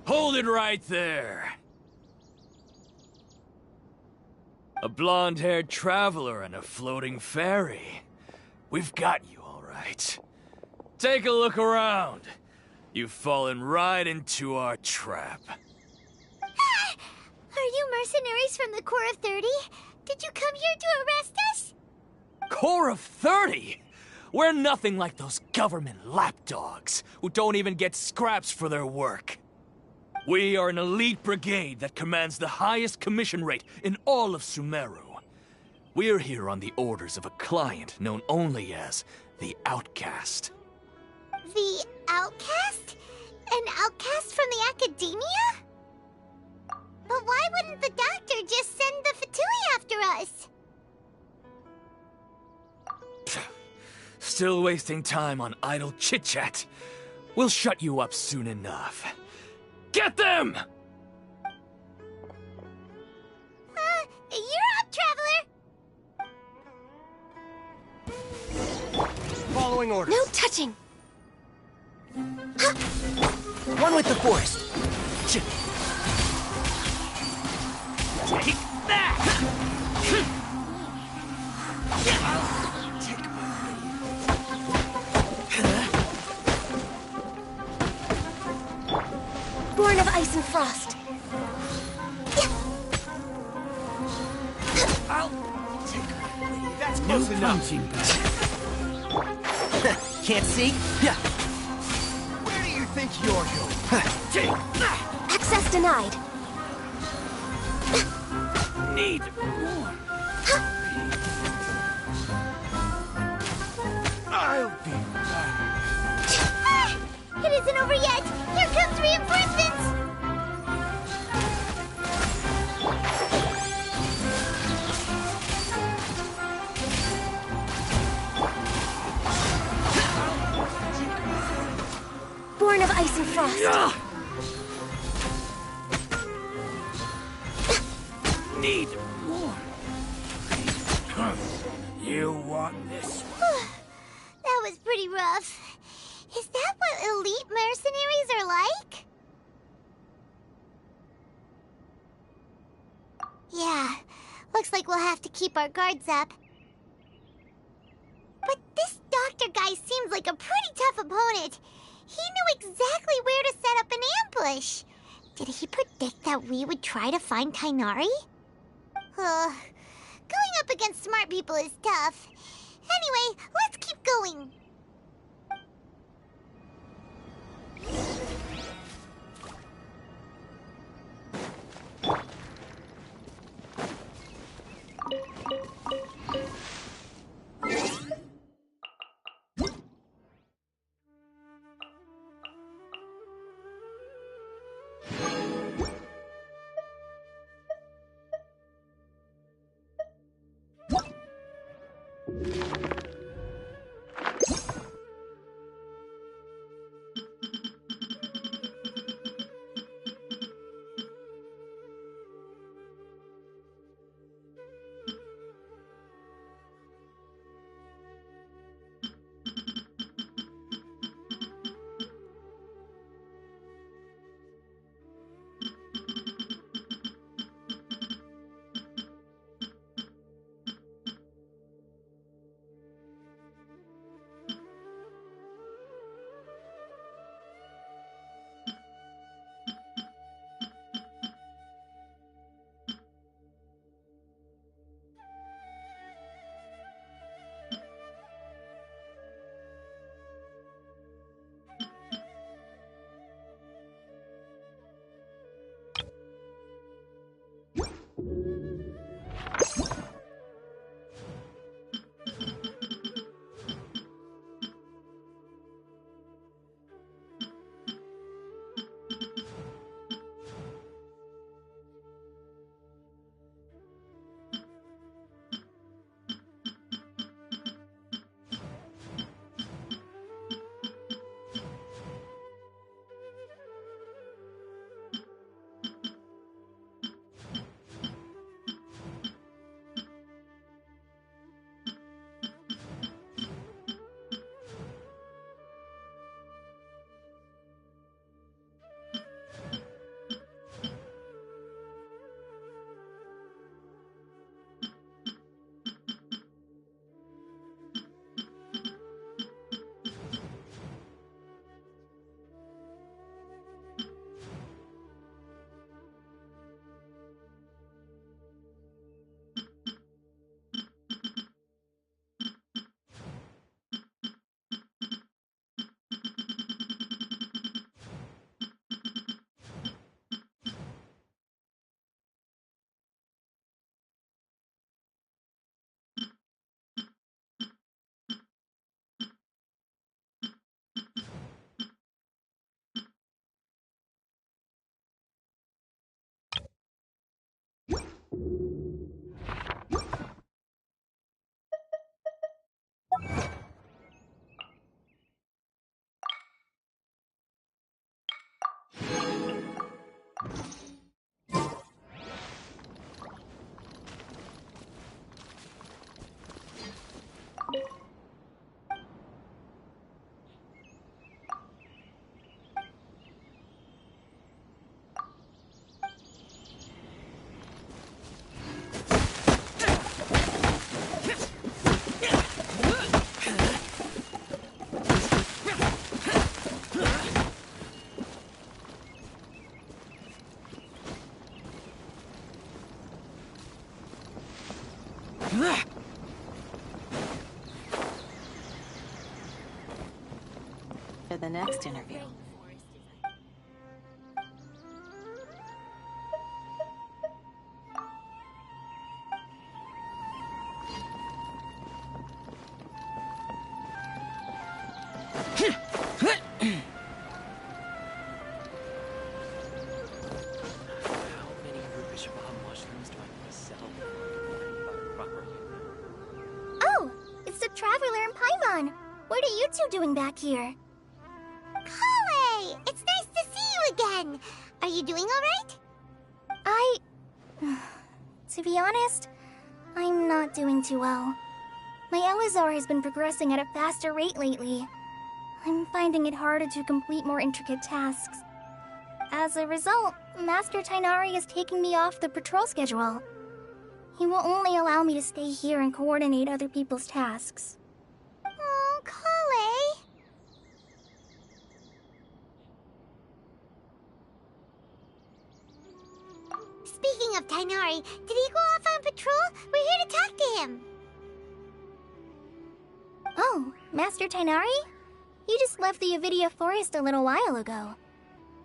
Hold it right there. A blonde-haired traveler and a floating fairy. We've got you, all right. Take a look around. You've fallen right into our trap. Are you mercenaries from the Corps of 30? Did you come here to arrest us? Corps of 30? We're nothing like those government lapdogs who don't even get scraps for their work. We are an elite brigade that commands the highest commission rate in all of Sumeru. We're here on the orders of a client known only as the Outcast. The Outcast? An outcast from the academia? But why wouldn't the doctor just send the Fatui after us? Still wasting time on idle chit-chat. We'll shut you up soon enough. Get them! You're up, Traveler! Following orders. No touching! One with the forest. Take that! Born of ice and frost. I'll take That's close enough. Can't see? Yeah. Where do you think you're going? Access denied. Need more. I'll be back. It isn't over yet! Here comes reinforcements! Born of ice and frost. Need more. You want this? That was pretty rough. Is that what elite mercenaries are like? Yeah, looks like we'll have to keep our guards up. But this doctor guy seems like a pretty tough opponent. He knew exactly where to set up an ambush. Did he predict that we would try to find Kainari? Going up against smart people is tough. Anyway, let's keep going. the next interview. Oh, it's the Traveler and Paimon. What are you two doing back here? Kale! It's nice to see you again. Are you doing alright? To be honest, I'm not doing too well. My Elazar has been progressing at a faster rate lately. I'm finding it harder to complete more intricate tasks. As a result, Master Tainari is taking me off the patrol schedule. He will only allow me to stay here and coordinate other people's tasks. Oh, Kale! Speaking of Tainari, did he go off on patrol? We're here to talk to him. Oh, Master Tainari? He just left the Avidia Forest a little while ago.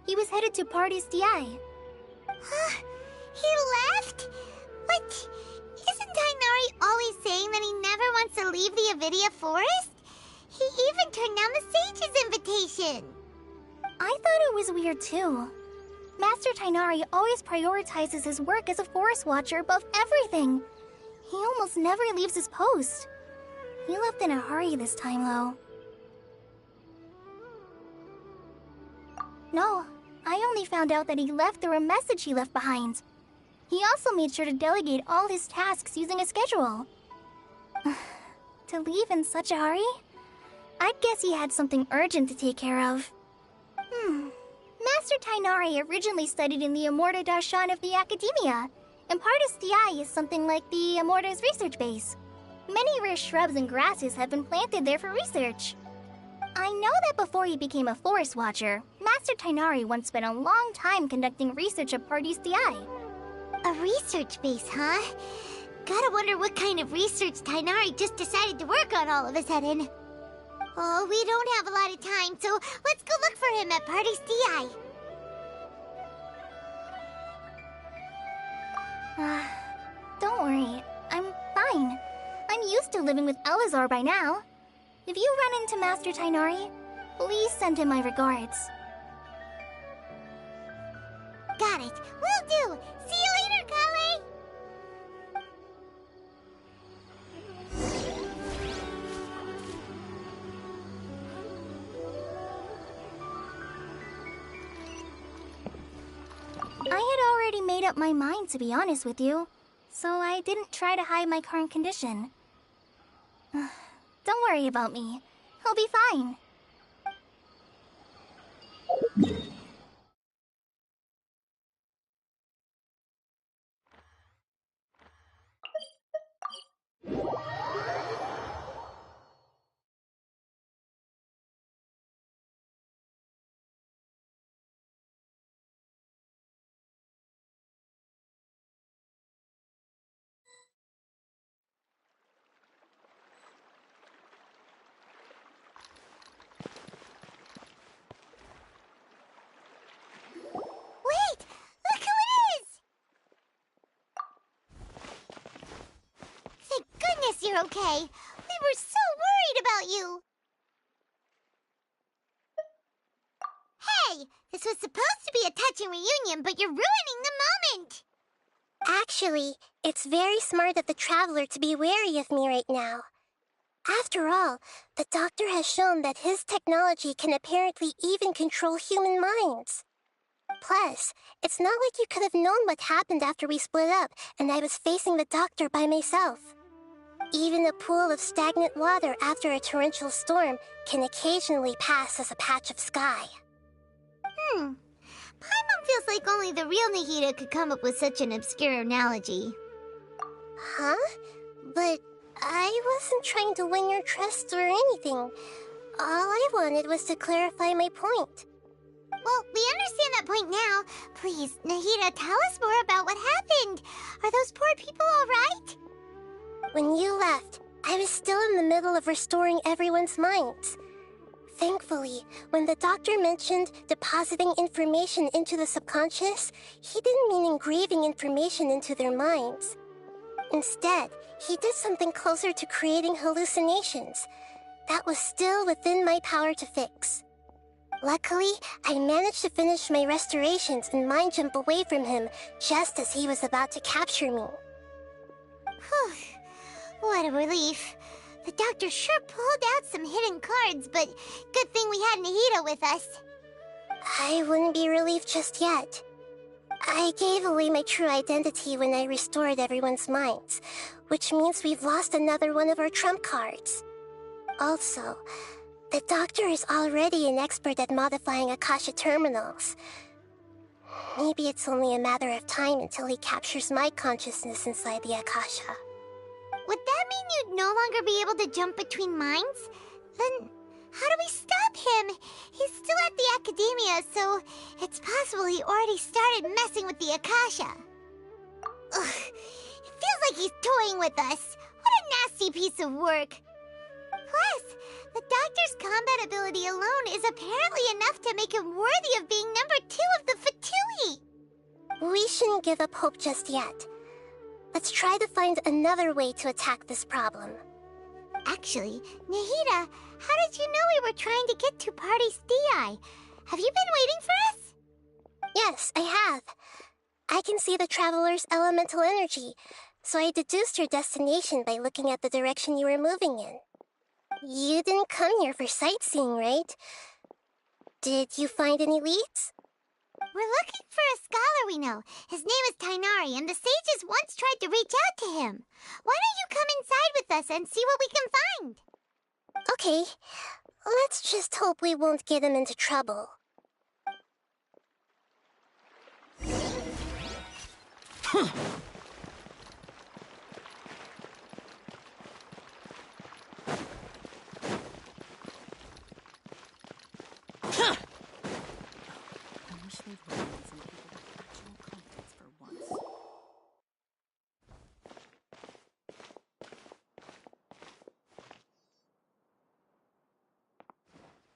He was headed to Party's DI. He left? But isn't Tainari always saying that he never wants to leave the Avidia Forest? He even turned down the Sage's invitation. I thought it was weird too. Master Tainari always prioritizes his work as a forest watcher above everything. He almost never leaves his post. He left in a hurry this time, though. No, I only found out that he left through a message he left behind. He also made sure to delegate all his tasks using a schedule. To leave in such a hurry? I'd guess he had something urgent to take care of. Master Tainari originally studied in the Amorta Darshan of the Academia, and Partis DI is something like the Amorta's research base. Many rare shrubs and grasses have been planted there for research. I know that before he became a forest watcher, Master Tainari once spent a long time conducting research at Partis DI. A research base, huh? Gotta wonder what kind of research Tainari just decided to work on all of a sudden. Oh, we don't have a lot of time, so let's go look for him at Party's DI. Don't worry. I'm fine. I'm used to living with Elazar by now. If you run into Master Tainari, please send him my regards. Got it. Will do. See you later, Kale! I had already made up my mind, to be honest with you, so I didn't try to hide my current condition. Don't worry about me. He'll be fine. Wait! Look who it is! Thank goodness you're okay. We were so worried about you. Hey! This was supposed to be a touching reunion, but you're ruining the moment! Actually, it's very smart of the Traveler to be wary of me right now. After all, the Doctor has shown that his technology can apparently even control human minds. Plus, it's not like you could have known what happened after we split up and I was facing the Doctor by myself. Even a pool of stagnant water after a torrential storm can occasionally pass as a patch of sky. Paimon feels like only the real Nahida could come up with such an obscure analogy. Huh? But I wasn't trying to win your trust or anything. All I wanted was to clarify my point. Well, we understand that point now. Please, Nahida, tell us more about what happened. Are those poor people all right? When you left, I was still in the middle of restoring everyone's minds. Thankfully, when the doctor mentioned depositing information into the subconscious, he didn't mean engraving information into their minds. Instead, he did something closer to creating hallucinations. That was still within my power to fix. Luckily, I managed to finish my restorations and mind jump away from him just as he was about to capture me. Whew. What a relief. The doctor sure pulled out some hidden cards, but good thing we had Nahida with us. I wouldn't be relieved just yet. I gave away my true identity when I restored everyone's minds, which means we've lost another one of our trump cards. Also, the doctor is already an expert at modifying Akasha terminals. Maybe it's only a matter of time until he captures my consciousness inside the Akasha. Would that mean you'd no longer be able to jump between minds? Then how do we stop him? He's still at the Academia, so it's possible he already started messing with the Akasha. Ugh, it feels like he's toying with us. What a nasty piece of work. Plus, the doctor's combat ability alone is apparently enough to make him worthy of being number 2 of the Fatui. We shouldn't give up hope just yet. Let's try to find another way to attack this problem. Actually, Nahida, how did you know we were trying to get to Party's DI? Have you been waiting for us? Yes, I have. I can see the Traveler's elemental energy, so I deduced your destination by looking at the direction you were moving in. You didn't come here for sightseeing, right? Did you find any leads? We're looking for a scholar we know. His name is Tainari, and the sages once tried to reach out to him. Why don't you come inside with us and see what we can find? Okay, let's just hope we won't get him into trouble.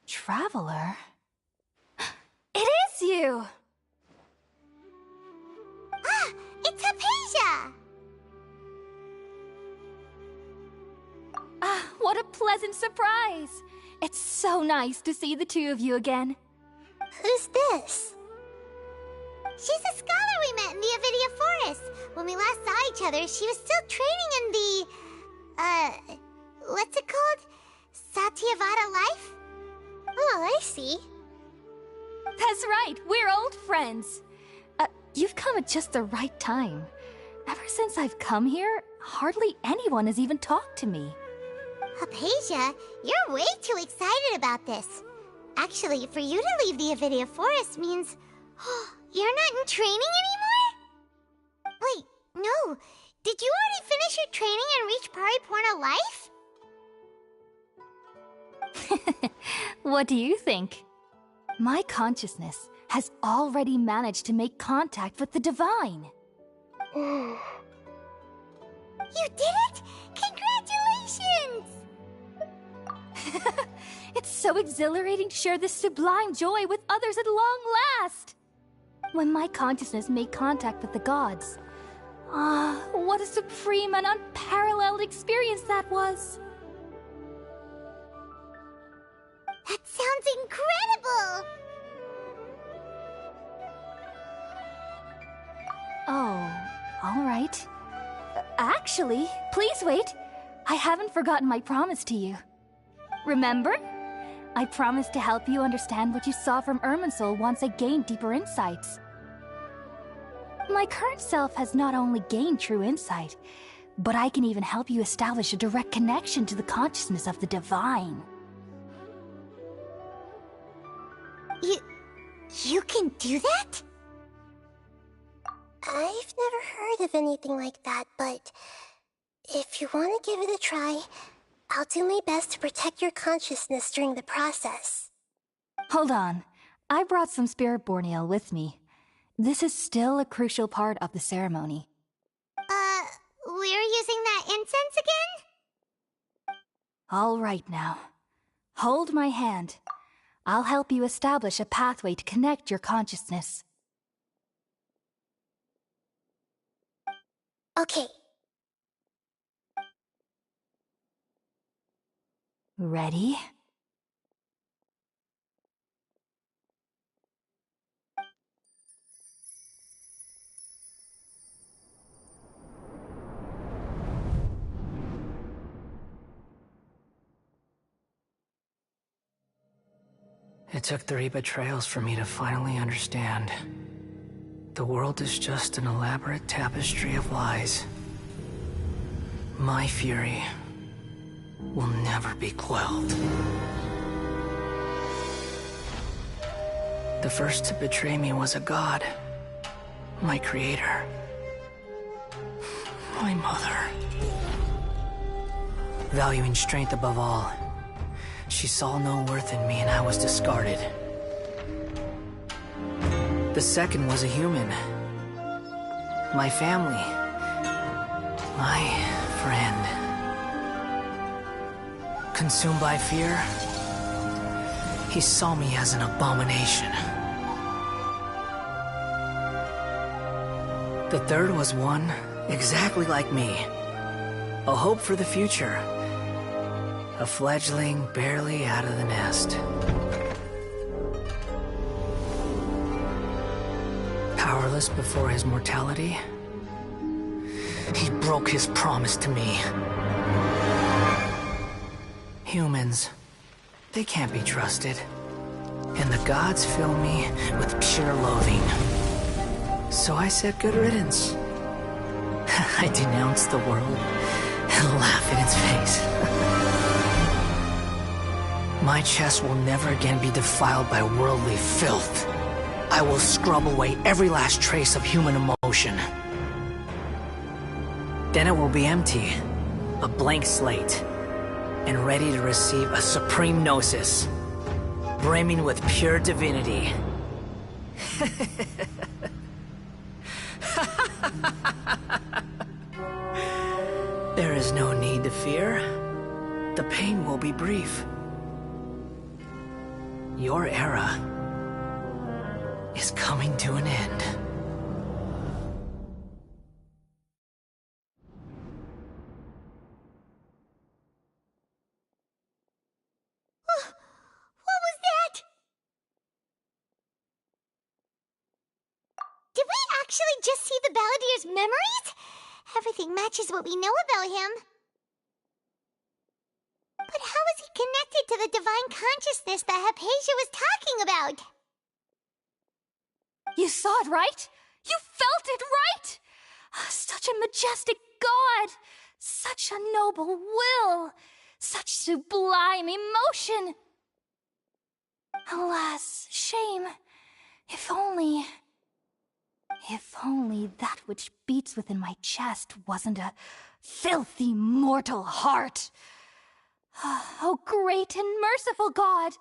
Traveler? It is you! Ah, it's Hypatia! Ah, what a pleasant surprise! It's so nice to see the two of you again. Who's this? She's a scholar we met in the Avidia Forest. When we last saw each other, she was still training in the... what's it called? Satyavada life? Oh, I see. That's right, we're old friends. You've come at just the right time. Ever since I've come here, hardly anyone has even talked to me. Hypatia, you're way too excited about this. Actually, for you to leave the Avidia Forest means... you're not in training anymore? Wait, no. Did you already finish your training and reach Pariporna life? What do you think? My consciousness has already managed to make contact with the divine. You did it! Congratulations! It's so exhilarating to share this sublime joy with others at long last! When my consciousness made contact with the gods, what a supreme and unparalleled experience that was! That sounds incredible! Oh, all right. Actually, please wait. I haven't forgotten my promise to you. Remember? I promised to help you understand what you saw from Irminsul once I gained deeper insights. My current self has not only gained true insight, but I can even help you establish a direct connection to the consciousness of the divine. You can do that? I've never heard of anything like that, but if you want to give it a try, I'll do my best to protect your consciousness during the process. Hold on. I brought some spirit borneal with me. This is still a crucial part of the ceremony. We're using that incense again? All right now. Hold my hand. I'll help you establish a pathway to connect your consciousness. Okay. Ready? It took 3 betrayals for me to finally understand. The world is just an elaborate tapestry of lies. My fury will never be quelled. The first to betray me was a god. My creator. My mother. Valuing strength above all, she saw no worth in me and I was discarded. The second was a human. My family. My friend. Consumed by fear, he saw me as an abomination. The third was one exactly like me. A hope for the future. A fledgling barely out of the nest. Powerless before his mortality, he broke his promise to me. Humans, they can't be trusted. And the gods fill me with pure loathing. So I said good riddance. I denounced the world and laugh in its face. My chest will never again be defiled by worldly filth. I will scrub away every last trace of human emotion. Then it will be empty, a blank slate, and ready to receive a supreme gnosis, brimming with pure divinity. There is no need to fear. The pain will be brief. Your era is coming to an end. What was that? Did we actually just see the Balladier's memories? Everything matches what we know about him. But how is he connected to the divine consciousness that Hypatia was talking about? You saw it, right? You felt it, right? Such a majestic god! Such a noble will! Such sublime emotion! Alas, shame. If only that which beats within my chest wasn't a filthy mortal heart. Oh, great and merciful God!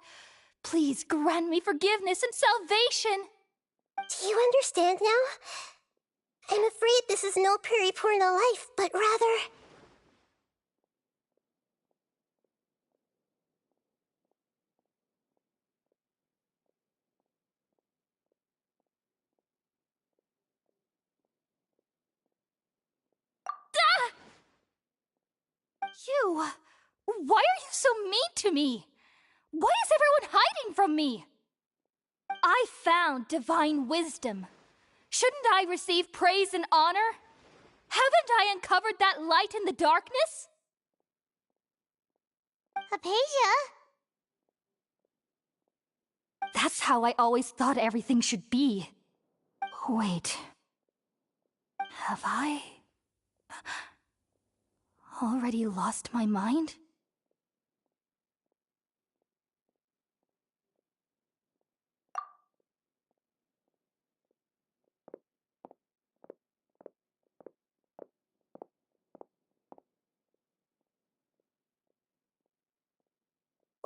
Please grant me forgiveness and salvation! Do you understand now? I'm afraid this is no Puripurna life, but rather... Why are you so mean to me? Why is everyone hiding from me? I found divine wisdom. Shouldn't I receive praise and honor? Haven't I uncovered that light in the darkness? Hypatia? That's how I always thought everything should be. Wait. Have I already lost my mind?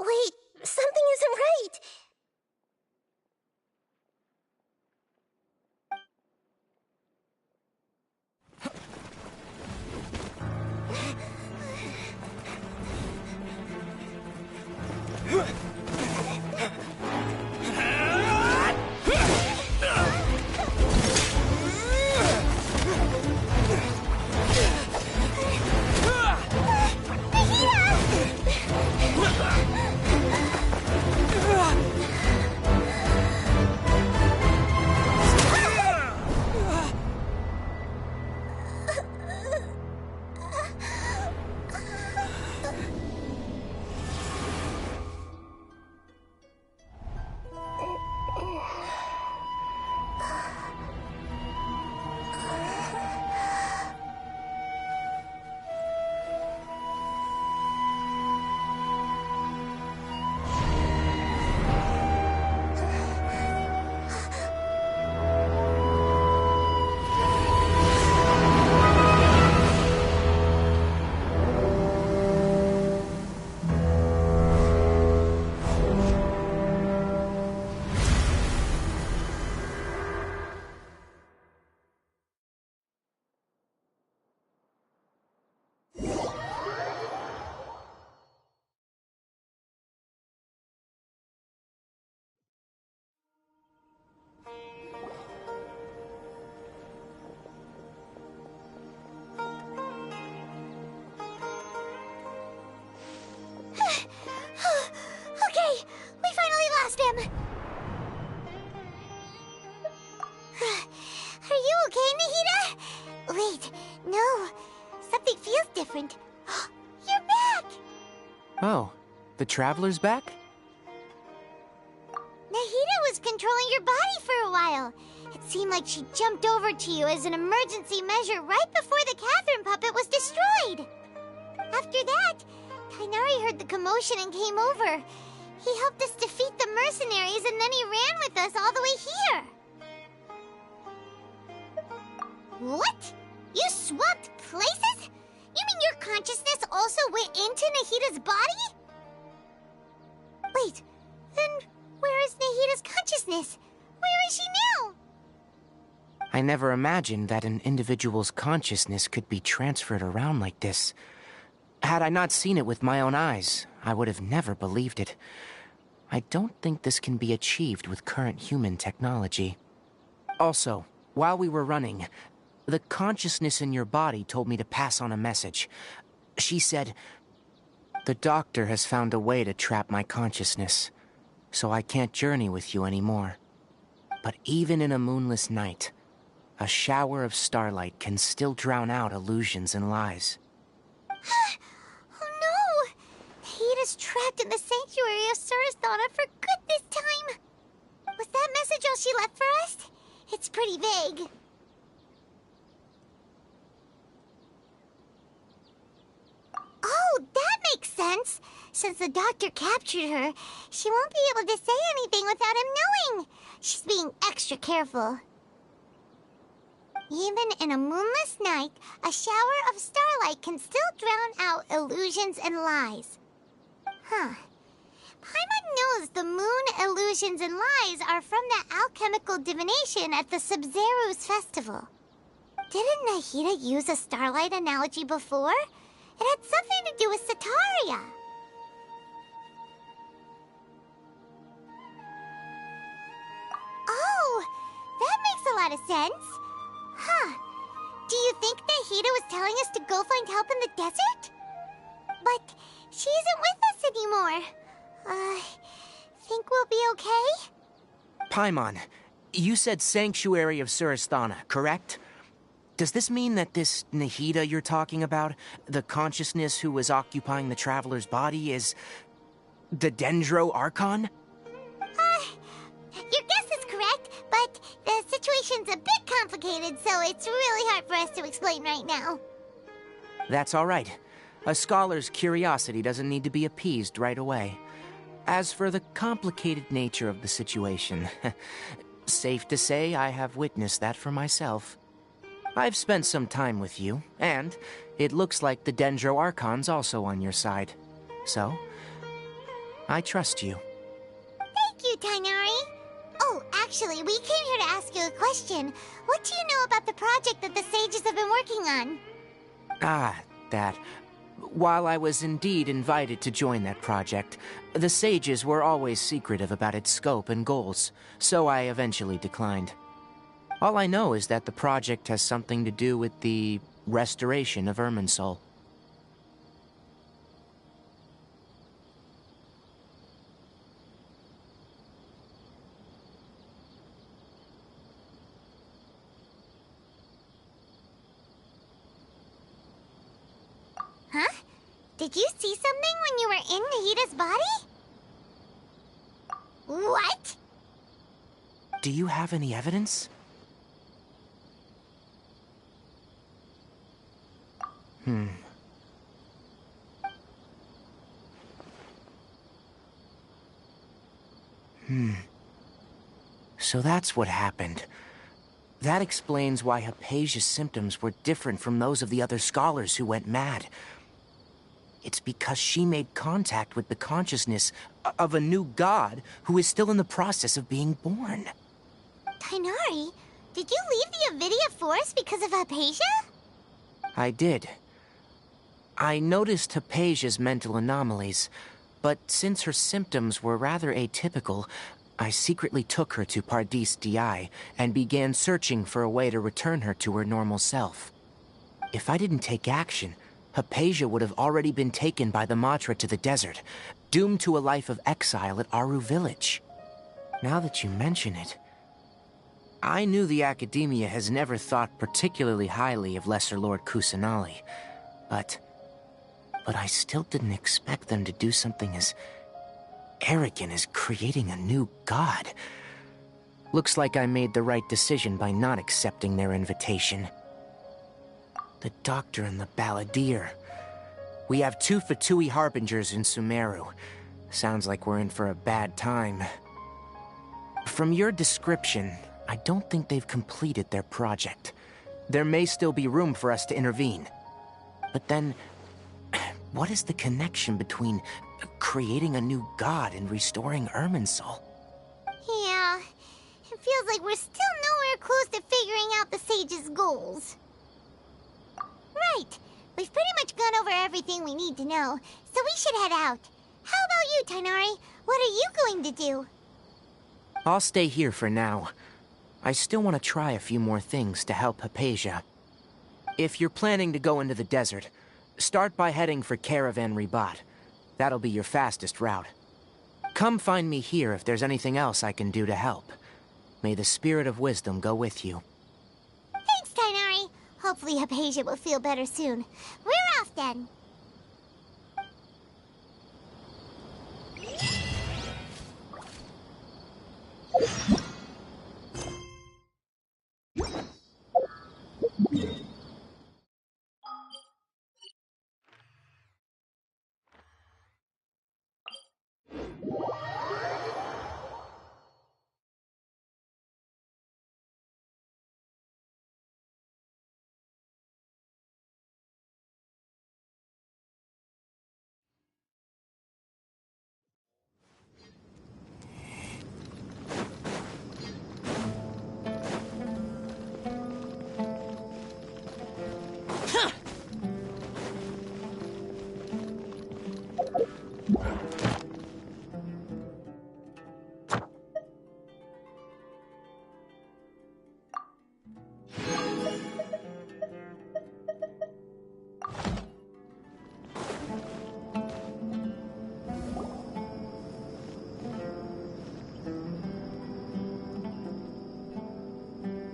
Wait, something isn't right! Are you okay, Nahida? Wait, no. Something feels different. You're back! Oh, the Traveler's back? Nahida was controlling your body for a while. It seemed like she jumped over to you as an emergency measure right before the Catherine puppet was destroyed. After that, Tainari heard the commotion and came over. He helped us defeat the mercenaries and then he ran with us all the way here. What? You swapped places? You mean your consciousness also went into Nahida's body? Wait, then where is Nahida's consciousness? Where is she now? I never imagined that an individual's consciousness could be transferred around like this. Had I not seen it with my own eyes, I would have never believed it. I don't think this can be achieved with current human technology. Also, while we were running, the consciousness in your body told me to pass on a message. She said, "The doctor has found a way to trap my consciousness, so I can't journey with you anymore. But even in a moonless night, a shower of starlight can still drown out illusions and lies." Oh no! Nahida's trapped in the sanctuary of Surasthana for good this time. Was that message all she left for us? It's pretty vague. Oh, that makes sense. Since the doctor captured her, she won't be able to say anything without him knowing. She's being extra careful. Even in a moonless night, a shower of starlight can still drown out illusions and lies. Huh. Paimon knows the moon illusions and lies are from the alchemical divination at the Sub-Zero's festival. Didn't Nahida use a starlight analogy before? It had something to do with Sataria. Oh, that makes a lot of sense. Huh. Do you think Nahida was telling us to go find help in the desert? But she isn't with us anymore. Think we'll be okay? Paimon, you said Sanctuary of Surasthana, correct? Does this mean that this Nahida you're talking about, the consciousness who was occupying the Traveler's body, is the Dendro Archon? Your guess is correct, but the situation's a bit complicated, so it's really hard for us to explain right now. That's all right. A scholar's curiosity doesn't need to be appeased right away. As for the complicated nature of the situation, safe to say I have witnessed that for myself. I've spent some time with you, and it looks like the Dendro Archon's also on your side. So, I trust you. Thank you, Tainari. Oh, actually, we came here to ask you a question. What do you know about the project that the sages have been working on? That. While I was indeed invited to join that project, the sages were always secretive about its scope and goals, so I eventually declined. All I know is that the project has something to do with the restoration of Irminsul. Huh? Did you see something when you were in Nahida's body? What? Do you have any evidence? So that's what happened. That explains why Hypatia's symptoms were different from those of the other scholars who went mad. It's because she made contact with the consciousness of a new god who is still in the process of being born. Tainari, did you leave the Avidia Forest because of Hypatia? I did. I noticed Hypatia's mental anomalies, but since her symptoms were rather atypical, I secretly took her to Pardis Di and began searching for a way to return her to her normal self. If I didn't take action, Hypatia would have already been taken by the Matra to the desert, doomed to a life of exile at Aru village. Now that you mention it, I knew the Academia has never thought particularly highly of Lesser Lord Kusanali, but I still didn't expect them to do something as arrogant as creating a new god. Looks like I made the right decision by not accepting their invitation. The Doctor and the Balladeer. We have 2 Fatui Harbingers in Sumeru. Sounds like we're in for a bad time. From your description, I don't think they've completed their project. There may still be room for us to intervene. But then, what is the connection between creating a new god and restoring Irminsul? Yeah, it feels like we're still nowhere close to figuring out the Sage's goals. Right, we've pretty much gone over everything we need to know, so we should head out. How about you, Tighnari? What are you going to do? I'll stay here for now. I still want to try a few more things to help Hypatia. If you're planning to go into the desert, start by heading for Caravan Ribat. That'll be your fastest route. Come find me here if there's anything else I can do to help. May the spirit of wisdom go with you. Thanks, Tighnari. Hopefully Hypatia will feel better soon. We're off then.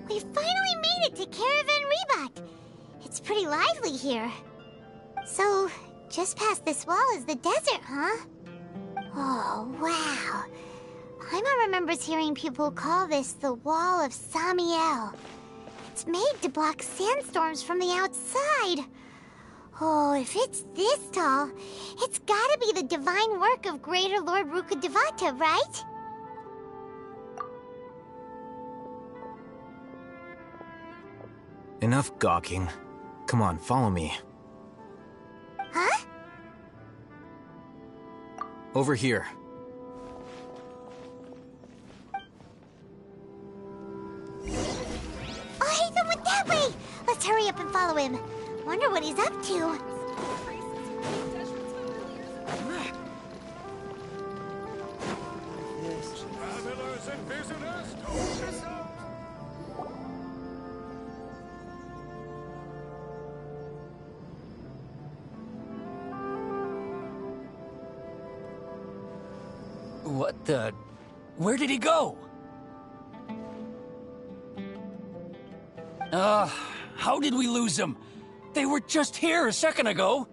We finally made it to Caravan Ribat. It's pretty lively here. So, just past this wall is the desert, huh? Oh, wow. Paimon remembers hearing people call this the Wall of Samiel. It's made to block sandstorms from the outside. Oh, if it's this tall, it's gotta be the divine work of Greater Lord Rukkhadevata, right? Enough gawking. Come on, follow me. Huh? Over here. Oh, Haytham went that way! Let's hurry up and follow him. Wonder what he's up to. Travelers and visitors, don't miss out! What the... Where did he go? How did we lose him? They were just here a second ago.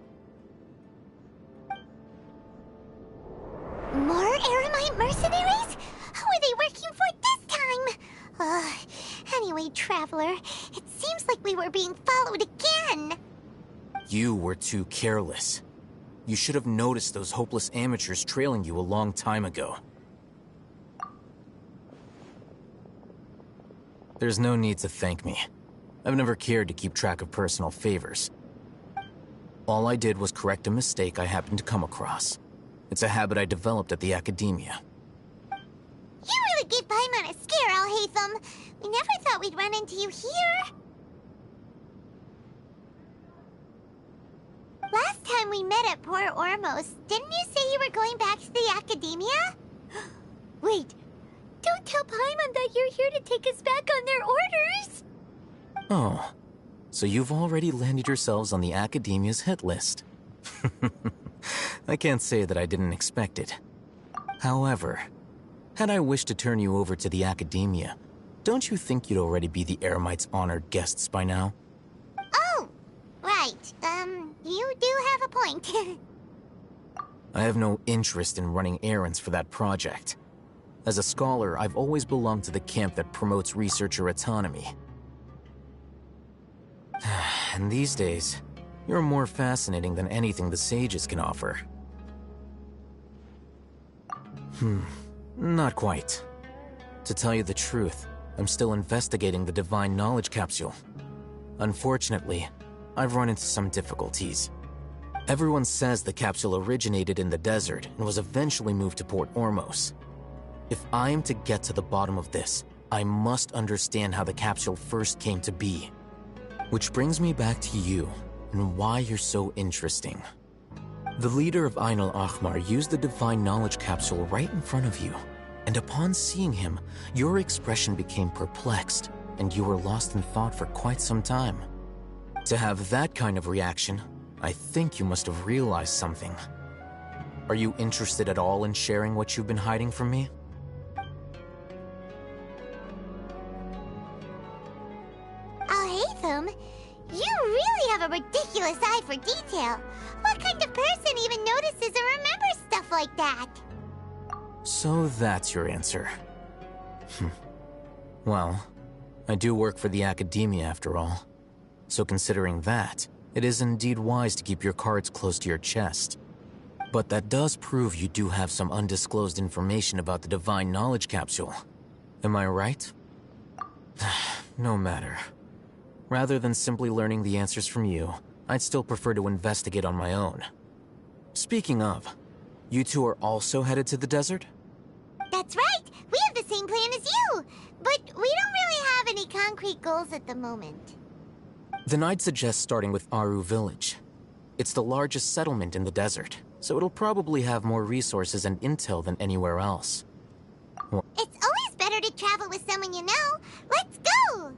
More Eremite mercenaries? Who are they working for this time? Anyway, Traveler, it seems like we were being followed again. You were too careless. You should have noticed those hopeless amateurs trailing you a long time ago. There's no need to thank me. I've never cared to keep track of personal favors. All I did was correct a mistake I happened to come across. It's a habit I developed at the Academia. You really gave Paimon a scare, Al Haytham. We never thought we'd run into you here. Last time we met at Port Ormos, didn't you say you were going back to the Academia? Wait, don't tell Paimon that you're here to take us back on their orders! Oh, so you've already landed yourselves on the Academia's hit list. I can't say that I didn't expect it. However, had I wished to turn you over to the Academia, Don't you think you'd already be the Eremites' honored guests by now? Oh, right. You do have a point. I have no interest in running errands for that project. As a scholar, I've always belonged to the camp that promotes researcher autonomy. And these days, you're more fascinating than anything the sages can offer. Not quite. To tell you the truth, I'm still investigating the Divine Knowledge Capsule. Unfortunately, I've run into some difficulties. Everyone says the capsule originated in the desert and was eventually moved to Port Ormos. If I am to get to the bottom of this, I must understand how the capsule first came to be. Which brings me back to you, and why you're so interesting. The leader of Ain al-Ahmar used the Divine Knowledge Capsule right in front of you, and upon seeing him, your expression became perplexed, and you were lost in thought for quite some time. To have that kind of reaction, I think you must have realized something. Are you interested at all in sharing what you've been hiding from me? Alhaitham, you really have a ridiculous eye for detail. What kind of person even notices or remembers stuff like that? So that's your answer. Well, I do work for the Academia after all. So considering that, it is indeed wise to keep your cards close to your chest. But that does prove you do have some undisclosed information about the Divine Knowledge Capsule. Am I right? No matter. Rather than simply learning the answers from you, I'd still prefer to investigate on my own. Speaking of, you two are also headed to the desert? That's right! We have the same plan as you! But we don't really have any concrete goals at the moment. Then I'd suggest starting with Aru Village. It's the largest settlement in the desert, so it'll probably have more resources and intel than anywhere else. It's always better to travel with someone you know. Let's go!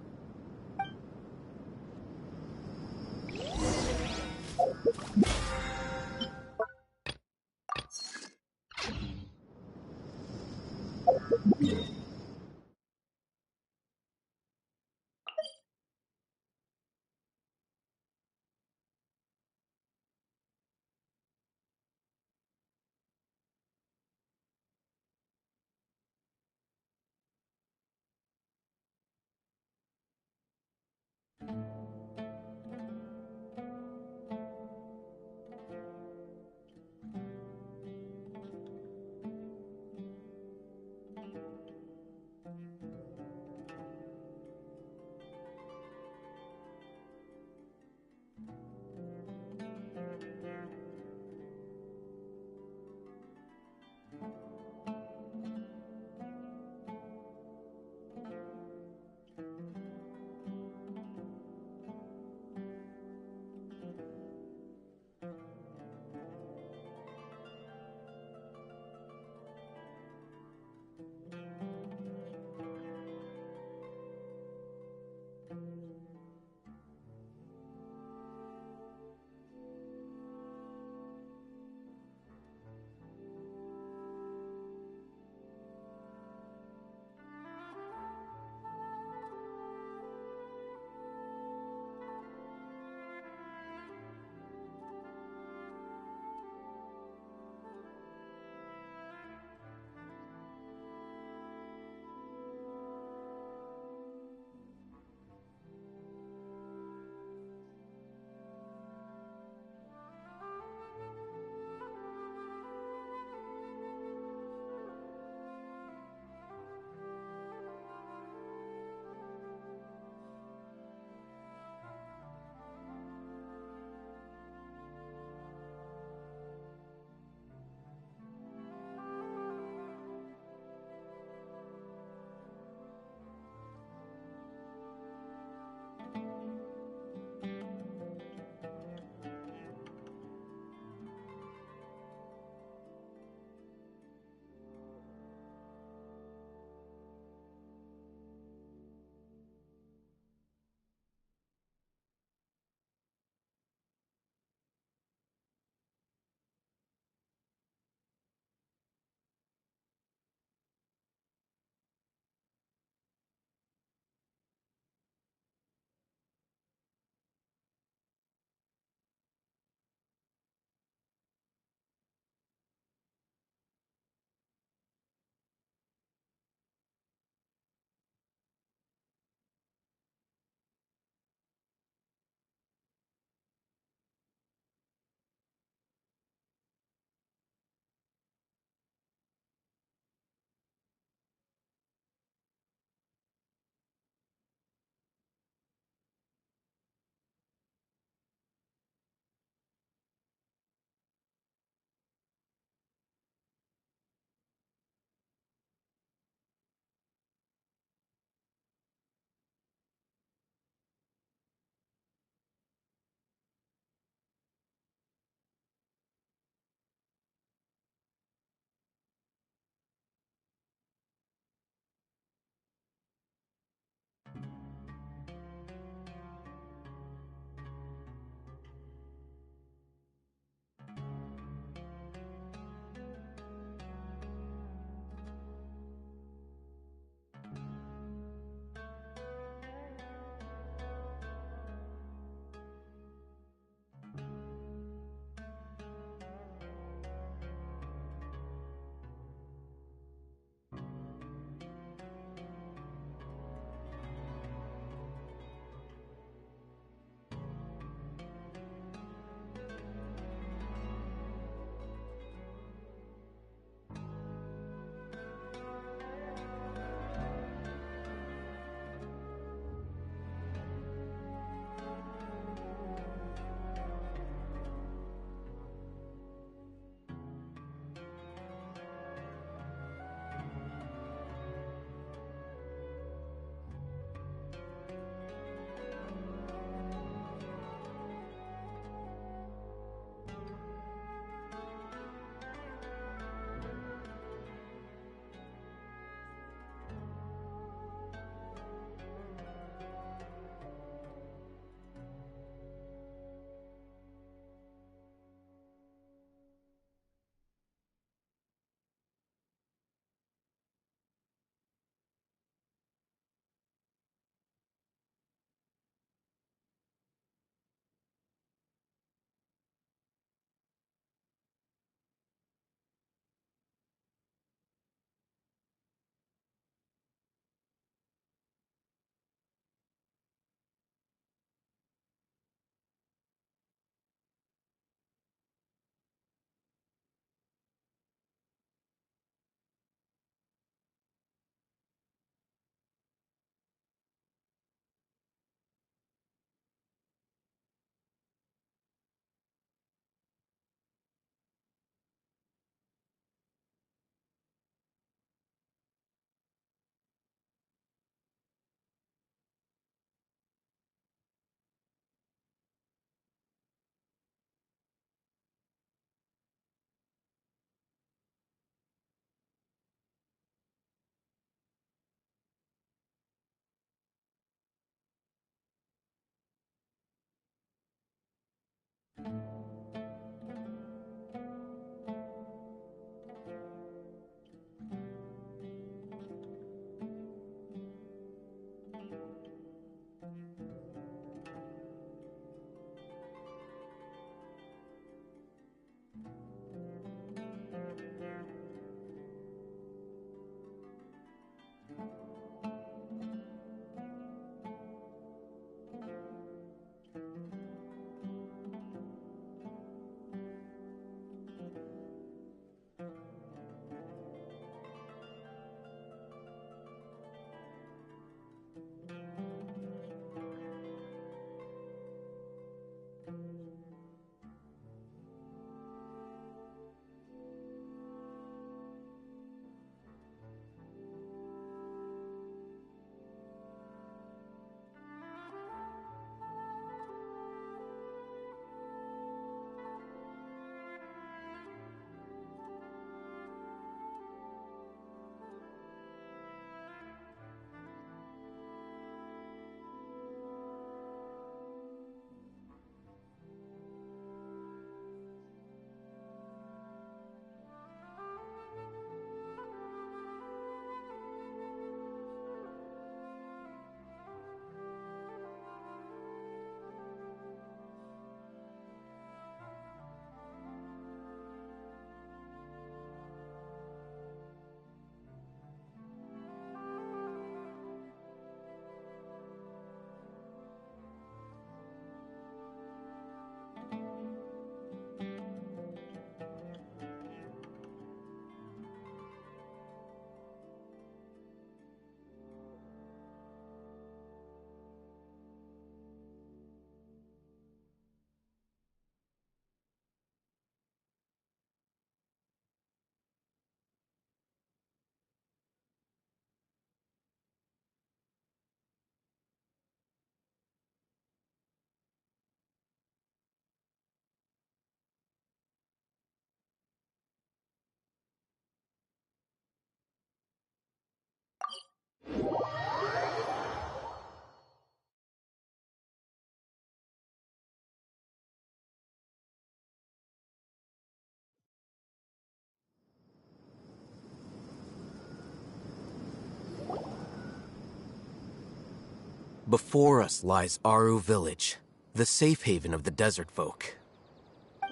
Before us lies Aru Village, the safe haven of the desert folk.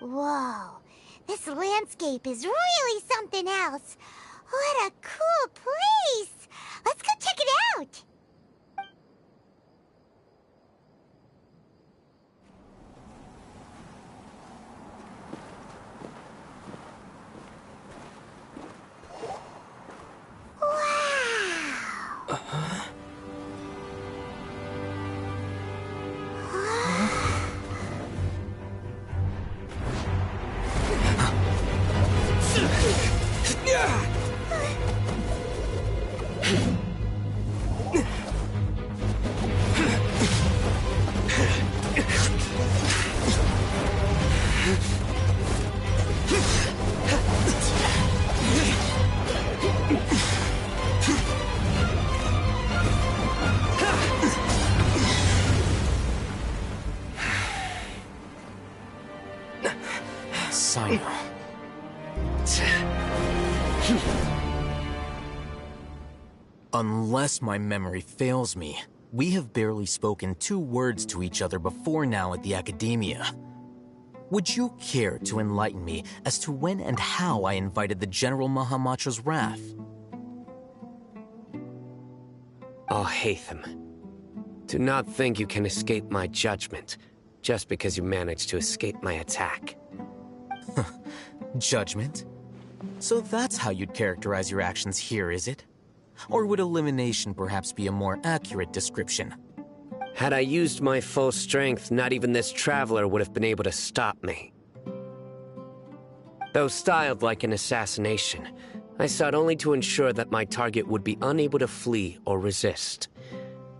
Whoa, this landscape is really something else. What a cool place! Let's go check it out! Sino. Unless my memory fails me, we have barely spoken 2 words to each other before now at the Academia. Would you care to enlighten me as to when and how I invited the General Mahamatra's wrath? Alhaitham, do not think you can escape my judgment just because you managed to escape my attack. Judgment? So that's how you'd characterize your actions here, is it? Or would elimination perhaps be a more accurate description? Had I used my full strength, not even this traveler would have been able to stop me. Though styled like an assassination, I sought only to ensure that my target would be unable to flee or resist.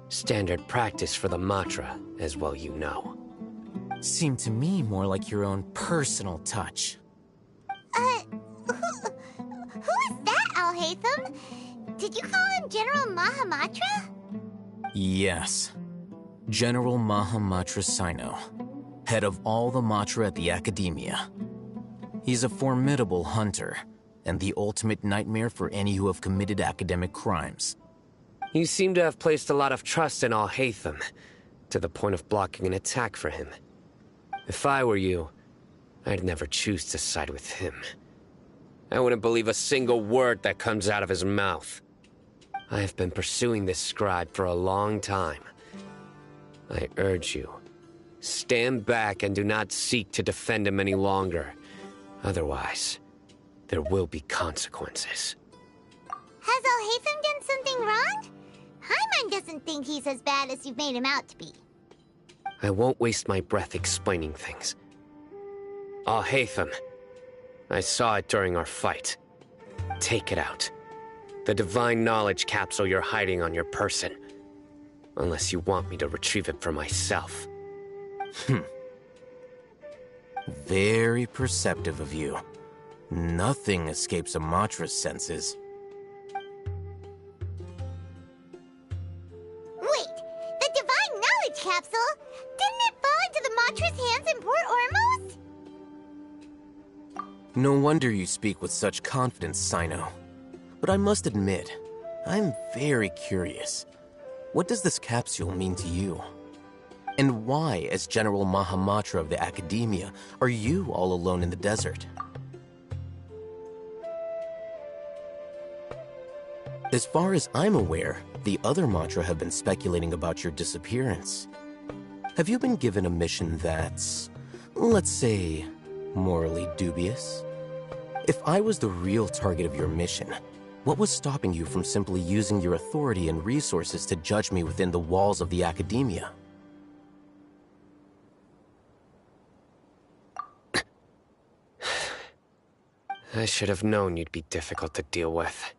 Standard practice for the Matra, as well you know. Seemed to me more like your own personal touch. Who is that, Alhaitham? Did you call him General Mahamatra? Yes. General Mahamatra Sino, head of all the Matra at the Academia. He's a formidable hunter, and the ultimate nightmare for any who have committed academic crimes. You seem to have placed a lot of trust in Alhaitham, to the point of blocking an attack for him. If I were you, I'd never choose to side with him. I wouldn't believe a single word that comes out of his mouth. I have been pursuing this scribe for a long time. I urge you, stand back and do not seek to defend him any longer. Otherwise, there will be consequences. Has Alhaitham done something wrong? Hyman doesn't think he's as bad as you've made him out to be. I won't waste my breath explaining things. Alhaitham, I saw it during our fight. Take it out. The divine knowledge capsule you're hiding on your person. Unless you want me to retrieve it for myself. Very perceptive of you. Nothing escapes a Matra's senses. Wait, the divine knowledge capsule? Didn't it fall into the Matra's hands in Port Ormos? No wonder you speak with such confidence, Sino. But I must admit, I'm very curious. What does this capsule mean to you? And why, as General Mahamatra of the Academia, are you all alone in the desert? As far as I'm aware, the other Matra have been speculating about your disappearance. Have you been given a mission that's, let's say, morally dubious? If I was the real target of your mission, what was stopping you from simply using your authority and resources to judge me within the walls of the Academia? I should have known you'd be difficult to deal with.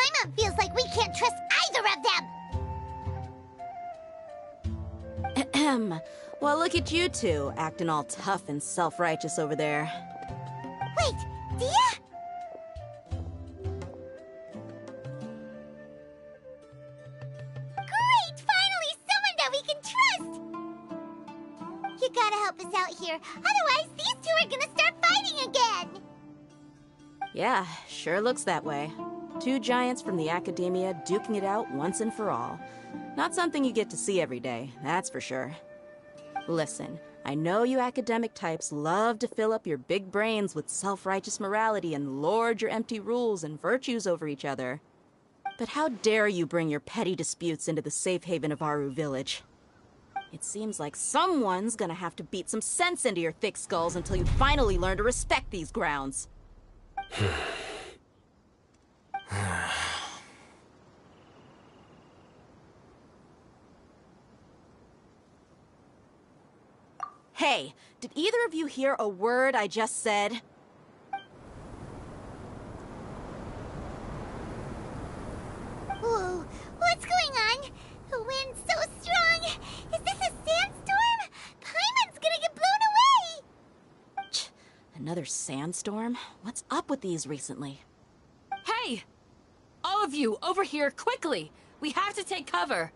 Paimon feels like we can't trust either of them! Well, look at you two, acting all tough and self-righteous over there. Wait, Dia? Great! Finally, someone that we can trust! You gotta help us out here, otherwise these two are gonna start fighting again! Yeah, sure looks that way. Two giants from the academia duking it out once and for all. Not something you get to see every day, that's for sure. Listen, I know you academic types love to fill up your big brains with self-righteous morality and lord your empty rules and virtues over each other. But how dare you bring your petty disputes into the safe haven of Aru Village? It seems like someone's gonna have to beat some sense into your thick skulls until you finally learn to respect these grounds. Hey, did either of you hear a word I just said? Whoa, what's going on? The wind's so strong! Is this a sandstorm? Paimon's gonna get blown away! Another sandstorm? What's up with these recently? Hey! All of you, over here, quickly! We have to take cover!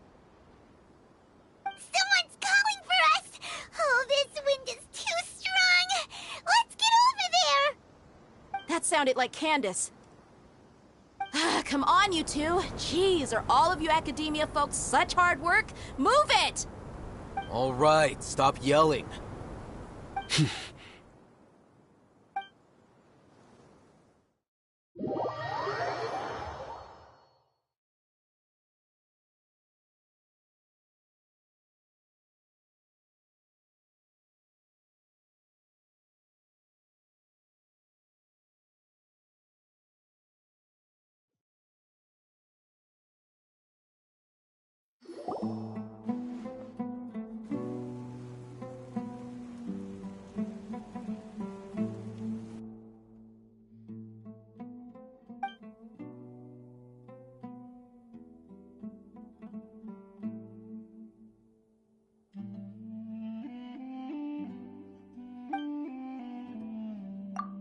Someone's calling for us! Oh, this wind is too strong! Let's get over there! That sounded like Candace. Come on, you two. Jeez, are all of you academia folks such hard work? Move it! All right, stop yelling.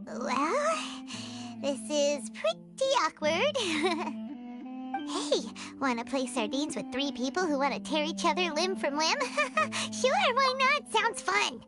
Well, this is pretty awkward. Hey, wanna play sardines with three people who wanna tear each other limb from limb? Sure, why not? Sounds fun.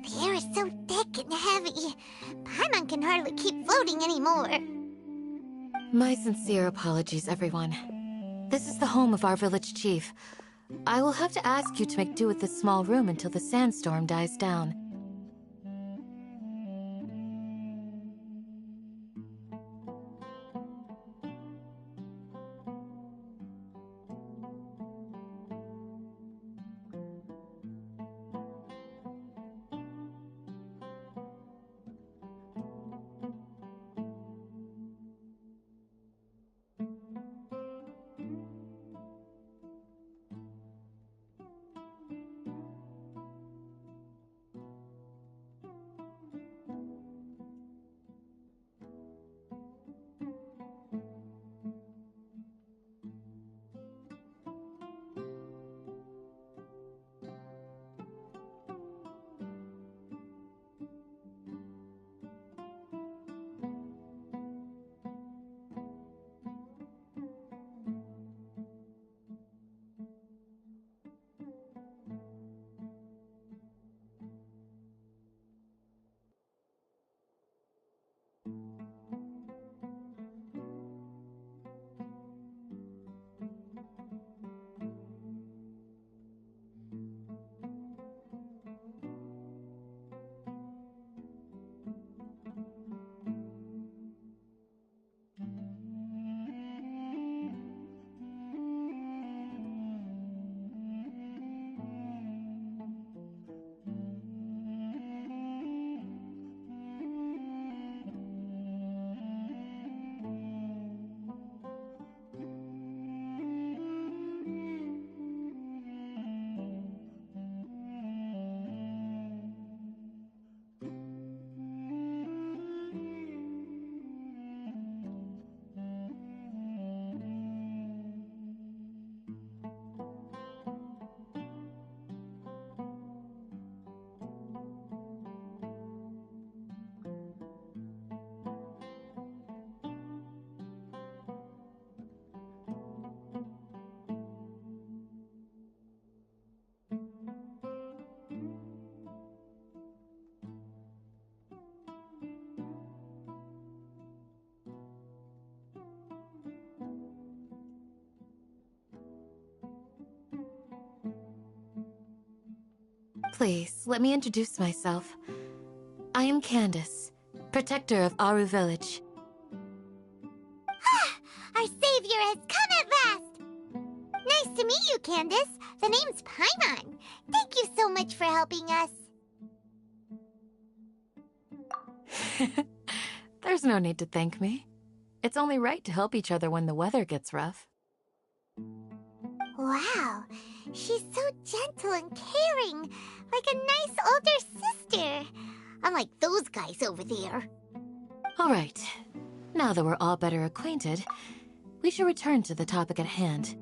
The air is so thick and heavy. Paimon can hardly keep floating anymore. My sincere apologies, everyone. This is the home of our village chief. I will have to ask you to make do with this small room until the sandstorm dies down. Please, let me introduce myself. I am Candace, protector of Aru Village. Our savior has come at last! Nice to meet you, Candace. The name's Paimon. Thank you so much for helping us. There's no need to thank me. It's only right to help each other when the weather gets rough. Wow, she's so gentle and caring, like a nice older sister. Unlike those guys over there. All right, now that we're all better acquainted, we should return to the topic at hand.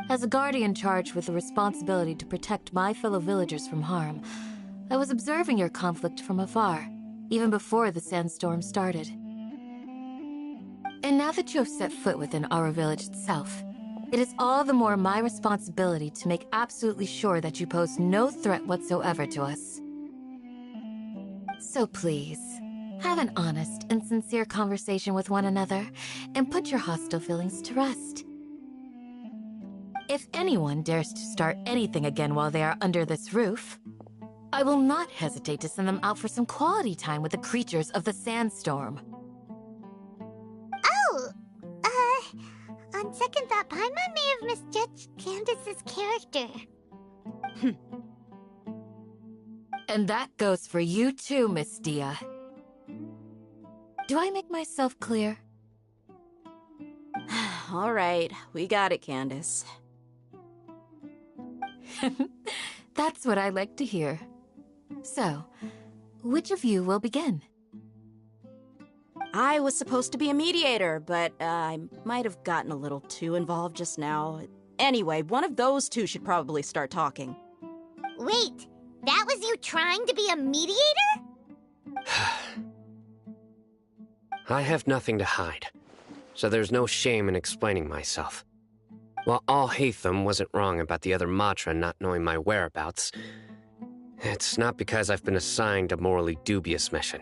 As a guardian charged with the responsibility to protect my fellow villagers from harm, I was observing your conflict from afar, even before the sandstorm started. And now that you have set foot within our village itself, it is all the more my responsibility to make absolutely sure that you pose no threat whatsoever to us. So please, have an honest and sincere conversation with one another, and put your hostile feelings to rest. If anyone dares to start anything again while they are under this roof, I will not hesitate to send them out for some quality time with the creatures of the sandstorm. Oh, on second thought, Paimon may have misjudged Candace's character. And that goes for you too, Miss Dia. Do I make myself clear? All right, we got it, Candace. That's what I like to hear. So, which of you will begin? I was supposed to be a mediator, but I might have gotten a little too involved just now. Anyway, one of those two should probably start talking. Wait, that was you trying to be a mediator? I have nothing to hide, so there's no shame in explaining myself. While Alhaitham wasn't wrong about the other Matra not knowing my whereabouts, it's not because I've been assigned a morally dubious mission.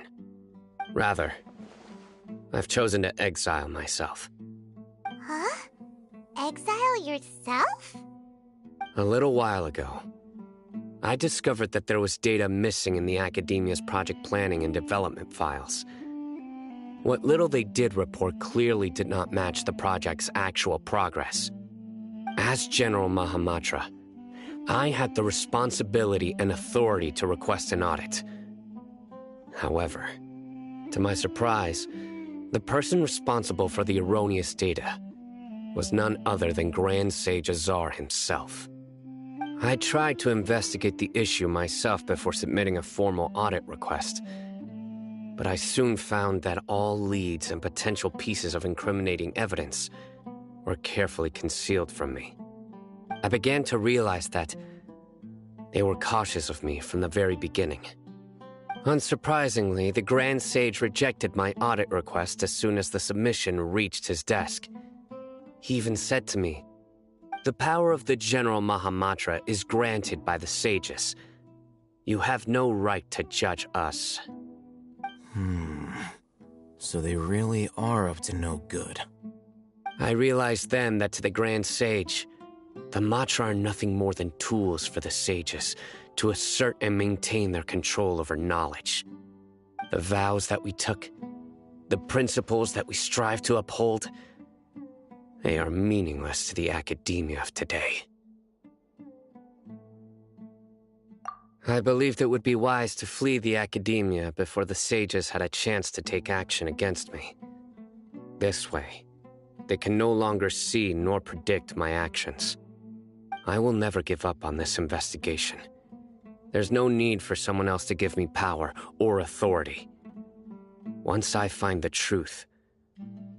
Rather, I've chosen to exile myself. Huh? Exile yourself? A little while ago, I discovered that there was data missing in the Academia's project planning and development files. What little they did report clearly did not match the project's actual progress. As General Mahamatra, I had the responsibility and authority to request an audit. However, to my surprise, the person responsible for the erroneous data was none other than Grand Sage Azar himself. I tried to investigate the issue myself before submitting a formal audit request, but I soon found that all leads and potential pieces of incriminating evidence were carefully concealed from me. I began to realize that they were cautious of me from the very beginning. Unsurprisingly, the Grand Sage rejected my audit request as soon as the submission reached his desk. He even said to me, "The power of the General Mahamatra is granted by the sages. You have no right to judge us." So they really are up to no good. I realized then that to the Grand Sage, the Matra are nothing more than tools for the sages to assert and maintain their control over knowledge. The vows that we took, the principles that we strive to uphold, they are meaningless to the academia of today. I believed it would be wise to flee the academia before the sages had a chance to take action against me. This way, they can no longer see nor predict my actions. I will never give up on this investigation. There's no need for someone else to give me power or authority. Once I find the truth,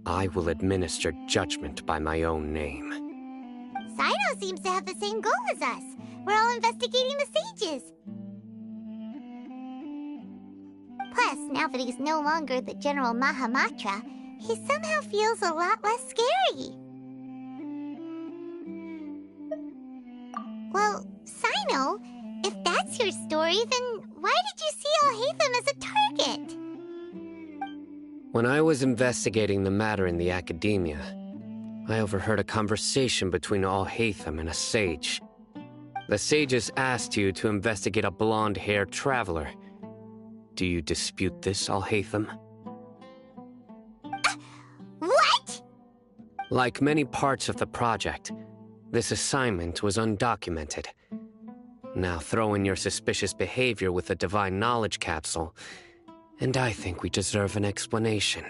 I will administer judgment by my own name. Sino seems to have the same goal as us. We're all investigating the sages. Plus, now that he's no longer the General Mahamatra, he somehow feels a lot less scary. Well, Sino, if that's your story, then why did you see Alhaitham as a target? When I was investigating the matter in the academia, I overheard a conversation between Alhaitham and a sage. The sages asked you to investigate a blonde-haired traveler. Do you dispute this, Alhaitham? What? Like many parts of the project, this assignment was undocumented. Now throw in your suspicious behavior with the Divine Knowledge Capsule, and I think we deserve an explanation.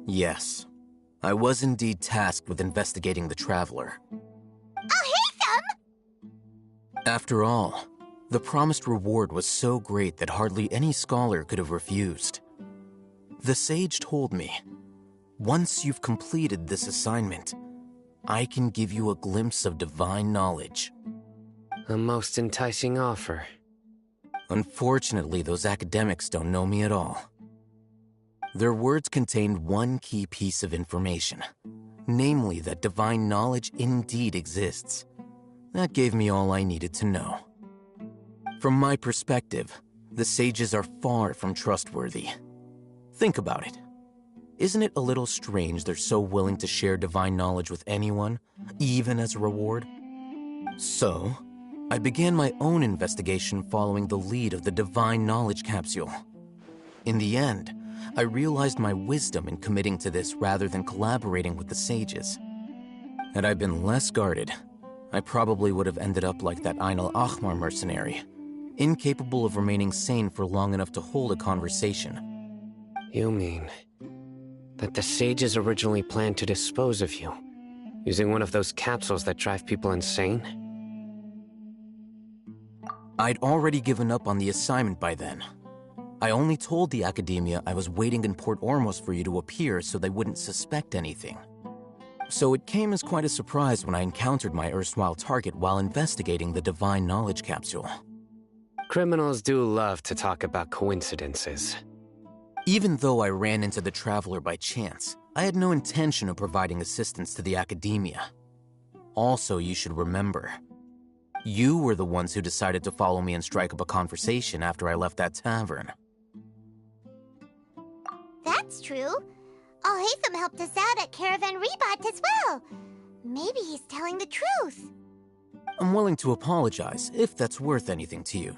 Yes. I was indeed tasked with investigating the Traveler. Alhaitham! After all, the promised reward was so great that hardly any scholar could have refused. The sage told me, once you've completed this assignment, I can give you a glimpse of divine knowledge. A most enticing offer. Unfortunately, those academics don't know me at all. Their words contained one key piece of information, namely that divine knowledge indeed exists. That gave me all I needed to know. From my perspective, the sages are far from trustworthy. Think about it. Isn't it a little strange they're so willing to share divine knowledge with anyone, even as a reward? So, I began my own investigation following the lead of the Divine Knowledge Capsule. In the end, I realized my wisdom in committing to this rather than collaborating with the sages. Had I been less guarded, I probably would have ended up like that Ain al-Ahmar mercenary, incapable of remaining sane for long enough to hold a conversation. You mean that the sages originally planned to dispose of you, using one of those capsules that drive people insane? I'd already given up on the assignment by then. I only told the Academia I was waiting in Port Ormos for you to appear so they wouldn't suspect anything. So it came as quite a surprise when I encountered my erstwhile target while investigating the Divine Knowledge Capsule. Criminals do love to talk about coincidences. Even though I ran into the Traveler by chance, I had no intention of providing assistance to the Academia. Also, you should remember, you were the ones who decided to follow me and strike up a conversation after I left that tavern. That's true. Alhaitham helped us out at Caravan Rebat as well. Maybe he's telling the truth. I'm willing to apologize if that's worth anything to you.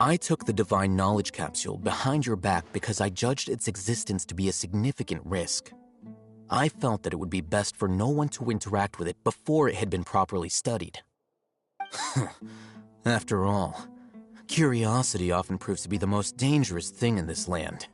I took the Divine Knowledge Capsule behind your back because I judged its existence to be a significant risk. I felt that it would be best for no one to interact with it before it had been properly studied. After all, curiosity often proves to be the most dangerous thing in this land.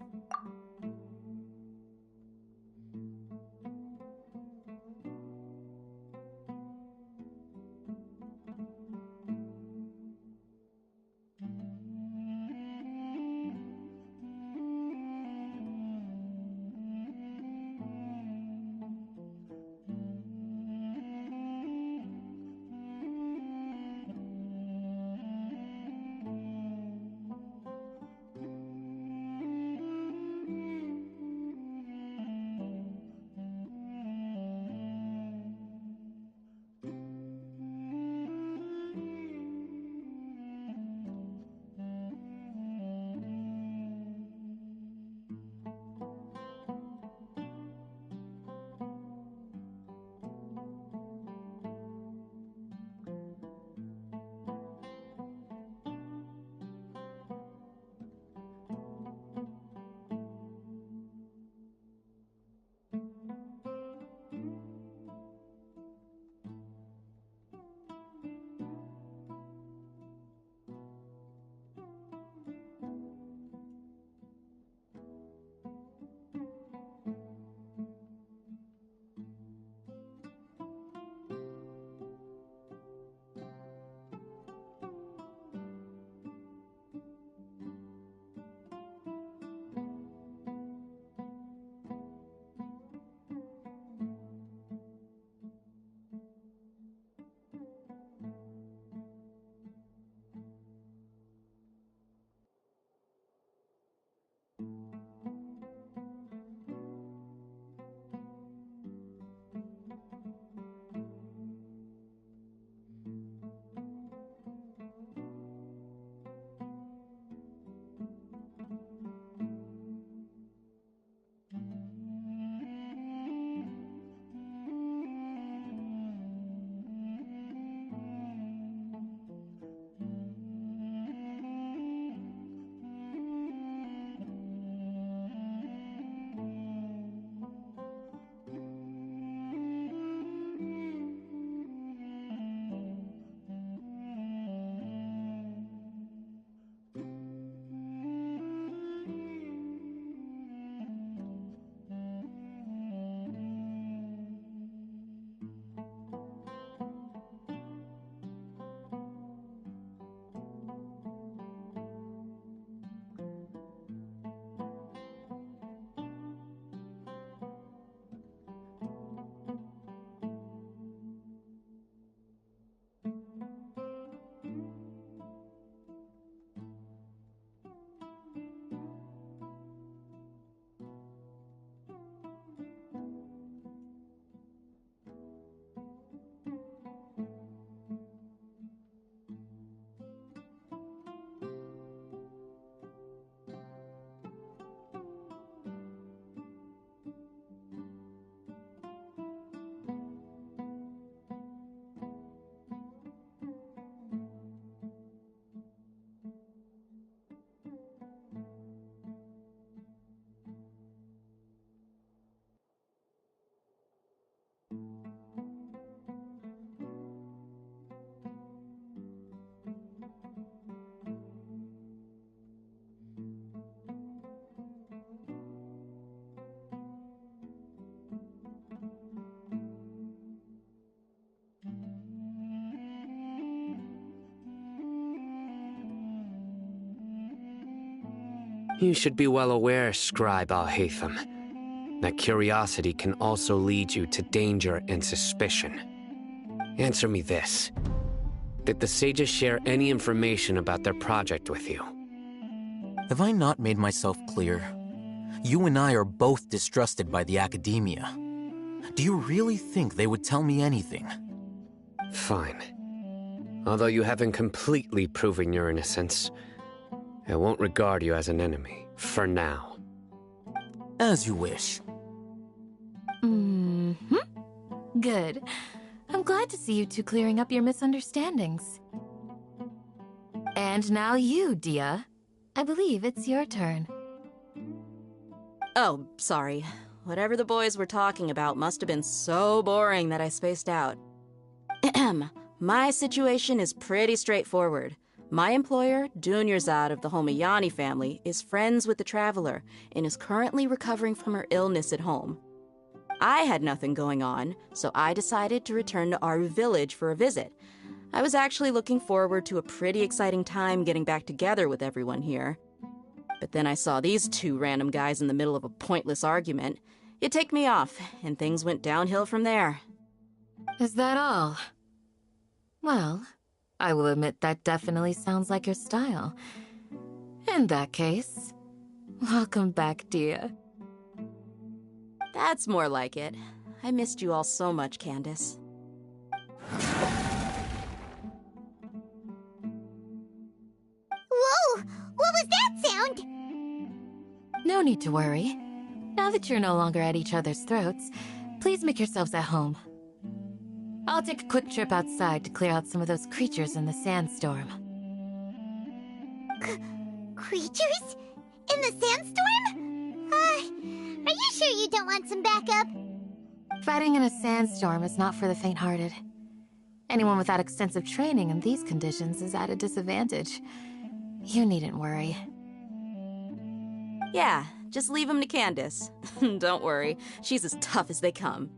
You should be well aware, Scribe Al-Haytham, that curiosity can also lead you to danger and suspicion. Answer me this. Did the sages share any information about their project with you? Have I not made myself clear? You and I are both distrusted by the Academia. Do you really think they would tell me anything? Fine. Although you haven't completely proven your innocence, I won't regard you as an enemy, for now. As you wish. Good. I'm glad to see you two clearing up your misunderstandings. And now you, Dia. I believe it's your turn. Oh, sorry. Whatever the boys were talking about must have been so boring that I spaced out. My situation is pretty straightforward. My employer, Dunyarzad of the Homayani family, is friends with the Traveler and is currently recovering from her illness at home. I had nothing going on, so I decided to return to Aru Village for a visit. I was actually looking forward to a pretty exciting time getting back together with everyone here. But then I saw these two random guys in the middle of a pointless argument. It ticked me off, and things went downhill from there. Is that all? Well, I will admit that definitely sounds like your style. In that case, welcome back, Dia. That's more like it. I missed you all so much, Candace. Whoa! What was that sound? No need to worry. Now that you're no longer at each other's throats, please make yourselves at home. I'll take a quick trip outside to clear out some of those creatures in the sandstorm. Creatures? In the sandstorm? Are you sure you don't want some backup? Fighting in a sandstorm is not for the faint-hearted. Anyone without extensive training in these conditions is at a disadvantage. You needn't worry. Yeah, just leave him to Candace. Don't worry, she's as tough as they come.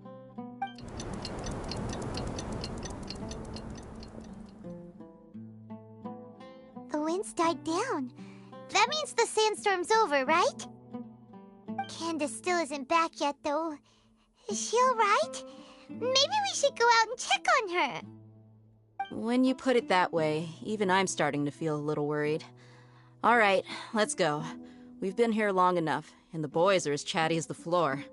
The wind's died down. That means the sandstorm's over, right? Candace still isn't back yet, though. Is she alright? Maybe we should go out and check on her. When you put it that way, even I'm starting to feel a little worried. All right, let's go. We've been here long enough, and the boys are as chatty as the floor.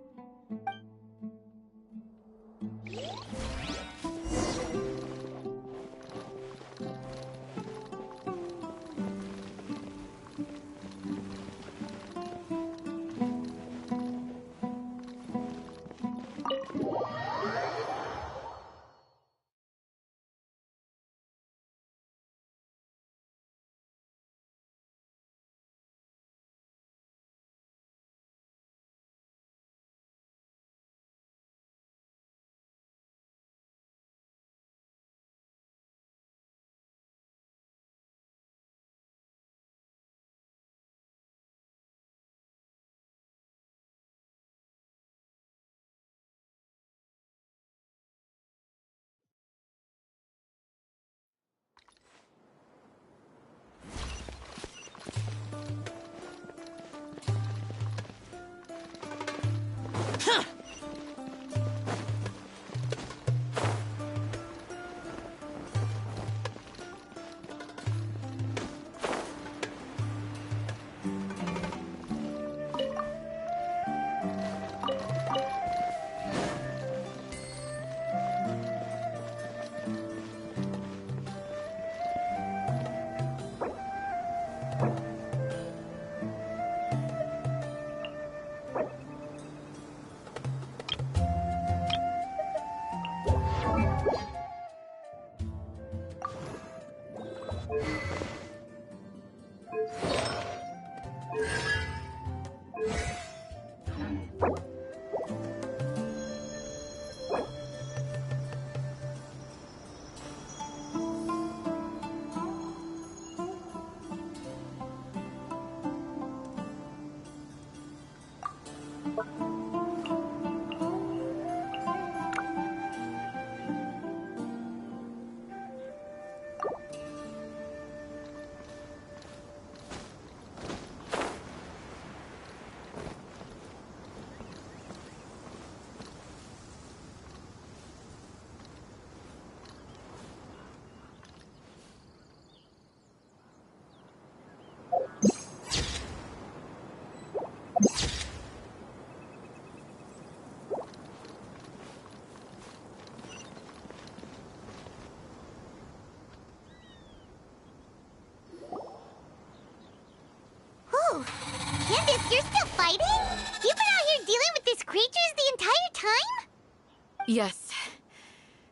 Yes.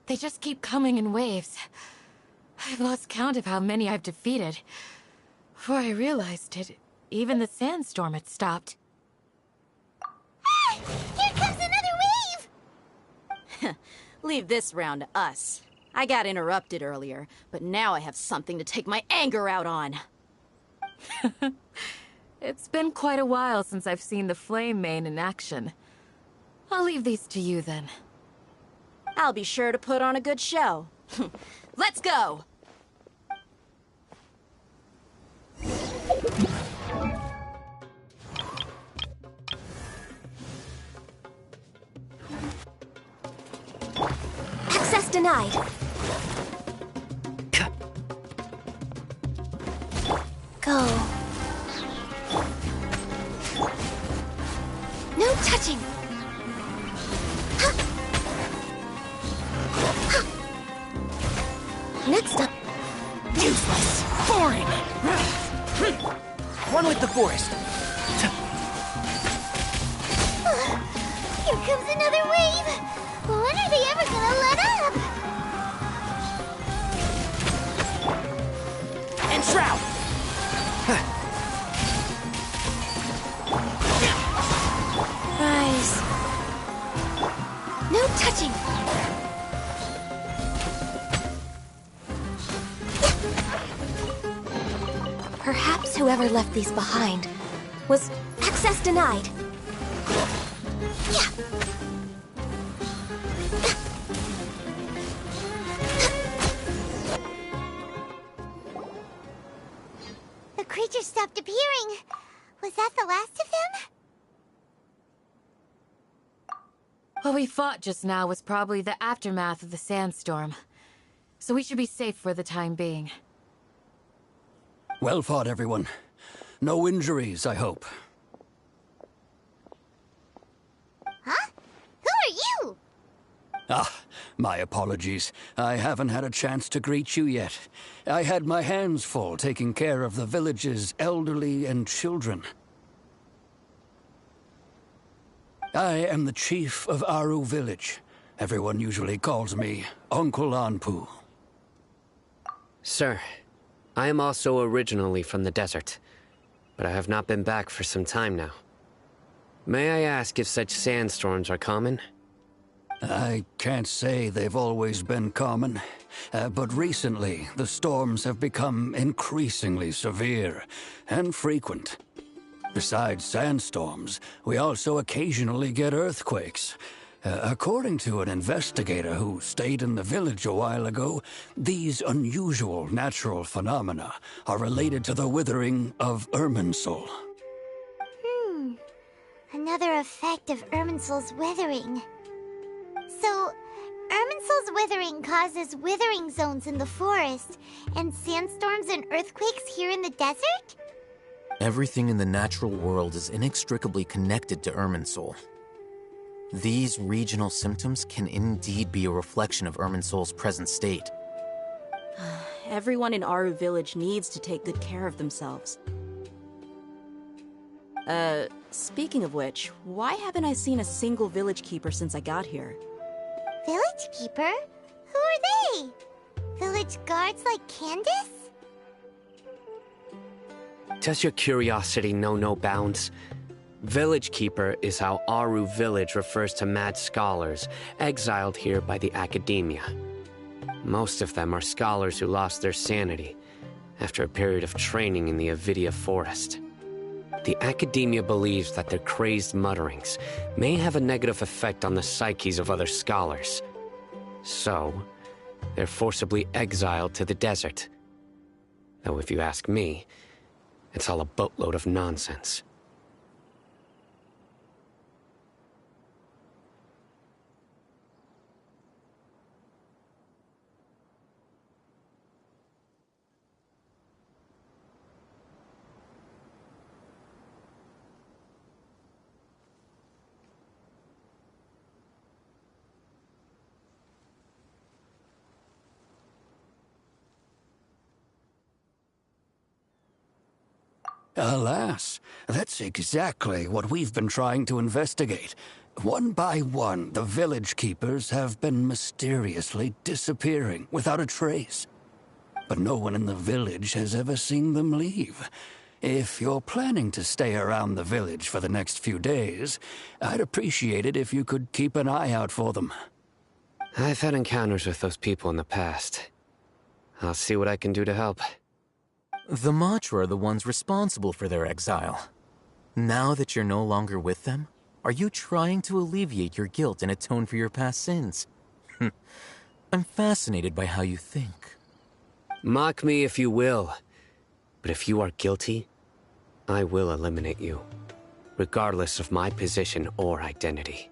They just keep coming in waves. I've lost count of how many I've defeated. Before I realized it, even the sandstorm had stopped. Ah! Here comes another wave! Leave this round to us. I got interrupted earlier, but now I have something to take my anger out on. It's been quite a while since I've seen the Flame Main in action. I'll leave these to you then. I'll be sure to put on a good show. Let's go! Access denied. Go. No touching. Next up. Useless! Boring! One with the forest. Here comes another wave! When are they ever gonna let up? And Shroud! Rise. No touching. Perhaps whoever left these behind was access denied. The creature stopped appearing. Was that the last of him? What we fought just now was probably the aftermath of the sandstorm. So we should be safe for the time being. Well fought, everyone. No injuries, I hope. Huh? Who are you? Ah, my apologies. I haven't had a chance to greet you yet. I had my hands full taking care of the village's elderly and children. I am the chief of Aru village. Everyone usually calls me Uncle Anpu. Sir, I am also originally from the desert, but I have not been back for some time now. May I ask if such sandstorms are common? I can't say they've always been common, but recently the storms have become increasingly severe and frequent. Besides sandstorms, we also occasionally get earthquakes. According to an investigator who stayed in the village a while ago, these unusual natural phenomena are related to the withering of Irminsul. Another effect of Irminsul's withering. So, Irminsul's withering causes withering zones in the forest, and sandstorms and earthquakes here in the desert? Everything in the natural world is inextricably connected to Irminsul. These regional symptoms can indeed be a reflection of Irminsul's present state. Everyone in Aru village needs to take good care of themselves. Speaking of which, why haven't I seen a single village keeper since I got here? Village keeper? Who are they? Village guards like Candace? Does your curiosity know no bounds? Village Keeper is how Aru village refers to mad scholars exiled here by the Academia. Most of them are scholars who lost their sanity after a period of training in the Avidia forest. The Academia believes that their crazed mutterings may have a negative effect on the psyches of other scholars. So, they're forcibly exiled to the desert. Though if you ask me, it's all a boatload of nonsense. Alas, that's exactly what we've been trying to investigate. One by one, the village keepers have been mysteriously disappearing without a trace. But no one in the village has ever seen them leave. If you're planning to stay around the village for the next few days, I'd appreciate it if you could keep an eye out for them. I've had encounters with those people in the past. I'll see what I can do to help. The Matra are the ones responsible for their exile. Now that you're no longer with them, are you trying to alleviate your guilt and atone for your past sins? I'm fascinated by how you think. Mock me if you will, but if you are guilty, I will eliminate you, regardless of my position or identity.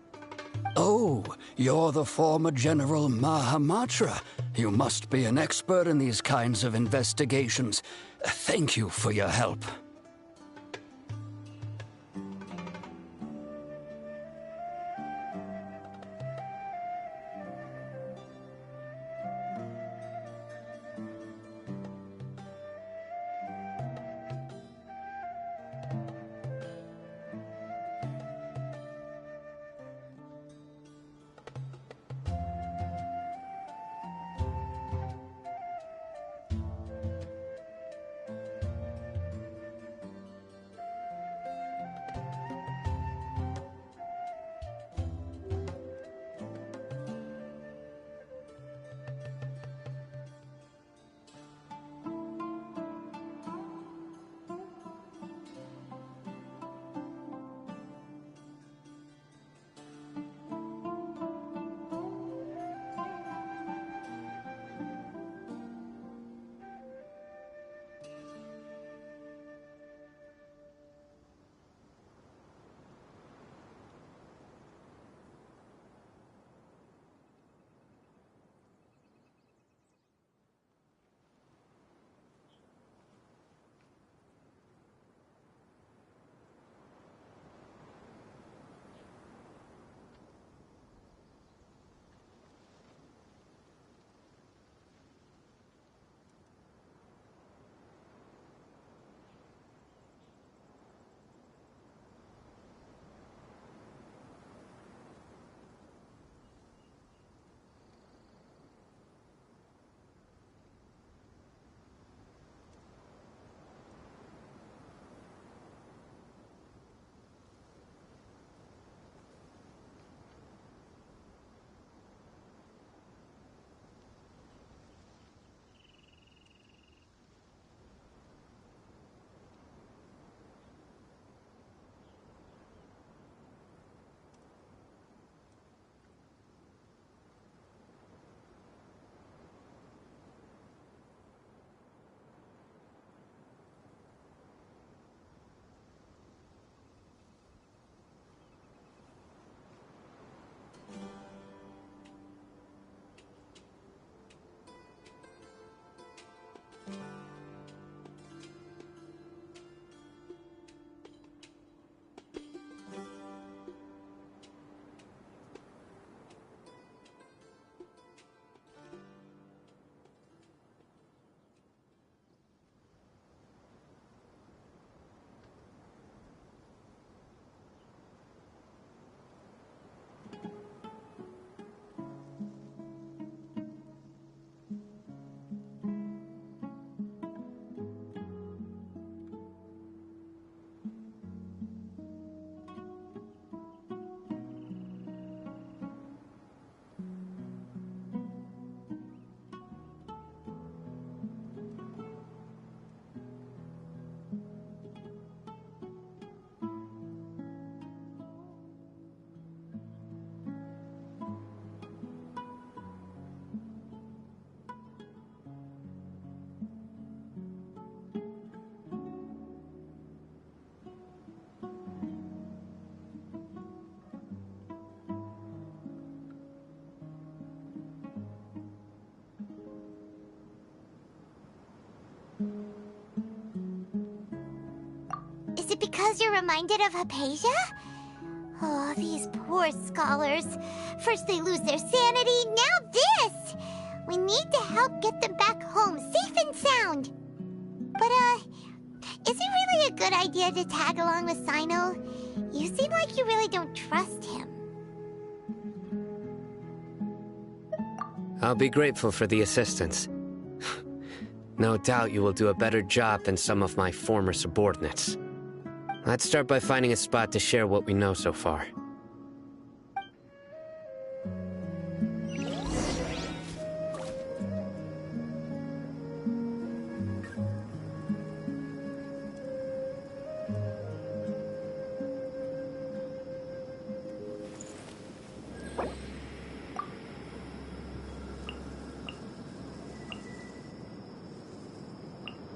Oh, you're the former General Mahamatra. You must be an expert in these kinds of investigations. Thank you for your help. Is it because you're reminded of Hypatia? Oh, these poor scholars. First they lose their sanity, now this! We need to help get them back home, safe and sound. But, is it really a good idea to tag along with Sino? You seem like you really don't trust him. I'll be grateful for the assistance. No doubt you will do a better job than some of my former subordinates. Let's start by finding a spot to share what we know so far.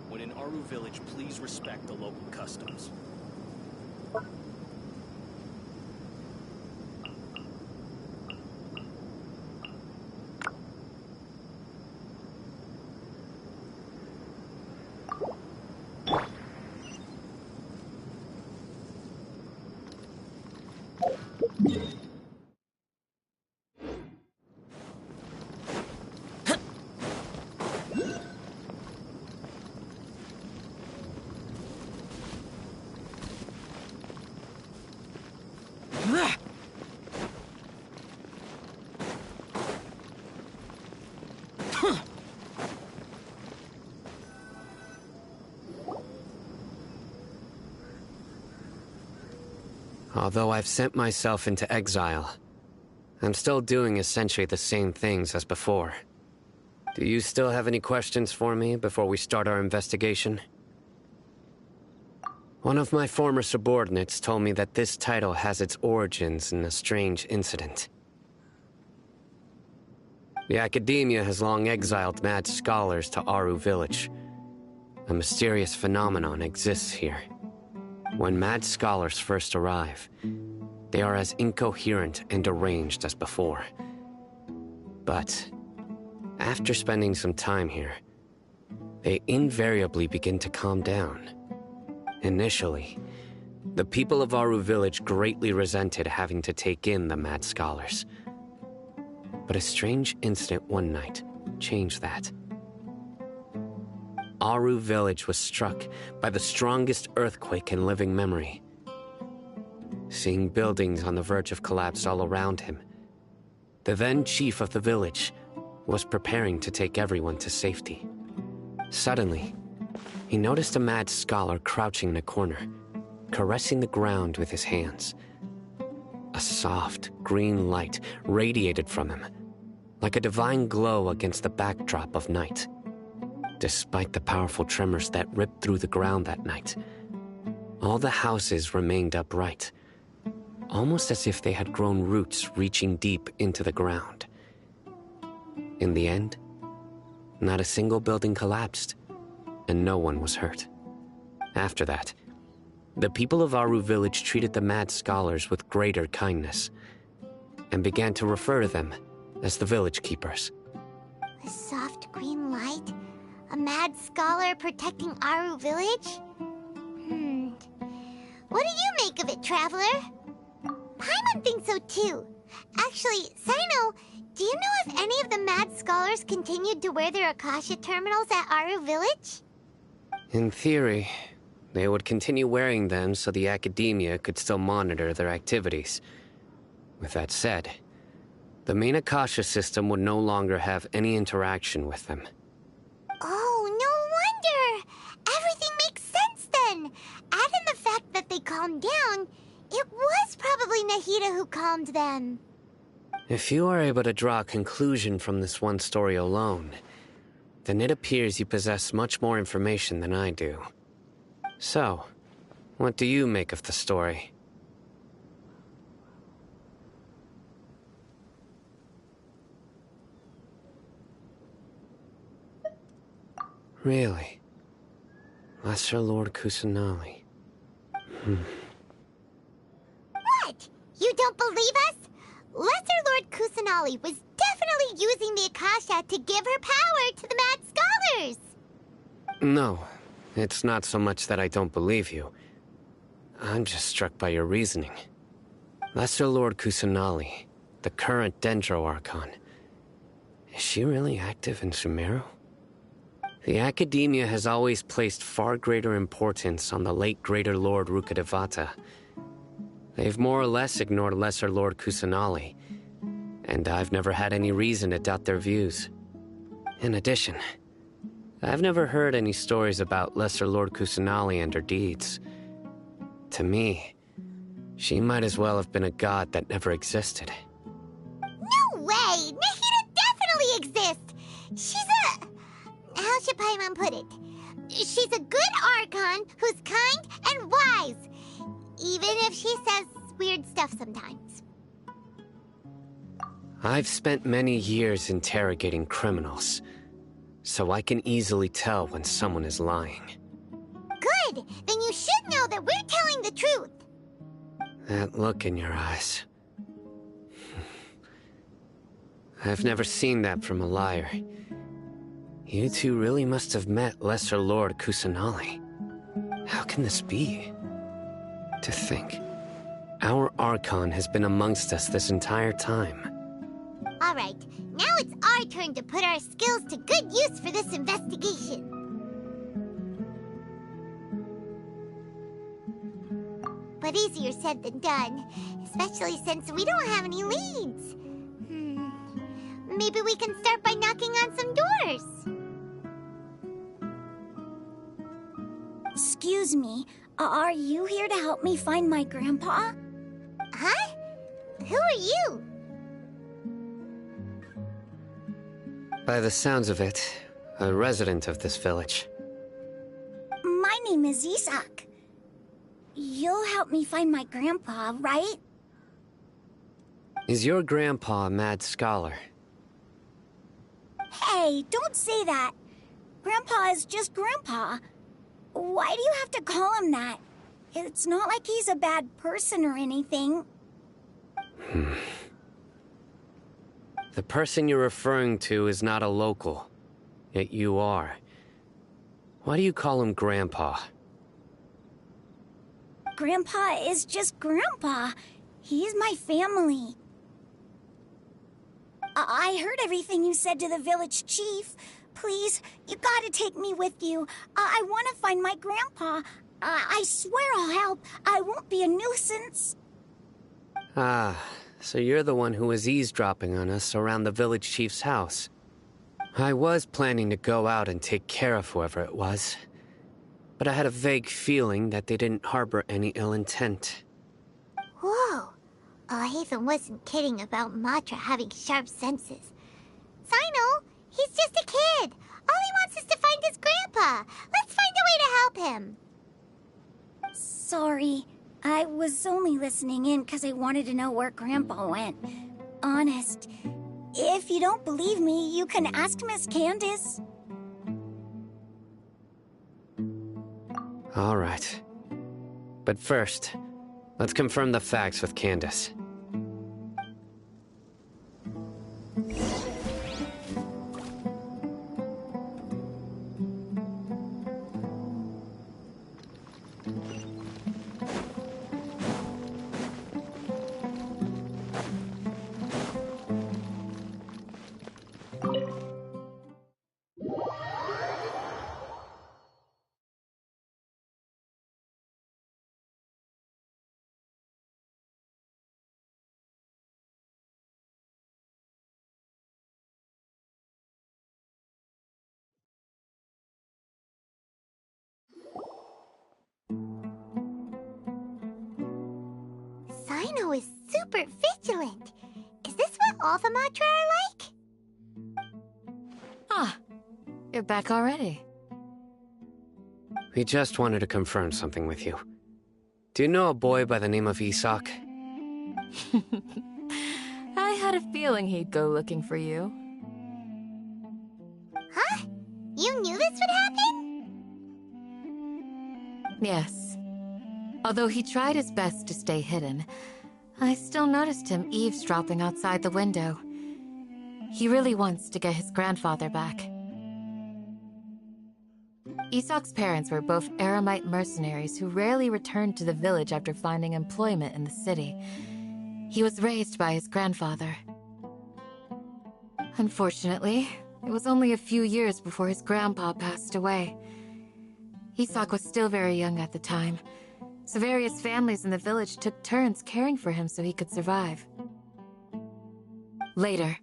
When in Aru Village, please respect the local customs. Although I've sent myself into exile, I'm still doing essentially the same things as before. Do you still have any questions for me before we start our investigation? One of my former subordinates told me that this title has its origins in a strange incident. The Academia has long exiled mad scholars to Aru Village. A mysterious phenomenon exists here. When mad scholars first arrive, they are as incoherent and deranged as before. But after spending some time here, they invariably begin to calm down. Initially, the people of Aru Village greatly resented having to take in the mad scholars. But a strange incident one night changed that. Aru Village was struck by the strongest earthquake in living memory. Seeing buildings on the verge of collapse all around him, the then chief of the village was preparing to take everyone to safety. Suddenly, he noticed a mad scholar crouching in a corner, caressing the ground with his hands. A soft, green light radiated from him, like a divine glow against the backdrop of night. Despite the powerful tremors that ripped through the ground that night, all the houses remained upright, almost as if they had grown roots reaching deep into the ground. In the end, not a single building collapsed, and no one was hurt. After that, the people of Aru Village treated the mad scholars with greater kindness, and began to refer to them as the village keepers. A soft green light? A mad scholar protecting Aru Village? What do you make of it, Traveler? Paimon thinks so too. Actually, Sino, do you know if any of the mad scholars continued to wear their Akasha terminals at Aru Village? In theory, they would continue wearing them so the Academia could still monitor their activities. With that said, the main Akasha system would no longer have any interaction with them. Oh, no wonder! Everything makes sense then! Add in the fact that they calmed down, it was probably Nahida who calmed them. If you are able to draw a conclusion from this one story alone, then it appears you possess much more information than I do. So, what do you make of the story? Really? Lesser Lord Kusanali. What? You don't believe us? Lesser Lord Kusanali was definitely using the Akasha to give her power to the mad scholars! No, it's not so much that I don't believe you. I'm just struck by your reasoning. Lesser Lord Kusanali, the current Dendro Archon. Is she really active in Sumeru? The Academia has always placed far greater importance on the late Greater Lord Rukkhadevata. They've more or less ignored Lesser Lord Kusanali, and I've never had any reason to doubt their views. In addition, I've never heard any stories about Lesser Lord Kusanali and her deeds. To me, she might as well have been a god that never existed. No way! Nahida definitely exists! She's a... how should Paimon put it? She's a good Archon who's kind and wise, even if she says weird stuff sometimes. I've spent many years interrogating criminals, so I can easily tell when someone is lying. Good! Then you should know that we're telling the truth! That look in your eyes. I've never seen that from a liar. You two really must have met Lesser Lord Kusanali. How can this be? To think, our Archon has been amongst us this entire time. Alright, now it's our turn to put our skills to good use for this investigation. But easier said than done, especially since we don't have any leads. Maybe we can start by knocking on some doors. Excuse me, are you here to help me find my grandpa? Huh? Who are you? By the sounds of it, a resident of this village. My name is Isak. You'll help me find my grandpa, right? Is your grandpa a mad scholar? Hey, don't say that. Grandpa is just Grandpa. Why do you have to call him that? It's not like he's a bad person or anything. The person you're referring to is not a local, yet you are. Why do you call him Grandpa? Grandpa is just Grandpa. He's my family. I heard everything you said to the village chief. Please, you gotta take me with you. I want to find my grandpa. I swear I'll help. I won't be a nuisance. Ah, so you're the one who was eavesdropping on us around the village chief's house. I was planning to go out and take care of whoever it was, but I had a vague feeling that they didn't harbor any ill intent. Whoa. Hatham wasn't kidding about Matra having sharp senses. Sino, he's just a kid. All he wants is to find his grandpa. Let's find a way to help him. Sorry. I was only listening in because I wanted to know where Grandpa went. Honest. If you don't believe me, you can ask Miss Candace. All right. But first, let's confirm the facts with Candace. Sino is super vigilant. Is this what all the Matra are like? Ah, you're back already. We just wanted to confirm something with you. Do you know a boy by the name of Isak? I had a feeling he'd go looking for you. Huh? You knew this would happen? Yes. Although he tried his best to stay hidden, I still noticed him eavesdropping outside the window. He really wants to get his grandfather back. Isak's parents were both Aramite mercenaries who rarely returned to the village after finding employment in the city. He was raised by his grandfather. Unfortunately, it was only a few years before his grandpa passed away. Isak was still very young at the time, so various families in the village took turns caring for him so he could survive. Later,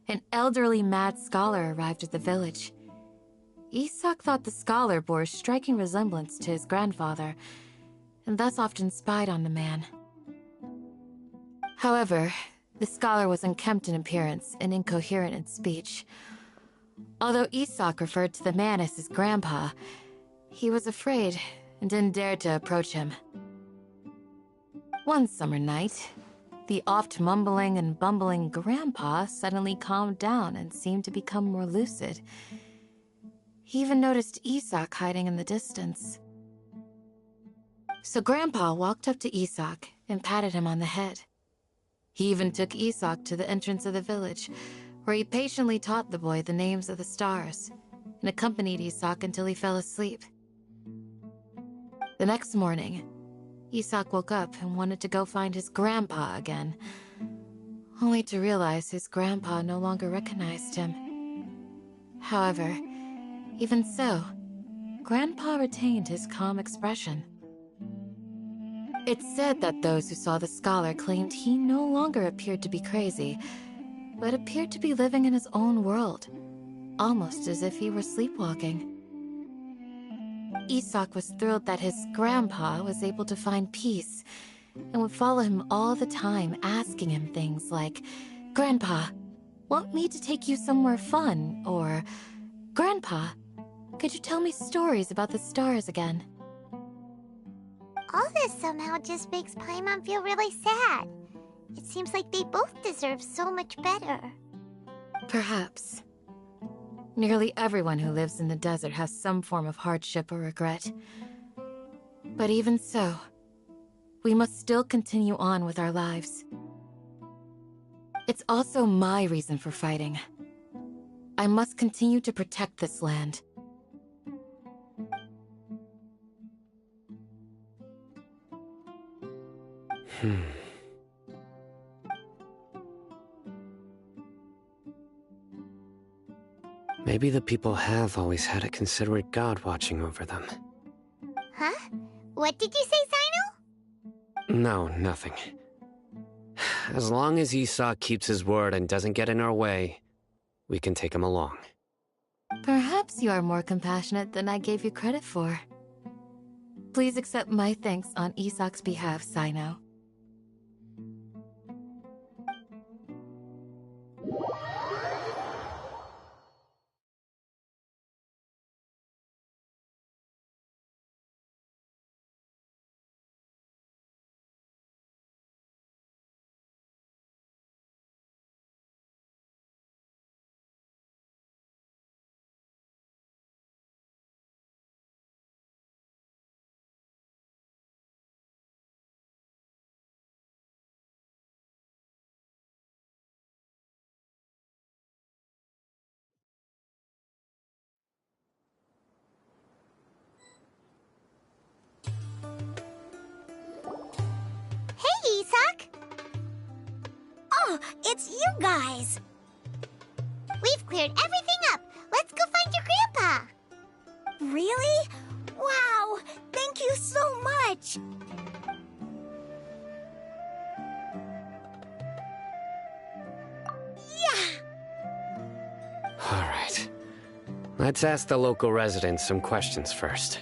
an elderly mad scholar arrived at the village. Isak thought the scholar bore a striking resemblance to his grandfather, and thus often spied on the man. However, the scholar was unkempt in appearance and incoherent in speech. Although Isak referred to the man as his grandpa, he was afraid and didn't dare to approach him. One summer night, the oft mumbling and bumbling grandpa suddenly calmed down and seemed to become more lucid. He even noticed Isak hiding in the distance. So Grandpa walked up to Isak and patted him on the head. He even took Isak to the entrance of the village, where he patiently taught the boy the names of the stars and accompanied Isak until he fell asleep. The next morning, Isak woke up and wanted to go find his grandpa again, only to realize his grandpa no longer recognized him. However, even so, Grandpa retained his calm expression. It's said that those who saw the scholar claimed he no longer appeared to be crazy, but appeared to be living in his own world, almost as if he were sleepwalking. Isak was thrilled that his grandpa was able to find peace and would follow him all the time, asking him things like, "Grandpa, want me to take you somewhere fun?" Or, "Grandpa, could you tell me stories about the stars again?" All this somehow just makes Paimon feel really sad. It seems like they both deserve so much better. Perhaps. Nearly everyone who lives in the desert has some form of hardship or regret. But even so, we must still continue on with our lives. It's also my reason for fighting. I must continue to protect this land. Maybe the people have always had a considerate god watching over them. Huh? What did you say, Sino? No, nothing. As long as Isak keeps his word and doesn't get in our way, we can take him along. Perhaps you are more compassionate than I gave you credit for. Please accept my thanks on Isak's behalf, Sino. Hey, Isak! Oh, it's you guys! We've cleared everything up. Let's go find your grandpa. Really? Wow! Thank you so much! Yeah! Alright. Let's ask the local residents some questions first.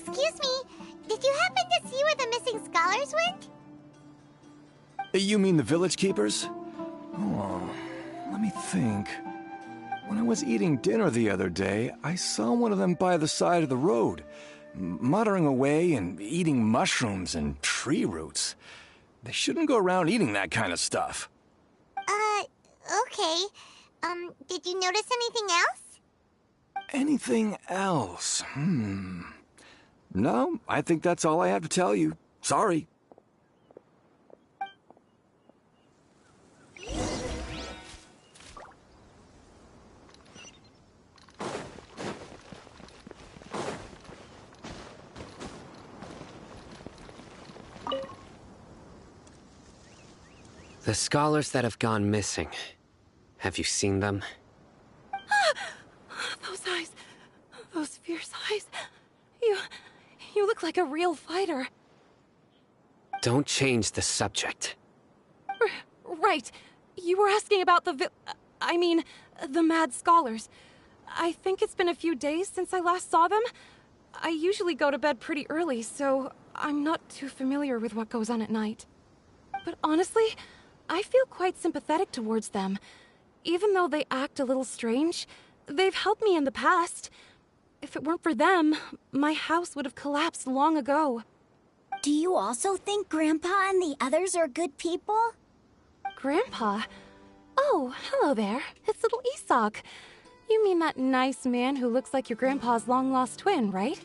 Excuse me, did you happen to see where the missing scholars went? You mean the village keepers? Oh, let me think. When I was eating dinner the other day, I saw one of them by the side of the road, muttering away and eating mushrooms and tree roots. They shouldn't go around eating that kind of stuff. Okay. Did you notice anything else? Anything else? No, I think that's all I have to tell you. Sorry. The scholars that have gone missing. Have you seen them? Those eyes. Those fierce eyes. You look like a real fighter. Don't change the subject. Right. You were asking about the the mad scholars. I think it's been a few days since I last saw them. I usually go to bed pretty early, so I'm not too familiar with what goes on at night. But honestly, I feel quite sympathetic towards them. Even though they act a little strange, they've helped me in the past. If it weren't for them, my house would have collapsed long ago. Do you also think Grandpa and the others are good people? Grandpa? Oh, hello there. It's little Isak. You mean that nice man who looks like your grandpa's long-lost twin, right?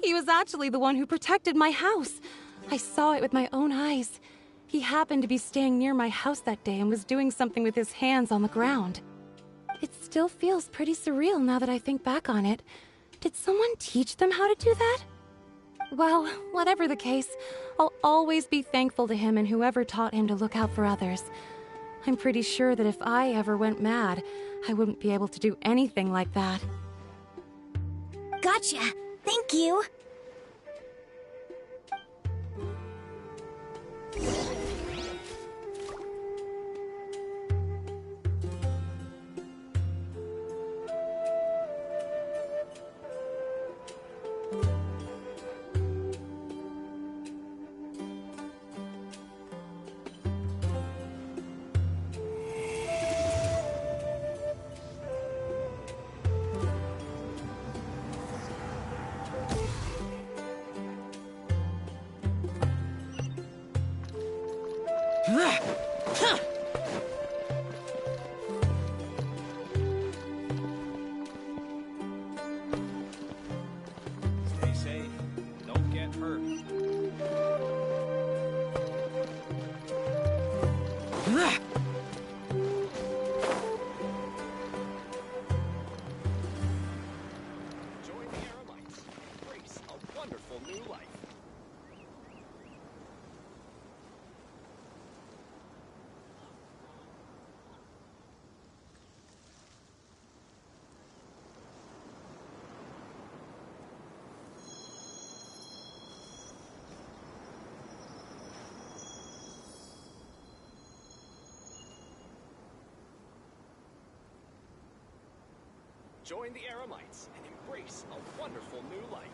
He was actually the one who protected my house. I saw it with my own eyes. He happened to be staying near my house that day and was doing something with his hands on the ground. It still feels pretty surreal now that I think back on it. Did someone teach them how to do that? Well, whatever the case, I'll always be thankful to him and whoever taught him to look out for others. I'm pretty sure that if I ever went mad, I wouldn't be able to do anything like that. Gotcha. Thank you. Stay safe. Don't get hurt. Join the Aerolites. Embrace a wonderful new life. Join the Aramites and embrace a wonderful new life.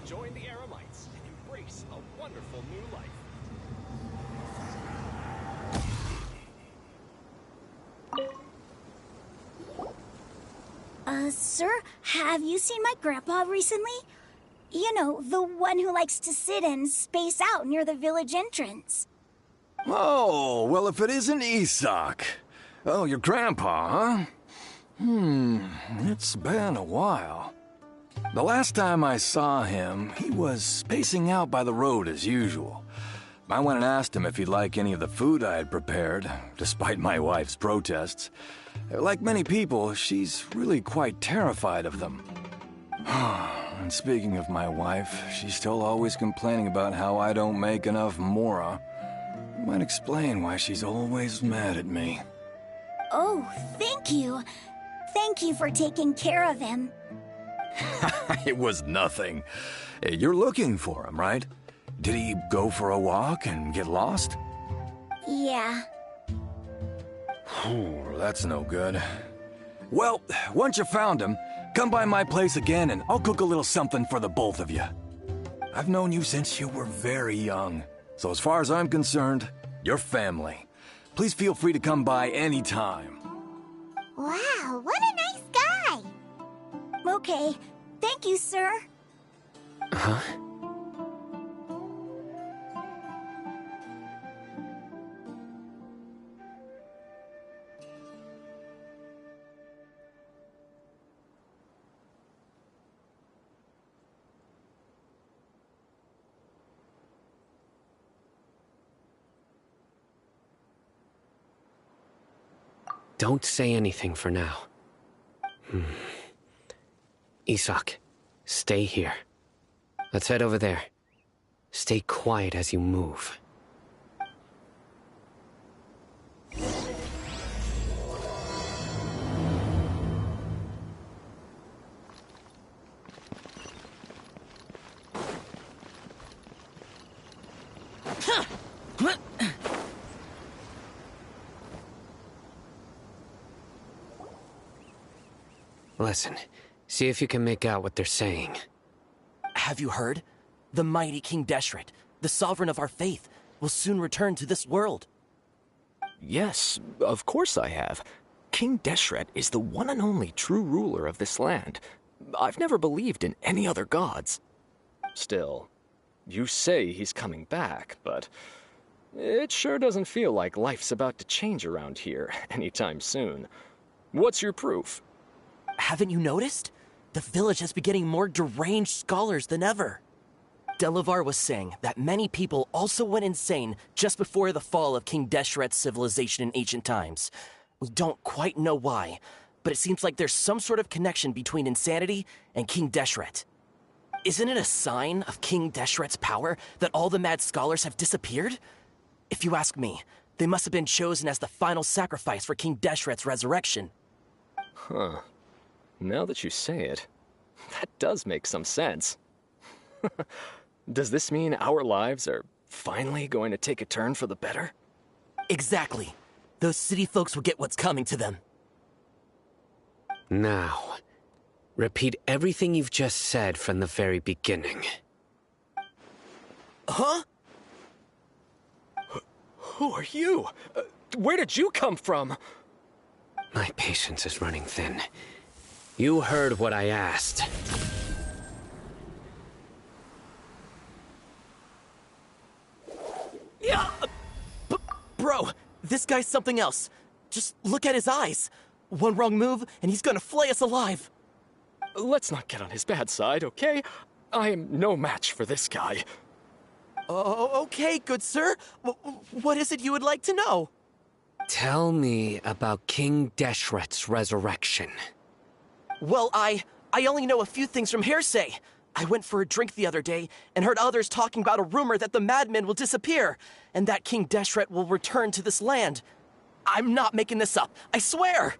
Join the Aramites and embrace a wonderful new life. Sir, have you seen my grandpa recently? You know, the one who likes to sit and space out near the village entrance. Oh, well, if it isn't Isak. Oh, your grandpa, huh? It's been a while. The last time I saw him, he was spacing out by the road as usual. I went and asked him if he'd like any of the food I had prepared, despite my wife's protests. Like many people, she's really quite terrified of them. And speaking of my wife, she's still always complaining about how I don't make enough mora. Might explain why she's always mad at me. Oh, thank you. Thank you for taking care of him. It was nothing. You're looking for him, right? Did he go for a walk and get lost? Yeah. That's no good. Well, once you found him, come by my place again and I'll cook a little something for the both of you. I've known you since you were very young, so as far as I'm concerned, you're family. Please feel free to come by anytime. Wow, what a nice guy! Okay, thank you, sir. Huh? Don't say anything for now. Isak, stay here. Let's head over there. Stay quiet as you move. Listen, see if you can make out what they're saying. Have you heard? The mighty King Deshret, the sovereign of our faith, will soon return to this world. Yes, of course I have. King Deshret is the one and only true ruler of this land. I've never believed in any other gods. Still, you say he's coming back, but it sure doesn't feel like life's about to change around here anytime soon. What's your proof? Haven't you noticed? The village has been getting more deranged scholars than ever. Delavar was saying that many people also went insane just before the fall of King Deshret's civilization in ancient times. We don't quite know why, but it seems like there's some sort of connection between insanity and King Deshret. Isn't it a sign of King Deshret's power that all the mad scholars have disappeared? If you ask me, they must have been chosen as the final sacrifice for King Deshret's resurrection. Huh. Now that you say it, that does make some sense. Does this mean our lives are finally going to take a turn for the better? Exactly. Those city folks will get what's coming to them. Now, repeat everything you've just said from the very beginning. Huh? Who are you? Where did you come from? My patience is running thin. You heard what I asked. Yeah! Bro, this guy's something else. Just look at his eyes. One wrong move, and he's gonna flay us alive. Let's not get on his bad side, okay? I am no match for this guy. Oh, okay, good sir. What is it you would like to know? Tell me about King Deshret's resurrection. Well, I only know a few things from hearsay. I went for a drink the other day and heard others talking about a rumor that the madmen will disappear and that King Deshret will return to this land. I'm not making this up, I swear!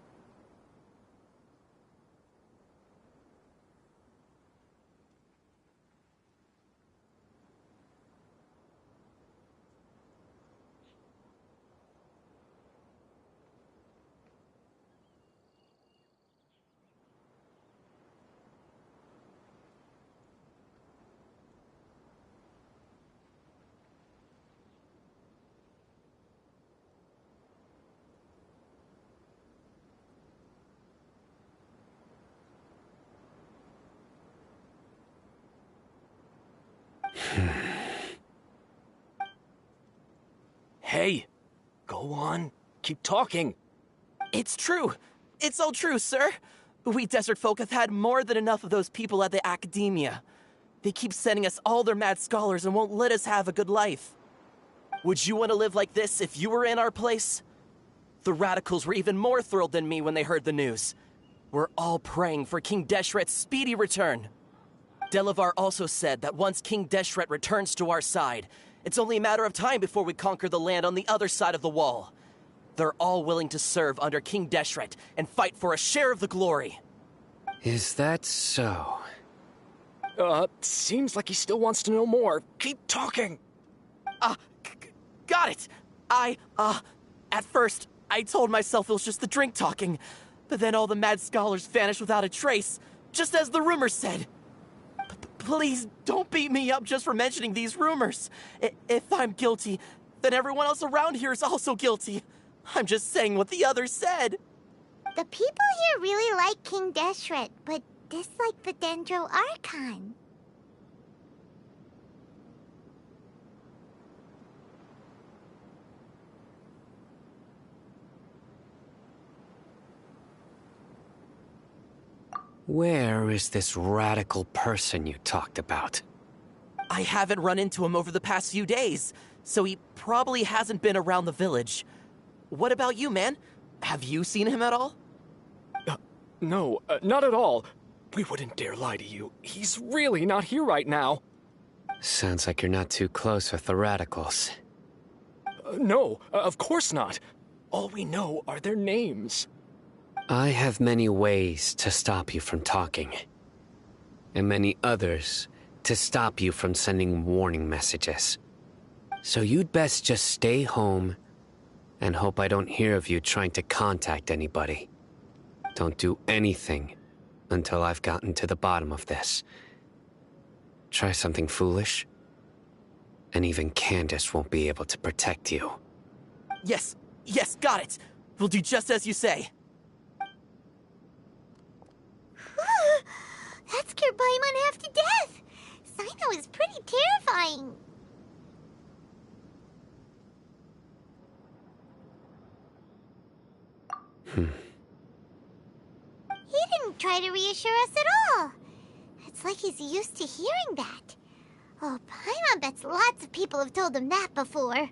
Hey, go on. Keep talking. It's true. It's all true, sir. We desert folk have had more than enough of those people at the academia. They keep sending us all their mad scholars and won't let us have a good life. Would you want to live like this if you were in our place? The radicals were even more thrilled than me when they heard the news. We're all praying for King Deshret's speedy return. Delavar also said that once King Deshret returns to our side, it's only a matter of time before we conquer the land on the other side of the wall. They're all willing to serve under King Deshret and fight for a share of the glory. Is that so? Seems like he still wants to know more. Keep talking. Got it. At first, I told myself it was just the drink talking, but then all the mad scholars vanished without a trace, just as the rumors said. Please don't beat me up just for mentioning these rumors. If I'm guilty, then everyone else around here is also guilty. I'm just saying what the others said. The people here really like King Deshret, but dislike the Dendro Archon. Where is this radical person you talked about? I haven't run into him over the past few days, so he probably hasn't been around the village. What about you, man? Have you seen him at all? No, not at all. We wouldn't dare lie to you. He's really not here right now. Sounds like you're not too close with the radicals. No, of course not. All we know are their names. I have many ways to stop you from talking. And many others to stop you from sending warning messages. So you'd best just stay home and hope I don't hear of you trying to contact anybody. Don't do anything until I've gotten to the bottom of this. Try something foolish, and even Candace won't be able to protect you. Yes, got it. We'll do just as you say. That scared Paimon half to death. Sino is pretty terrifying. He didn't try to reassure us at all. It's like he's used to hearing that. Oh, Paimon bets lots of people have told him that before.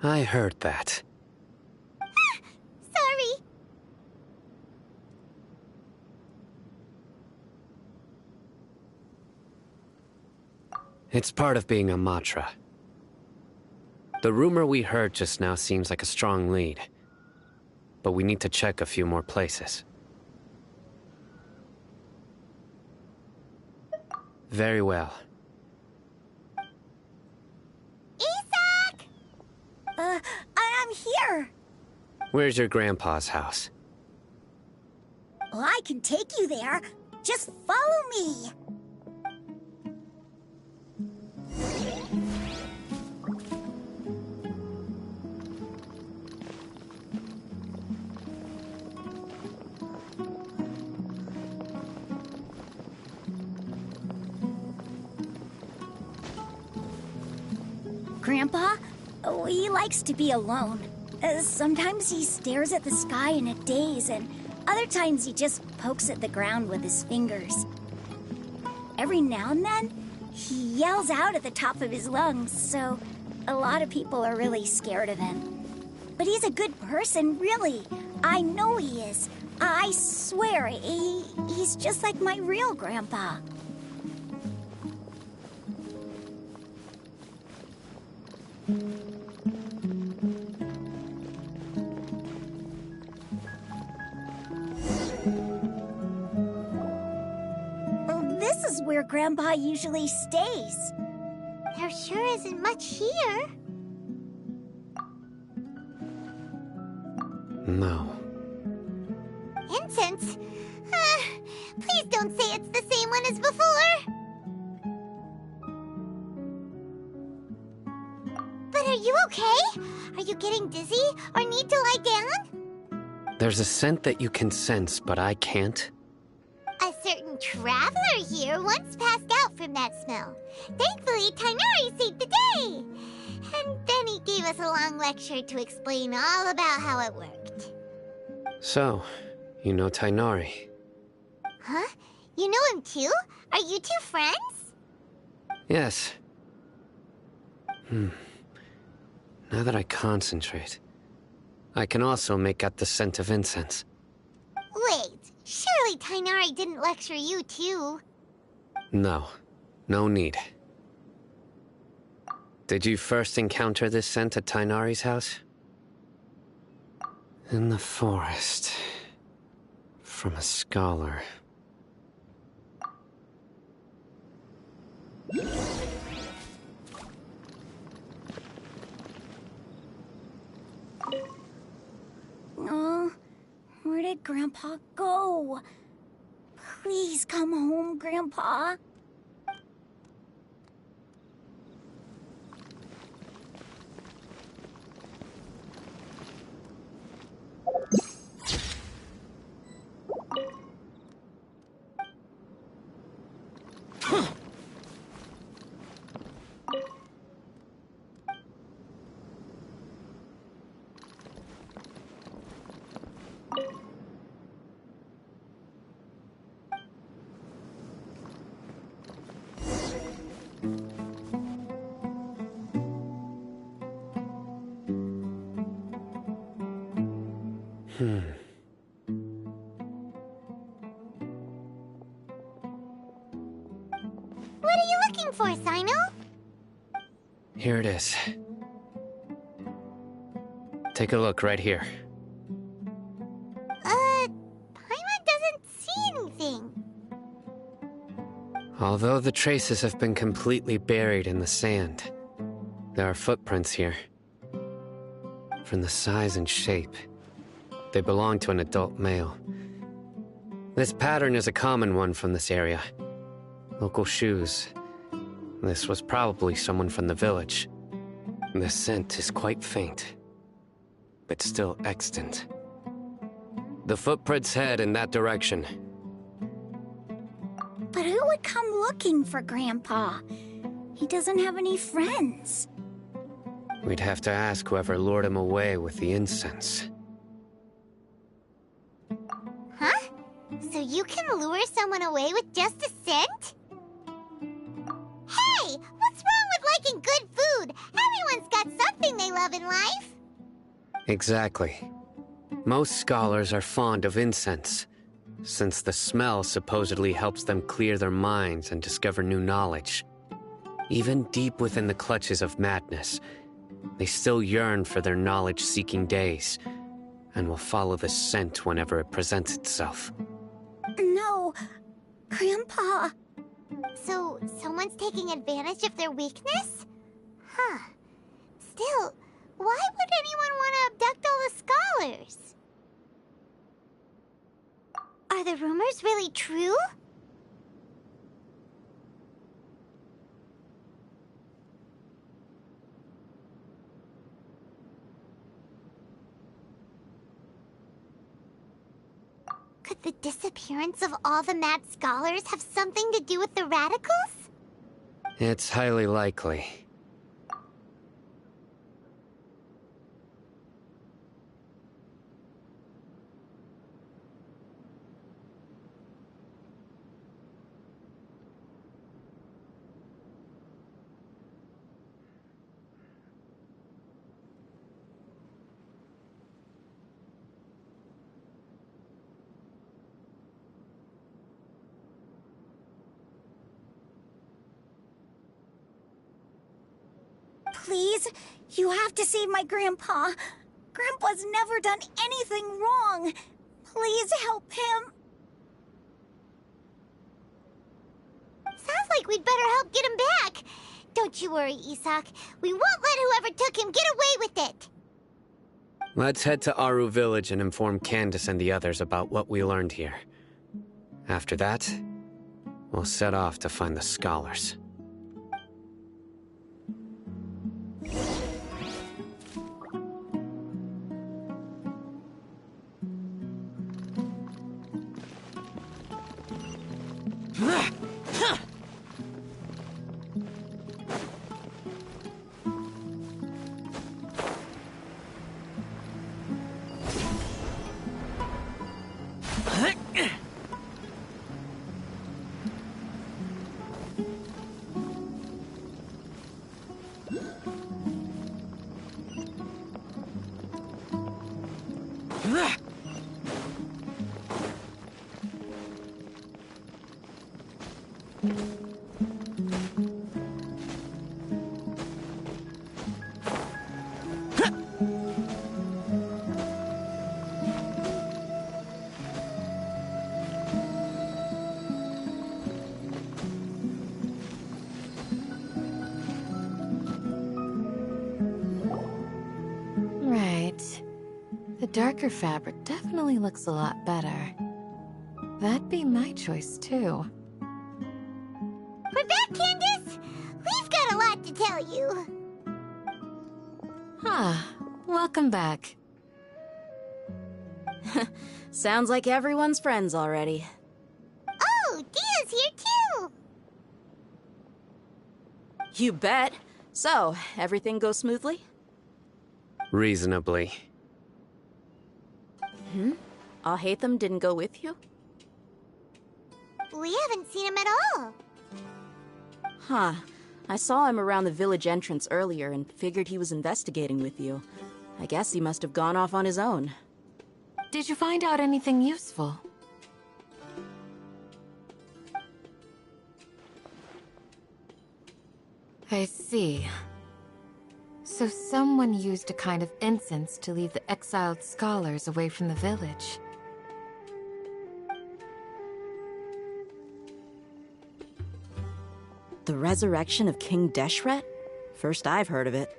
I heard that. Sorry. It's part of being a Matra. The rumor we heard just now seems like a strong lead. But we need to check a few more places. Very well. I'm here. Where's your grandpa's house? Well, I can take you there. Just follow me. Grandpa? Oh, he likes to be alone. Sometimes he stares at the sky in a daze, and other times he just pokes at the ground with his fingers. Every now and then, he yells out at the top of his lungs, so a lot of people are really scared of him. But he's a good person, really. I know he is. I swear, he's just like my real grandpa. This is where Grandpa usually stays. There sure isn't much here. No. Incense? Please don't say it's the same one as before. But are you okay? Are you getting dizzy or need to lie down? There's a scent that you can sense, but I can't. A certain traveler here once passed out from that smell. Thankfully, Tighnari saved the day. And then he gave us a long lecture to explain all about how it worked. So, you know Tighnari. Huh? You know him too? Are you two friends? Yes. Now that I concentrate, I can also make out the scent of incense. Wait, surely Tighnari didn't lecture you too? No, no need. Did you first encounter this scent at Tighnari's house? In the forest. From a scholar. Oh, where did Grandpa go? Please come home, Grandpa. What are you looking for, Sino? Here it is. Take a look right here. Paimon doesn't see anything. Although the traces have been completely buried in the sand, there are footprints here. From the size and shape, they belong to an adult male. This pattern is a common one from this area. Local shoes. This was probably someone from the village. The scent is quite faint, but still extant. The footprints head in that direction. But who would come looking for Grandpa? He doesn't have any friends. We'd have to ask whoever lured him away with the incense. Huh? So you can lure someone away with just a scent? Hey! What's wrong with liking good food? Everyone's got something they love in life. Exactly. Most scholars are fond of incense, since the smell supposedly helps them clear their minds and discover new knowledge. Even deep within the clutches of madness, they still yearn for their knowledge-seeking days, and will follow the scent whenever it presents itself. No, Grandpa. So, someone's taking advantage of their weakness? Huh. Still, why would anyone want to abduct all the scholars? Are the rumors really true? Could the disappearance of all the mad scholars have something to do with the radicals? It's highly likely. Please, you have to save my Grandpa. Grandpa's never done anything wrong. Please help him. Sounds like we'd better help get him back. Don't you worry, Isak. We won't let whoever took him get away with it. Let's head to Aru Village and inform Candace and the others about what we learned here. After that, we'll set off to find the scholars. Right. The darker fabric definitely looks a lot better. That'd be my choice, too. We're back, Candace! We've got a lot to tell you. Ah, welcome back. Sounds like everyone's friends already. Oh, Dia's here too! You bet. So, everything goes smoothly? Reasonably. Alhaitham didn't go with you? We haven't seen him at all. Huh. I saw him around the village entrance earlier and figured he was investigating with you. I guess he must have gone off on his own. Did you find out anything useful? I see. So someone used a kind of incense to lead the exiled scholars away from the village. The resurrection of King Deshret? First I've heard of it.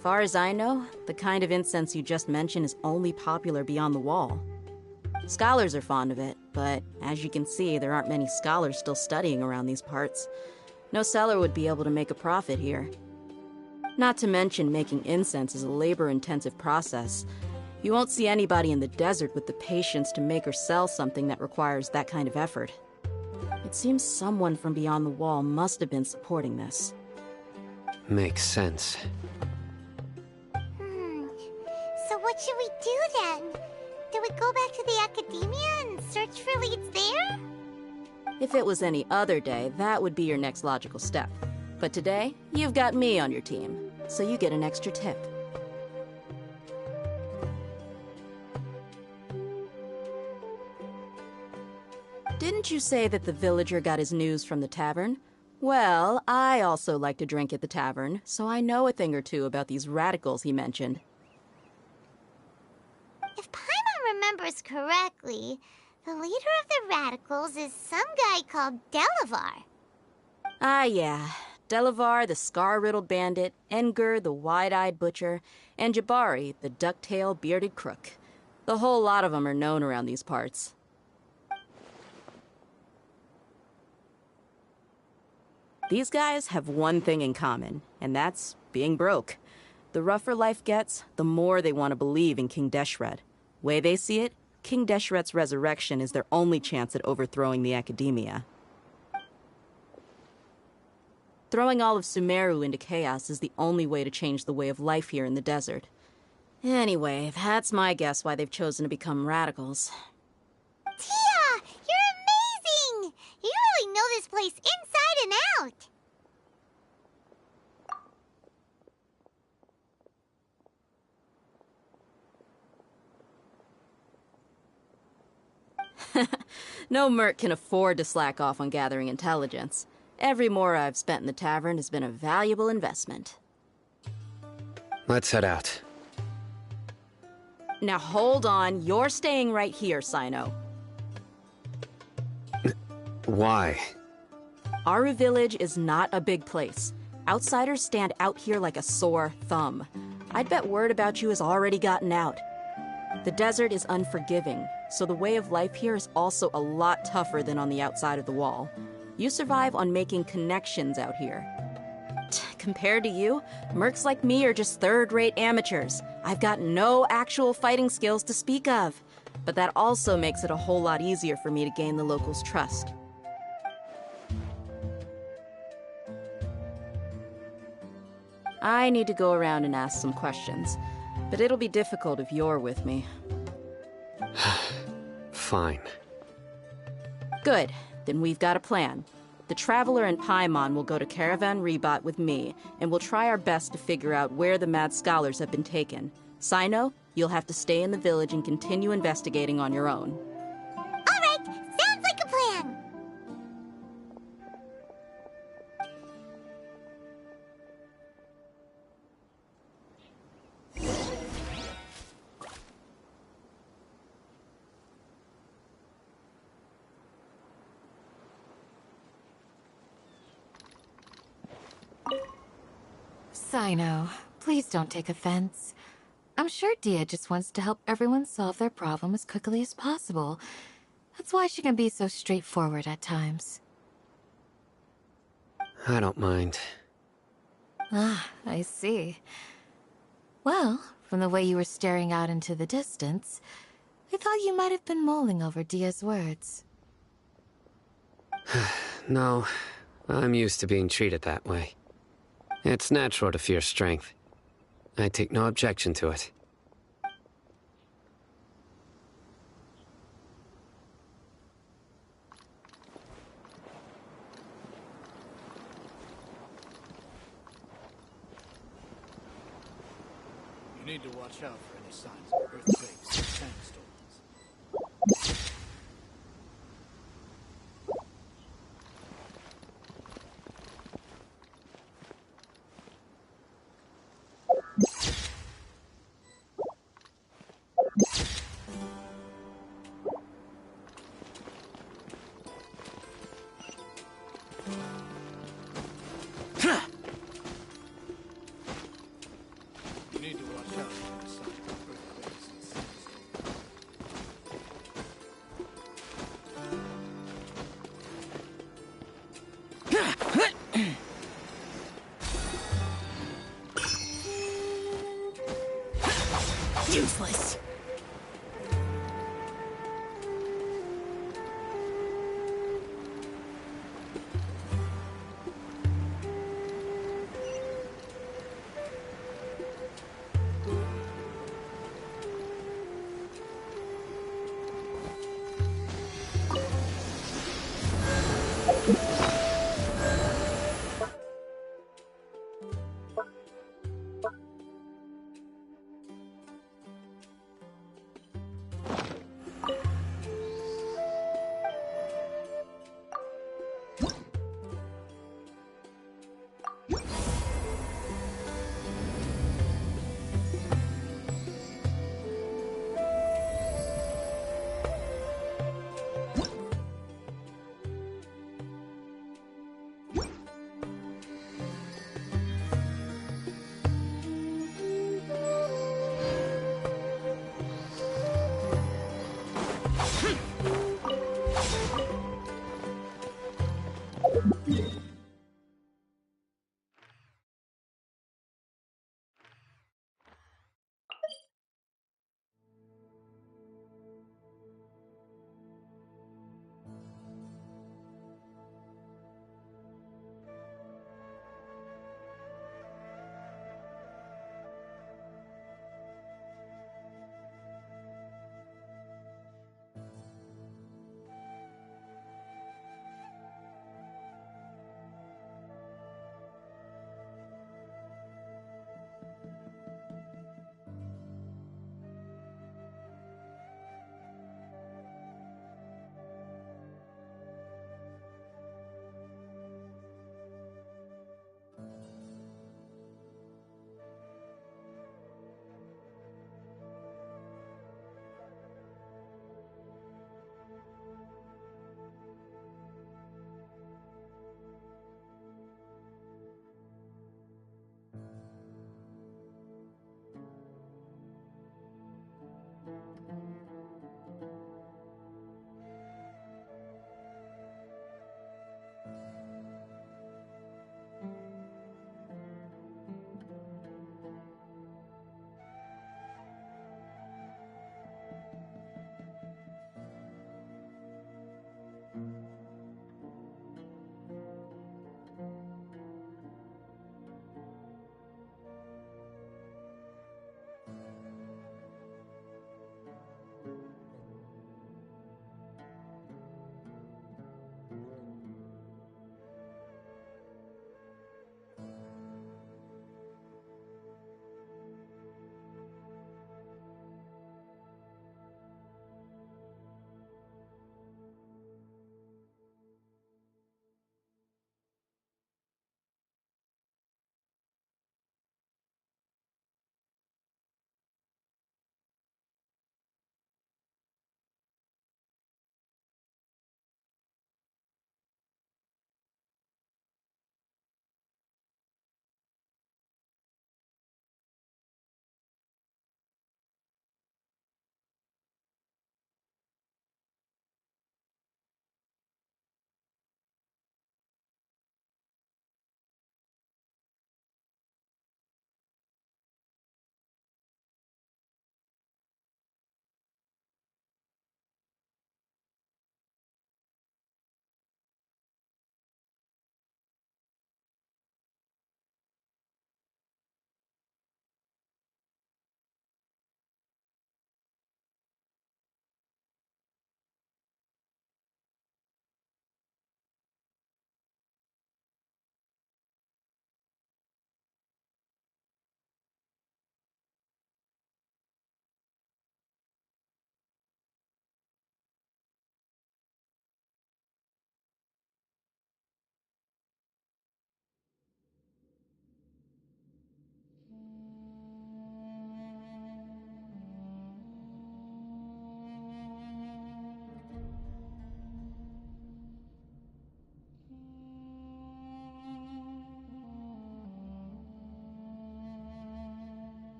Far as I know, the kind of incense you just mentioned is only popular beyond the wall. Scholars are fond of it, but as you can see, there aren't many scholars still studying around these parts. No seller would be able to make a profit here. Not to mention, making incense is a labor-intensive process. You won't see anybody in the desert with the patience to make or sell something that requires that kind of effort. It seems someone from beyond the wall must have been supporting this. Makes sense. So what should we do then? Do we go back to the academia and search for leads there? If it was any other day, that would be your next logical step. But today, you've got me on your team, so you get an extra tip. Didn't you say that the villager got his news from the tavern? Well, I also like to drink at the tavern, so I know a thing or two about these radicals he mentioned. If Paimon remembers correctly, the leader of the radicals is some guy called Delavar. Ah, yeah. Delavar, the scar-riddled bandit, Enger, the wide-eyed butcher, and Jabari, the duck-tailed bearded crook. The whole lot of them are known around these parts. These guys have one thing in common, and that's being broke. The rougher life gets, the more they want to believe in King Deshret. Way they see it, King Deshret's resurrection is their only chance at overthrowing the academia. Throwing all of Sumeru into chaos is the only way to change the way of life here in the desert. Anyway, that's my guess why they've chosen to become radicals. Tia! You're amazing! You really know this place inside and out! No merc can afford to slack off on gathering intelligence. Every mora I've spent in the tavern has been a valuable investment. Let's head out. Now hold on, you're staying right here, Sino. Why? Aru Village is not a big place. Outsiders stand out here like a sore thumb. I'd bet word about you has already gotten out. The desert is unforgiving, so the way of life here is also a lot tougher than on the outside of the wall. You survive on making connections out here. Compared to you, mercs like me are just third-rate amateurs. I've got no actual fighting skills to speak of. But that also makes it a whole lot easier for me to gain the locals' trust. I need to go around and ask some questions, but it'll be difficult if you're with me. Fine. Good. Then we've got a plan. The Traveler and Paimon will go to Caravan Rebot with me, and we'll try our best to figure out where the mad scholars have been taken. Sino, you'll have to stay in the village and continue investigating on your own. All right, sounds like a plan. Sino, please don't take offense. I'm sure Dia just wants to help everyone solve their problem as quickly as possible. That's why she can be so straightforward at times. I don't mind. Ah, I see. Well, from the way you were staring out into the distance, I thought you might have been mulling over Dia's words. No, I'm used to being treated that way. It's natural to fear strength. I take no objection to it. You need to watch out for any signs of earthquakes or sandstorms.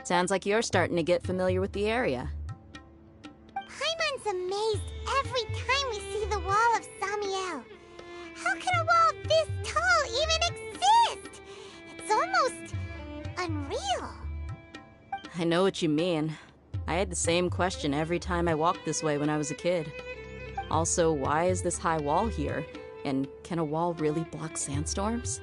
Sounds like you're starting to get familiar with the area. Paimon's amazed every time we see the wall of Samiel. How can a wall this tall even exist? It's almost unreal. I know what you mean. I had the same question every time I walked this way when I was a kid. Also, why is this high wall here? And can a wall really block sandstorms?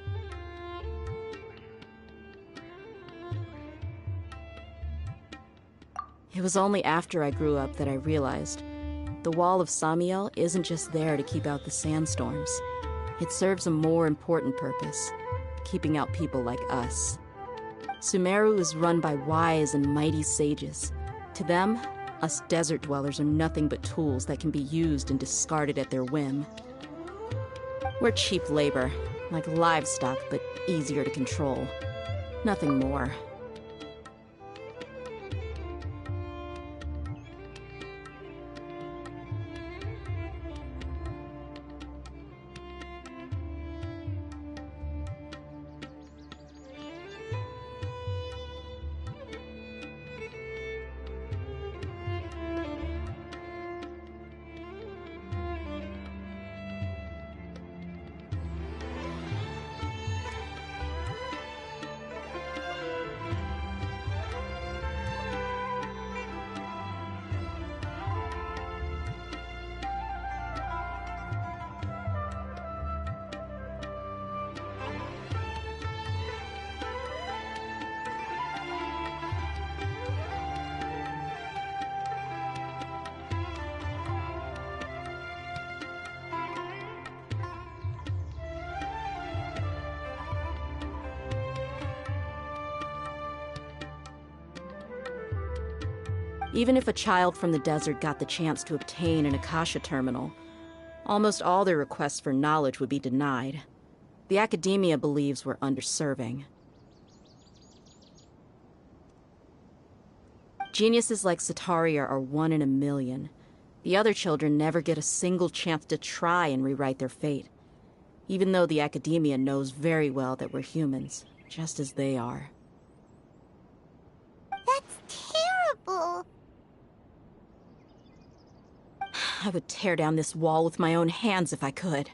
It was only after I grew up that I realized the Wall of Samiel isn't just there to keep out the sandstorms. It serves a more important purpose, keeping out people like us. Sumeru is run by wise and mighty sages. To them, us desert dwellers are nothing but tools that can be used and discarded at their whim. We're cheap labor, like livestock, but easier to control. Nothing more. Even if a child from the desert got the chance to obtain an Akasha terminal, almost all their requests for knowledge would be denied. The academia believes we're underserving. Geniuses like Sataria are 1 in a million. The other children never get a single chance to try and rewrite their fate, even though the academia knows very well that we're humans, just as they are. That's terrible. I would tear down this wall with my own hands if I could.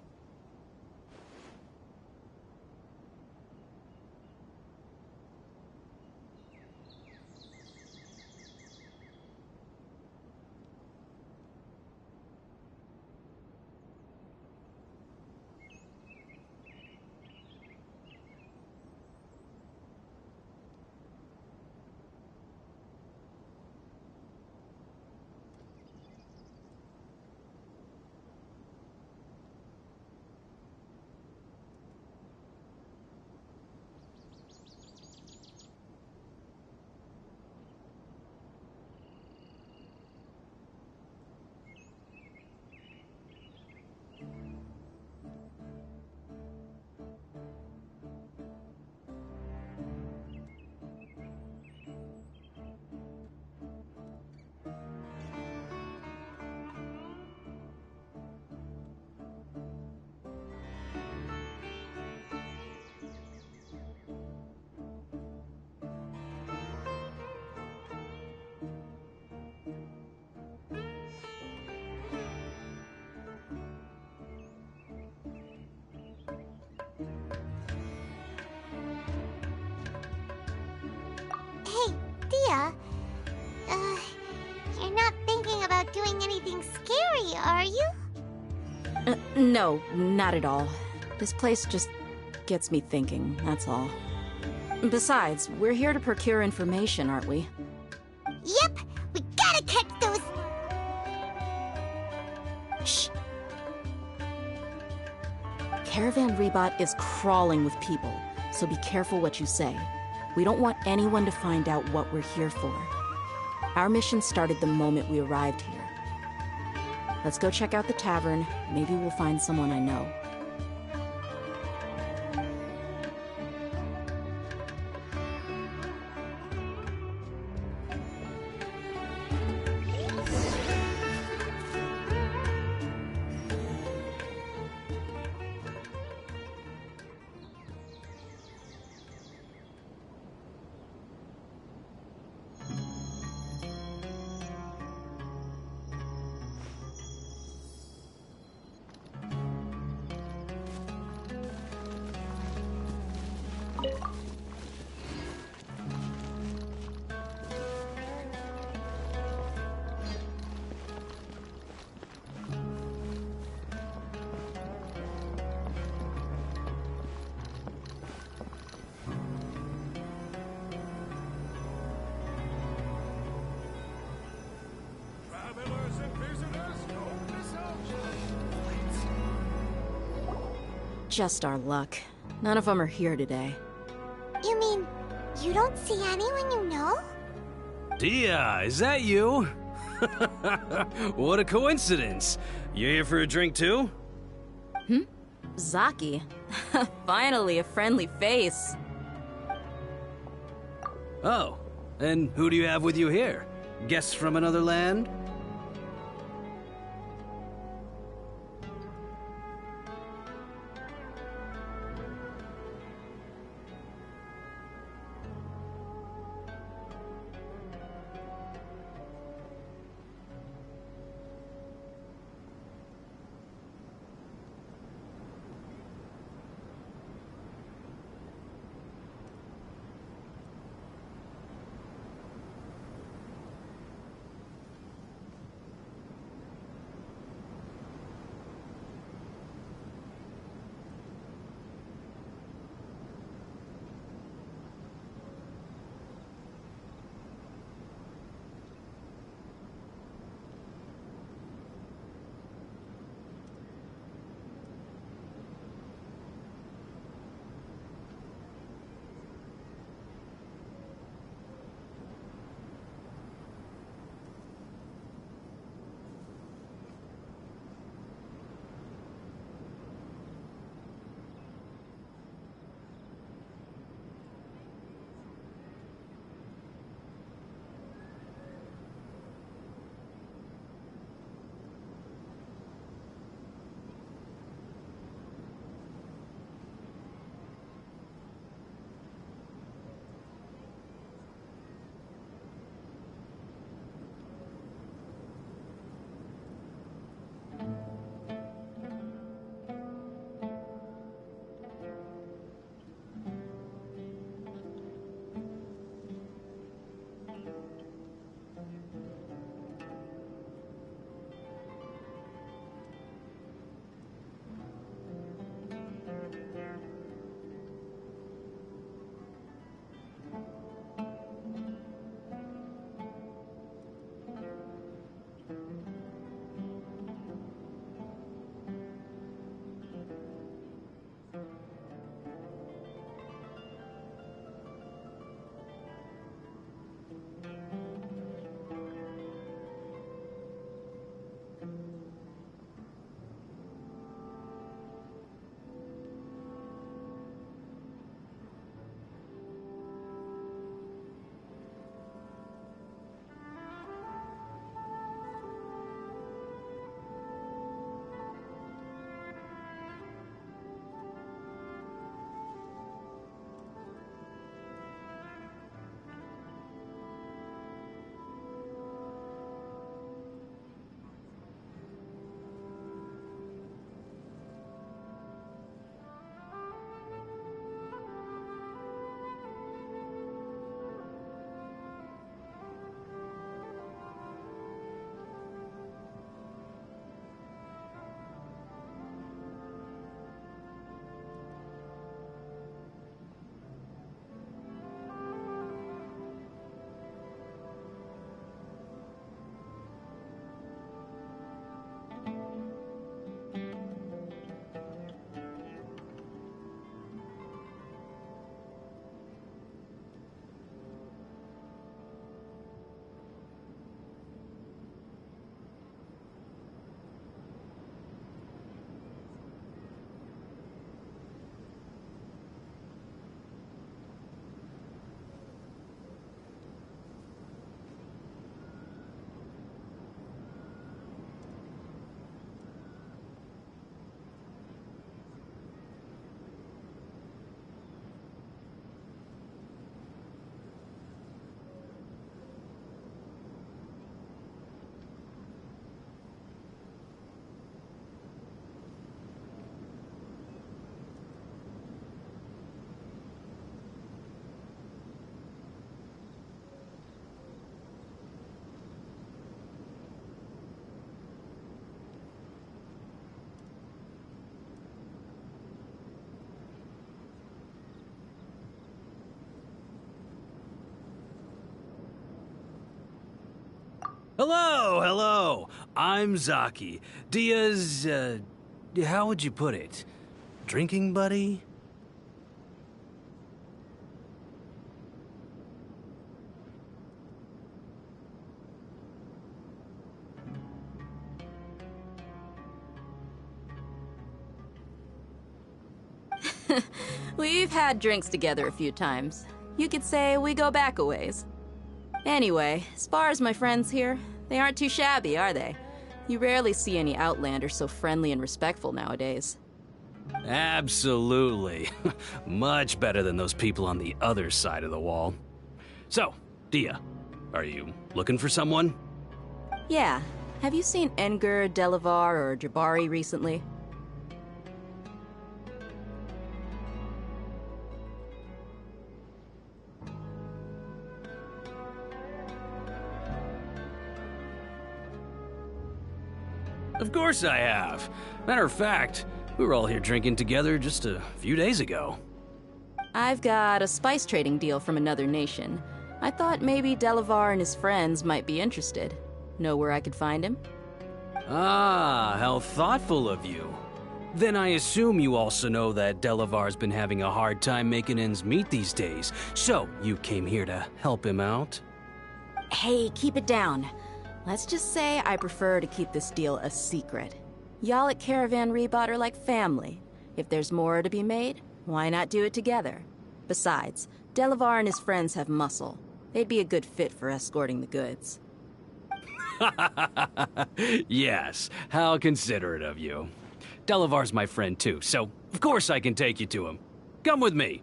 Hey, Dia. You're not thinking about doing anything scary, are you? No, not at all. This place just gets me thinking, that's all. Besides, we're here to procure information, aren't we? Yep, we gotta catch those... Shh. Caravan Rebot is crawling with people, so be careful what you say. We don't want anyone to find out what we're here for. Our mission started the moment we arrived here. Let's go check out the tavern. Maybe we'll find someone I know. Just our luck. None of them are here today. You mean, you don't see anyone you know? Dia, is that you? What a coincidence. You here for a drink too? Zaki. Finally, a friendly face. Oh, and who do you have with you here? Guests from another land? Hello, hello. I'm Zaki. Dia's, how would you put it? Drinking buddy? We've had drinks together a few times. You could say we go back a ways. Anyway, as far as my friends here, they aren't too shabby, are they? You rarely see any Outlanders so friendly and respectful nowadays. Absolutely. Much better than those people on the other side of the wall. So, Dia, are you looking for someone? Yeah. Have you seen Engur, Delavar, or Jabari recently? Of course I have. Matter of fact, we were all here drinking together just a few days ago. I've got a spice trading deal from another nation. I thought maybe Delavar and his friends might be interested. Know where I could find him? Ah, how thoughtful of you. Then I assume you also know that Delavar's been having a hard time making ends meet these days, so you came here to help him out? Hey, keep it down. Let's just say I prefer to keep this deal a secret. Y'all at Caravan Rebot are like family. If there's more to be made, why not do it together? Besides, Delavar and his friends have muscle. They'd be a good fit for escorting the goods. Yes, how considerate of you. Delavar's my friend too, so of course I can take you to him. Come with me.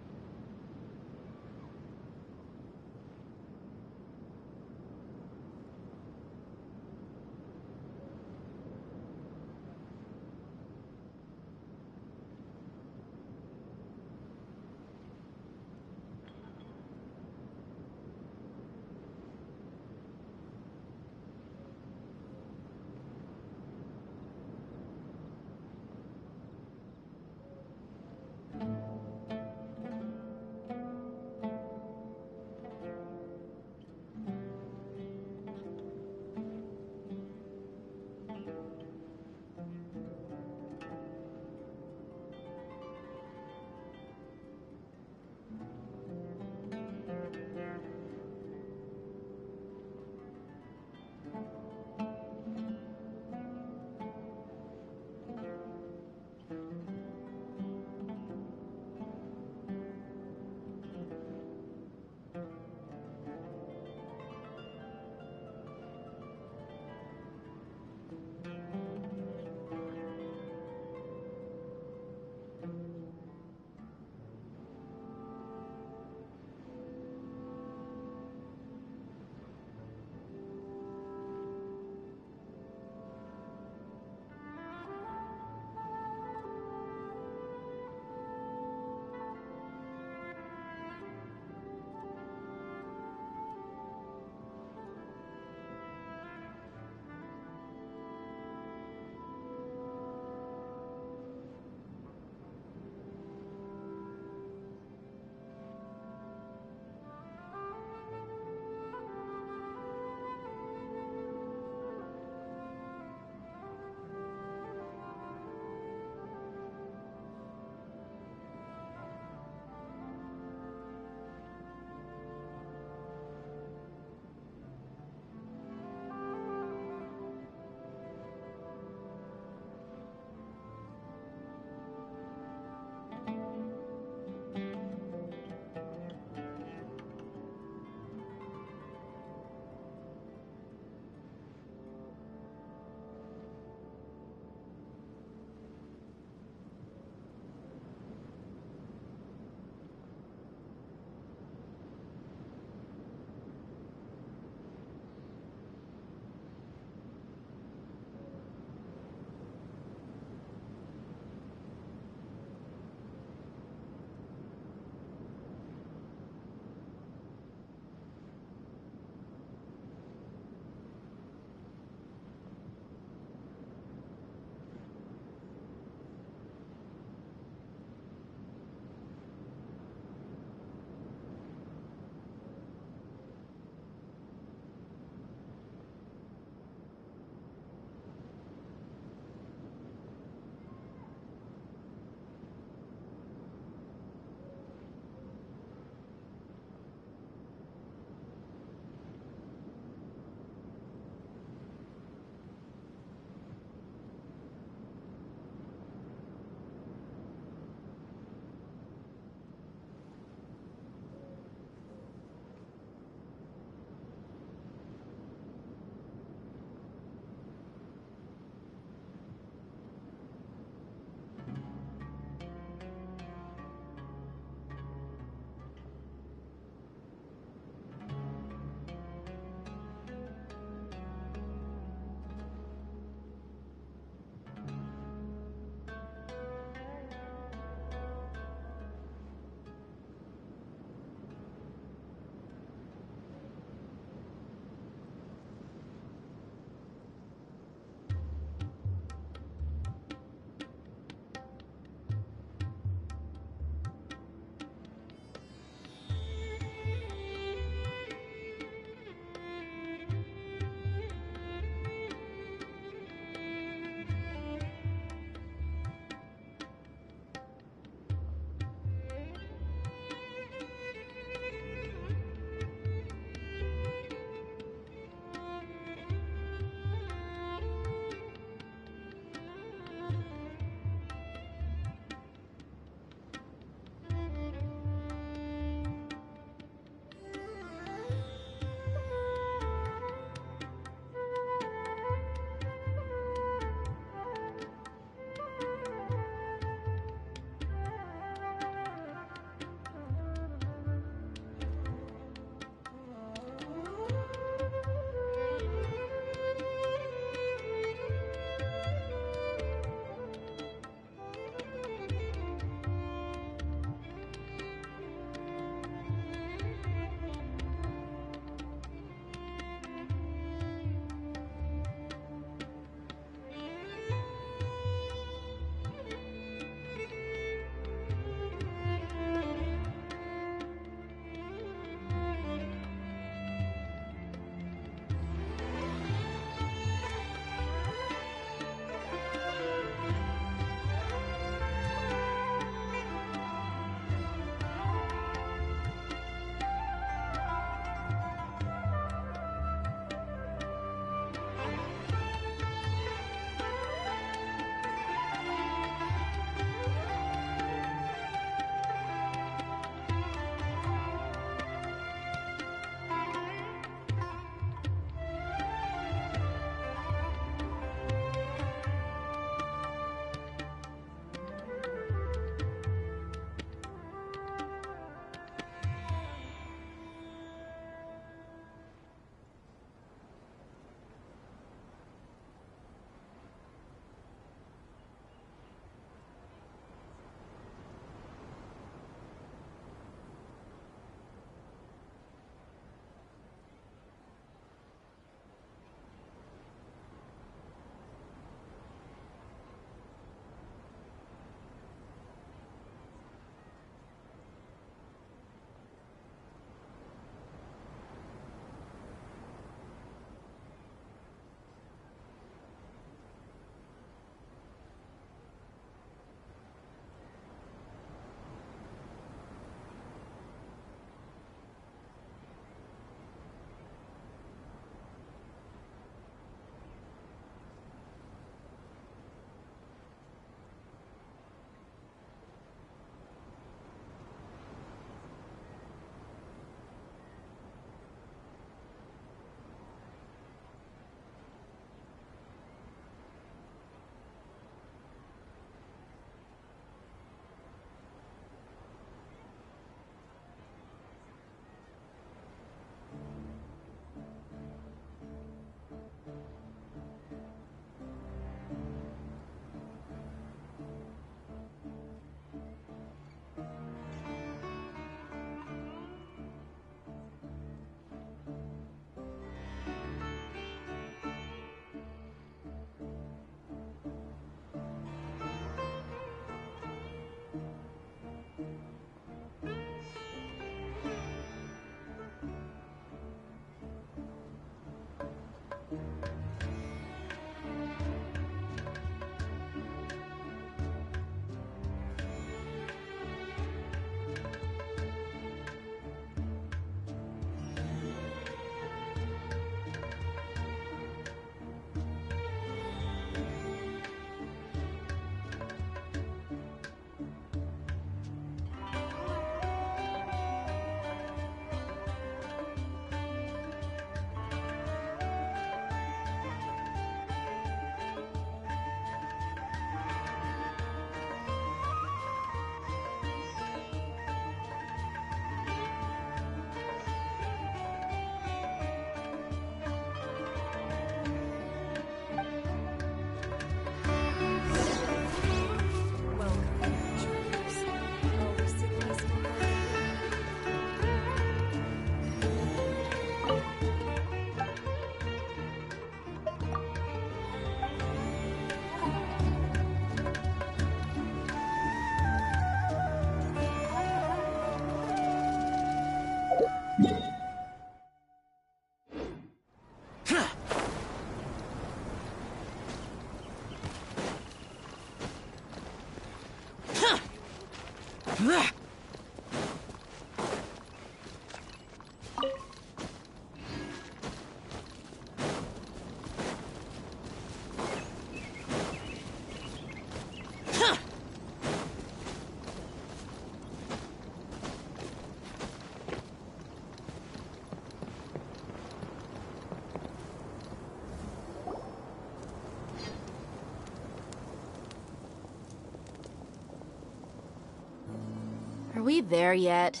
Are we there yet?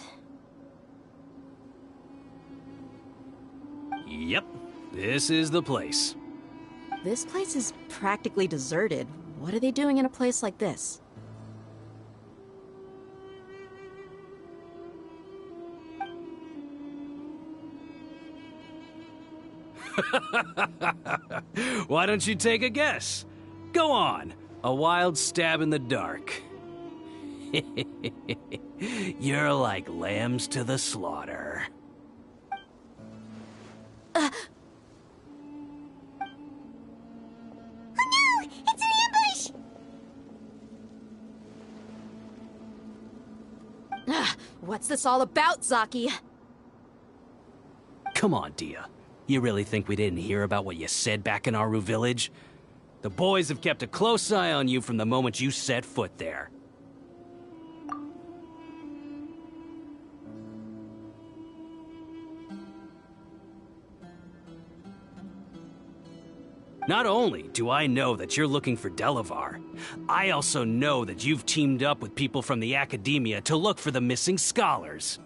Yep, this is the place. This place is practically deserted. What are they doing in a place like this? Why don't you take a guess? Go on, a wild stab in the dark. You're like lambs to the slaughter. Oh no! It's an ambush! What's this all about, Zaki? Come on, Dia. You really think we didn't hear about what you said back in Aru village? The boys have kept a close eye on you from the moment you set foot there. Not only do I know that you're looking for Delavar, I also know that you've teamed up with people from the Academia to look for the missing scholars.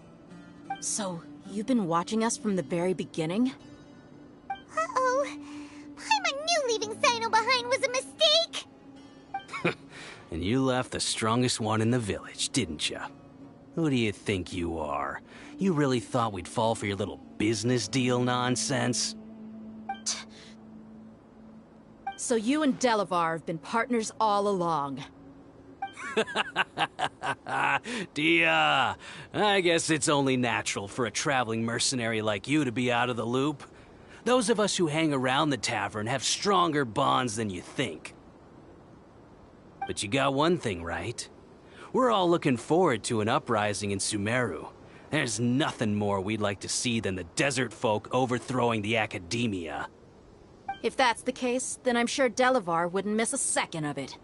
So, you've been watching us from the very beginning? Uh-oh. Paimon knew leaving Sino behind was a mistake! And you left the strongest one in the village, didn't you? Who do you think you are? You really thought we'd fall for your little business deal nonsense? So you and Delavar have been partners all along. Dia, I guess it's only natural for a traveling mercenary like you to be out of the loop. Those of us who hang around the tavern have stronger bonds than you think. But you got one thing right. We're all looking forward to an uprising in Sumeru. There's nothing more we'd like to see than the desert folk overthrowing the Academia. If that's the case, then I'm sure Delavar wouldn't miss a second of it.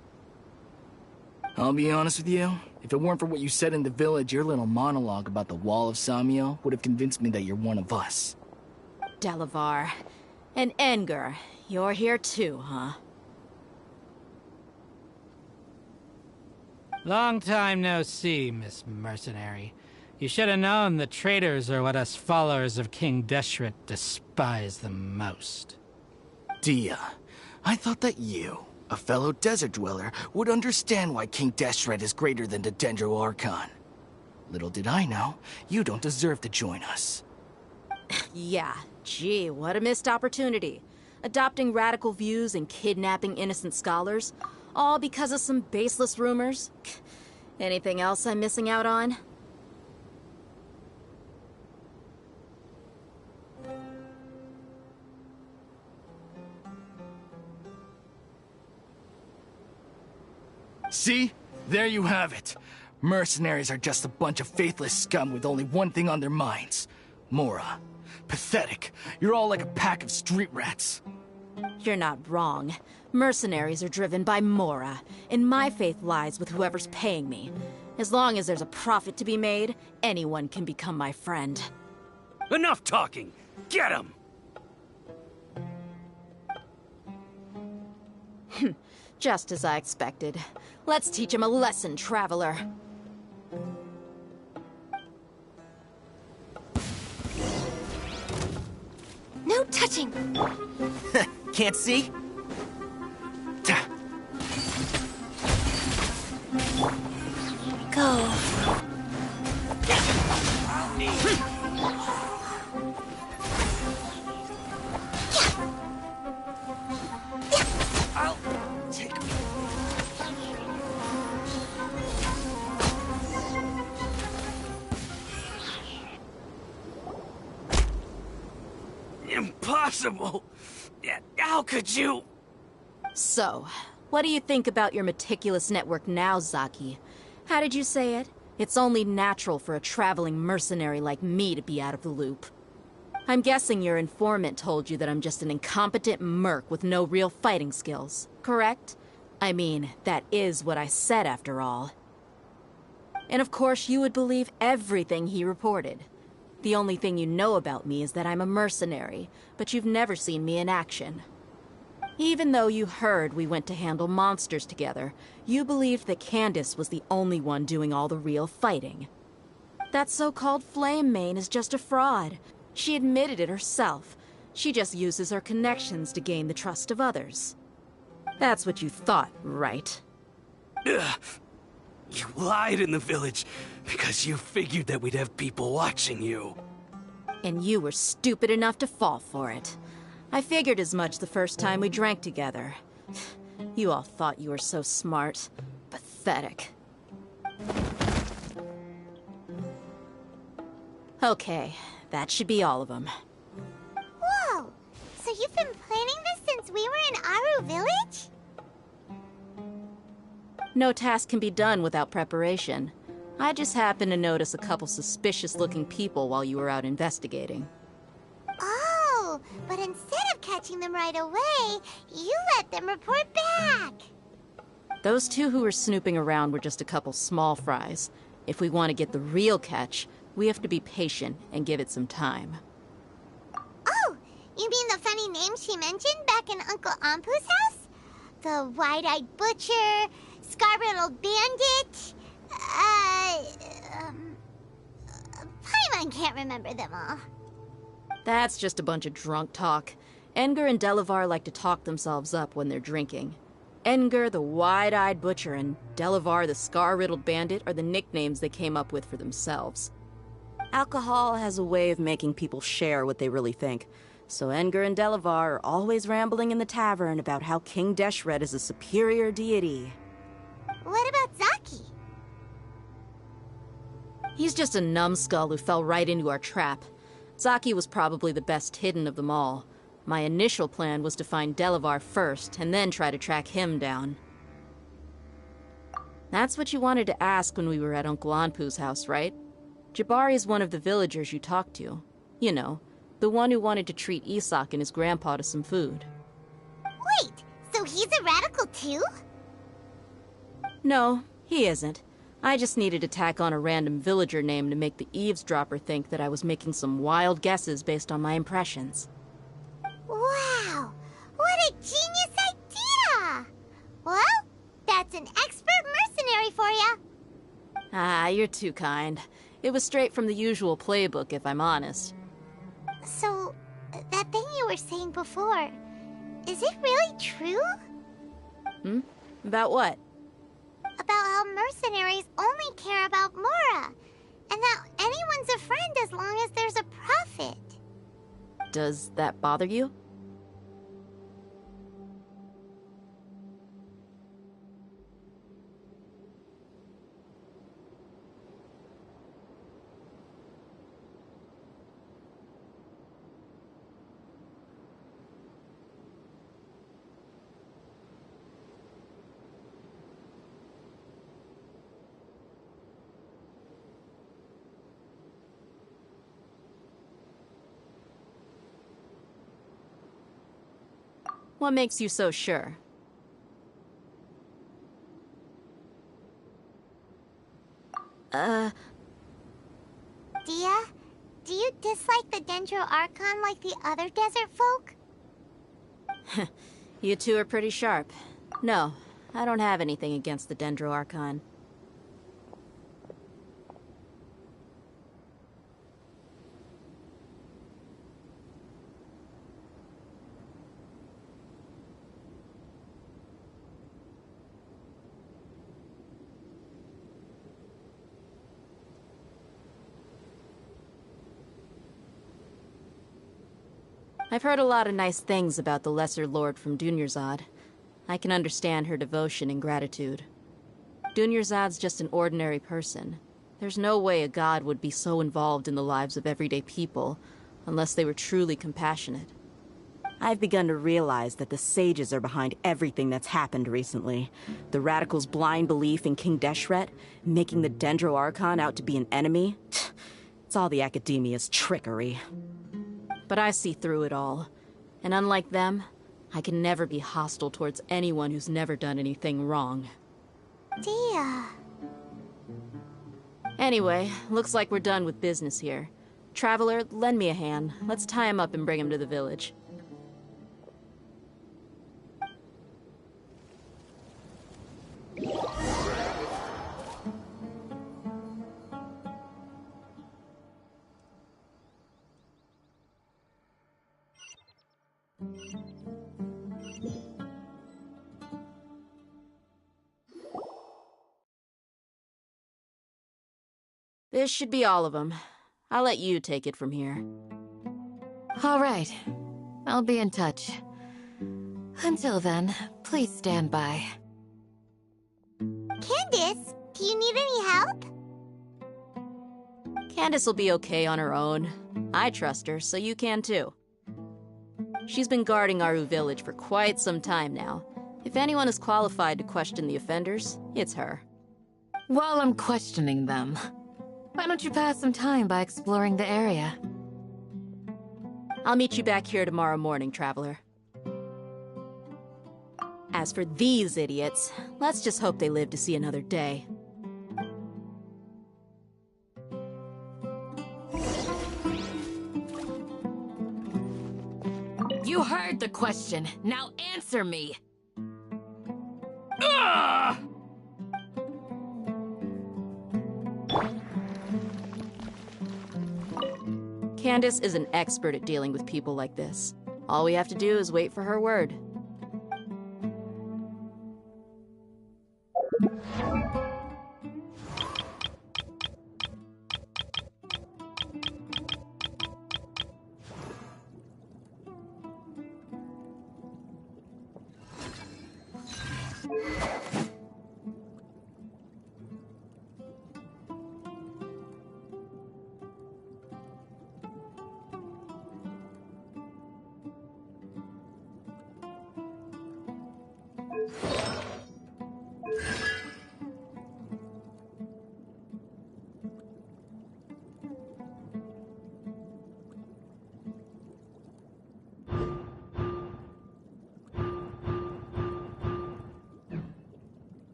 I'll be honest with you. If it weren't for what you said in the village, your little monologue about the Wall of Samiel would have convinced me that you're one of us. Delavar. And Engar, you're here too, huh? Long time no see, Miss Mercenary. You should have known the traitors are what us followers of King Deshret despise the most. Dia, I thought that you, a fellow desert dweller, would understand why King Deshret is greater than the Dendro Archon. Little did I know, you don't deserve to join us. Yeah, gee, what a missed opportunity. Adopting radical views and kidnapping innocent scholars, all because of some baseless rumors. Anything else I'm missing out on? See? There you have it. Mercenaries are just a bunch of faithless scum with only one thing on their minds. Mora. Pathetic. You're all like a pack of street rats. You're not wrong. Mercenaries are driven by Mora, and my faith lies with whoever's paying me. As long as there's a profit to be made, anyone can become my friend. Enough talking! Get him! Just as I expected. Let's teach him a lesson, traveler. No touching! Can't see? Go. I'll take Impossible! How could you? So, what do you think about your meticulous network now, Zaki? How did you say it? It's only natural for a traveling mercenary like me to be out of the loop. I'm guessing your informant told you that I'm just an incompetent merc with no real fighting skills, correct? I mean, that is what I said after all. And of course you would believe everything he reported. The only thing you know about me is that I'm a mercenary, but you've never seen me in action. Even though you heard we went to handle monsters together, you believed that Candace was the only one doing all the real fighting. That so-called Flame Main is just a fraud. She admitted it herself. She just uses her connections to gain the trust of others. That's what you thought, right? Ugh. You lied in the village because you figured that we'd have people watching you. And you were stupid enough to fall for it. I figured as much the first time we drank together. You all thought you were so smart. Pathetic. Okay, that should be all of them. Whoa! So you've been planning this since we were in Aru Village? No task can be done without preparation. I just happened to notice a couple suspicious-looking people while you were out investigating. Oh, but instead of catching them right away, you let them report back. Those two who were snooping around were just a couple small fries. If we want to get the real catch, we have to be patient and give it some time. Oh, you mean the funny name she mentioned back in Uncle Ampu's house? The wide-eyed butcher, scar-riddled bandit, Paimon can't remember them all. That's just a bunch of drunk talk. Edgar and Delavar like to talk themselves up when they're drinking. Edgar, the wide-eyed butcher, and Delavar, the scar-riddled bandit, are the nicknames they came up with for themselves. Alcohol has a way of making people share what they really think, so Edgar and Delavar are always rambling in the tavern about how King Deshret is a superior deity. What about Zaki? He's just a numbskull who fell right into our trap. Zaki was probably the best hidden of them all. My initial plan was to find Delavar first, and then try to track him down. That's what you wanted to ask when we were at Uncle Anpu's house, right? Jabari is one of the villagers you talked to. You know, the one who wanted to treat Isak and his grandpa to some food. Wait, so he's a radical too? No, he isn't. I just needed to tack on a random villager name to make the eavesdropper think that I was making some wild guesses based on my impressions. Wow, what a genius idea! Well, that's an expert mercenary for you. Ah, you're too kind. It was straight from the usual playbook, if I'm honest. So, that thing you were saying before, is it really true? About what? About how mercenaries only care about Mora, and that anyone's a friend as long as there's a profit. Does that bother you? What makes you so sure? Dia, do you dislike the Dendro Archon like the other desert folk? You two are pretty sharp. No, I don't have anything against the Dendro Archon. I've heard a lot of nice things about the Lesser Lord from Dunyarzad. I can understand her devotion and gratitude. Dunyarzad's just an ordinary person. There's no way a god would be so involved in the lives of everyday people, unless they were truly compassionate. I've begun to realize that the sages are behind everything that's happened recently. The radicals' blind belief in King Deshret, making the Dendro Archon out to be an enemy. It's all the Academia's trickery. But I see through it all. And unlike them, I can never be hostile towards anyone who's never done anything wrong. Dia. Anyway, looks like we're done with business here. Traveler, lend me a hand. Let's tie him up and bring him to the village. This should be all of them. I'll let you take it from here. All right. I'll be in touch. Until then, please stand by. Candace, do you need any help? Candace will be okay on her own. I trust her, so you can too. She's been guarding Aru Village for quite some time now. If anyone is qualified to question the offenders, it's her. While I'm questioning them, why don't you pass some time by exploring the area? I'll meet you back here tomorrow morning, Traveler. As for these idiots, let's just hope they live to see another day. You heard the question. Now answer me. Candace is an expert at dealing with people like this. All we have to do is wait for her word.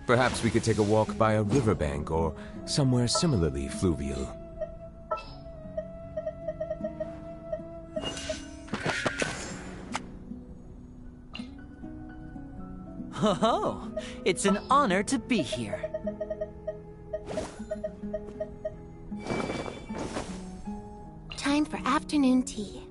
Perhaps we could take a walk by a riverbank or somewhere similarly fluvial. Ho-ho! It's an honor to be here. Time for afternoon tea.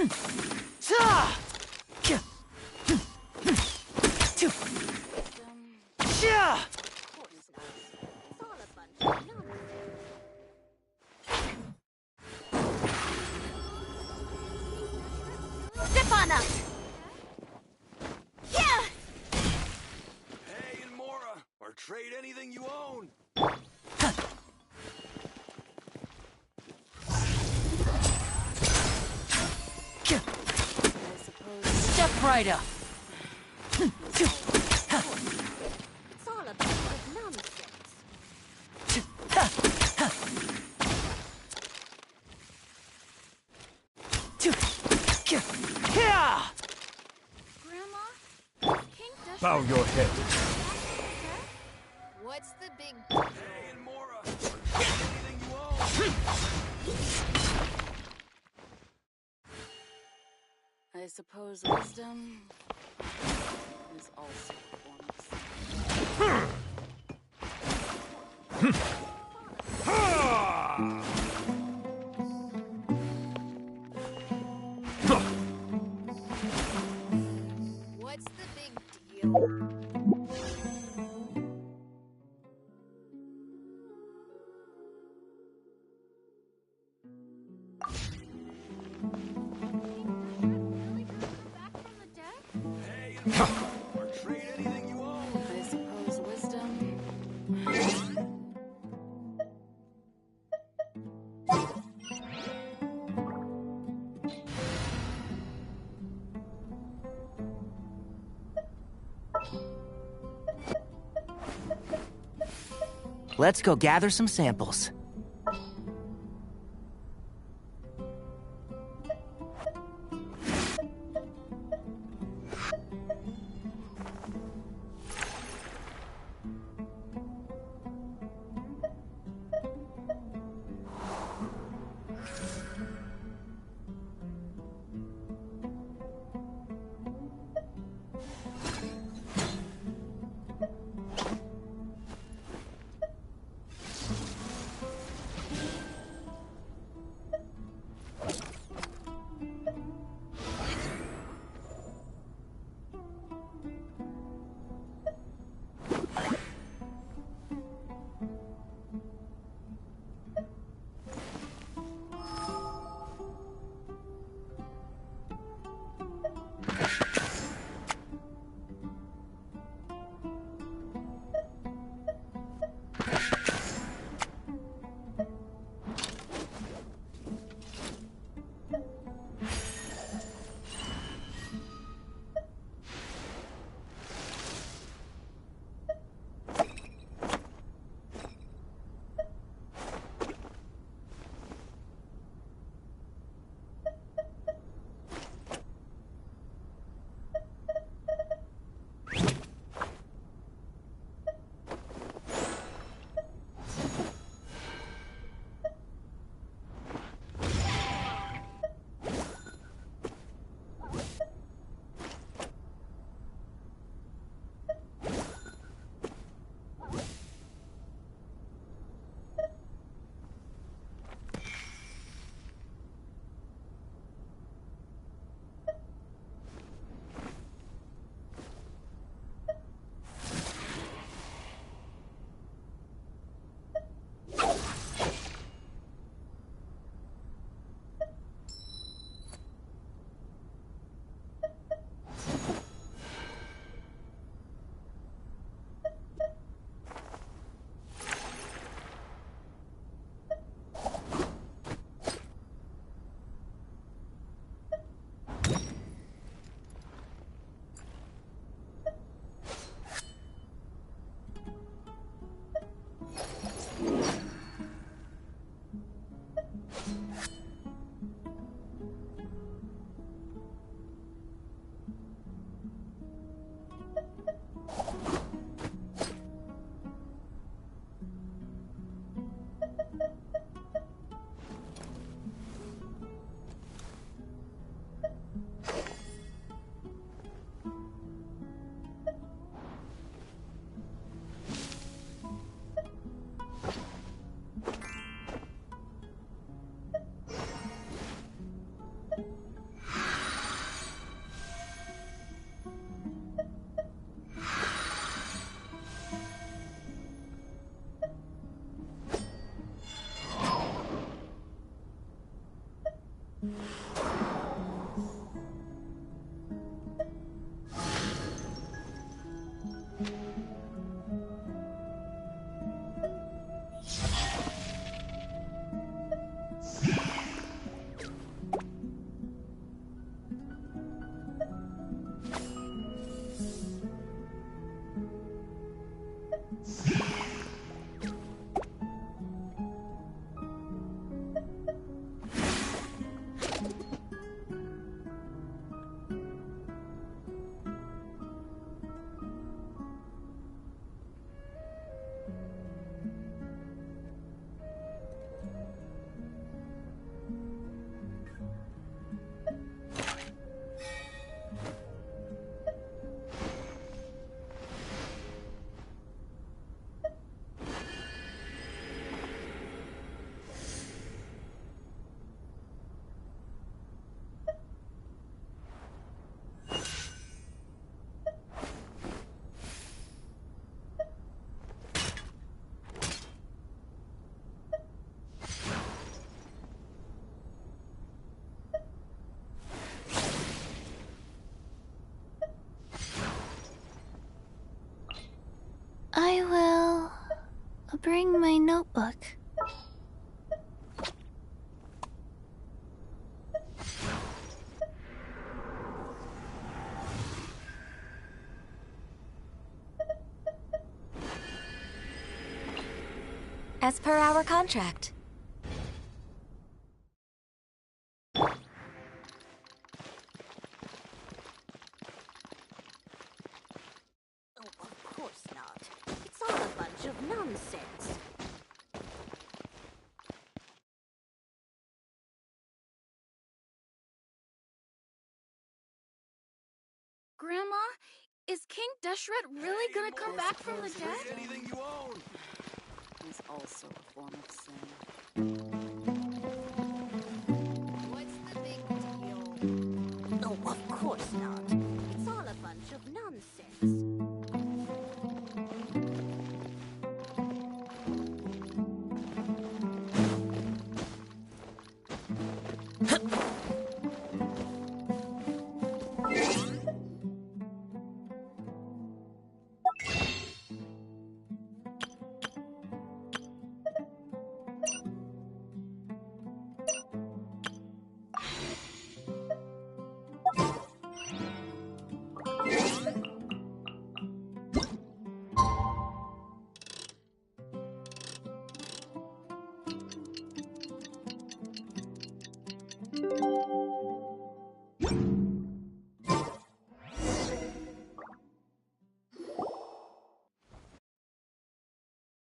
Step on up! Yeah! Hey, and Mora, or trade anything you own. Step right up. It's all a bunch of nonsense. Grandma? King Deshret... Bow your head. What's the big... Hey, and Mora, or trade anything you own. I suppose wisdom is also a form of... What's the big deal? Or trade anything you own. I suppose wisdom... Let's go gather some samples. bring my notebook. As per our contract. Oh, of course not. It's all a bunch of nonsense. Grandma, is King Deshret really gonna come back from the dead? Anything you own. Is also a form of sin. What's the big deal? Oh, of course not. It's all a bunch of nonsense.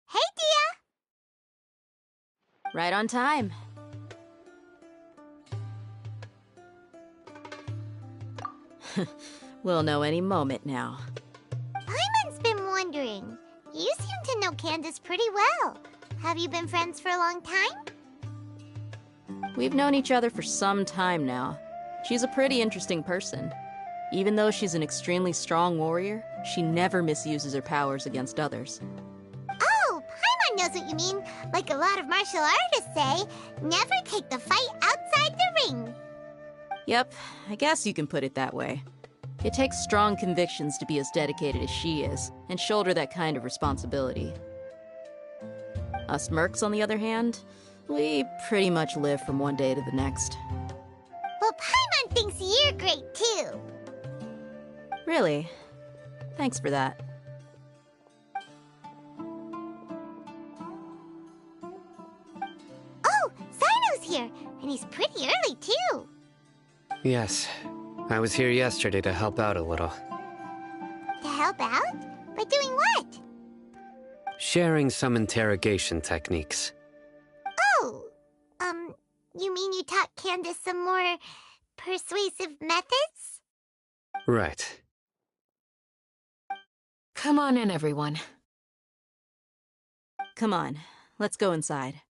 Hey, Dia! Right on time. We'll know any moment now. Paimon's been wondering. You seem to know Candace pretty well. Have you been friends for a long time? We've known each other for some time now. She's a pretty interesting person. Even though she's an extremely strong warrior, she never misuses her powers against others. Oh, Paimon knows what you mean. Like a lot of martial artists say, never take the fight outside the ring. Yep, I guess you can put it that way. It takes strong convictions to be as dedicated as she is, and shoulder that kind of responsibility. Us mercs, on the other hand, we pretty much live from one day to the next. Well, Paimon thinks you're great too. Really? Thanks for that. Oh, Sino's here, and he's pretty early too. Yes. I was here yesterday to help out a little. To help out? By doing what? Sharing some interrogation techniques. Oh, you mean you taught Candace some more persuasive methods? Right. Come on in, everyone. Come on, let's go inside.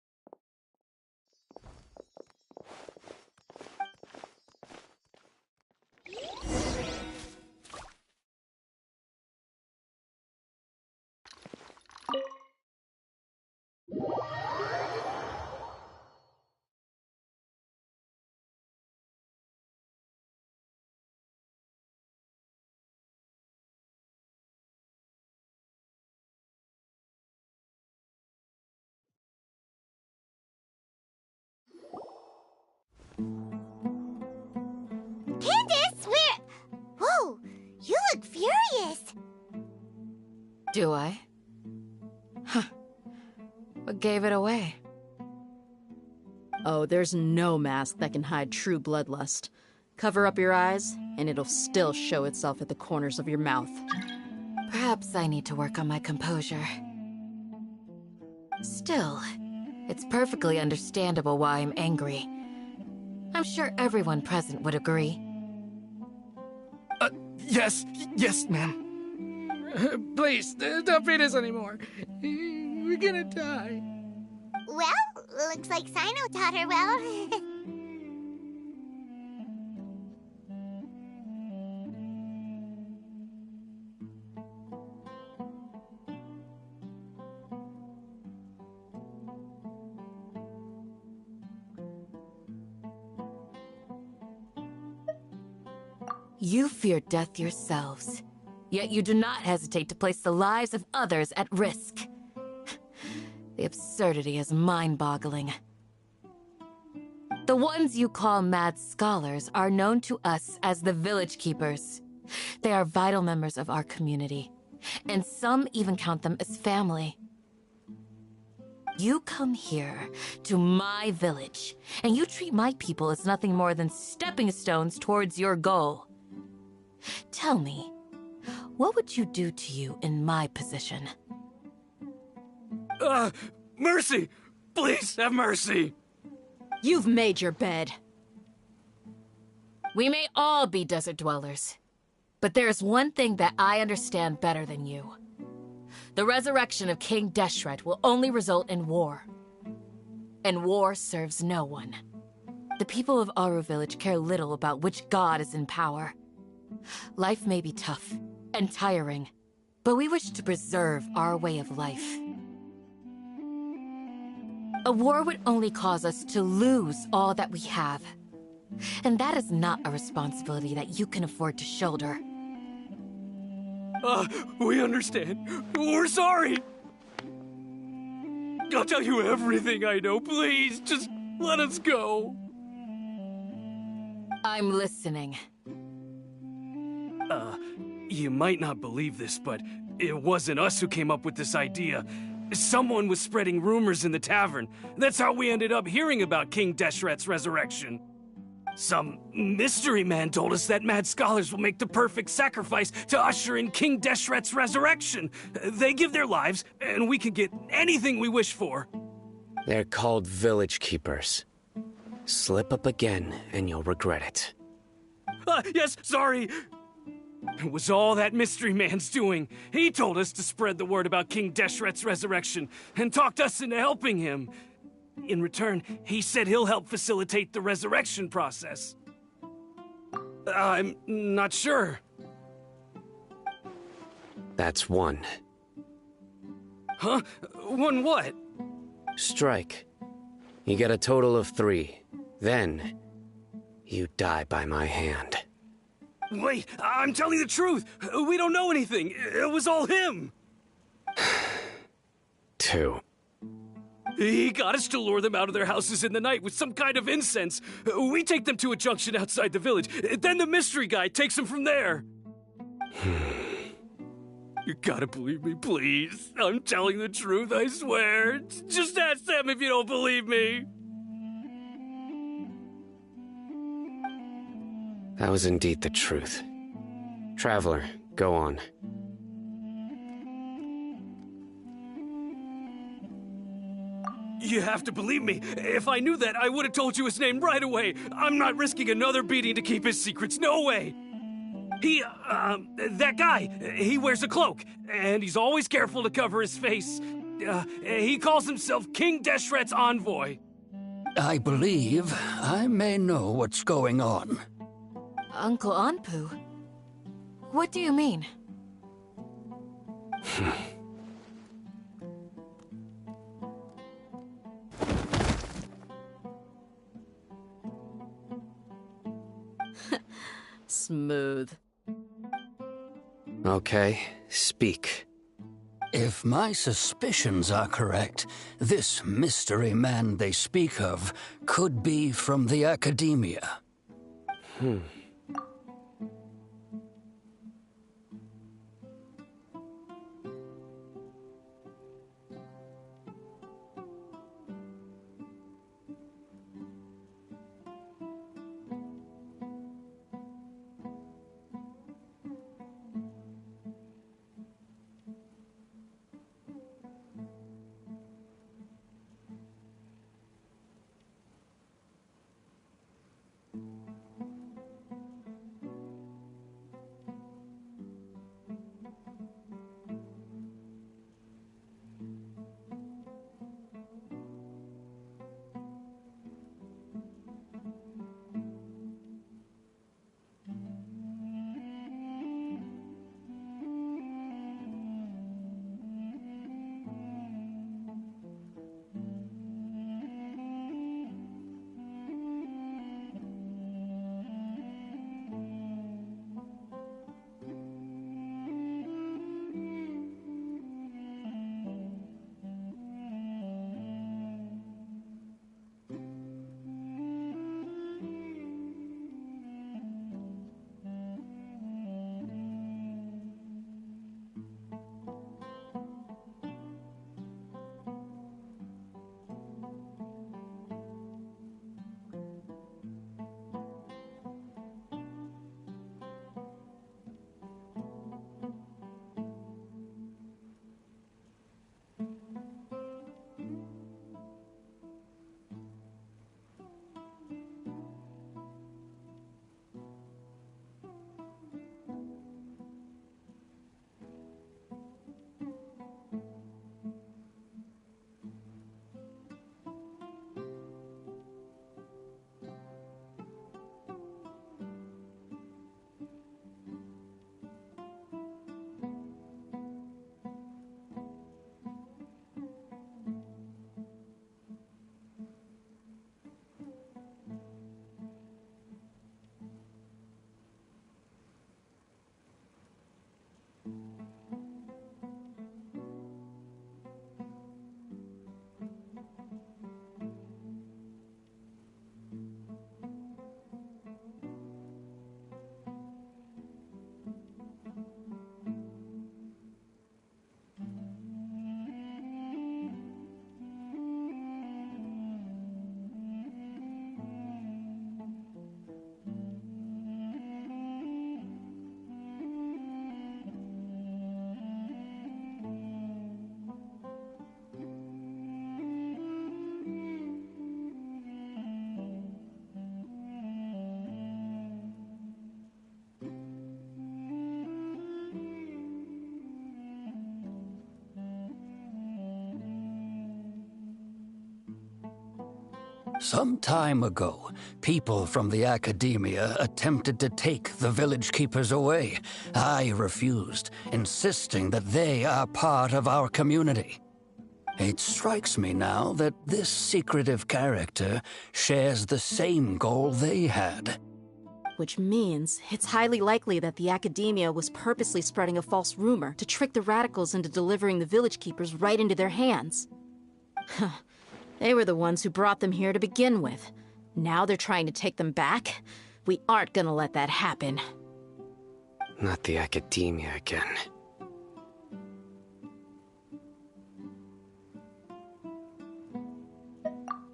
Candace, where? Whoa, you look furious. Do I? Huh. What gave it away? Oh, there's no mask that can hide true bloodlust. Cover up your eyes, and it'll still show itself at the corners of your mouth. Perhaps I need to work on my composure. Still, it's perfectly understandable why I'm angry. I'm sure everyone present would agree. Yes, ma'am. Please, don't beat us anymore. We're gonna die. Well, looks like Sino taught her well. You fear death yourselves, yet you do not hesitate to place the lives of others at risk. The absurdity is mind-boggling. The ones you call mad scholars are known to us as the Village Keepers. They are vital members of our community, and some even count them as family. You come here, to my village, and you treat my people as nothing more than stepping stones towards your goal. Tell me, what would you do to you in my position? Mercy! Please have mercy! You've made your bed. We may all be desert dwellers, but there's one thing that I understand better than you. The resurrection of King Deshret will only result in war. And war serves no one. The people of Aru Village care little about which god is in power. Life may be tough and tiring, but we wish to preserve our way of life. A war would only cause us to lose all that we have. And that is not a responsibility that you can afford to shoulder. We understand. We're sorry. I'll tell you everything I know. Please, just let us go. I'm listening. You might not believe this, but it wasn't us who came up with this idea. Someone was spreading rumors in the tavern. That's how we ended up hearing about King Deshret's resurrection. Some mystery man told us that mad scholars will make the perfect sacrifice to usher in King Deshret's resurrection. They give their lives, and we can get anything we wish for. They're called Village Keepers. Slip up again, and you'll regret it. Yes, sorry. It was all that mystery man's doing. He told us to spread the word about King Deshret's resurrection, and talked us into helping him. In return, he said he'll help facilitate the resurrection process. I'm not sure. That's one. Huh? One what? Strike. You get a total of 3. Then, you die by my hand. Wait, I'm telling the truth. We don't know anything. It was all him. 2. He got us to lure them out of their houses in the night with some kind of incense. We take them to a junction outside the village. Then the mystery guy takes them from there. You gotta believe me, please. I'm telling the truth, I swear. Just ask them if you don't believe me. That was indeed the truth. Traveler, go on. You have to believe me. If I knew that, I would have told you his name right away. I'm not risking another beating to keep his secrets. No way. That guy, he wears a cloak, and he's always careful to cover his face. He calls himself King Deshret's envoy. I believe I may know what's going on. Uncle Anpu? What do you mean? Smooth. Okay, speak. If my suspicions are correct, this mystery man they speak of could be from the Academia. Some time ago, people from the Academia attempted to take the village keepers away. I refused, insisting that they are part of our community. It strikes me now that this secretive character shares the same goal they had. Which means it's highly likely that the Academia was purposely spreading a false rumor to trick the radicals into delivering the village keepers right into their hands. They were the ones who brought them here to begin with. Now they're trying to take them back? We aren't gonna let that happen. Not the Academia again.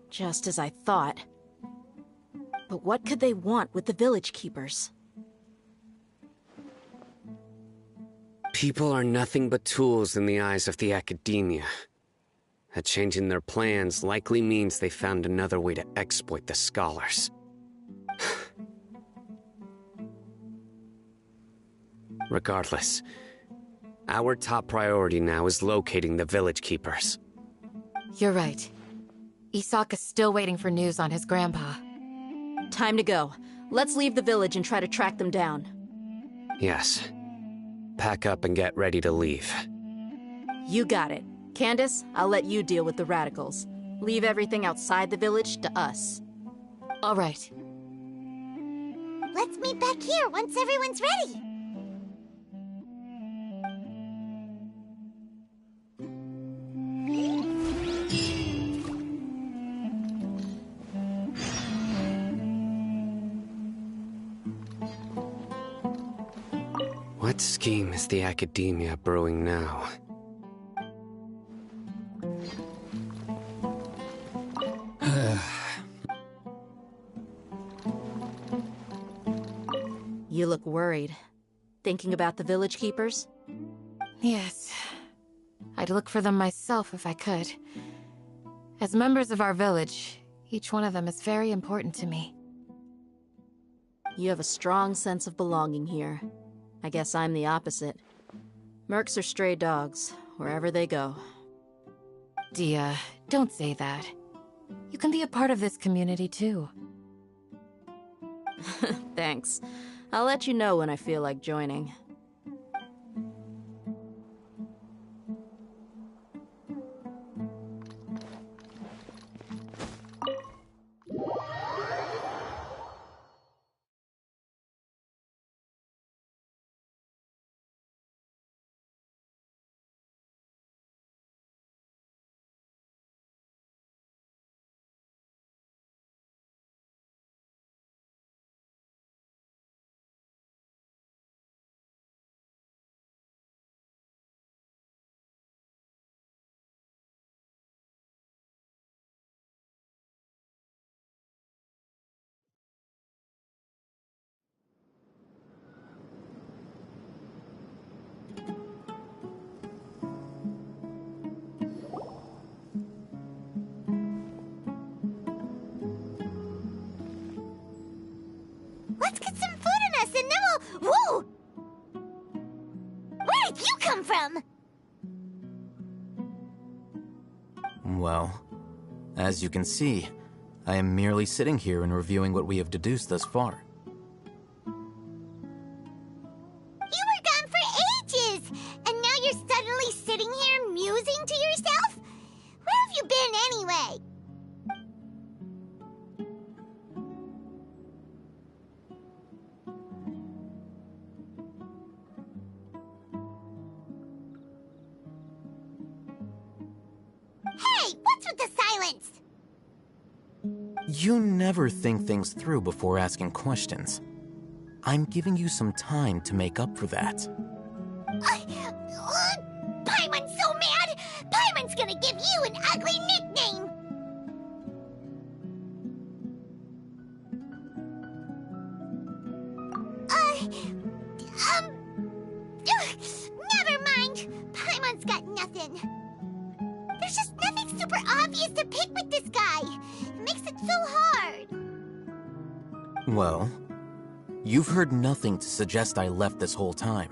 Just as I thought. But what could they want with the village keepers? People are nothing but tools in the eyes of the Academia. A change in their plans likely means they found another way to exploit the scholars. Regardless, our top priority now is locating the village keepers. You're right. Isak is still waiting for news on his grandpa. Time to go. Let's leave the village and try to track them down. Yes. Pack up and get ready to leave. You got it. Candace, I'll let you deal with the radicals. Leave everything outside the village to us. All right. Let's meet back here once everyone's ready. What scheme is the Academia brewing now? You look worried. Thinking about the village keepers? Yes. I'd look for them myself if I could. As members of our village, each one of them is very important to me. You have a strong sense of belonging here. I guess I'm the opposite. Mercs are stray dogs, wherever they go. Dia, don't say that. You can be a part of this community too. Thanks. I'll let you know when I feel like joining. Let's get some food in us and then we'll... Whoa! Where did you come from? Well, as you can see, I am merely sitting here and reviewing what we have deduced thus far. You were gone for ages! And now you're suddenly sitting here musing to yourself? Where have you been anyway? Hey, what's with the silence? You never think things through before asking questions. I'm giving you some time to make up for that. Paimon's so mad! Paimon's gonna give you an ugly nickname! Never mind. Paimon's got nothing. There's just nothing super obvious to pick with this guy. It makes it so hard. Well, you've heard nothing to suggest I left this whole time,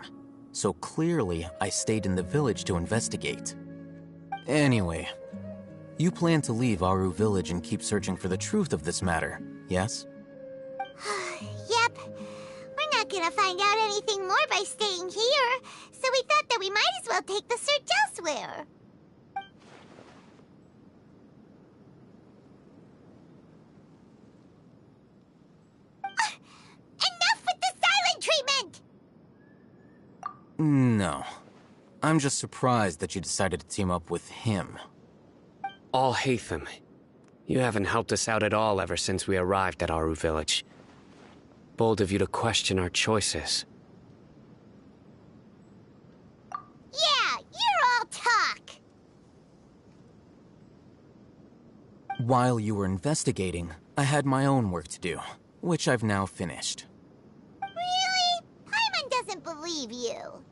so clearly I stayed in the village to investigate. Anyway, You plan to leave Aru Village and keep searching for the truth of this matter, yes? Yep. We're not gonna find out anything more by staying here, so we thought that we might as well take the search elsewhere. Enough with the silent treatment! No. I'm just surprised that you decided to team up with him. All Hatham. You haven't helped us out at all ever since we arrived at Aru Village. Bold of you to question our choices. Yeah, you're all talk! While you were investigating, I had my own work to do, which I've now finished. Really? Paimon doesn't believe you.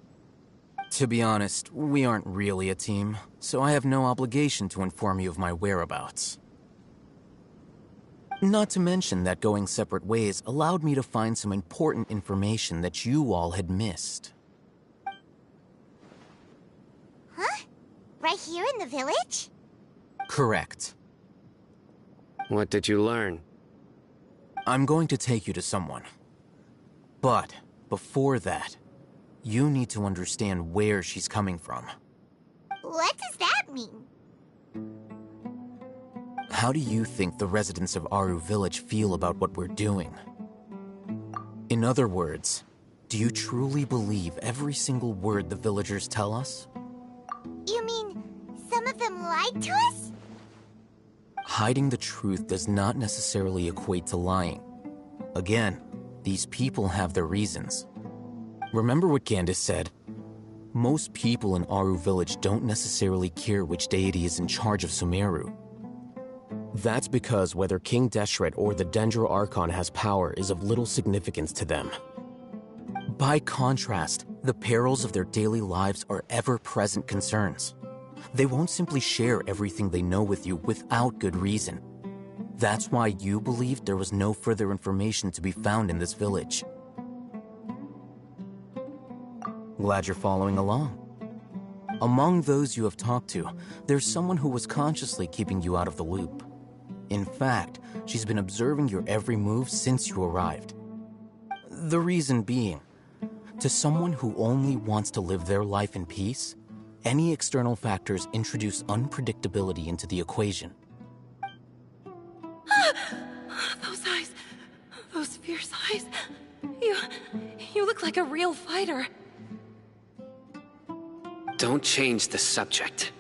To be honest, we aren't really a team, so I have no obligation to inform you of my whereabouts. Not to mention that going separate ways allowed me to find some important information that you all had missed. Huh? Right here in the village? Correct. What did you learn? I'm going to take you to someone. But, before that, you need to understand where she's coming from. What does that mean? How do you think the residents of Aru Village feel about what we're doing? In other words, do you truly believe every single word the villagers tell us? You mean some of them lied to us? Hiding the truth does not necessarily equate to lying. Again, these people have their reasons. Remember what Gandis said? Most people in Aru Village don't necessarily care which deity is in charge of Sumeru. That's because whether King Deshret or the Dendro Archon has power is of little significance to them. By contrast, the perils of their daily lives are ever-present concerns. They won't simply share everything they know with you without good reason. That's why you believed there was no further information to be found in this village. Glad you're following along. Among those you have talked to, there's someone who was consciously keeping you out of the loop. In fact, she's been observing your every move since you arrived. The reason being, to someone who only wants to live their life in peace, any external factors introduce unpredictability into the equation. Those eyes. Those fierce eyes. You look like a real fighter. Don't change the subject.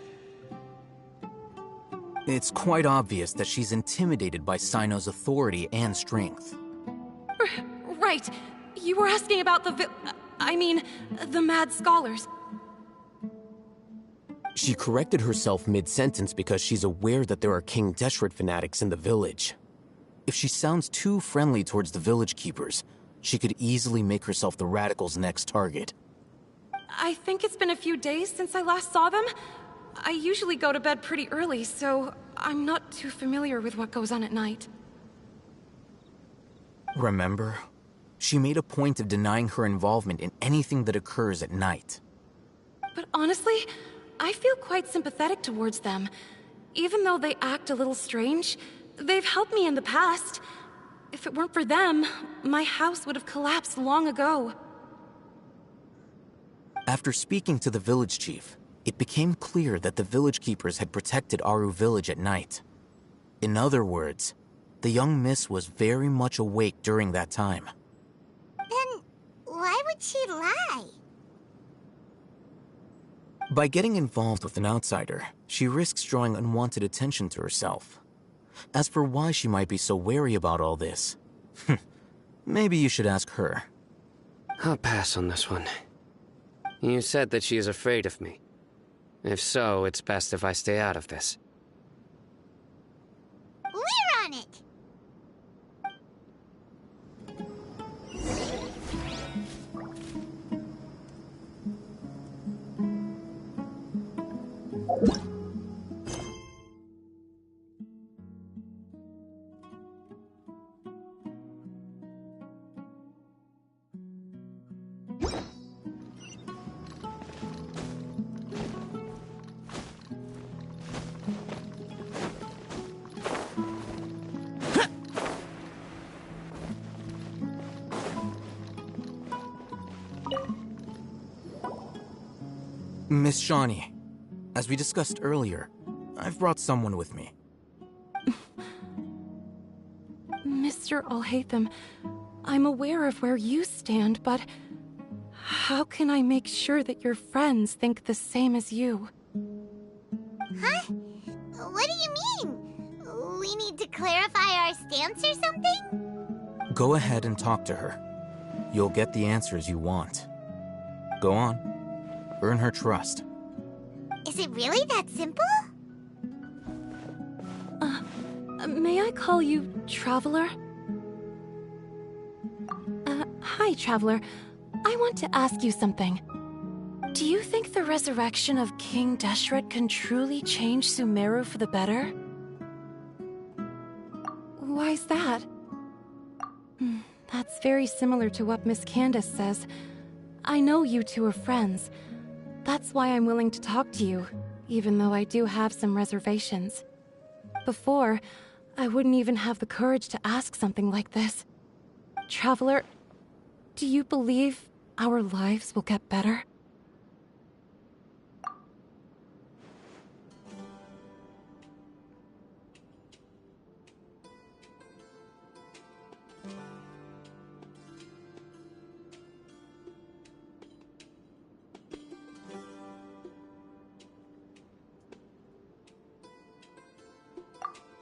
It's quite obvious that she's intimidated by Sino's authority and strength. Right. You were asking about the mad scholars. She corrected herself mid-sentence because she's aware that there are King Deshret fanatics in the village. If she sounds too friendly towards the village keepers, she could easily make herself the radicals' next target. I think it's been a few days since I last saw them. I usually go to bed pretty early, so I'm not too familiar with what goes on at night. Remember? She made a point of denying her involvement in anything that occurs at night. But honestly, I feel quite sympathetic towards them. Even though they act a little strange, they've helped me in the past. If it weren't for them, my house would have collapsed long ago. After speaking to the village chief, it became clear that the village keepers had protected Aru Village at night. In other words, the young miss was very much awake during that time. Then why would she lie? By getting involved with an outsider, she risks drawing unwanted attention to herself. As for why she might be so wary about all this, maybe you should ask her. I'll pass on this one. You said that she is afraid of me. If so, it's best if I stay out of this. We're on it! Miss Shawnee, as we discussed earlier, I've brought someone with me. Mr. Alhaitham, I'm aware of where you stand, but how can I make sure that your friends think the same as you? Huh? What do you mean? We need to clarify our stance or something? Go ahead and talk to her. You'll get the answers you want. Go on. Earn her trust. Is it really that simple? May I call you Traveler? Hi, Traveler. I want to ask you something. Do you think the resurrection of King Deshret can truly change Sumeru for the better? Why's that? That's very similar to what Miss Candace says. I know you two are friends. That's why I'm willing to talk to you, even though I do have some reservations. Before, I wouldn't even have the courage to ask something like this. Traveler, do you believe our lives will get better?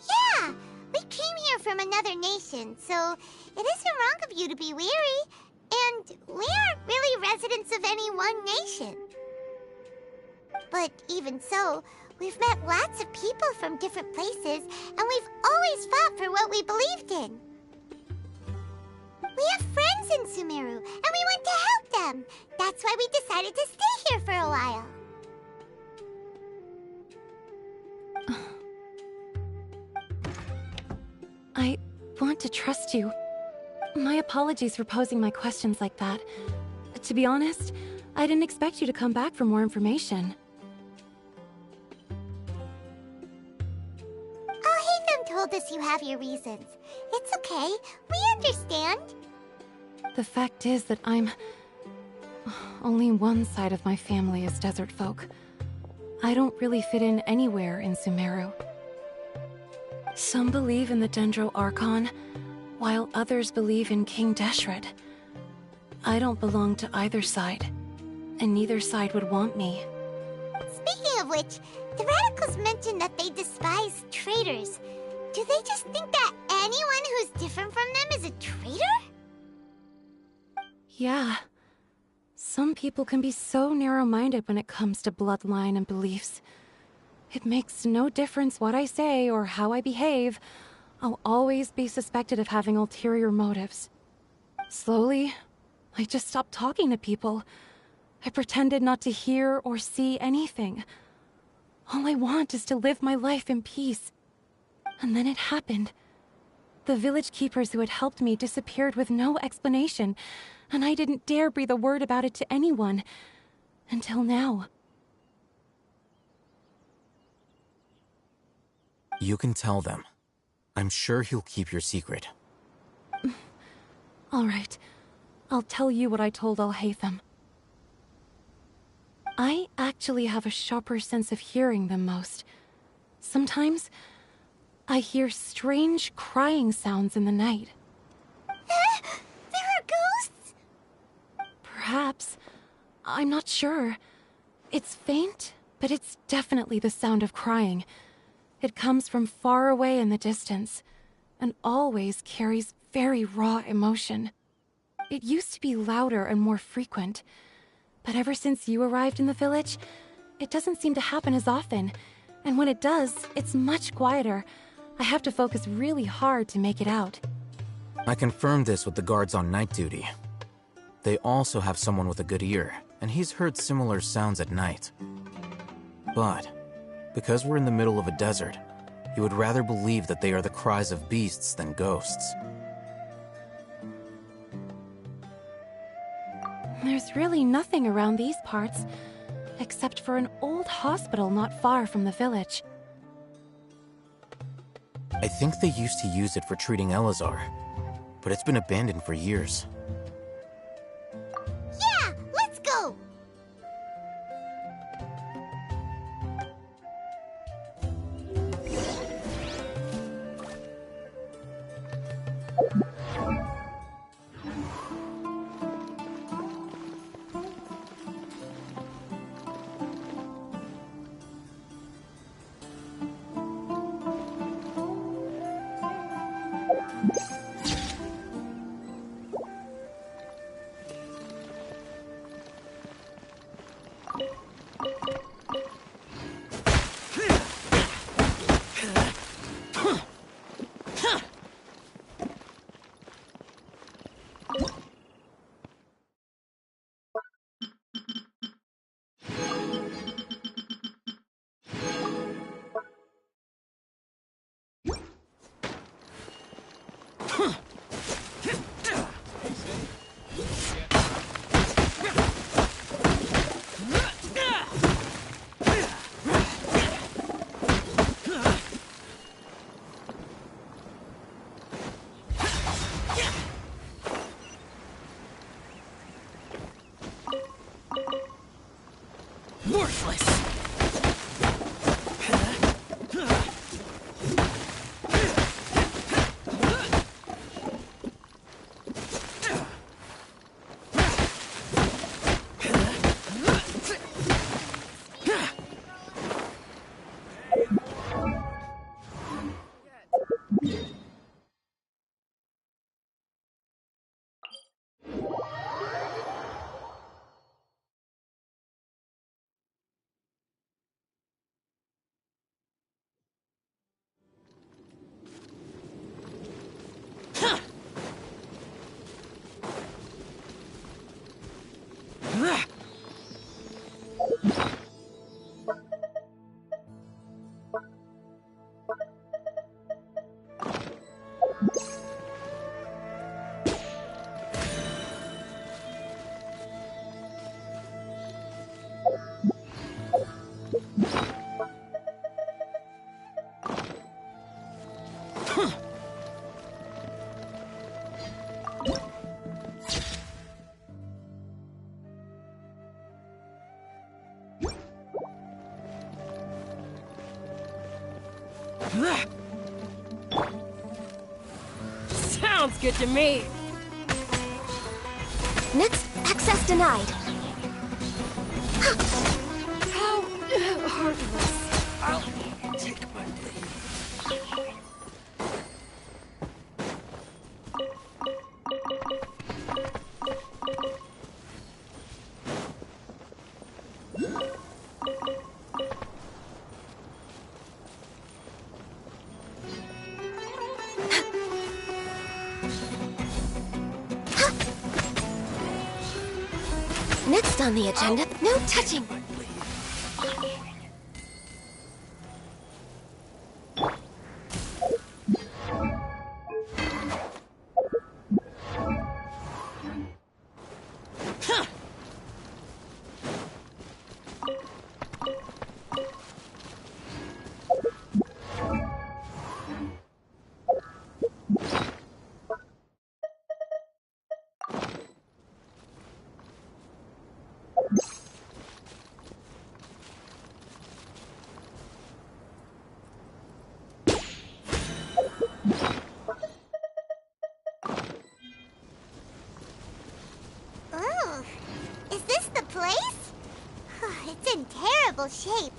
Yeah! We came here from another nation, so it isn't wrong of you to be weary. And we aren't really residents of any one nation. But even so, we've met lots of people from different places, and we've always fought for what we believed in. We have friends in Sumeru, and we want to help them. That's why we decided to stay here for a while. I want to trust you. My apologies for posing my questions like that. To be honest, I didn't expect you to come back for more information. Alhaitham told us you have your reasons. It's okay. We understand. The fact is that only one side of my family is desert folk. I don't really fit in anywhere in Sumeru. Some believe in the Dendro Archon, while others believe in King Deshret. I don't belong to either side, and neither side would want me. Speaking of which, the Radicals mentioned that they despise traitors. Do they just think that anyone who's different from them is a traitor? Yeah. Some people can be so narrow-minded when it comes to bloodline and beliefs. It makes no difference what I say or how I behave. I'll always be suspected of having ulterior motives. Slowly, I just stopped talking to people. I pretended not to hear or see anything. All I want is to live my life in peace. And then it happened. The village keepers who had helped me disappeared with no explanation, and I didn't dare breathe a word about it to anyone. Until now. You can tell them. I'm sure he'll keep your secret. All right. I'll tell you what I told Alhaitham. I actually have a sharper sense of hearing than most. Sometimes, I hear strange crying sounds in the night. There are ghosts? Perhaps. I'm not sure. It's faint, but it's definitely the sound of crying. It comes from far away in the distance, and always carries very raw emotion. It used to be louder and more frequent, but ever since you arrived in the village, it doesn't seem to happen as often, and when it does, it's much quieter. I have to focus really hard to make it out. I confirmed this with the guards on night duty. They also have someone with a good ear, and he's heard similar sounds at night. But because we're in the middle of a desert, he would rather believe that they are the cries of beasts than ghosts. There's really nothing around these parts, except for an old hospital not far from the village. I think they used to use it for treating Elazar, but it's been abandoned for years. Yeah, let's go! Worthless! Sounds good to me. Next, access denied. How heartless. I'll take my leave. Next on the agenda, no touching. Ooh, is this the place? It's in terrible shape,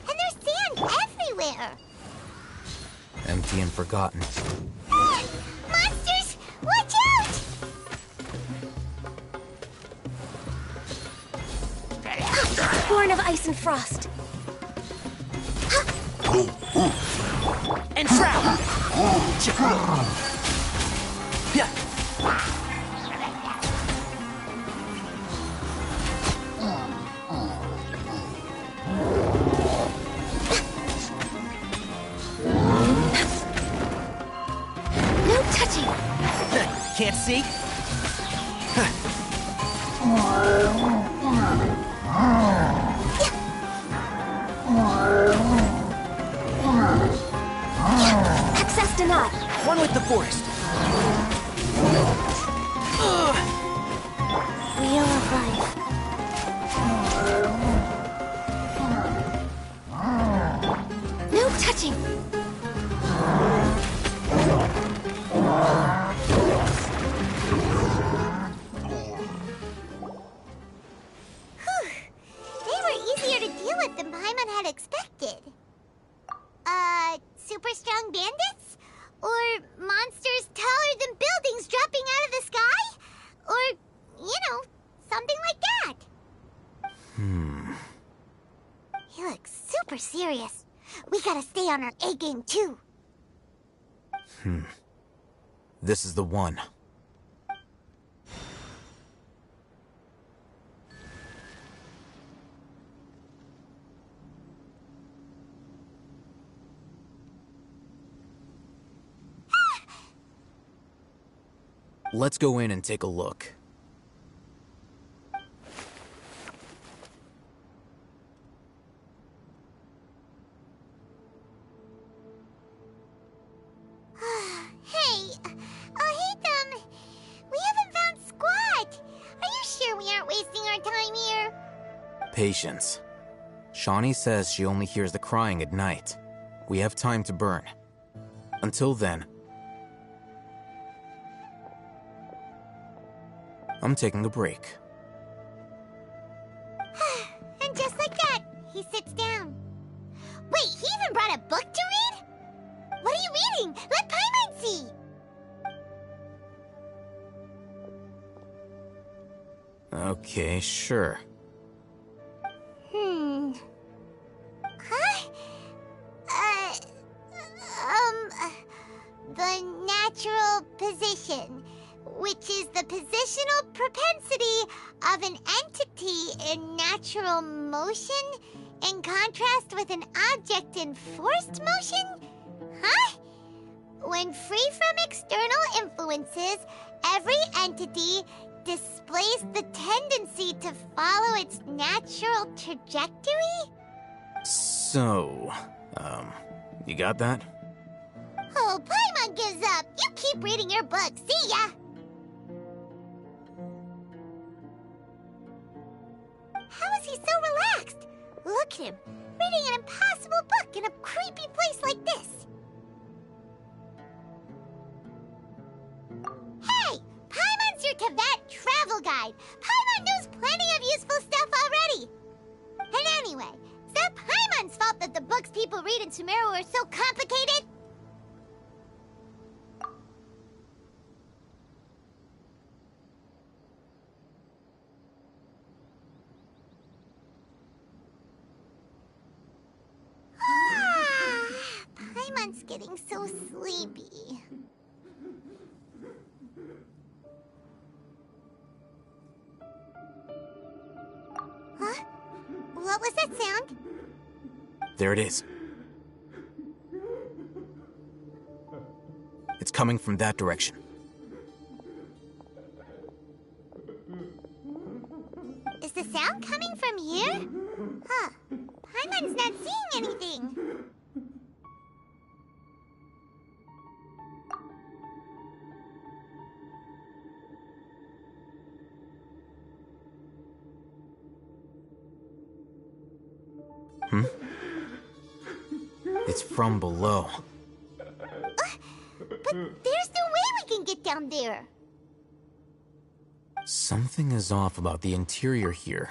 and there's sand everywhere. Empty and forgotten. Ah! Monsters! Watch out! Born of ice and frost. And trap! Yeah. No touching. Can't see? Access denied. One with the forest. Wheel of life. No touching. They were easier to deal with than Paimon had expected. Super strong bandits? Or monsters taller than buildings dropping out of the sky? Or, something like that. He looks super serious. We gotta stay on our A game too. This is the one. Let's go in and take a look. Hey, Hatham, we haven't found Squat. Are you sure we aren't wasting our time here? Patience. Shawnee says she only hears the crying at night. We have time to burn. Until then, I'm taking a break. And just like that, he sits down. Wait, he even brought a book to read? What are you reading? Let Paimon see! Okay, sure. Huh? The natural position, which is the positional propensity of an entity in natural motion in contrast with an object in forced motion? Huh? When free from external influences, every entity displays the tendency to follow its natural trajectory? So, you got that? Oh, Paimon gives up. You keep reading your book. See ya! How is he so relaxed? Look at him, reading an impossible book in a creepy place like this. Hey! Paimon's your Tibet travel guide. Paimon knows plenty of useful stuff already. And anyway, is that Paimon's fault that the books people read in Sumeru are so complicated? Paimon's getting so sleepy. Huh? What was that sound? There it is. It's coming from that direction. Is the sound coming from here? Huh. Paimon's not seeing anything. It's from below. But there's no way we can get down there. Something is off about the interior here.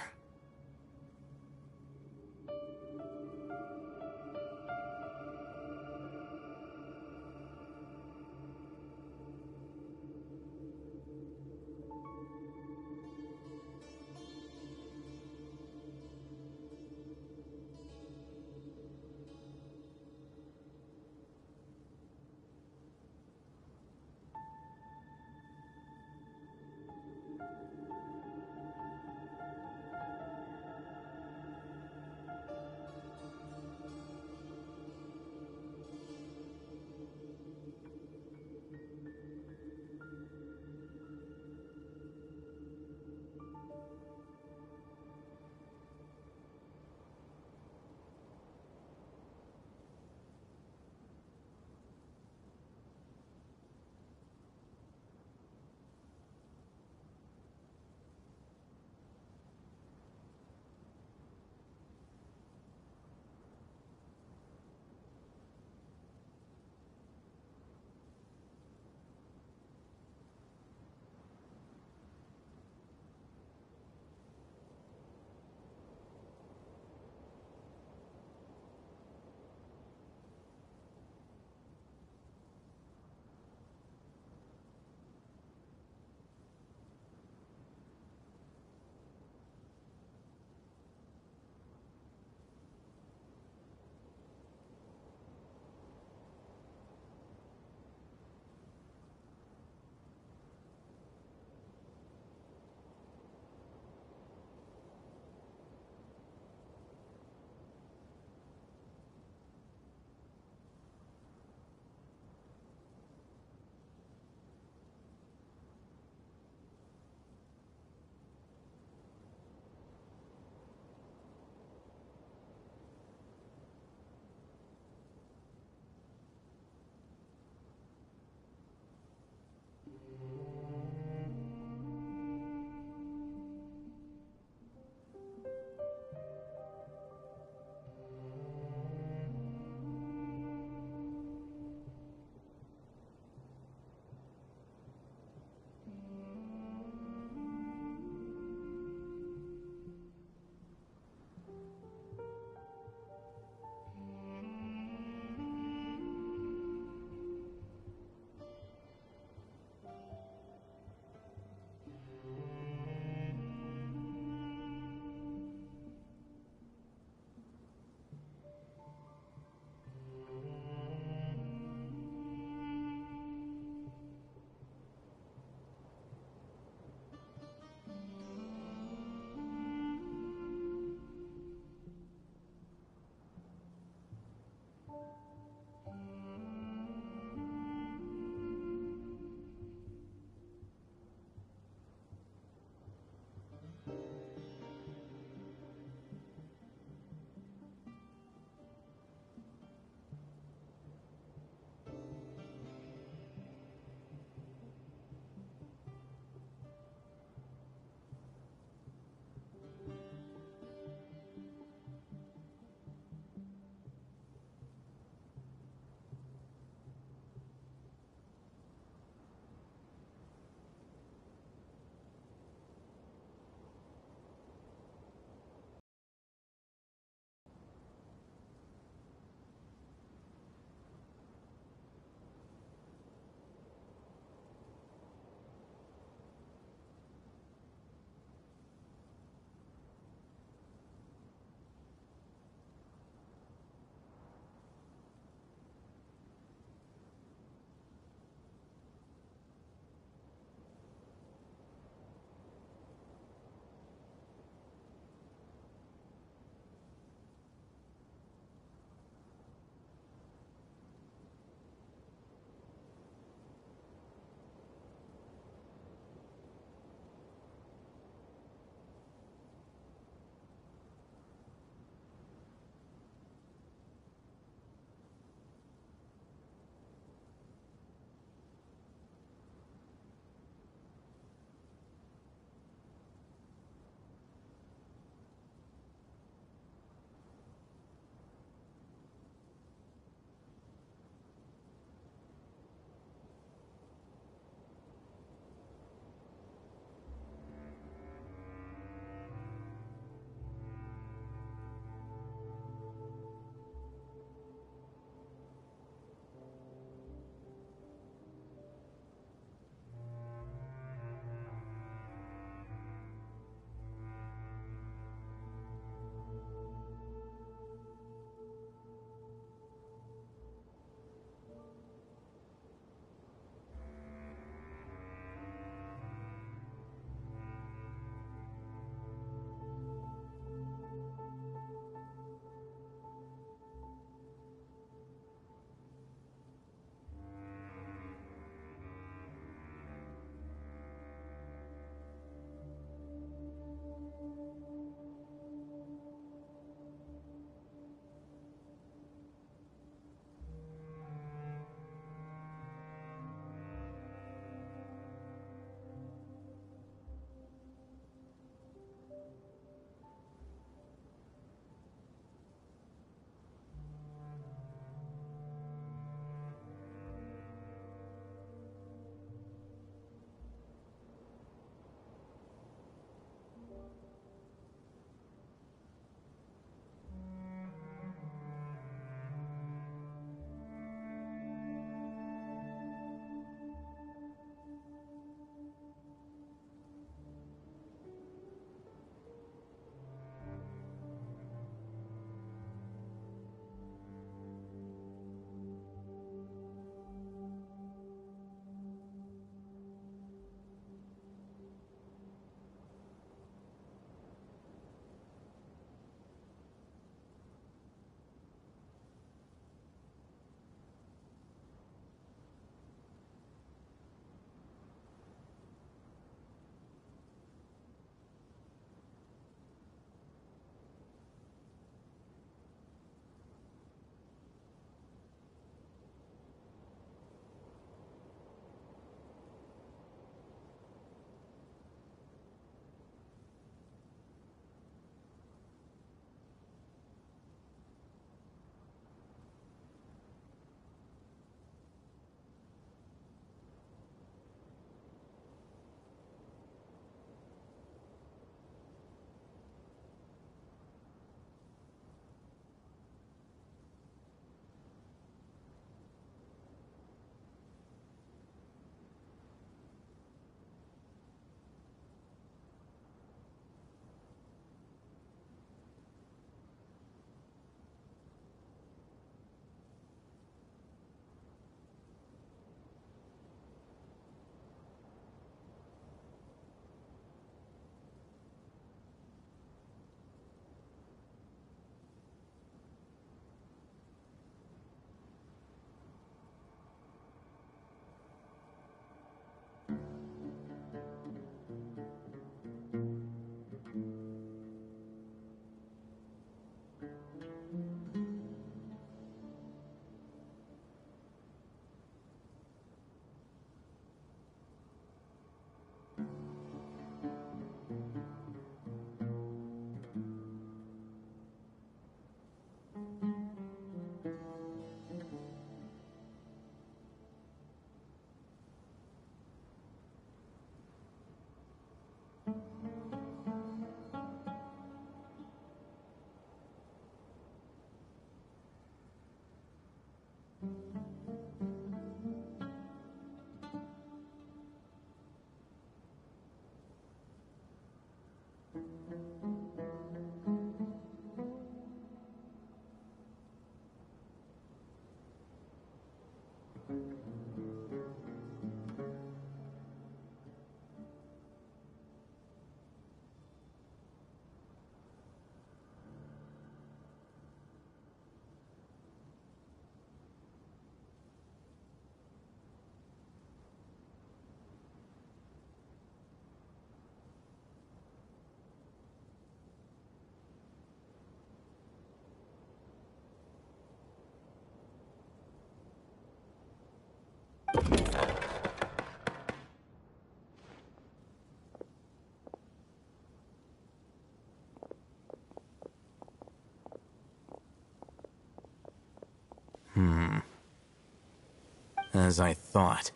As I thought.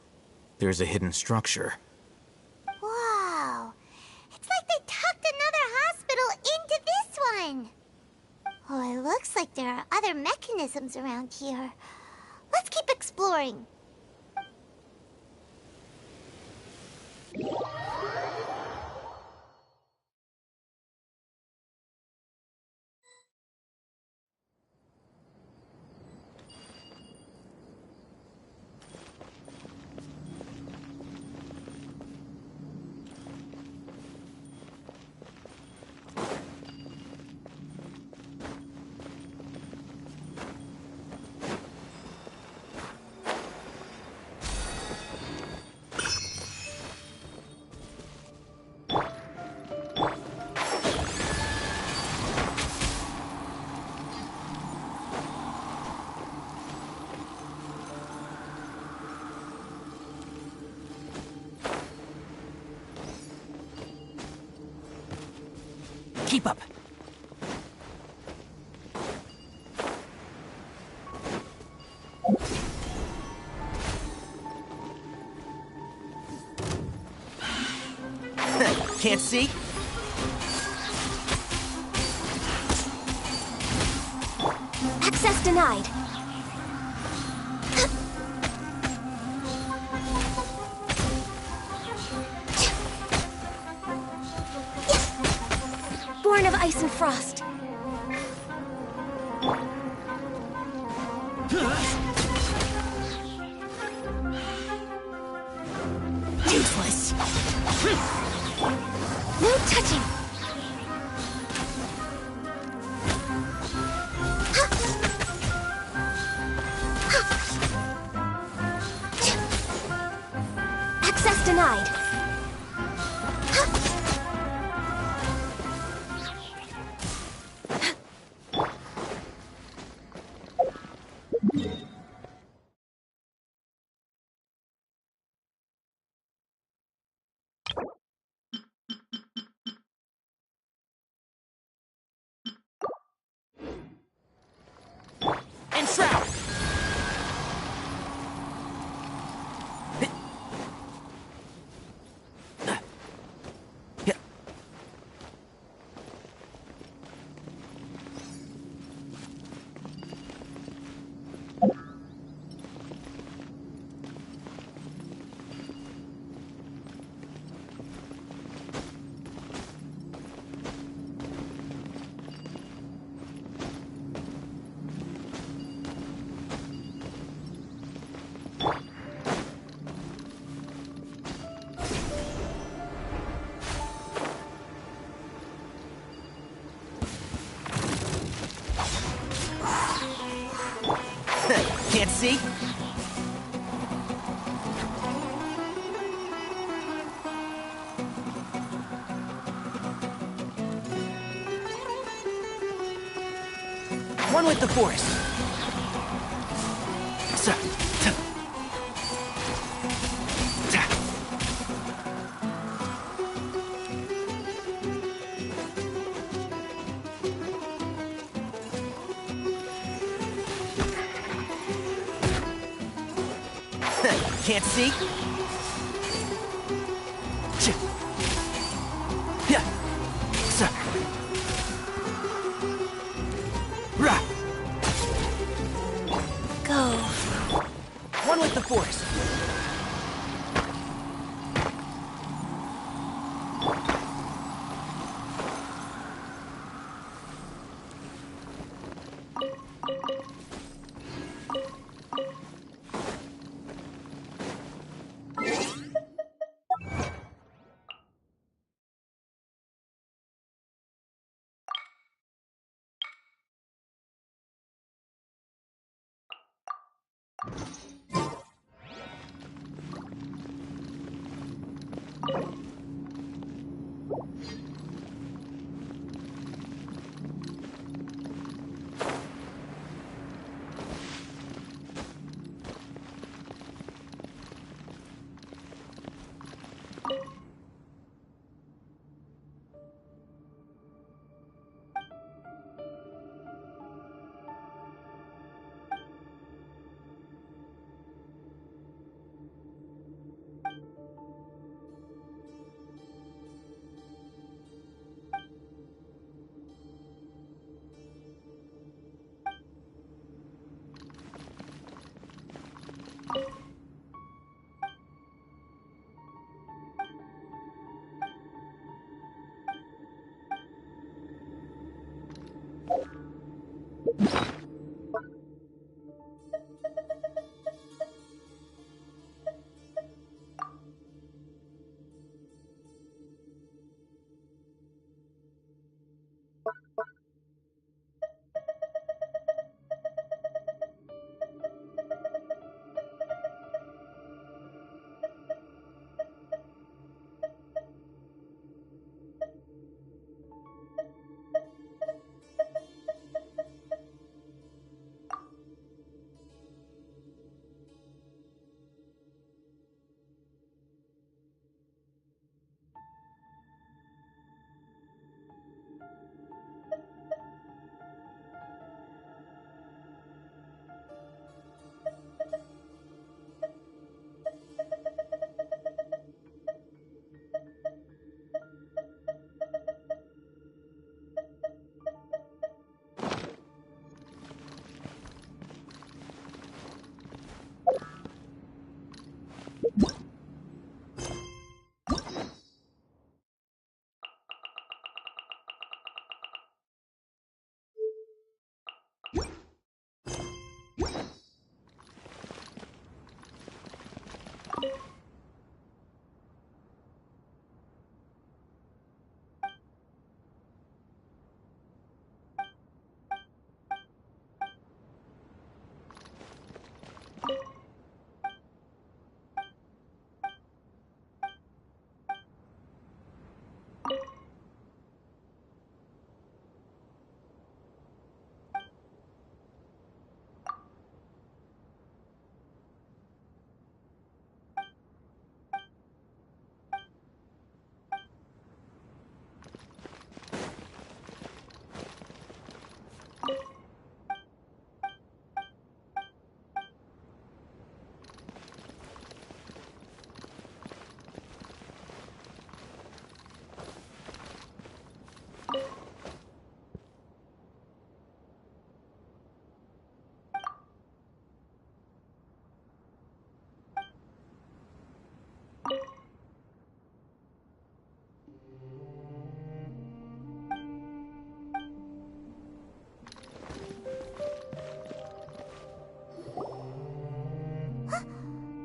There's a hidden structure. Wow. It's like they tucked another hospital into this one. Oh, it looks like there are other mechanisms around here. Let's keep exploring. Keep up. Can't see? Access denied. Born of ice and frost. Useless. No touching. Access denied. Enshroud! Can't see? One with the force. Can't see? Go. One with the force.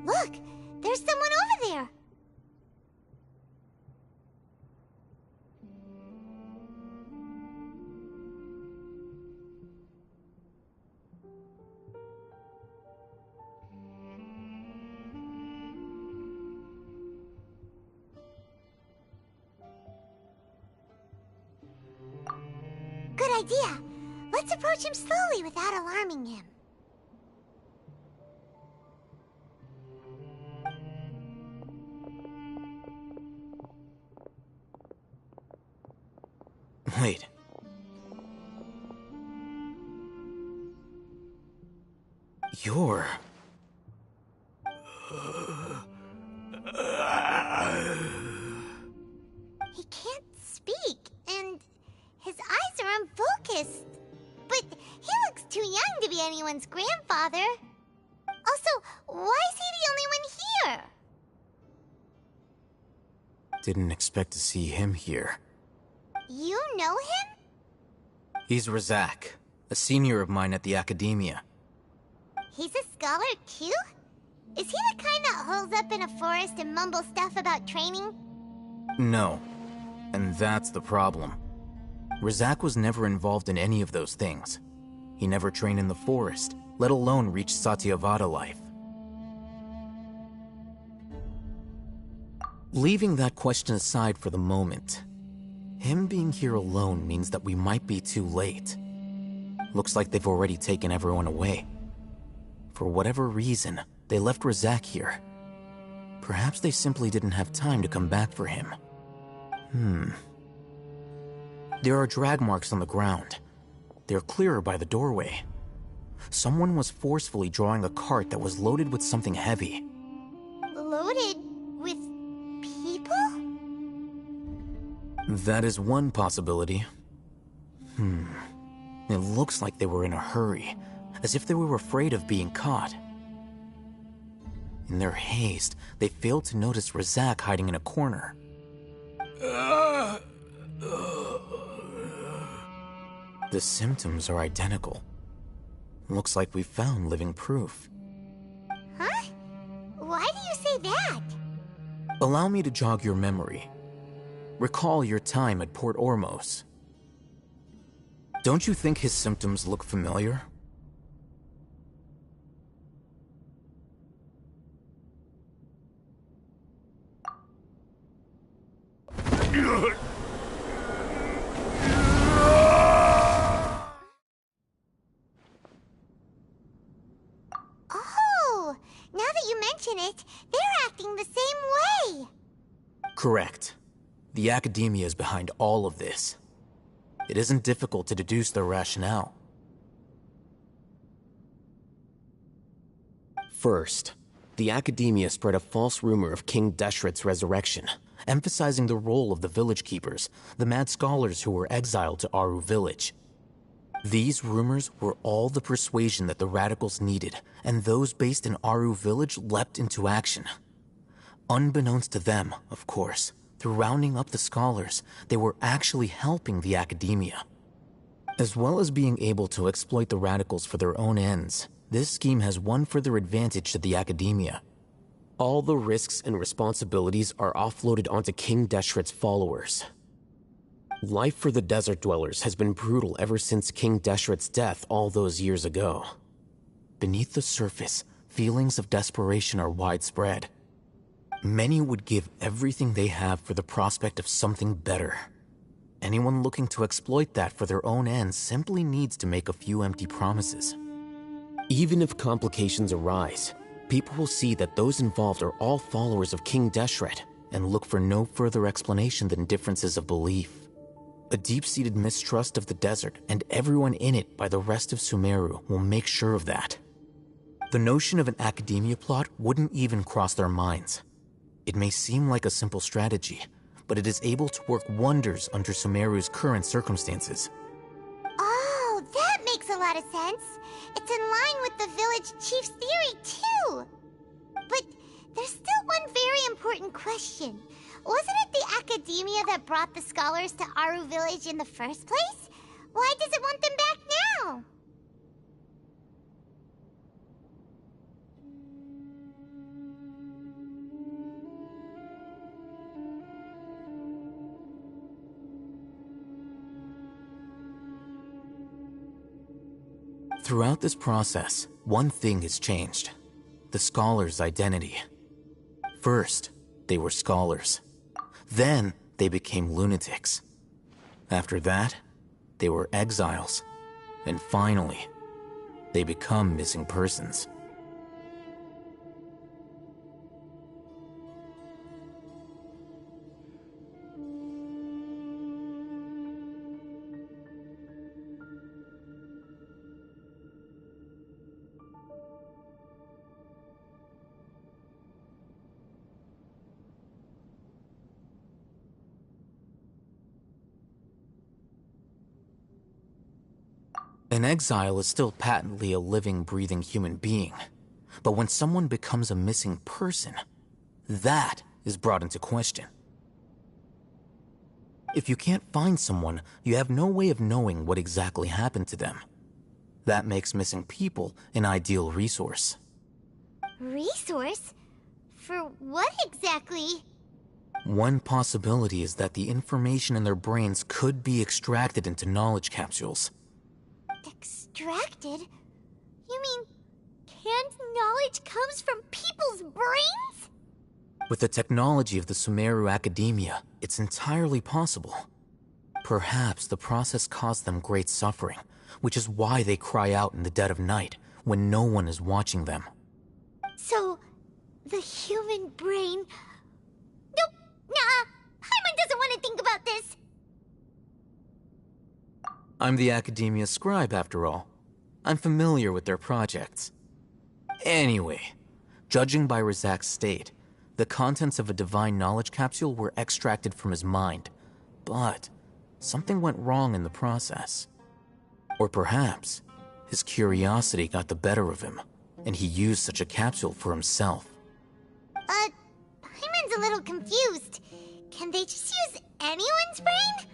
Look! There's someone over there! Good idea. Let's approach him slowly without alarming him. Wait. You're... He can't speak, and his eyes are unfocused. But he looks too young to be anyone's grandfather. Also, why is he the only one here? Didn't expect to see him here. You know him? He's Razak, a senior of mine at the Academia. He's a scholar too? Is he the kind that holes up in a forest and mumbles stuff about training? No. And that's the problem. Razak was never involved in any of those things. He never trained in the forest, let alone reach Satyavada life. Leaving that question aside for the moment, him being here alone means that we might be too late. Looks like they've already taken everyone away. For whatever reason, they left Razak here. Perhaps they simply didn't have time to come back for him. There are drag marks on the ground. They're clearer by the doorway. Someone was forcefully drawing a cart that was loaded with something heavy. Loaded with people? That is one possibility. It looks like they were in a hurry, as if they were afraid of being caught. In their haste, they failed to notice Razak hiding in a corner. The symptoms are identical. Looks like we found living proof. Huh? Why do you say that? Allow me to jog your memory. Recall your time at Port Ormos. Don't you think his symptoms look familiar? Oh, now that you mention it, they're acting the same way. Correct. The Academia is behind all of this. It isn't difficult to deduce their rationale. First, the Academia spread a false rumor of King Deshret's resurrection, emphasizing the role of the village keepers, the mad scholars who were exiled to Aru village. These rumors were all the persuasion that the radicals needed, and those based in Aru village leapt into action. Unbeknownst to them, of course, through rounding up the scholars, they were actually helping the Academia. As well as being able to exploit the radicals for their own ends, this scheme has one further advantage to the Academia. All the risks and responsibilities are offloaded onto King Deshret's followers. Life for the desert dwellers has been brutal ever since King Deshret's death all those years ago. Beneath the surface, feelings of desperation are widespread. Many would give everything they have for the prospect of something better. Anyone looking to exploit that for their own ends simply needs to make a few empty promises. Even if complications arise, people will see that those involved are all followers of King Deshret and look for no further explanation than differences of belief. A deep-seated mistrust of the desert and everyone in it by the rest of Sumeru will make sure of that. The notion of an Academia plot wouldn't even cross their minds. It may seem like a simple strategy, but it is able to work wonders under Sumeru's current circumstances. Oh, that makes a lot of sense. It's in line with the village chief's theory, too. But there's still one very important question. Wasn't it the Academia that brought the scholars to Aru village in the first place? Why does it want them back now? Throughout this process, one thing has changed: the scholars' identity. First, they were scholars. Then, they became lunatics. After that, they were exiles. And finally, they become missing persons. An exile is still patently a living, breathing human being. But when someone becomes a missing person, that is brought into question. If you can't find someone, you have no way of knowing what exactly happened to them. That makes missing people an ideal resource. Resource? For what exactly? One possibility is that the information in their brains could be extracted into knowledge capsules. Extracted? You mean canned knowledge comes from people's brains? With the technology of the Sumeru Academia, it's entirely possible. Perhaps the process caused them great suffering, which is why they cry out in the dead of night, when no one is watching them. So, the human brain... Nope, nah, Paimon doesn't want to think about this. I'm the Academia scribe, after all. I'm familiar with their projects. Anyway, judging by Razak's state, the contents of a divine knowledge capsule were extracted from his mind. But something went wrong in the process. Or perhaps his curiosity got the better of him, and he used such a capsule for himself. Paimon's a little confused. Can they just use anyone's brain?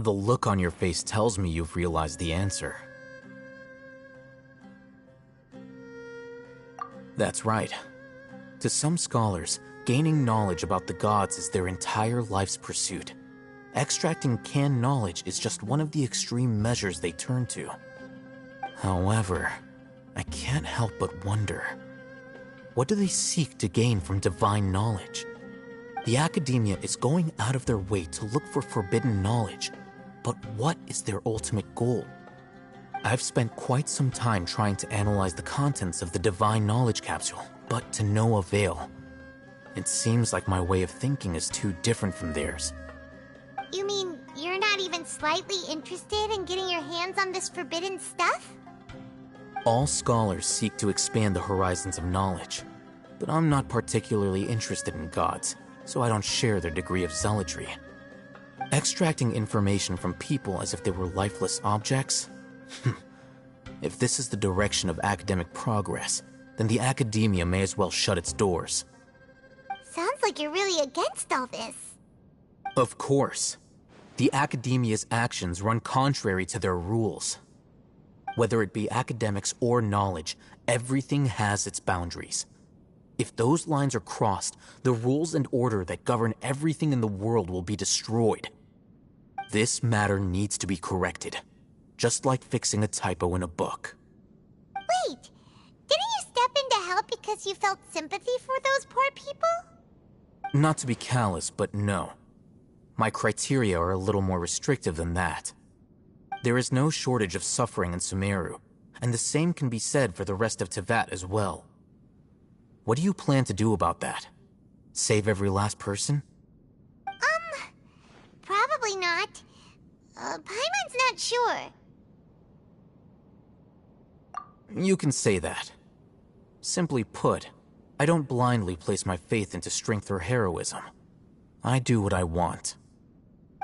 The look on your face tells me you've realized the answer. That's right. To some scholars, gaining knowledge about the gods is their entire life's pursuit. Extracting canned knowledge is just one of the extreme measures they turn to. However, I can't help but wonder, what do they seek to gain from divine knowledge? The academia is going out of their way to look for forbidden knowledge, but what is their ultimate goal? I've spent quite some time trying to analyze the contents of the divine knowledge capsule, but to no avail. It seems like my way of thinking is too different from theirs. You mean you're not even slightly interested in getting your hands on this forbidden stuff? All scholars seek to expand the horizons of knowledge, but I'm not particularly interested in gods, so I don't share their degree of zealotry. Extracting information from people as if they were lifeless objects? If this is the direction of academic progress, then the academia may as well shut its doors. Sounds like you're really against all this. Of course. The academia's actions run contrary to their rules. Whether it be academics or knowledge, everything has its boundaries. If those lines are crossed, the rules and order that govern everything in the world will be destroyed. This matter needs to be corrected, just like fixing a typo in a book. Wait, didn't you step in to help because you felt sympathy for those poor people? Not to be callous, but no. My criteria are a little more restrictive than that. There is no shortage of suffering in Sumeru, and the same can be said for the rest of Teyvat as well. What do you plan to do about that? Save every last person? Probably not. Paimon's not sure. You can say that. Simply put, I don't blindly place my faith into strength or heroism. I do what I want.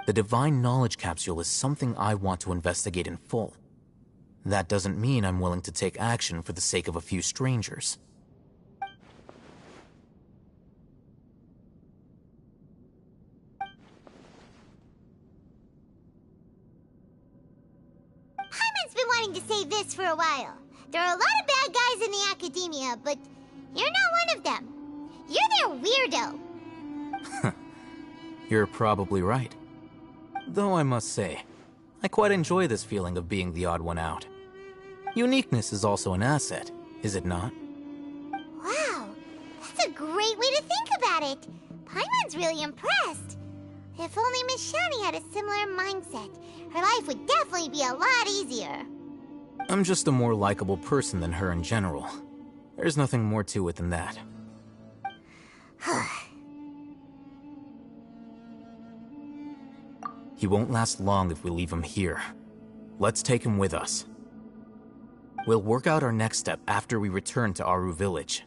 The Divine Knowledge Capsule is something I want to investigate in full. That doesn't mean I'm willing to take action for the sake of a few strangers. Paimon's been wanting to say this for a while. There are a lot of bad guys in the academia, but you're not one of them. You're their weirdo. You're probably right. Though I must say, I quite enjoy this feeling of being the odd one out. Uniqueness is also an asset, is it not? Wow, that's a great way to think about it. Paimon's really impressed. If only Miss Shani had a similar mindset, her life would definitely be a lot easier. I'm just a more likable person than her in general. There's nothing more to it than that. He won't last long if we leave him here. Let's take him with us. We'll work out our next step after we return to Aru Village.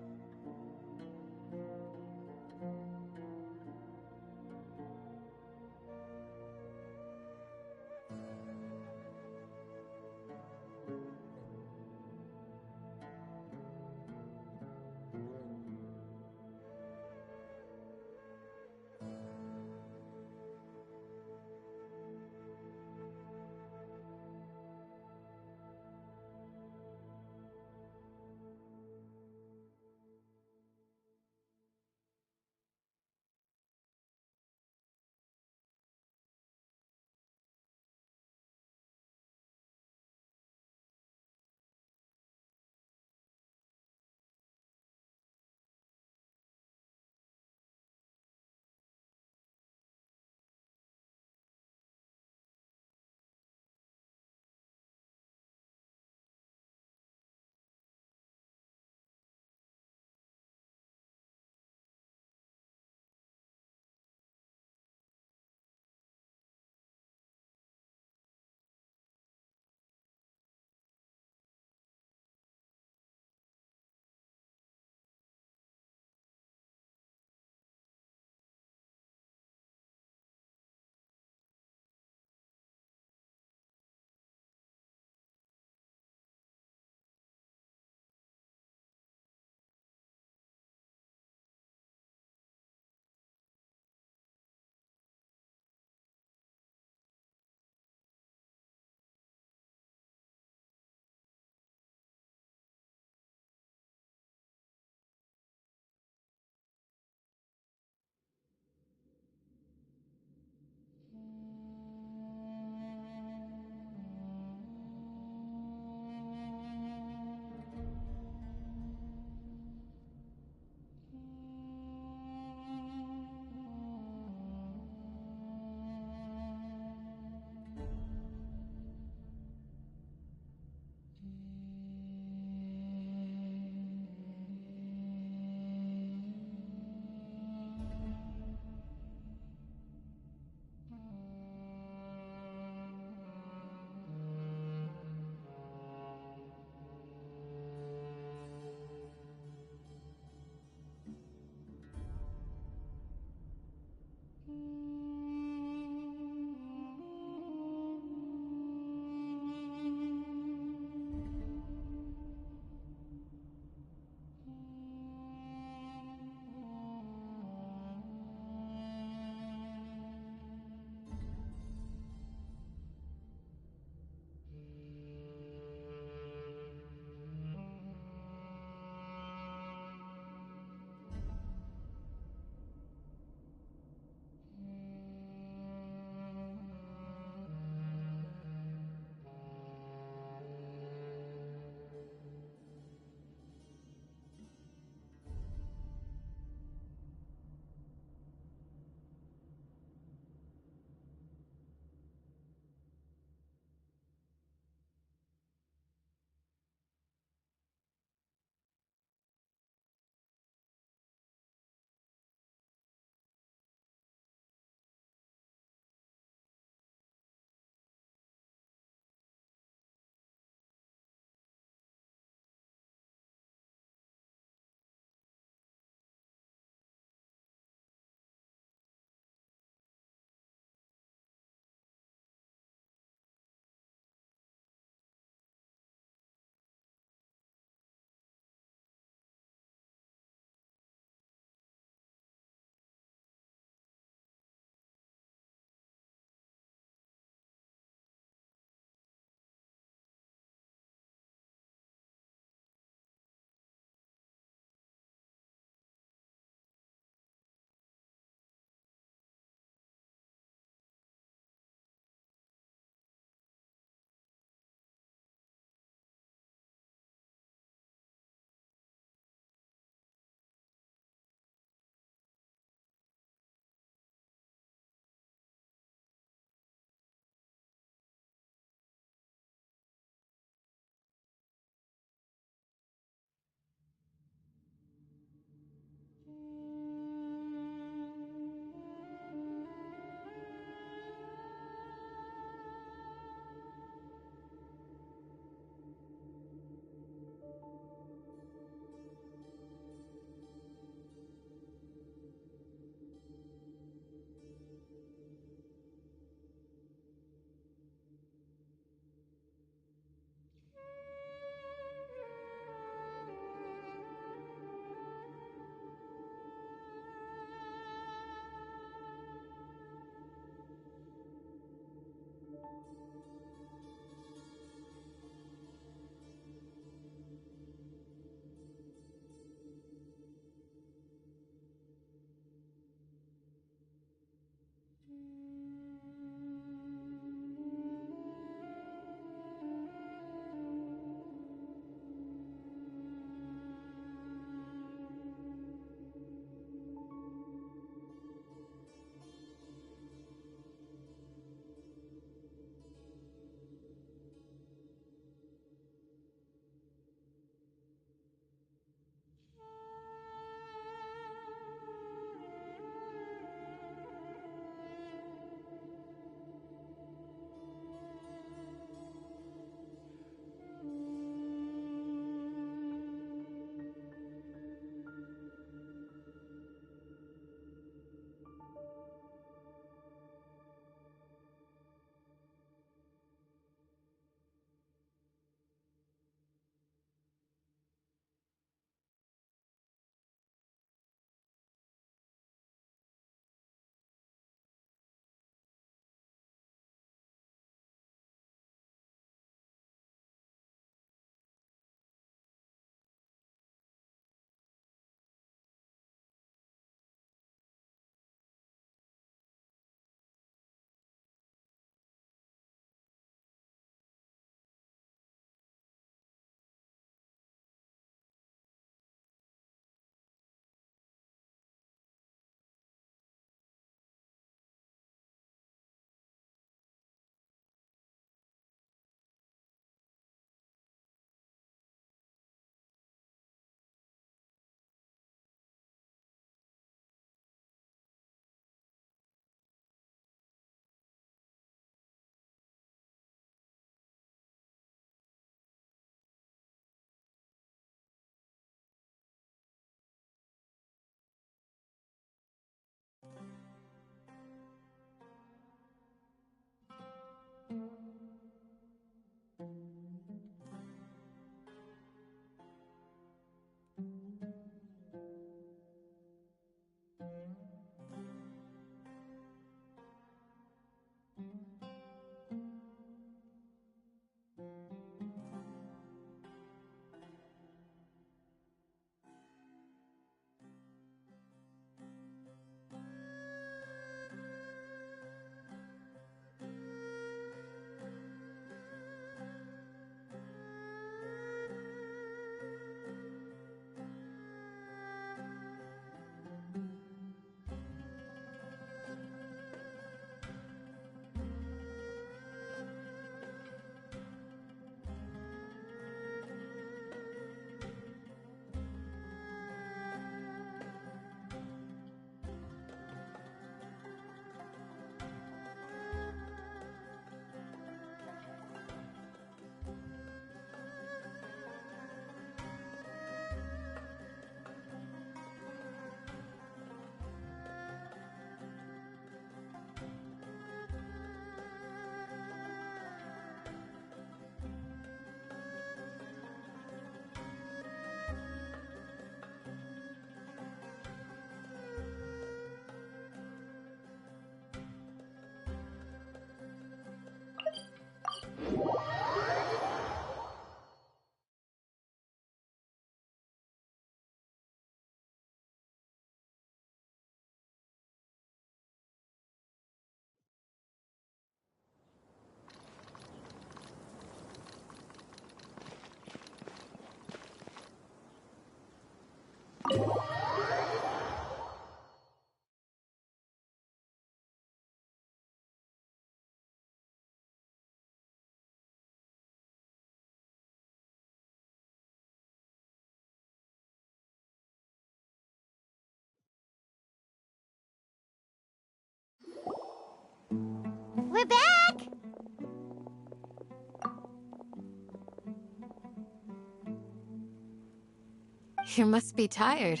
You must be tired.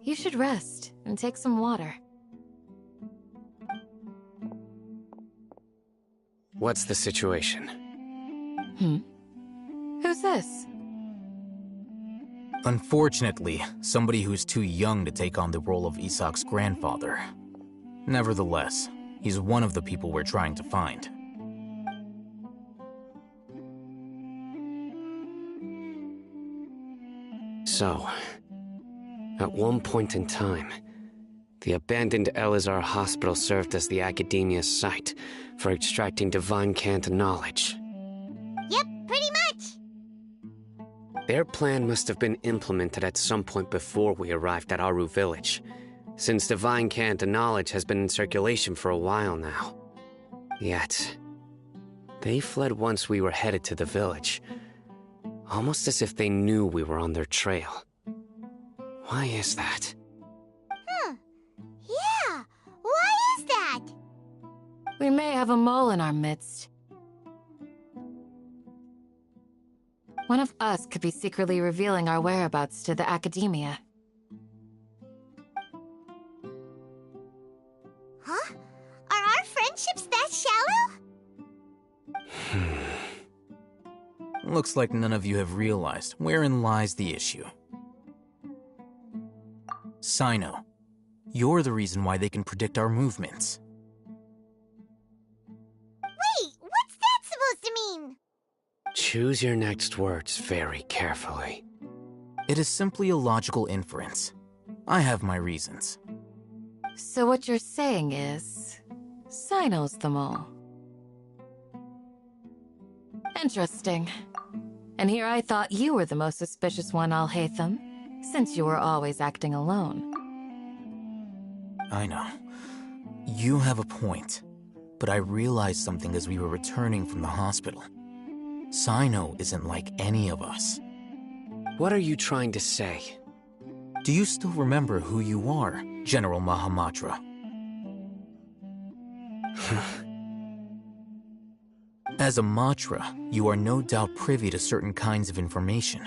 You should rest and take some water. What's the situation? Who's this? Unfortunately, somebody who's too young to take on the role of Isak's grandfather. Nevertheless, he's one of the people we're trying to find. So, at one point in time, the abandoned Elazar Hospital served as the Academia's site for extracting divine cant knowledge. Yep, pretty much. Their plan must have been implemented at some point before we arrived at Aru Village, since divine cant knowledge has been in circulation for a while now. Yet, they fled once we were headed to the village, almost as if they knew we were on their trail. Why is that? Yeah, why is that? We may have a mole in our midst. One of us could be secretly revealing our whereabouts to the Academia. Huh? Are our friendships that shallow? Looks like none of you have realized wherein lies the issue. Sino, you're the reason why they can predict our movements. Wait, what's that supposed to mean? Choose your next words very carefully. It is simply a logical inference. I have my reasons. So what you're saying is... Sino's the mole. Interesting. And here I thought you were the most suspicious one, Alhaitham, since you were always acting alone. I know. You have a point, but I realized something as we were returning from the hospital. Sino isn't like any of us. What are you trying to say? Do you still remember who you are, General Mahamatra? As a Matra, you are no doubt privy to certain kinds of information.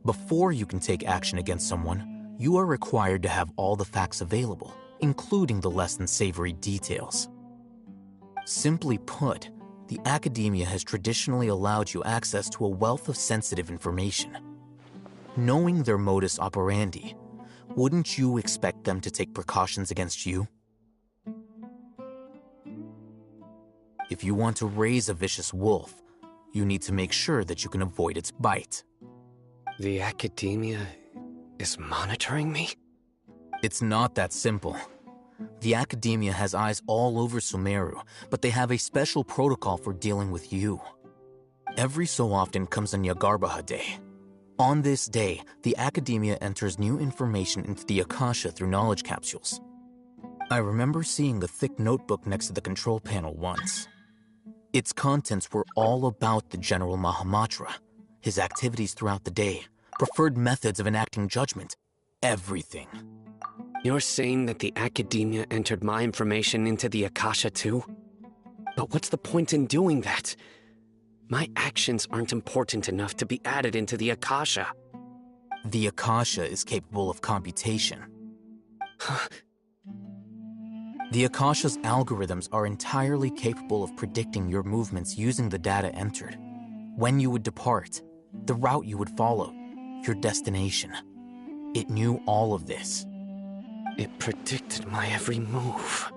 Before you can take action against someone, you are required to have all the facts available, including the less than savory details. Simply put, the Academia has traditionally allowed you access to a wealth of sensitive information. Knowing their modus operandi, wouldn't you expect them to take precautions against you? If you want to raise a vicious wolf, you need to make sure that you can avoid its bite. The Academia is monitoring me? It's not that simple. The Academia has eyes all over Sumeru, but they have a special protocol for dealing with you. Every so often comes a Nyagarbaha Day. On this day, the Academia enters new information into the Akasha through knowledge capsules. I remember seeing a thick notebook next to the control panel once. Its contents were all about the General Mahamatra, his activities throughout the day, preferred methods of enacting judgment, everything. You're saying that the Academia entered my information into the Akasha too? But what's the point in doing that? My actions aren't important enough to be added into the Akasha. The Akasha is capable of computation. The Akasha's algorithms are entirely capable of predicting your movements using the data entered. When you would depart, the route you would follow, your destination. It knew all of this. It predicted my every move.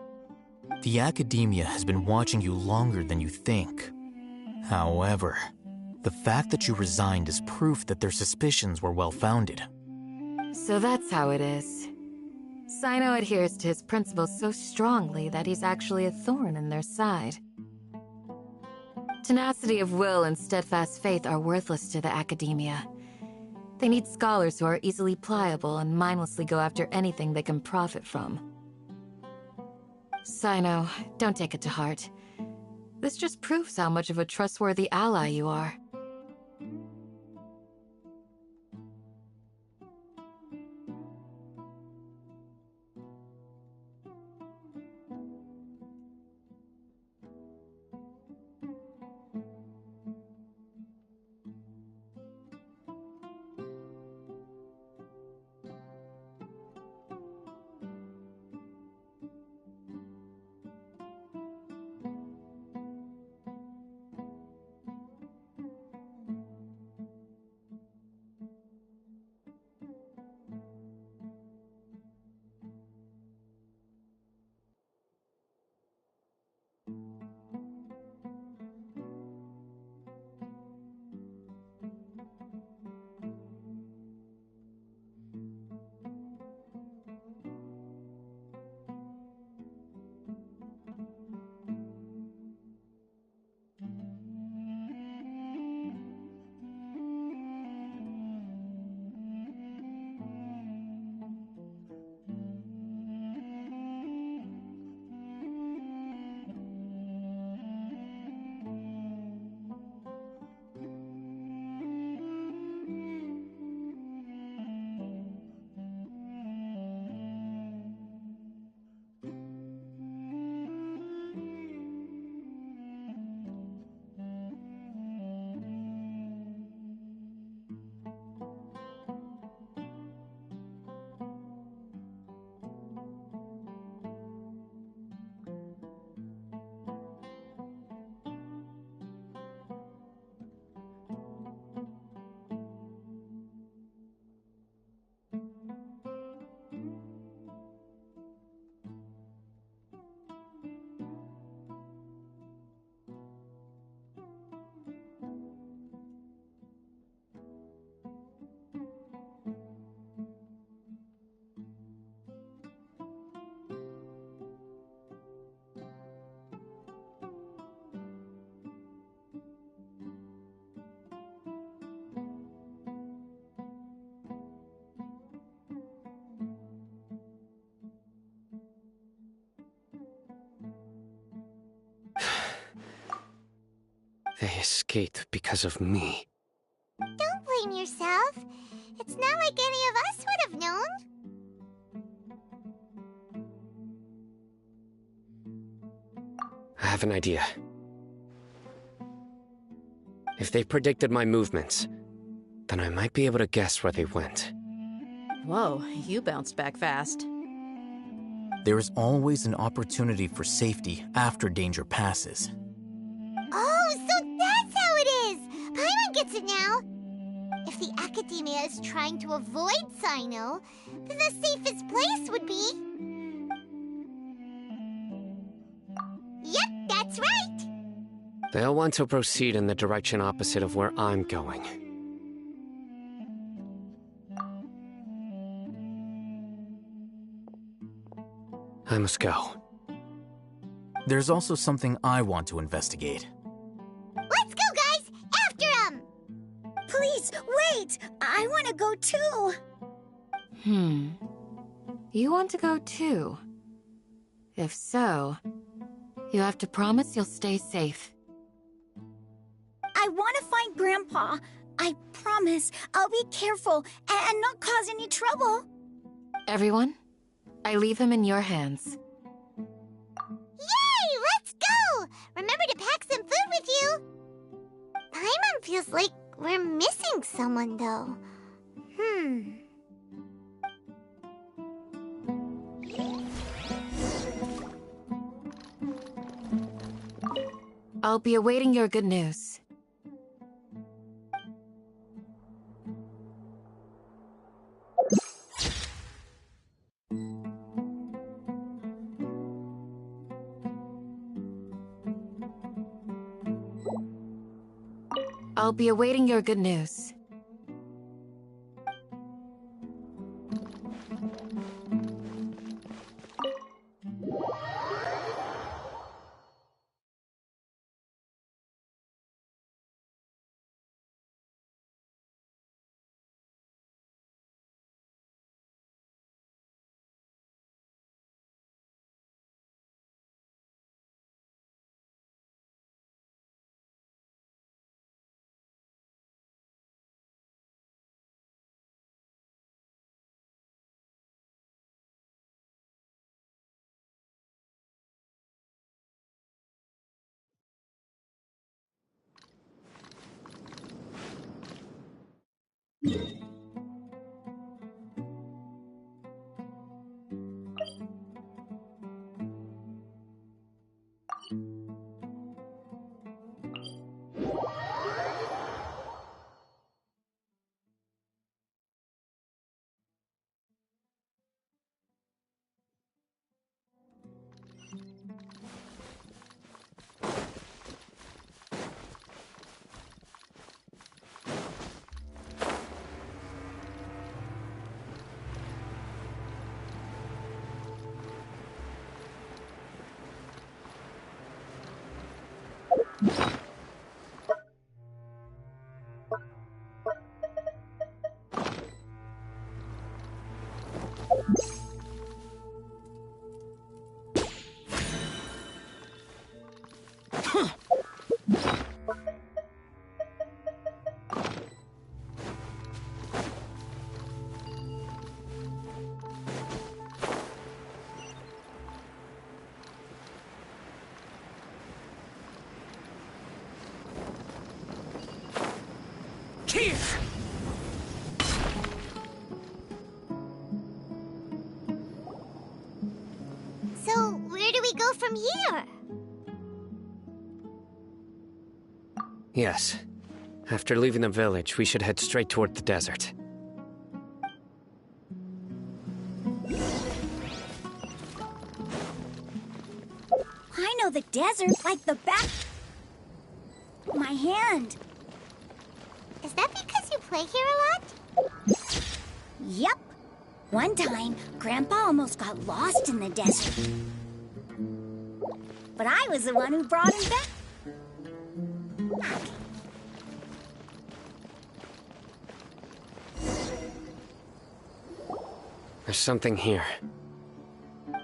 The Academia has been watching you longer than you think. However, the fact that you resigned is proof that their suspicions were well-founded. So that's how it is. Sino adheres to his principles so strongly that he's actually a thorn in their side. Tenacity of will and steadfast faith are worthless to the Academia. They need scholars who are easily pliable and mindlessly go after anything they can profit from. Sino, don't take it to heart. This just proves how much of a trustworthy ally you are. They escaped because of me. Don't blame yourself. It's not like any of us would have known. I have an idea. If they predicted my movements, then I might be able to guess where they went. Whoa, you bounced back fast. There is always an opportunity for safety after danger passes. Oh, so that's how it is! Paimon gets it now! If the Academia is trying to avoid Cyno, then the safest place would be... Yep, that's right! They'll want to proceed in the direction opposite of where I'm going. I must go. There's also something I want to investigate. Let's go, guys! After him! Please, wait! I want to go too! You want to go too? If so, you have to promise you'll stay safe. I want to find Grandpa. I promise I'll be careful and not cause any trouble. Everyone, I leave him in your hands. Yay! Let's go! Remember to pack some food with you! Paimon feels like we're missing someone, though. I'll be awaiting your good news. I'll be awaiting your good news. So, where do we go from here? Yes. After leaving the village, we should head straight toward the desert. I know the desert like the back of my hand. Is that because you play here a lot? Yep. One time, Grandpa almost got lost in the desert. But I was the one who brought him back. There's something here.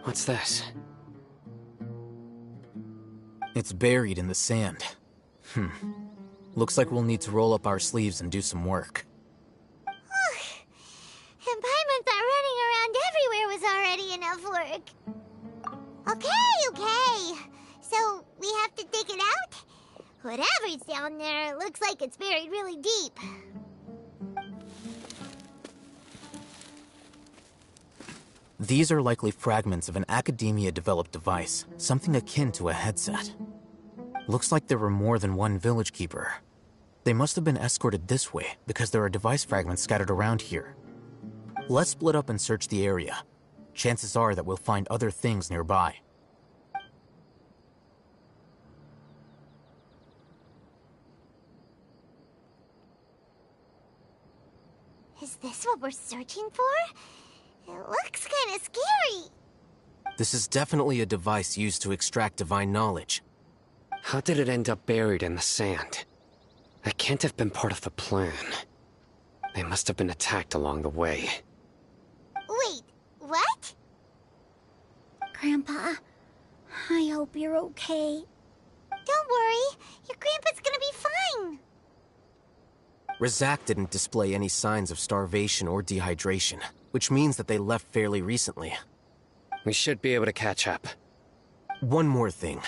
What's this? It's buried in the sand. Looks like we'll need to roll up our sleeves and do some work. And Paimon thought running around everywhere was already enough work. Okay. So, we have to dig it out? Whatever's down there looks like it's buried really deep. These are likely fragments of an Academia-developed device, something akin to a headset. Looks like there were more than one village keeper. They must have been escorted this way because there are device fragments scattered around here. Let's split up and search the area. Chances are that we'll find other things nearby. Is this what we're searching for? It looks kinda scary. This is definitely a device used to extract divine knowledge. How did it end up buried in the sand? That can't have been part of the plan. They must have been attacked along the way. Wait, what? Grandpa, I hope you're okay. Don't worry, your grandpa's gonna be fine. Razak didn't display any signs of starvation or dehydration, which means that they left fairly recently. We should be able to catch up. One more thing.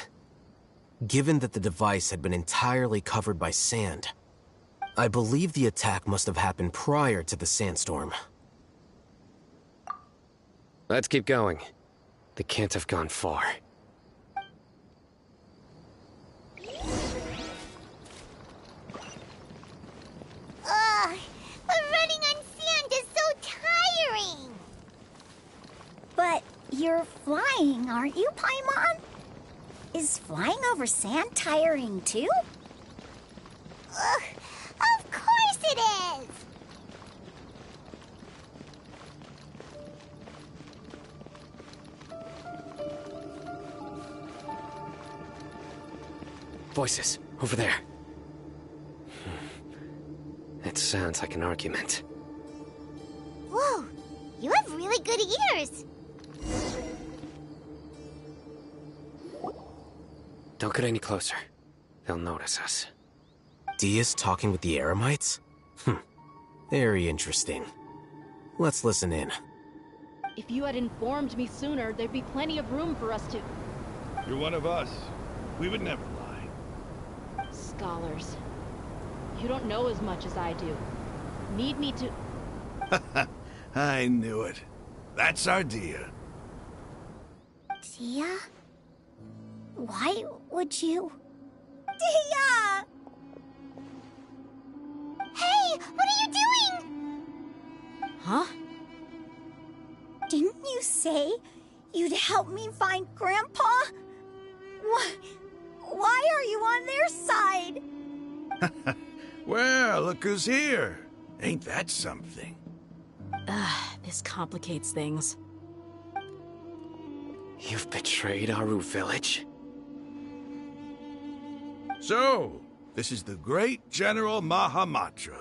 Given that the device had been entirely covered by sand, I believe the attack must have happened prior to the sandstorm. Let's keep going. They can't have gone far. Ugh, but running on sand is so tiring. But you're flying, aren't you, Paimon? Is flying over sand tiring too? Ugh, of course it is! Voices, over there. It sounds like an argument. Whoa, you have really good ears. Don't get any closer. They'll notice us. Dia's talking with the Eremites? Very interesting. Let's listen in. If you had informed me sooner, there'd be plenty of room for us to... You're one of us. We would never lie. Scholars. You don't know as much as I do. Need me to... I knew it. That's our Dia. Dia? Why would you... Dia! Hey, what are you doing? Huh? Didn't you say you'd help me find Grandpa? Why are you on their side? Well, look who's here. Ain't that something? This complicates things. You've betrayed Aru village? So, this is the great General Mahamatra.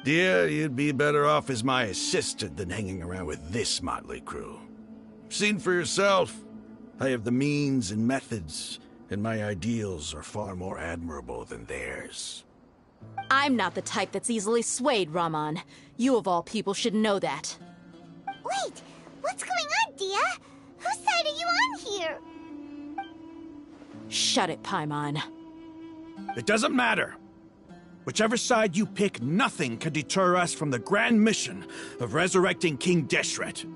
Dear, you'd be better off as my assistant than hanging around with this motley crew. Seen for yourself. I have the means and methods, and my ideals are far more admirable than theirs. I'm not the type that's easily swayed, Raman. You of all people should know that. Wait, what's going on, Dia? Whose side are you on here? Shut it, Paimon. It doesn't matter. Whichever side you pick, nothing can deter us from the grand mission of resurrecting King Deshret.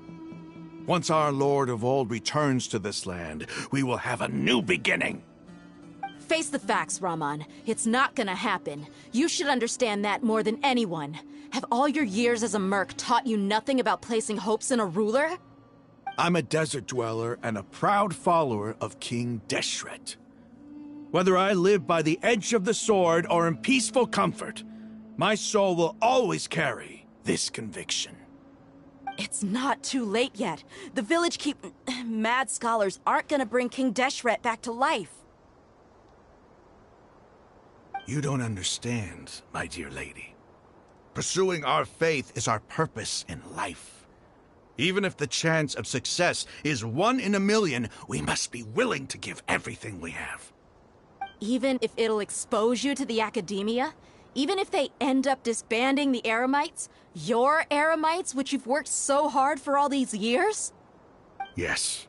Once our Lord of Old returns to this land, we will have a new beginning. Face the facts, Raman. It's not gonna happen. You should understand that more than anyone. Have all your years as a merc taught you nothing about placing hopes in a ruler? I'm a desert dweller and a proud follower of King Deshret. Whether I live by the edge of the sword or in peaceful comfort, my soul will always carry this conviction. It's not too late yet. The village mad scholars aren't gonna bring King Deshret back to life. You don't understand, my dear lady. Pursuing our faith is our purpose in life. Even if the chance of success is 1 in a million, we must be willing to give everything we have. Even if it'll expose you to the academia? Even if they end up disbanding the Eremites? Your Eremites, which you've worked so hard for all these years? Yes.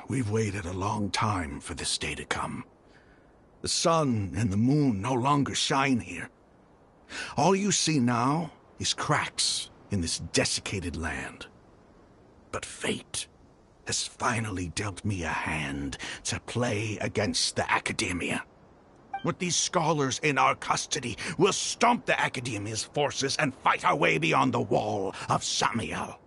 We've waited a long time for this day to come. The sun and the moon no longer shine here. All you see now is cracks in this desiccated land. But fate has finally dealt me a hand to play against the Academia. With these scholars in our custody, we'll stomp the Academia's forces and fight our way beyond the wall of Samiel.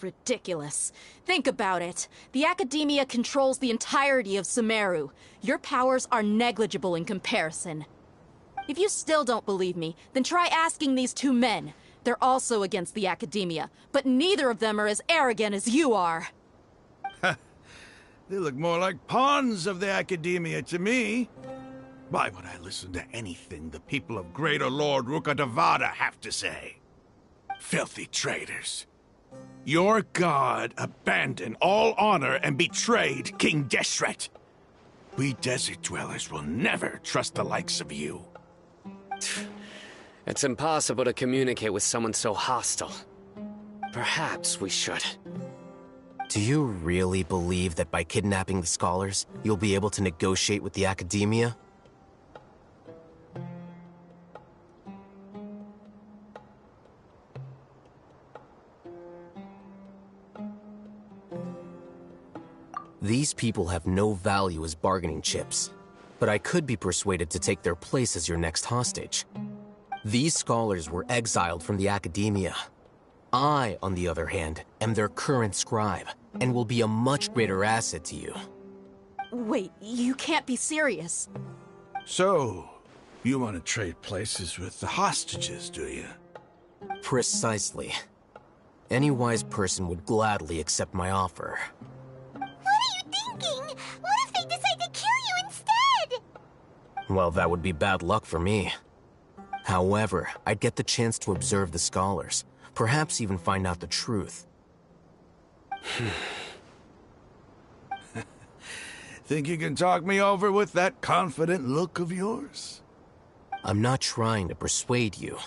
Ridiculous. Think about it. The Academia controls the entirety of Sumeru. Your powers are negligible in comparison. If you still don't believe me, then try asking these two men. They're also against the Academia, but neither of them are as arrogant as you are. They look more like pawns of the Academia to me. Why would I listen to anything the people of Greater Lord Rukkhadevada have to say? Filthy traitors. Your god abandoned all honor and betrayed King Deshret. We desert dwellers will never trust the likes of you. It's impossible to communicate with someone so hostile. Perhaps we should. Do you really believe that by kidnapping the scholars, you'll be able to negotiate with the Academia? These people have no value as bargaining chips, but I could be persuaded to take their place as your next hostage. These scholars were exiled from the Academia. I, on the other hand, am their current scribe, and will be a much greater asset to you. Wait, you can't be serious. So, you want to trade places with the hostages, do you? Precisely. Any wise person would gladly accept my offer. What if they decide to kill you instead? Well, that would be bad luck for me. However, I'd get the chance to observe the scholars, perhaps even find out the truth. Think you can talk me over with that confident look of yours? I'm not trying to persuade you.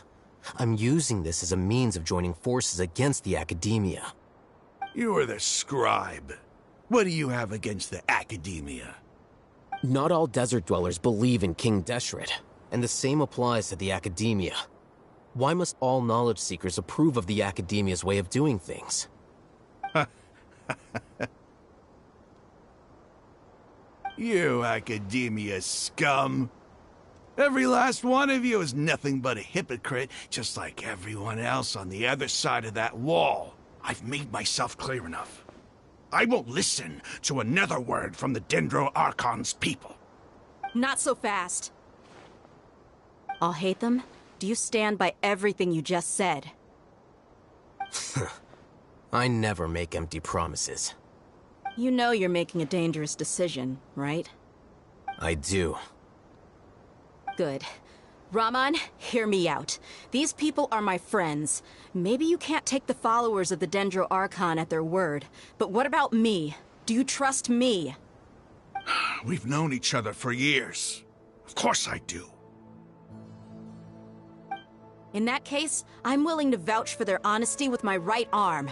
I'm using this as a means of joining forces against the Academia. You are the scribe. What do you have against the Academia? Not all desert dwellers believe in King Deshret, and the same applies to the Academia. Why must all knowledge seekers approve of the Academia's way of doing things? You Academia scum. Every last one of you is nothing but a hypocrite, just like everyone else on the other side of that wall. I've made myself clear enough. I won't listen to another word from the Dendro Archon's people. Not so fast. I'll hate them. Do you stand by everything you just said? I never make empty promises. You know you're making a dangerous decision, right? I do. Good. Raman, hear me out. These people are my friends. Maybe you can't take the followers of the Dendro Archon at their word, but what about me? Do you trust me? We've known each other for years. Of course I do. In that case, I'm willing to vouch for their honesty with my right arm.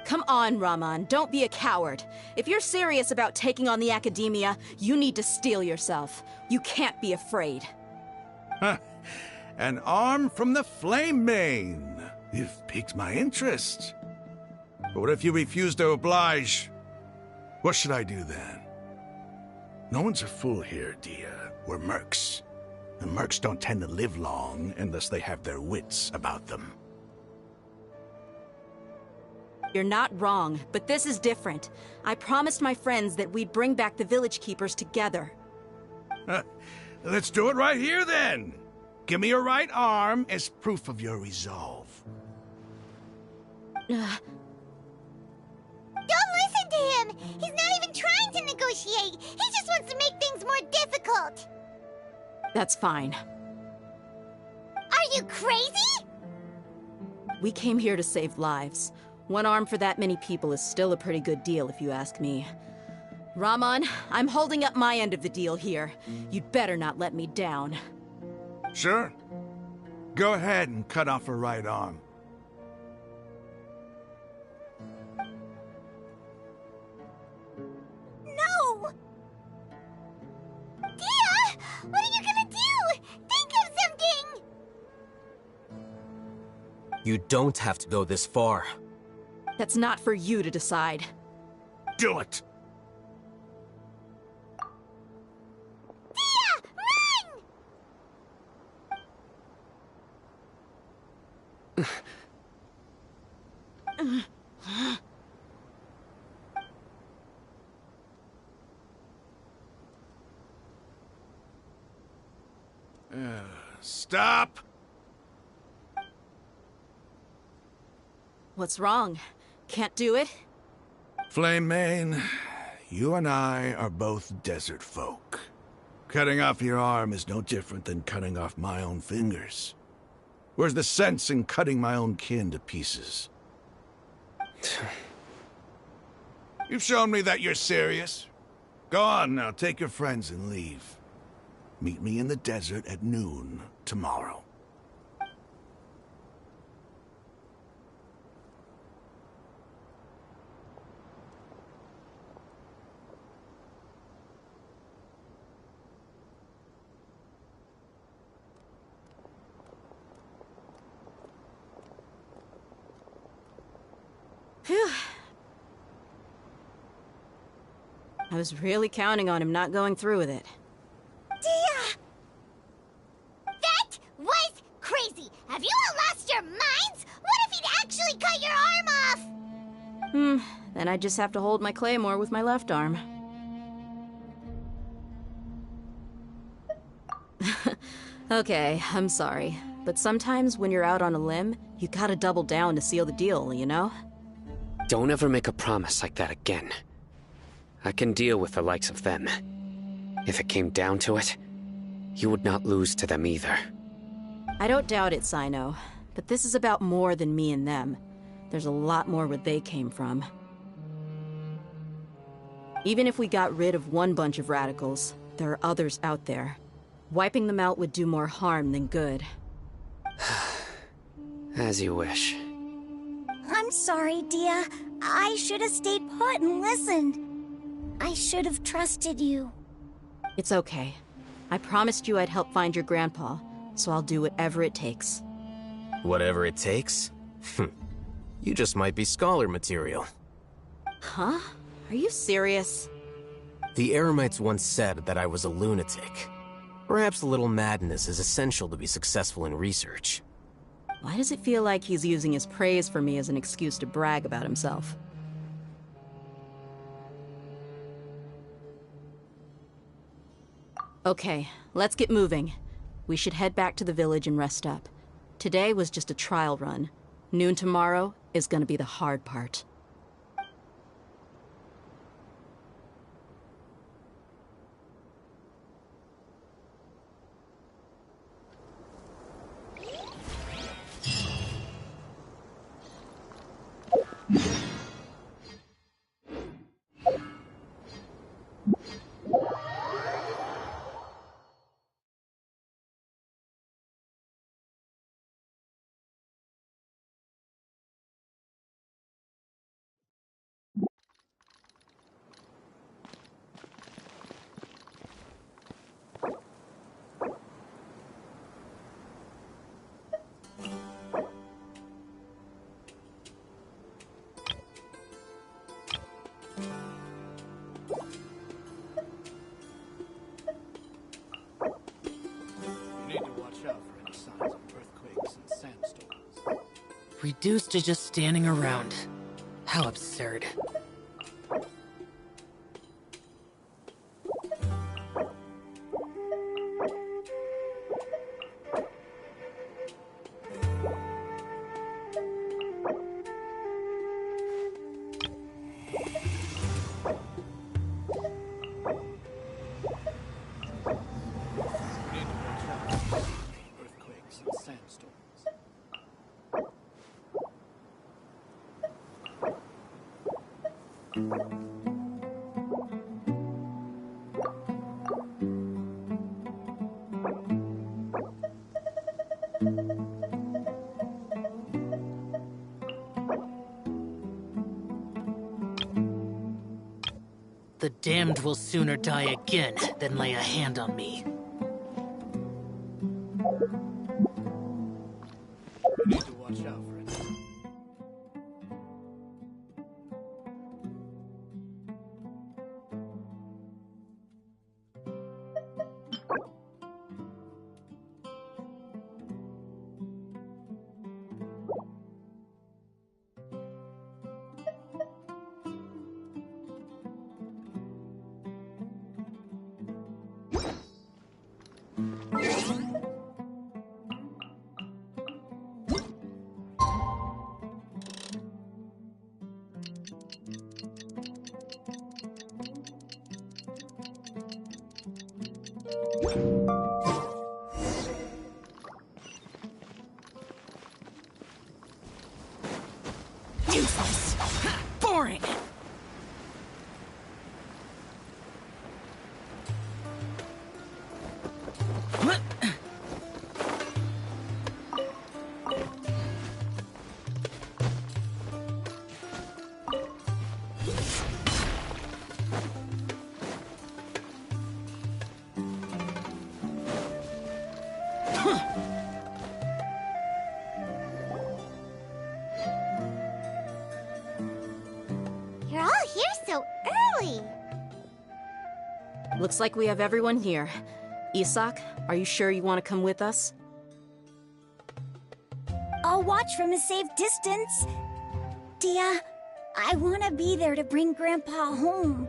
Come on, Raman, don't be a coward. If you're serious about taking on the Academia, you need to steel yourself. You can't be afraid. An arm from the Flame Mane. You've piqued my interest. But what if you refuse to oblige? What should I do then? No one's a fool here, Dia. We're mercs. And mercs don't tend to live long unless they have their wits about them. You're not wrong, but this is different. I promised my friends that we'd bring back the village keepers together. Let's do it right here, then. Give me your right arm as proof of your resolve. Don't listen to him! He's not even trying to negotiate! He just wants to make things more difficult! That's fine. Are you crazy? We came here to save lives. One arm for that many people is still a pretty good deal, if you ask me. Rahman, I'm holding up my end of the deal here. You'd better not let me down. Sure. Go ahead and cut off her right arm. No! Dia! What are you gonna do? Think of something! You don't have to go this far. That's not for you to decide. Do it! Dia! Run! Stop! What's wrong? Can't do it? Flame Mane, you and I are both desert folk. Cutting off your arm is no different than cutting off my own fingers. Where's the sense in cutting my own kin to pieces? You've shown me that you're serious. Go on now, take your friends and leave. Meet me in the desert at noon tomorrow. Phew. I was really counting on him not going through with it. Dia! That was crazy! Have you all lost your minds? What if he'd actually cut your arm off? Then I just have to hold my claymore with my left arm. Okay, I'm sorry. But sometimes when you're out on a limb, you gotta double down to seal the deal, you know? Don't ever make a promise like that again. I can deal with the likes of them. If it came down to it, you would not lose to them either. I don't doubt it, Sino. But this is about more than me and them. There's a lot more where they came from. Even if we got rid of one bunch of radicals, there are others out there. Wiping them out would do more harm than good. As you wish. I'm sorry, Dia. I should have stayed put and listened. I should have trusted you. It's okay. I promised you I'd help find your grandpa, so I'll do whatever it takes. Whatever it takes? You just might be scholar material. Huh? Are you serious? The Eremites once said that I was a lunatic. Perhaps a little madness is essential to be successful in research. Why does it feel like he's using his praise for me as an excuse to brag about himself? Okay, let's get moving. We should head back to the village and rest up. Today was just a trial run. Noon tomorrow is gonna be the hard part. Reduced to just standing around. How absurd. The damned will sooner die again than lay a hand on me. I need to watch out for it. Useless! Boring! You're all here so early. Looks like we have everyone here. Isak, are you sure you want to come with us? I'll watch from a safe distance. Dia, I want to be there to bring Grandpa home.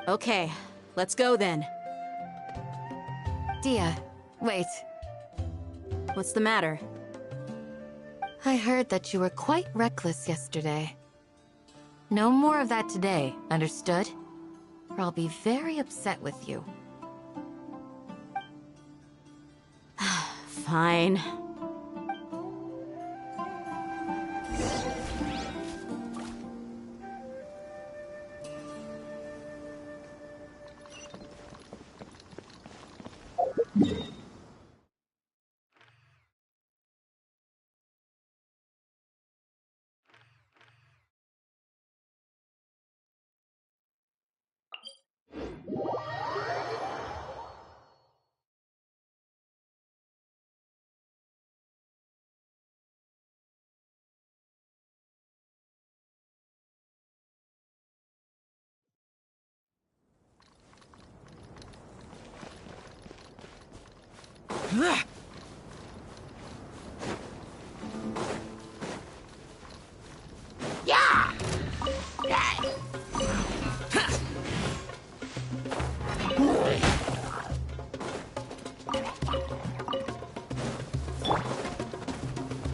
Okay, let's go then. Dia, wait. What's the matter? I heard that you were quite reckless yesterday. No more of that today, understood? Or I'll be very upset with you. Fine.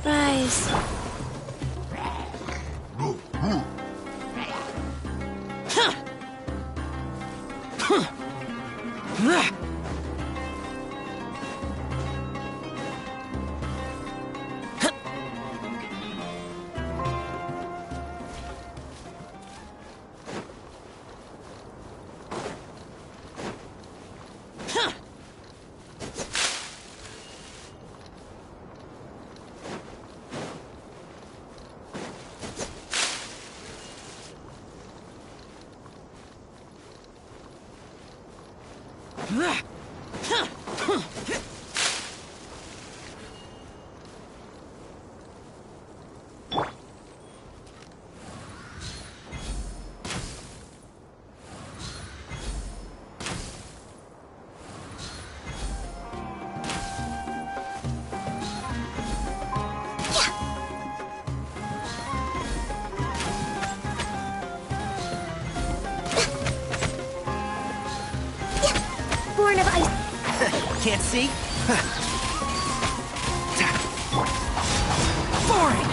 Rise. Born of ice. Can't see? Boring!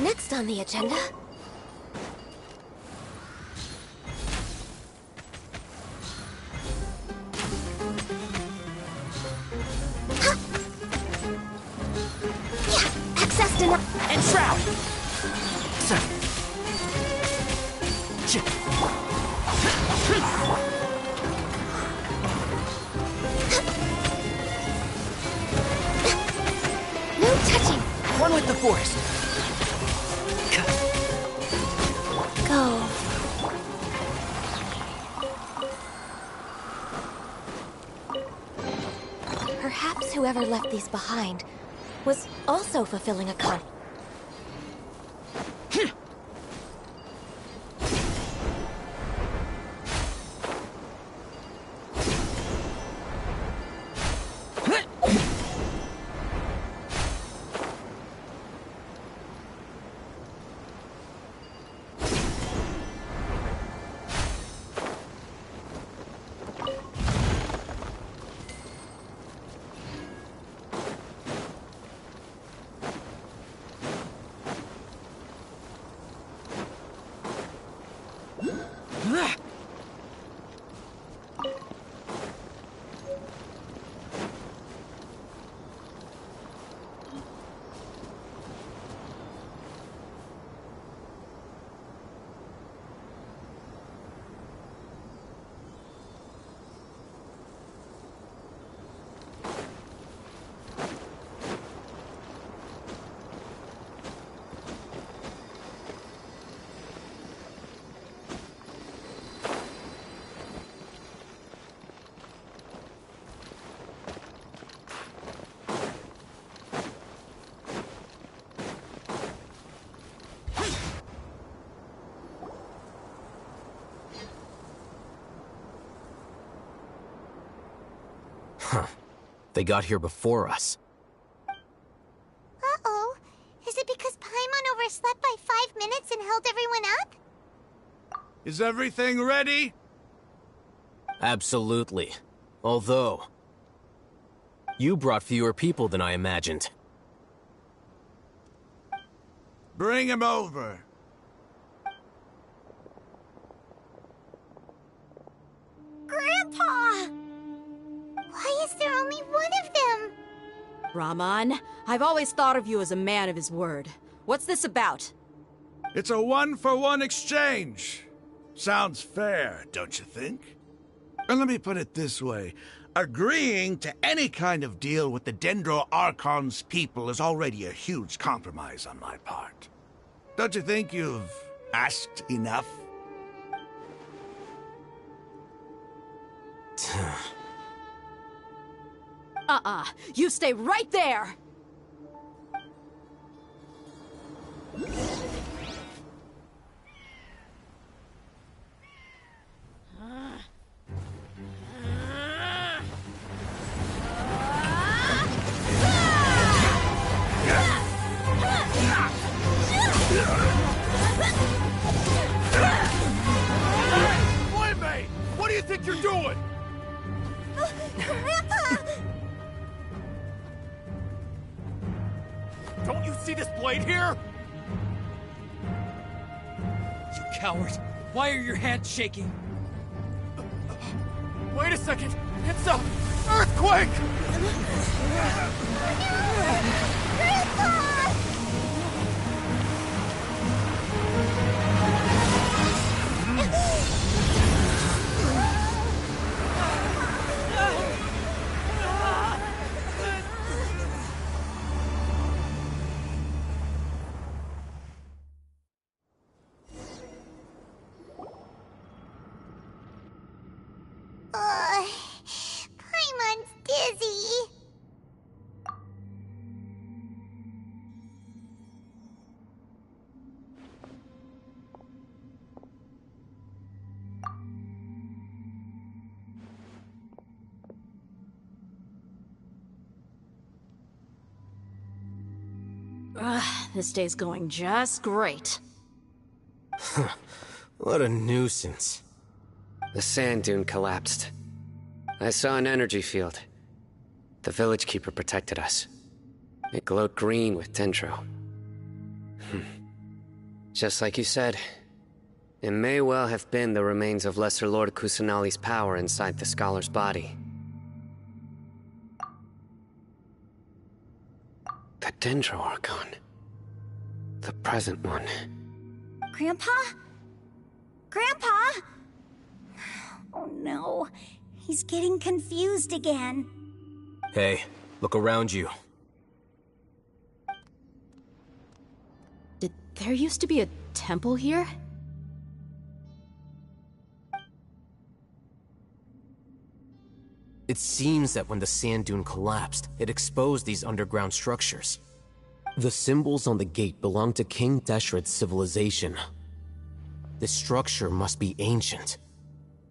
Next on the agenda. And Shroud! No touching! One with the forest! Go. Perhaps whoever left these behind was also fulfilling a con. Huh. They got here before us. Uh-oh. Is it because Paimon overslept by 5 minutes and held everyone up? Is everything ready? Absolutely. Although, you brought fewer people than I imagined. Bring him over. Grandpa! Why is there only one of them? Rahman, I've always thought of you as a man of his word. What's this about? It's a 1-for-1 exchange. Sounds fair, don't you think? And let me put it this way. Agreeing to any kind of deal with the Dendro Archon's people is already a huge compromise on my part. Don't you think you've asked enough? You stay right there! Boy, what do you think you're doing? Grandpa! Don't you see this blade here? You coward! Why are your hands shaking? Wait a second! It's a earthquake! Grandpa! Paimon's dizzy. This day's going just great. What a nuisance. The sand dune collapsed. I saw an energy field. The village keeper protected us. It glowed green with dendro. Just like you said, it may well have been the remains of Lesser Lord Kusanali's power inside the scholar's body. The Dendro Archon. The present one. Grandpa? Grandpa? Oh no, he's getting confused again. Hey, look around you. There used to be a temple here? It seems that when the sand dune collapsed, it exposed these underground structures. The symbols on the gate belong to King Deshret's civilization. This structure must be ancient.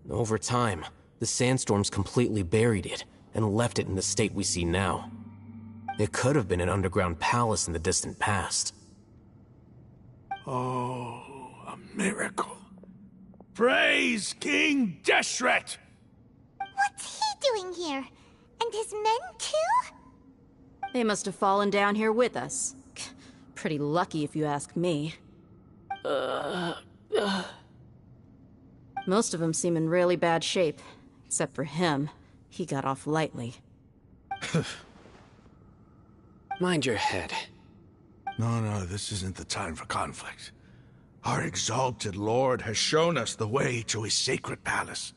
Over time, the sandstorms completely buried it and left it in the state we see now. It could have been an underground palace in the distant past. Oh, a miracle. Praise King Deshret! What's he doing here? And his men too? They must have fallen down here with us. Pretty lucky if you ask me. Most of them seem in really bad shape. Except for him. He got off lightly. Mind your head. No, this isn't the time for conflict. Our exalted lord has shown us the way to his sacred palace.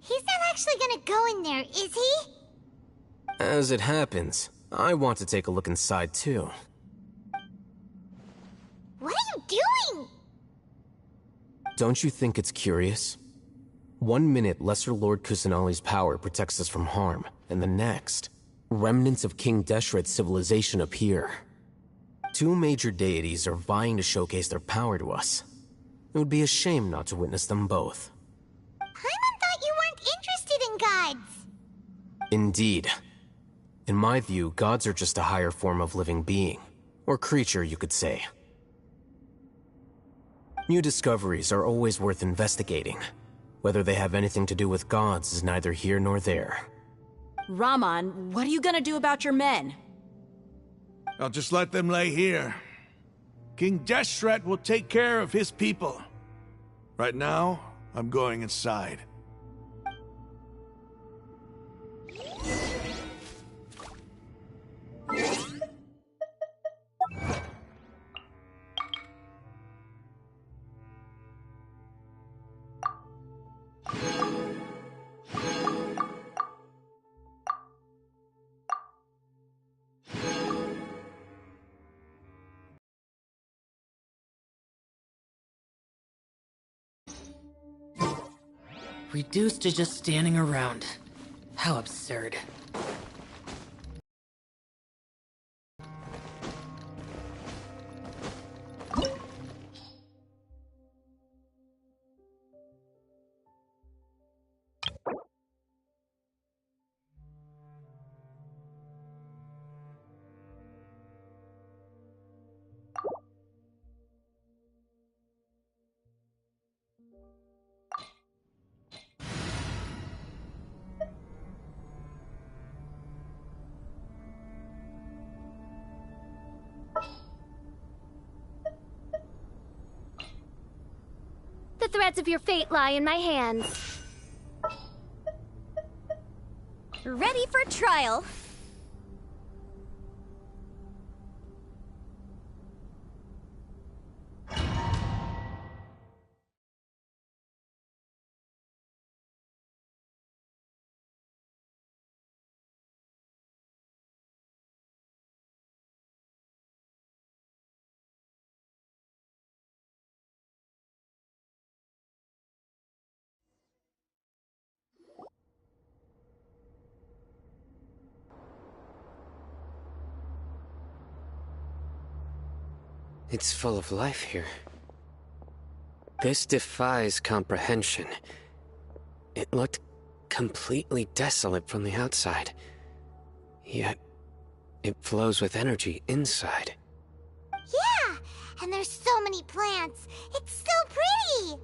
He's not actually gonna go in there, is he? As it happens, I want to take a look inside too. What are you doing? Don't you think it's curious? 1 minute, Lesser Lord Kusanali's power protects us from harm, and the next, remnants of King Deshret's civilization appear. 2 major deities are vying to showcase their power to us. It would be a shame not to witness them both. Paimon thought you weren't interested in gods. Indeed. In my view, gods are just a higher form of living being. Or creature, you could say. New discoveries are always worth investigating. Whether they have anything to do with gods is neither here nor there. Raman, what are you gonna do about your men? I'll just let them lay here. King Deshret will take care of his people. Right now, I'm going inside. Reduced to just standing around. How absurd. The threads of your fate lie in my hands. Ready for trial. It's full of life here. This defies comprehension. It looked completely desolate from the outside. Yet, it flows with energy inside. Yeah, and there's so many plants. It's so pretty.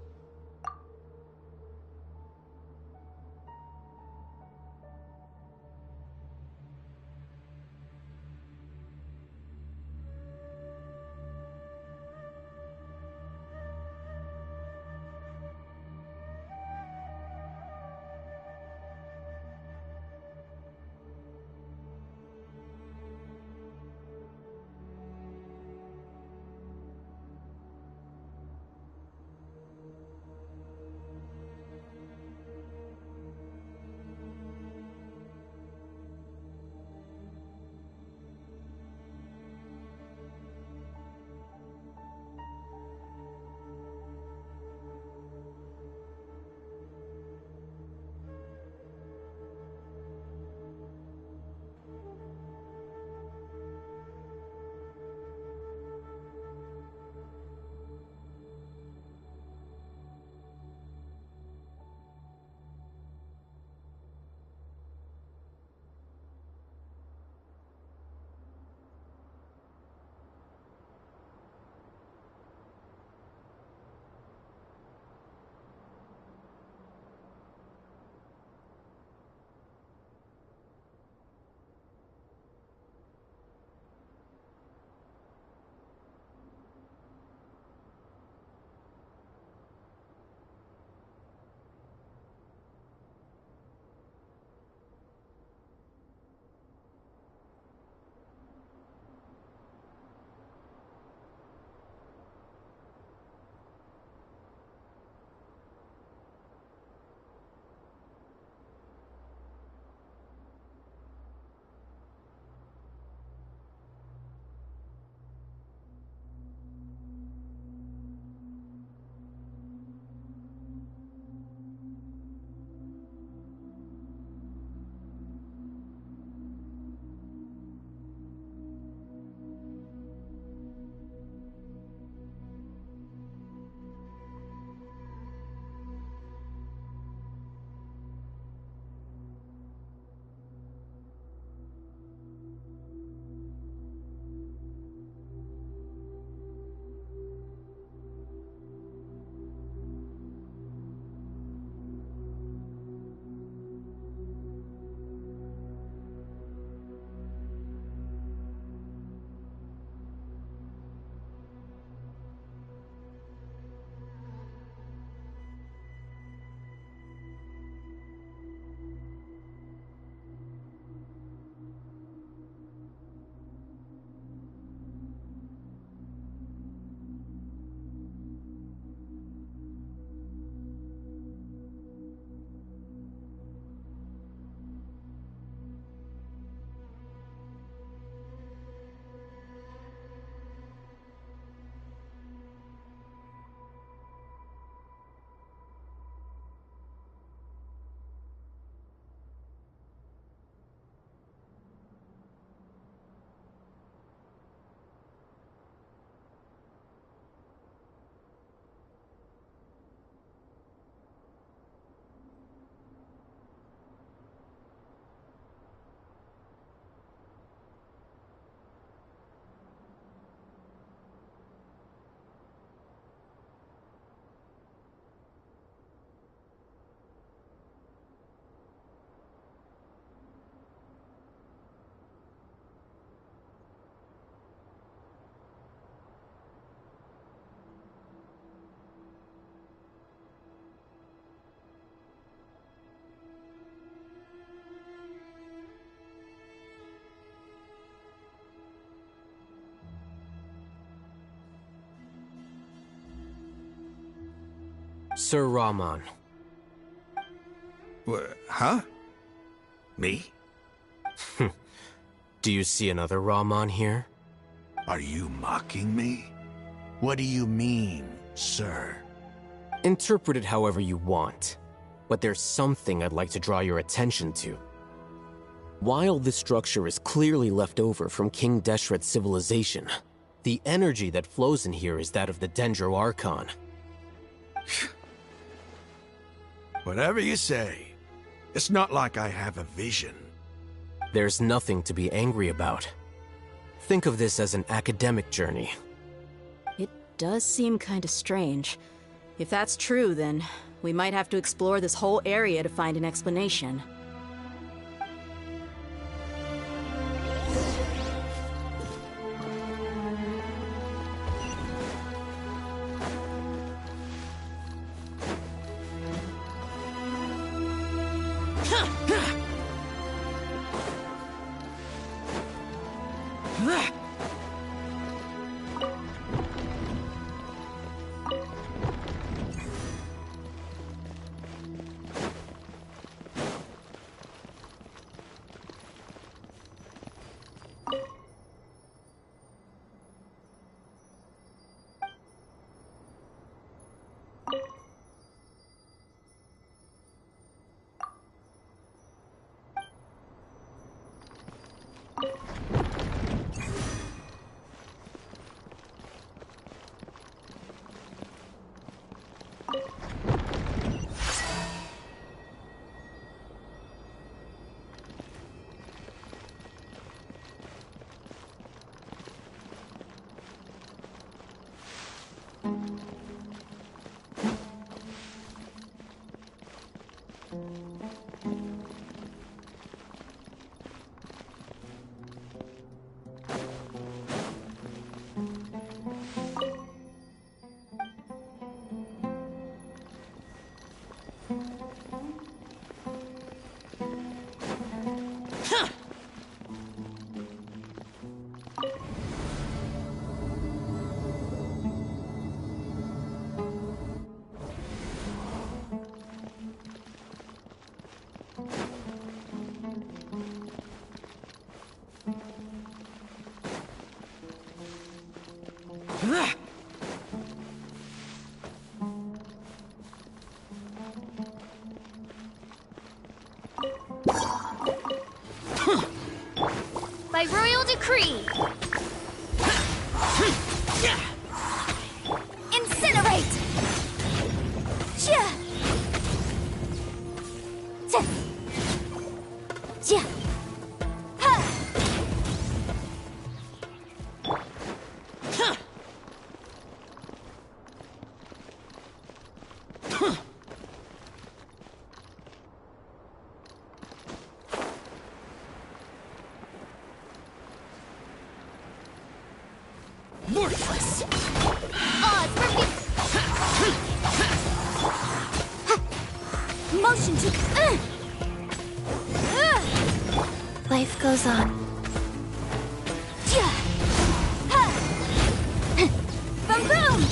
Sir Rahman. Huh? Me? Do you see another Rahman here? Are you mocking me? What do you mean, sir? Interpret it however you want, but there's something I'd like to draw your attention to. While this structure is clearly left over from King Deshret's civilization, the energy that flows in here is that of the Dendro Archon. Whatever you say. It's not like I have a vision. There's nothing to be angry about. Think of this as an academic journey. It does seem kinda strange. If that's true, then we might have to explore this whole area to find an explanation. By royal decree! Incinerate! Chia! Chia! Ha! Worthless! Motion to... Life goes on. Boom boom!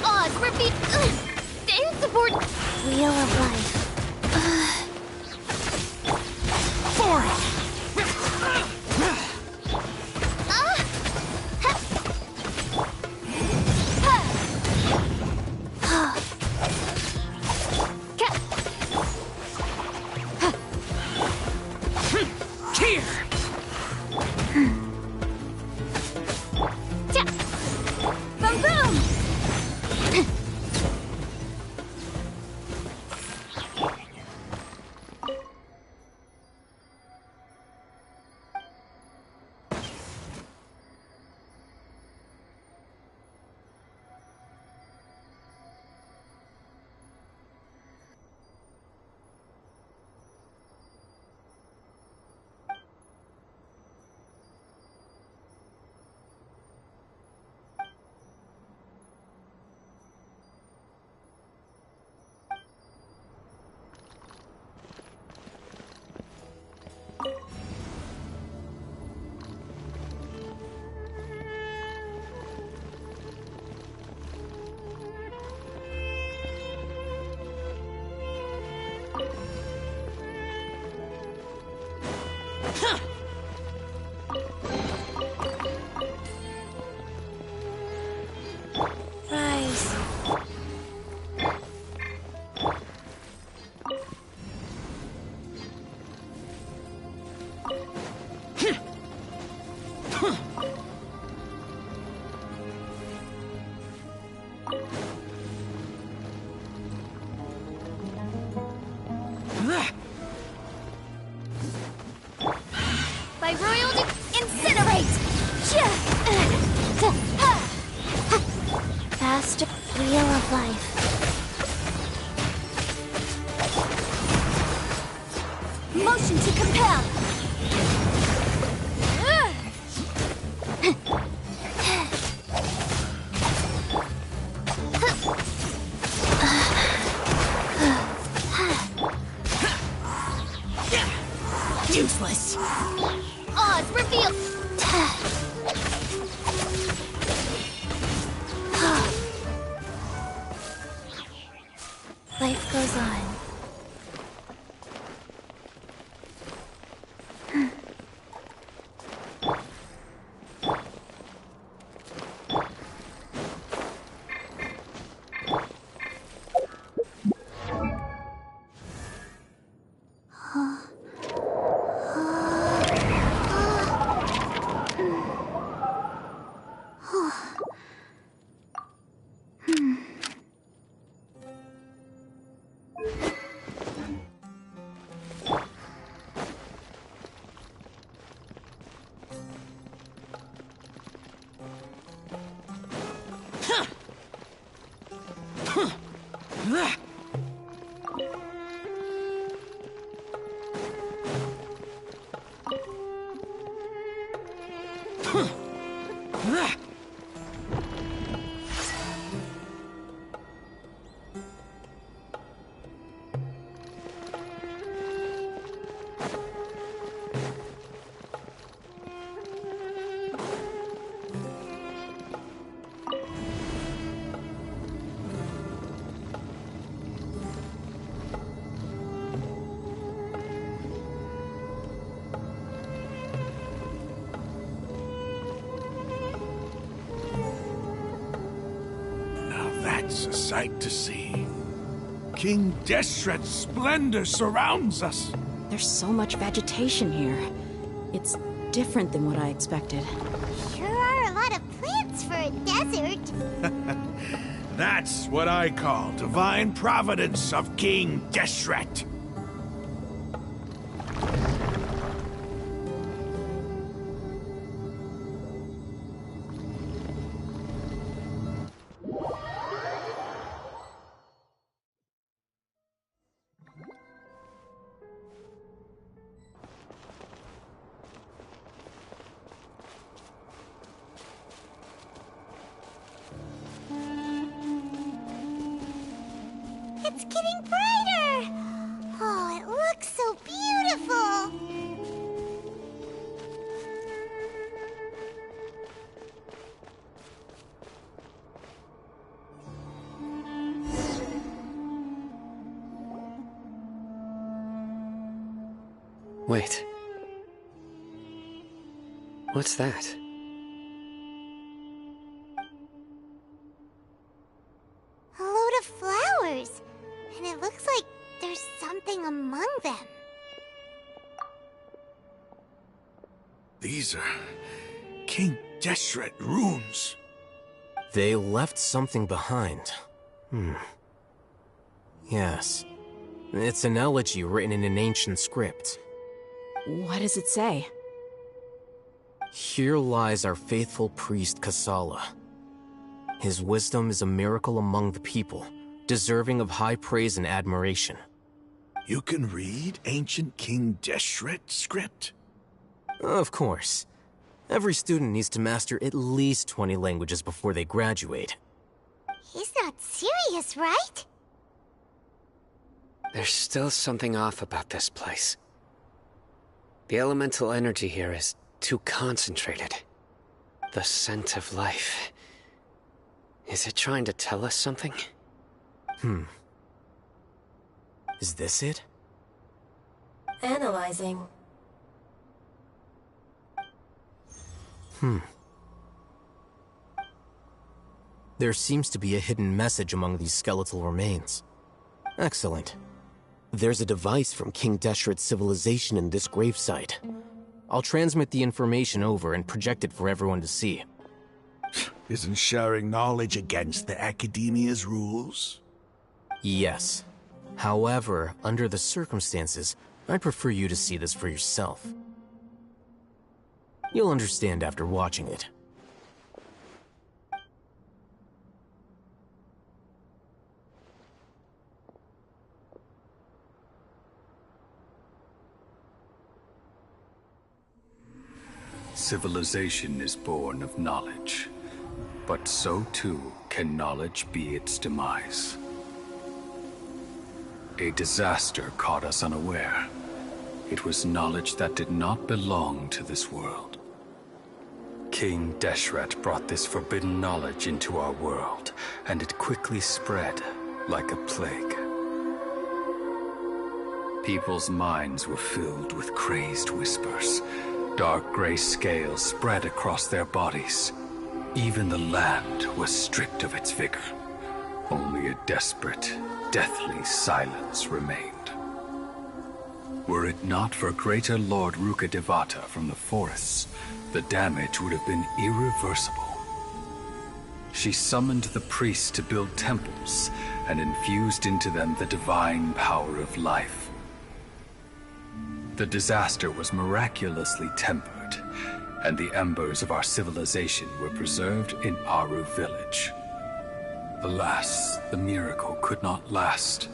Odds, repeat. Didn't support. Wheel of life. Rise. By royal incinerate! Faster wheel of life. Motion to compel. Useless. Odds reveal. Life goes on. It's a sight to see. King Deshret's splendor surrounds us. There's so much vegetation here. It's different than what I expected. Sure are a lot of plants for a desert. That's what I call divine providence of King Deshret. It's getting brighter! Oh, it looks so beautiful! Wait. What's that? A load of flowers. And it looks like there's something among them. These are King Deshret runes. They left something behind. Yes. It's an elegy written in an ancient script. What does it say? Here lies our faithful priest Kasala. His wisdom is a miracle among the people, deserving of high praise and admiration. You can read ancient King Deshret script? Of course. Every student needs to master at least 20 languages before they graduate. He's not serious, right? There's still something off about this place. The elemental energy here is too concentrated. The scent of life. Is it trying to tell us something? Is this it? Analyzing. There seems to be a hidden message among these skeletal remains. Excellent. There's a device from King Deshret's civilization in this gravesite. I'll transmit the information over and project it for everyone to see. Isn't sharing knowledge against the Academia's rules? Yes. However, under the circumstances, I'd prefer you to see this for yourself. You'll understand after watching it. Civilization is born of knowledge, but so too can knowledge be its demise. A disaster caught us unaware. It was knowledge that did not belong to this world. King Deshret brought this forbidden knowledge into our world, and it quickly spread like a plague. People's minds were filled with crazed whispers. Dark gray scales spread across their bodies. Even the land was stripped of its vigor. Only a desperate, deathly silence remained. Were it not for greater Lord Rukkhadevata from the forests, the damage would have been irreversible. She summoned the priests to build temples and infused into them the divine power of life. The disaster was miraculously tempered, and the embers of our civilization were preserved in Aru village. Alas, the miracle could not last.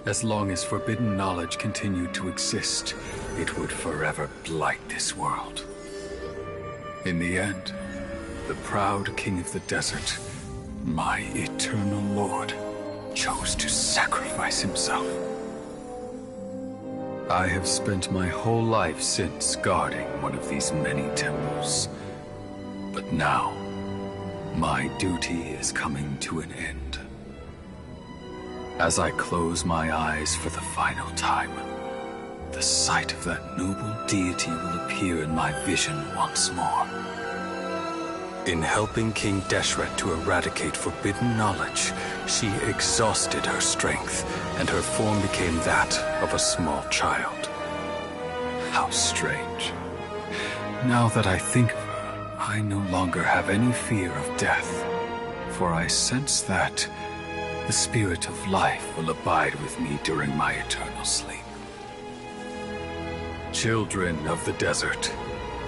As long as forbidden knowledge continued to exist, it would forever blight this world. In the end, the proud king of the desert, my eternal lord, chose to sacrifice himself. I have spent my whole life since guarding one of these many temples. But now, my duty is coming to an end. As I close my eyes for the final time, the sight of that noble deity will appear in my vision once more. In helping King Deshret to eradicate forbidden knowledge, she exhausted her strength, and her form became that of a small child. How strange. Now that I think of her, I no longer have any fear of death, for I sense that the spirit of life will abide with me during my eternal sleep. Children of the desert,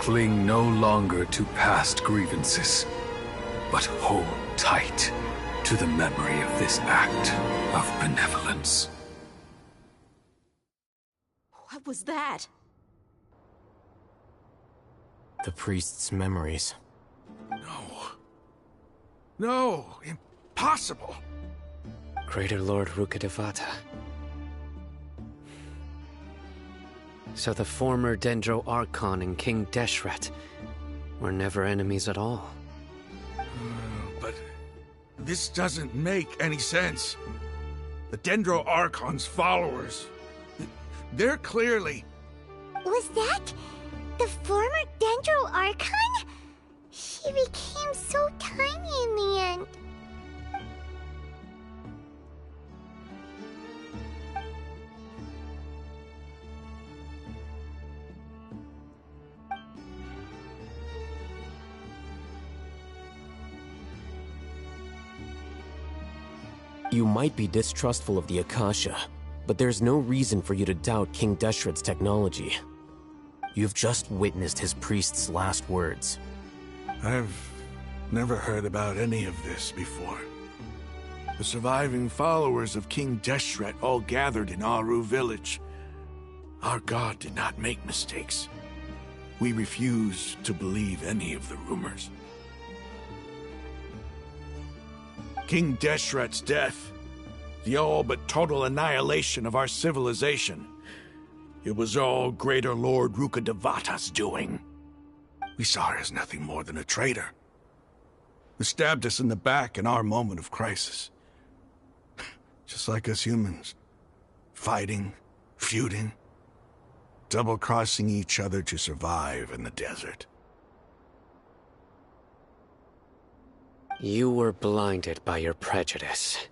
cling no longer to past grievances, but hold tight to the memory of this act of benevolence. What was that? The priest's memories. No, impossible. Greater Lord Rukkhadevata. So the former Dendro Archon and King Deshret were never enemies at all. But this doesn't make any sense. The Dendro Archon's followers, they're clearly... Was that the former Dendro Archon? She became so tiny in the end. You might be distrustful of the Akasha, but there's no reason for you to doubt King Deshret's technology. You've just witnessed his priest's last words. I've never heard about any of this before. The surviving followers of King Deshret all gathered in Aru village. Our god did not make mistakes. We refuse to believe any of the rumors. King Deshret's death, the all but total annihilation of our civilization. It was all Greater Lord Rukkhadevata's doing. We saw her as nothing more than a traitor, who stabbed us in the back in our moment of crisis. Just like us humans. Fighting, feuding, double-crossing each other to survive in the desert. You were blinded by your prejudice.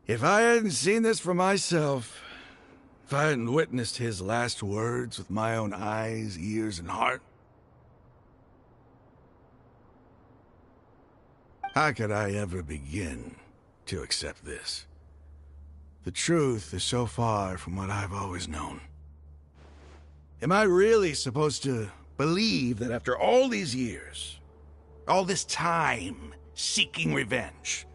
If I hadn't seen this for myself, if I hadn't witnessed his last words with my own eyes, ears, and heart, how could I ever begin to accept this? The truth is so far from what I've always known. Am I really supposed to believe that after all these years, all this time seeking revenge,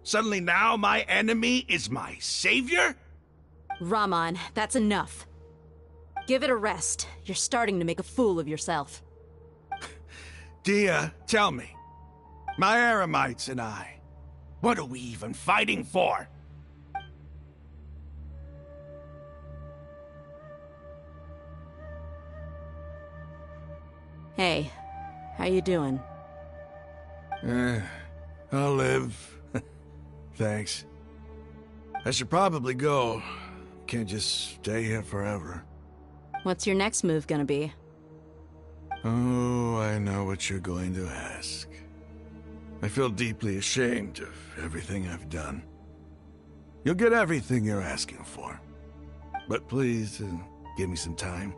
suddenly now my enemy is my savior? Raman, that's enough. Give it a rest. You're starting to make a fool of yourself. Dia, tell me, my Eremites and I, what are we even fighting for? Hey, how you doing? I'll live. Thanks. I should probably go. Can't just stay here forever. What's your next move gonna be? Oh, I know what you're going to ask. I feel deeply ashamed of everything I've done. You'll get everything you're asking for. But please, give me some time.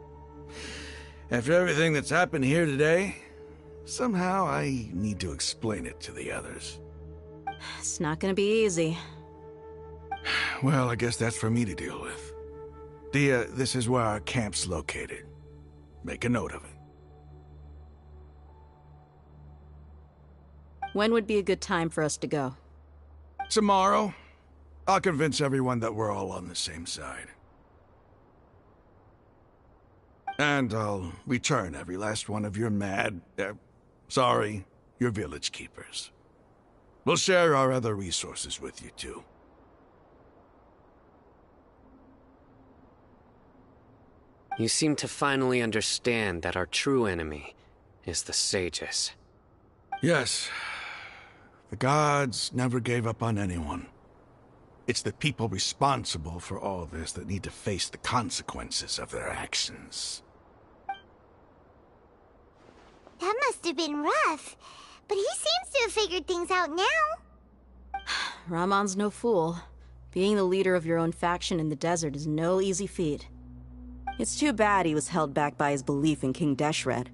After everything that's happened here today, somehow I need to explain it to the others. It's not gonna be easy. Well, I guess that's for me to deal with. Dia, this is where our camp's located. Make a note of it. When would be a good time for us to go? Tomorrow, I'll convince everyone that we're all on the same side. And I'll return every last one of your your village keepers. We'll share our other resources with you, too. You seem to finally understand that our true enemy is the sages. Yes. The gods never gave up on anyone. It's the people responsible for all this that need to face the consequences of their actions. That must have been rough. But he seems to have figured things out now. Ramon's no fool. Being the leader of your own faction in the desert is no easy feat. It's too bad he was held back by his belief in King Deshret.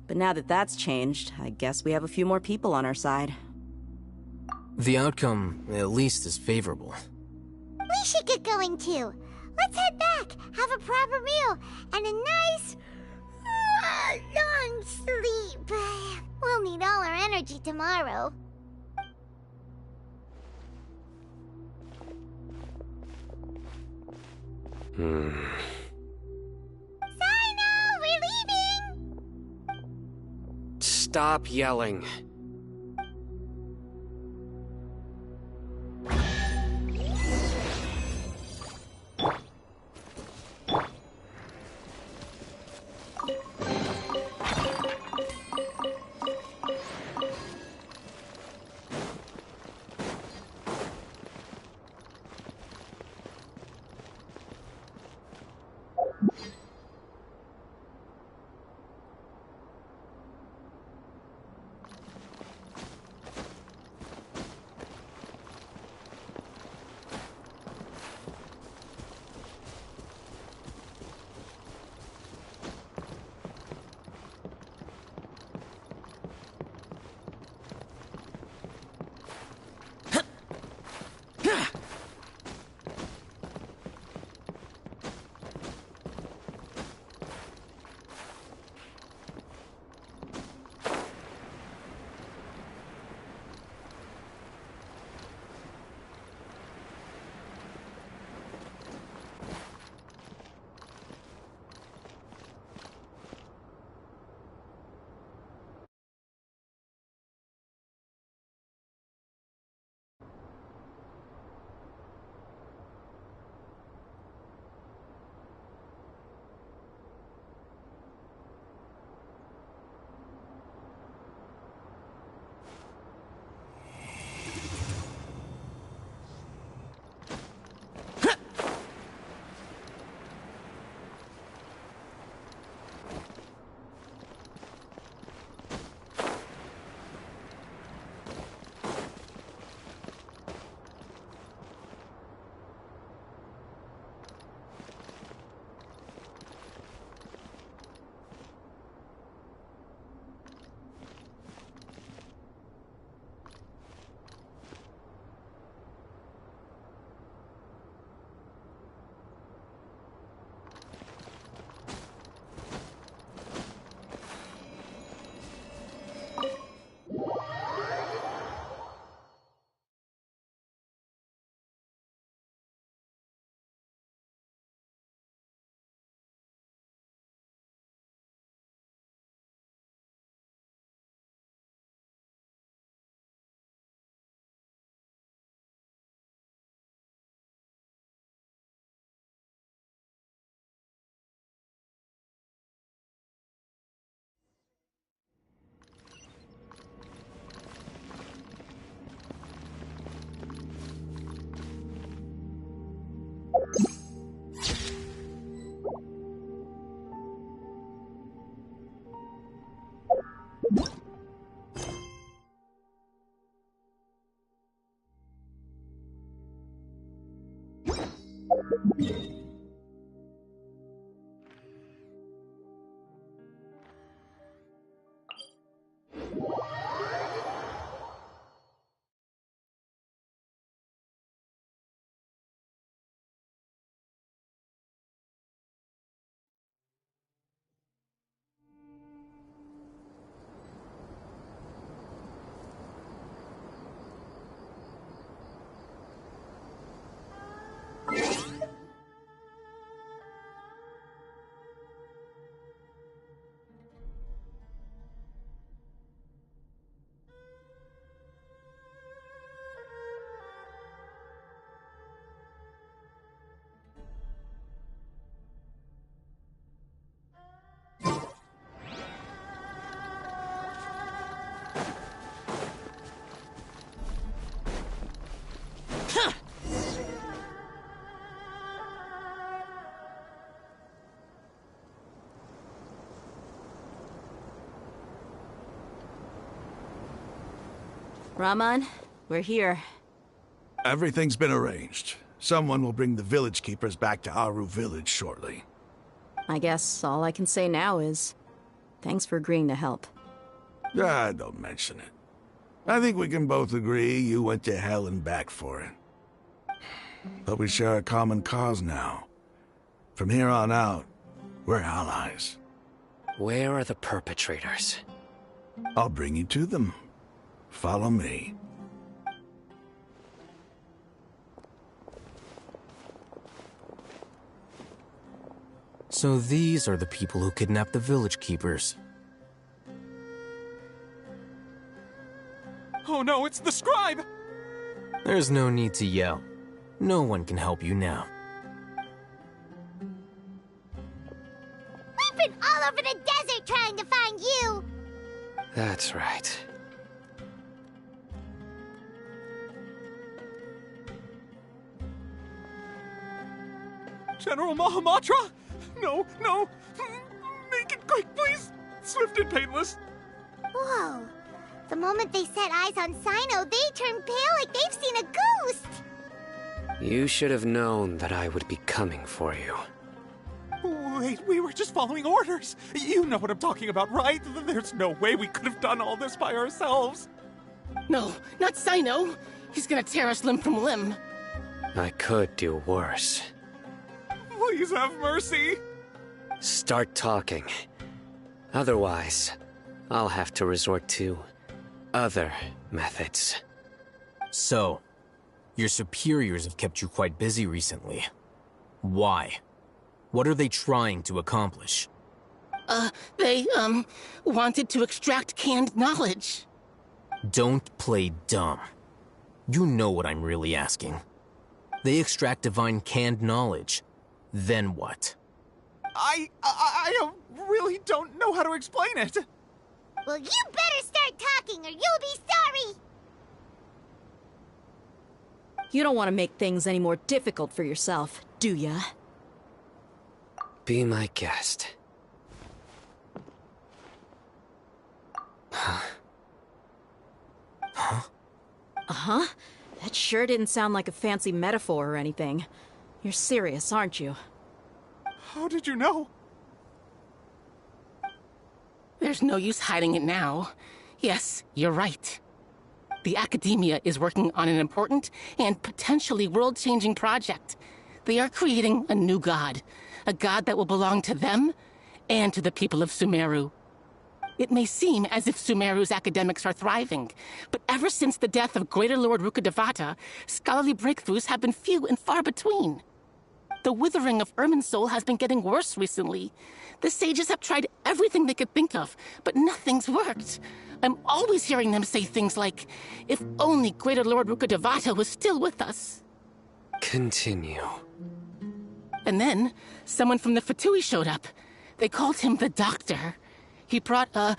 But now that that's changed, I guess we have a few more people on our side. The outcome, at least, is favorable. We should get going too. Let's head back, have a proper meal, and a nice, long sleep. We'll need all our energy tomorrow. Sino, we're leaving! Stop yelling. Raman, we're here. Everything's been arranged. Someone will bring the village keepers back to Aru village shortly. I guess all I can say now is, thanks for agreeing to help. Ah, don't mention it. I think we can both agree you went to hell and back for it. But we share a common cause now. From here on out, we're allies. Where are the perpetrators? I'll bring you to them. Follow me. So these are the people who kidnapped the village keepers. Oh no, it's the scribe! There's no need to yell. No one can help you now. We've been all over the desert trying to find you! That's right. General Mahamatra? No, no! Make it quick, please! Swift and painless! Whoa. The moment they set eyes on Sino, they turned pale like they've seen a ghost! You should have known that I would be coming for you. Wait, we were just following orders! You know what I'm talking about, right? There's no way we could have done all this by ourselves! No, not Sino! He's gonna tear us limb from limb! I could do worse. Please have mercy! Start talking. Otherwise, I'll have to resort to other methods. So, your superiors have kept you quite busy recently. Why? What are they trying to accomplish? They wanted to extract canned knowledge. Don't play dumb. You know what I'm really asking. They extract divine canned knowledge. Then what? I really don't know how to explain it. Well, you better start talking or you'll be sorry! You don't want to make things any more difficult for yourself, do ya? Be my guest. Huh? Huh? Uh-huh. That sure didn't sound like a fancy metaphor or anything. You're serious, aren't you? How did you know? There's no use hiding it now. Yes, you're right. The Academia is working on an important and potentially world-changing project. They are creating a new god. A god that will belong to them and to the people of Sumeru. It may seem as if Sumeru's academics are thriving, but ever since the death of Greater Lord Rukkhadevata, scholarly breakthroughs have been few and far between. The withering of Irminsul has been getting worse recently. The sages have tried everything they could think of, but nothing's worked. I'm always hearing them say things like, if only Greater Lord Rukkhadevata was still with us. Continue. And then, someone from the Fatui showed up. They called him the Doctor. He brought a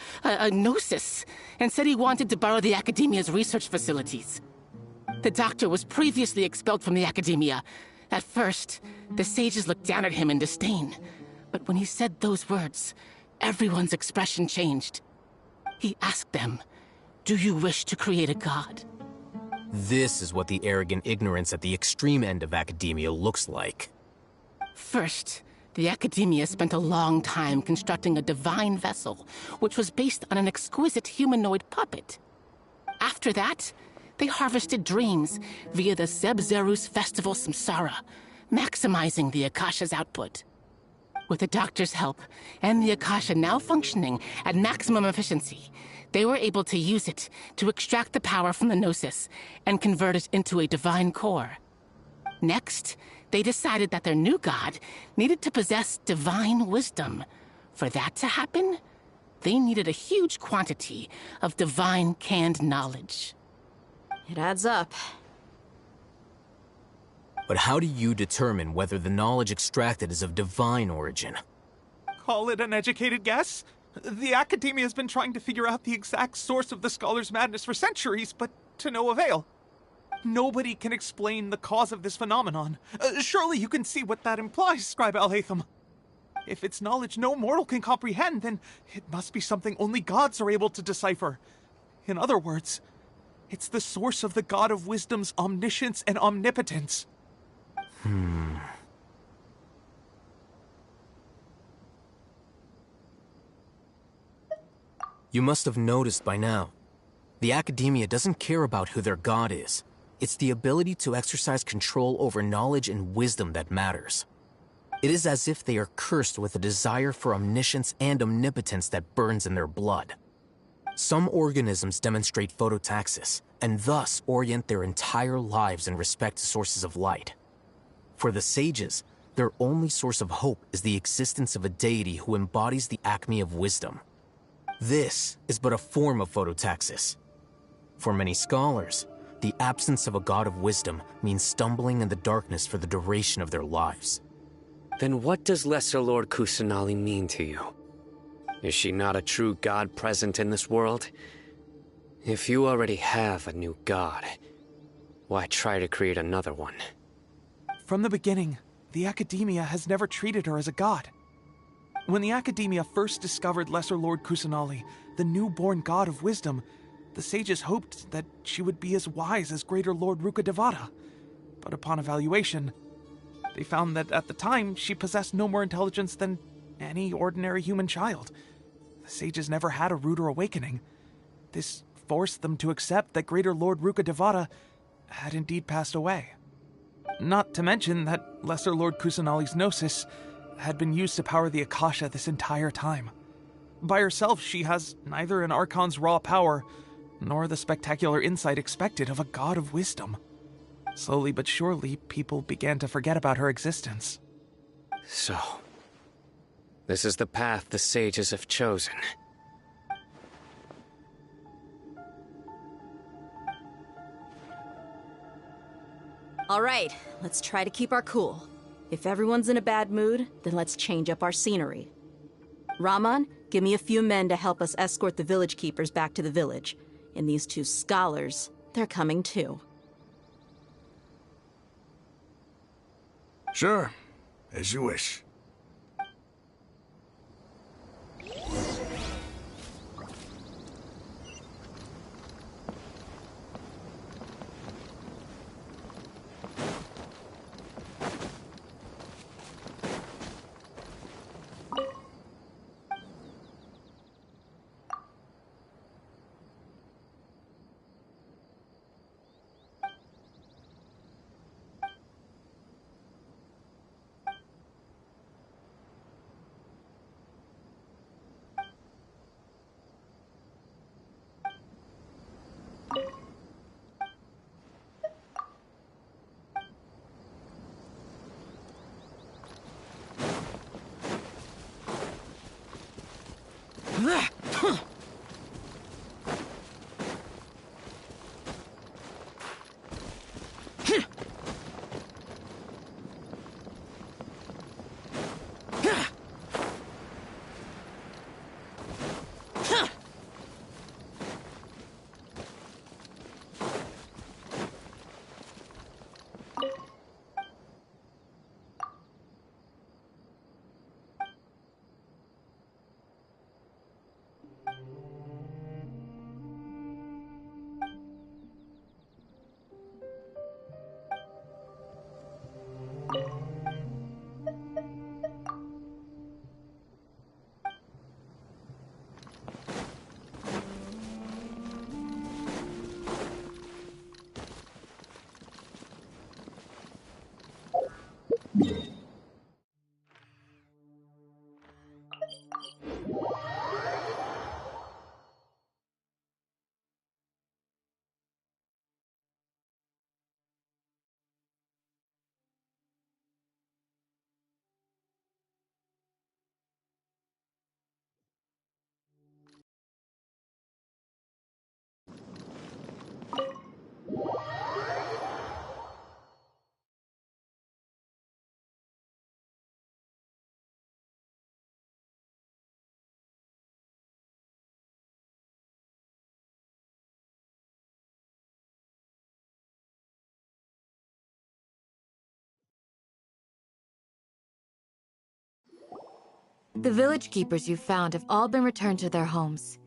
gnosis and said he wanted to borrow the Academia's research facilities. The Doctor was previously expelled from the Academia. At first, the sages looked down at him in disdain. But when he said those words, everyone's expression changed. He asked them, "Do you wish to create a god?" This is what the arrogant ignorance at the extreme end of academia looks like. First, the Academia spent a long time constructing a divine vessel, which was based on an exquisite humanoid puppet. After that, they harvested dreams via the Zeb-Zerus Festival Samsara, maximizing the Akasha's output. With the Doctor's help, and the Akasha now functioning at maximum efficiency, they were able to use it to extract the power from the Gnosis and convert it into a divine core. Next, they decided that their new god needed to possess divine wisdom. For that to happen, they needed a huge quantity of divine canned knowledge. It adds up. But how do you determine whether the knowledge extracted is of divine origin? Call it an educated guess? The Academia has been trying to figure out the exact source of the Scholar's madness for centuries, but to no avail. Nobody can explain the cause of this phenomenon. Surely you can see what that implies, Scribe Al-Haytham. If it's knowledge no mortal can comprehend, then it must be something only gods are able to decipher. In other words, It's the source of the God of Wisdom's omniscience and omnipotence. You must have noticed by now. The Academia doesn't care about who their god is. It's the ability to exercise control over knowledge and wisdom that matters. It is as if they are cursed with a desire for omniscience and omnipotence that burns in their blood. Some organisms demonstrate phototaxis, and thus orient their entire lives in respect to sources of light. For the sages, their only source of hope is the existence of a deity who embodies the acme of wisdom. This is but a form of phototaxis. For many scholars, the absence of a god of wisdom means stumbling in the darkness for the duration of their lives. Then what does Lesser Lord Kusanali mean to you? Is she not a true god present in this world? If you already have a new god, why try to create another one? From the beginning, the Academia has never treated her as a god. When the Academia first discovered Lesser Lord Kusanali, the newborn god of wisdom, the sages hoped that she would be as wise as Greater Lord Rukkhadevata. But upon evaluation, they found that at the time she possessed no more intelligence than any ordinary human child. The sages never had a ruder awakening. This forced them to accept that Greater Lord Rukkhadevata had indeed passed away. Not to mention that Lesser Lord Kusanali's gnosis had been used to power the Akasha this entire time. By herself, she has neither an Archon's raw power, nor the spectacular insight expected of a god of wisdom. Slowly but surely, people began to forget about her existence. So, this is the path the sages have chosen. All right, let's try to keep our cool. If everyone's in a bad mood, then let's change up our scenery. Rahman, give me a few men to help us escort the village keepers back to the village. And these two scholars, they're coming too. Sure, as you wish. The village keepers you found have all been returned to their homes,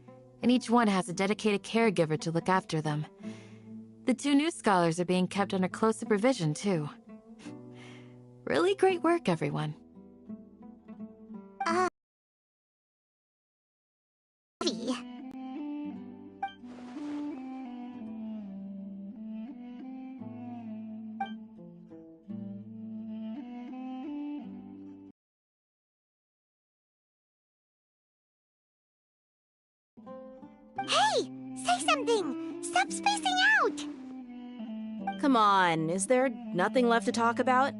and each one has a dedicated caregiver to look after them. The 2 new scholars are being kept under close supervision, too. Really great work, everyone. Hey! Say something! Stop spacing out! Come on, is there nothing left to talk about?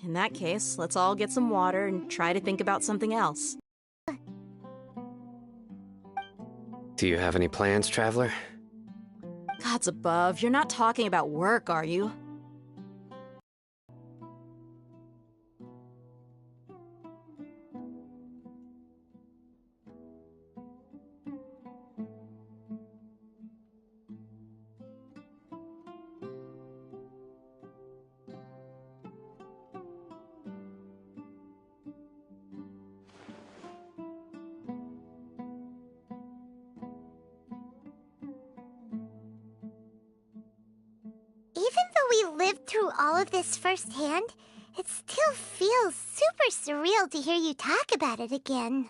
In that case, let's all get some water and try to think about something else. Do you have any plans, Traveler? Gods above, you're not talking about work, are you? Even though we lived through all of this firsthand, it still feels super surreal to hear you talk about it again.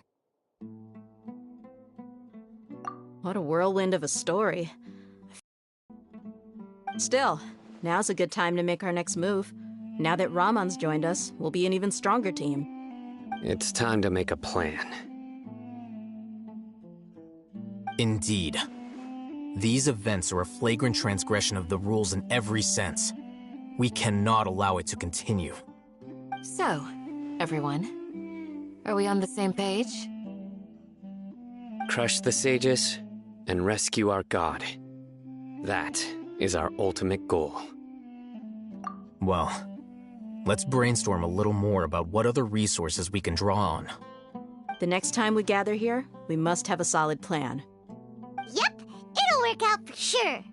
What a whirlwind of a story. Still, now's a good time to make our next move. Now that Ramon's joined us, we'll be an even stronger team. It's time to make a plan. Indeed. These events are a flagrant transgression of the rules in every sense. We cannot allow it to continue. So, everyone, are we on the same page? Crush the sages and rescue our god. That is our ultimate goal. Well, let's brainstorm a little more about what other resources we can draw on. The next time we gather here, we must have a solid plan. Yep, it'll work out for sure.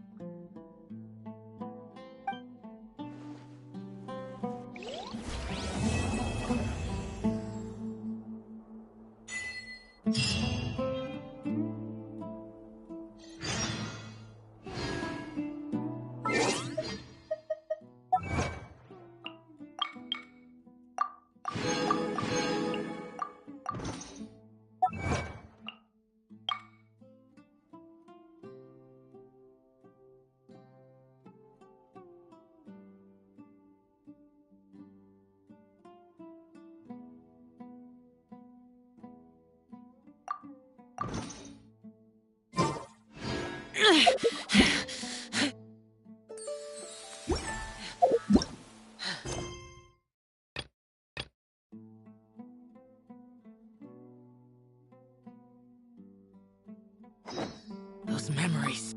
Those memories.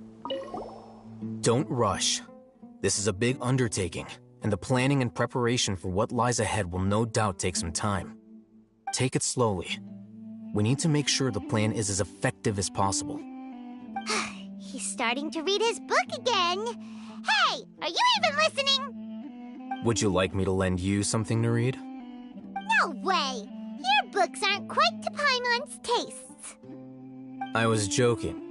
Don't rush. This is a big undertaking, and the planning and preparation for what lies ahead will no doubt take some time. Take it slowly. We need to make sure the plan is as effective as possible. He's starting to read his book again. Hey, are you even listening? Would you like me to lend you something to read? No way. Your books aren't quite to Paimon's tastes. I was joking.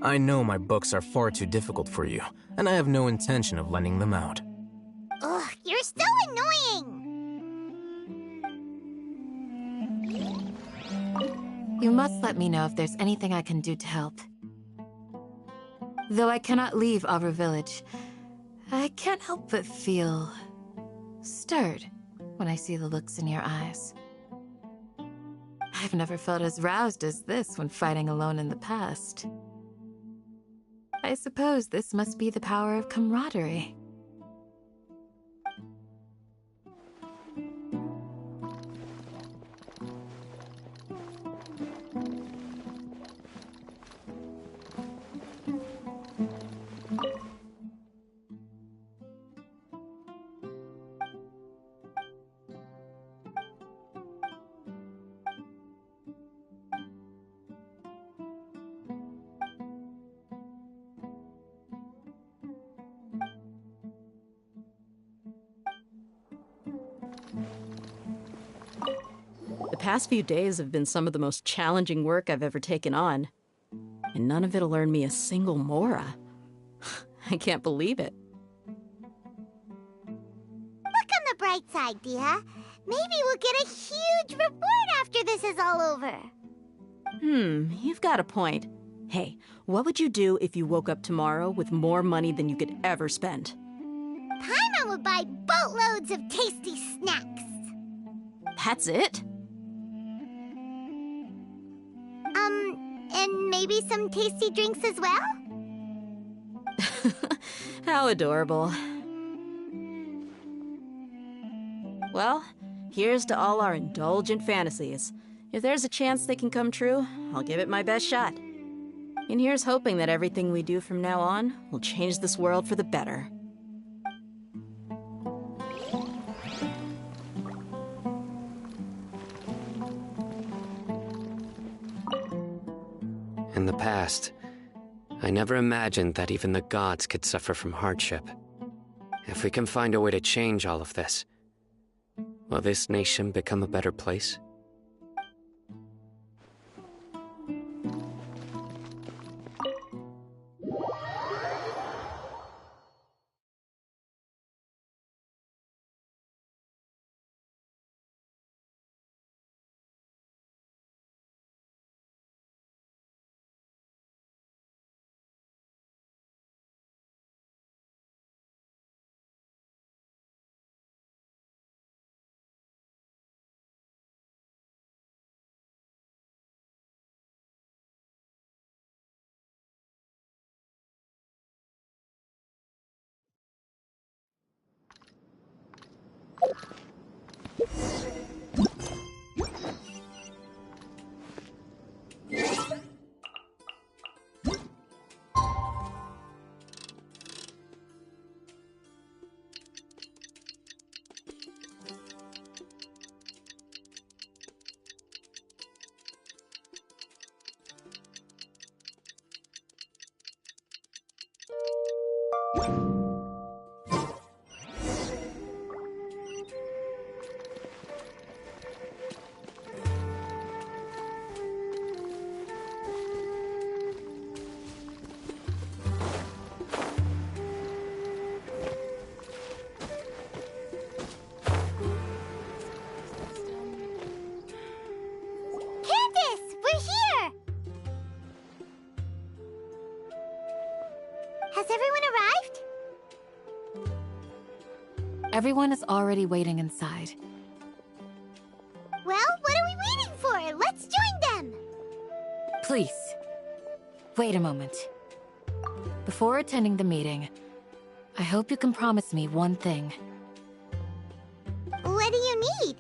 I know my books are far too difficult for you, and I have no intention of lending them out. Ugh, you're so annoying. You must let me know if there's anything I can do to help. Though I cannot leave Aura Village, I can't help but feel stirred when I see the looks in your eyes. I've never felt as roused as this when fighting alone in the past. I suppose this must be the power of camaraderie. The past few days have been some of the most challenging work I've ever taken on. And none of it'll earn me a single Mora. I can't believe it. Look on the bright side, Dia. Maybe we'll get a huge reward after this is all over. You've got a point. Hey, what would you do if you woke up tomorrow with more money than you could ever spend? Paimon would buy boatloads of tasty snacks. That's it? And maybe some tasty drinks as well? How adorable. Well, here's to all our indulgent fantasies. If there's a chance they can come true, I'll give it my best shot. And here's hoping that everything we do from now on will change this world for the better. In the past, I never imagined that even the gods could suffer from hardship. If we can find a way to change all of this, will this nation become a better place? Candace, we're here! Has everyone arrived? Everyone is already waiting inside. Well, what are we waiting for? Let's join them! Please, wait a moment. Before attending the meeting, I hope you can promise me one thing. What do you need?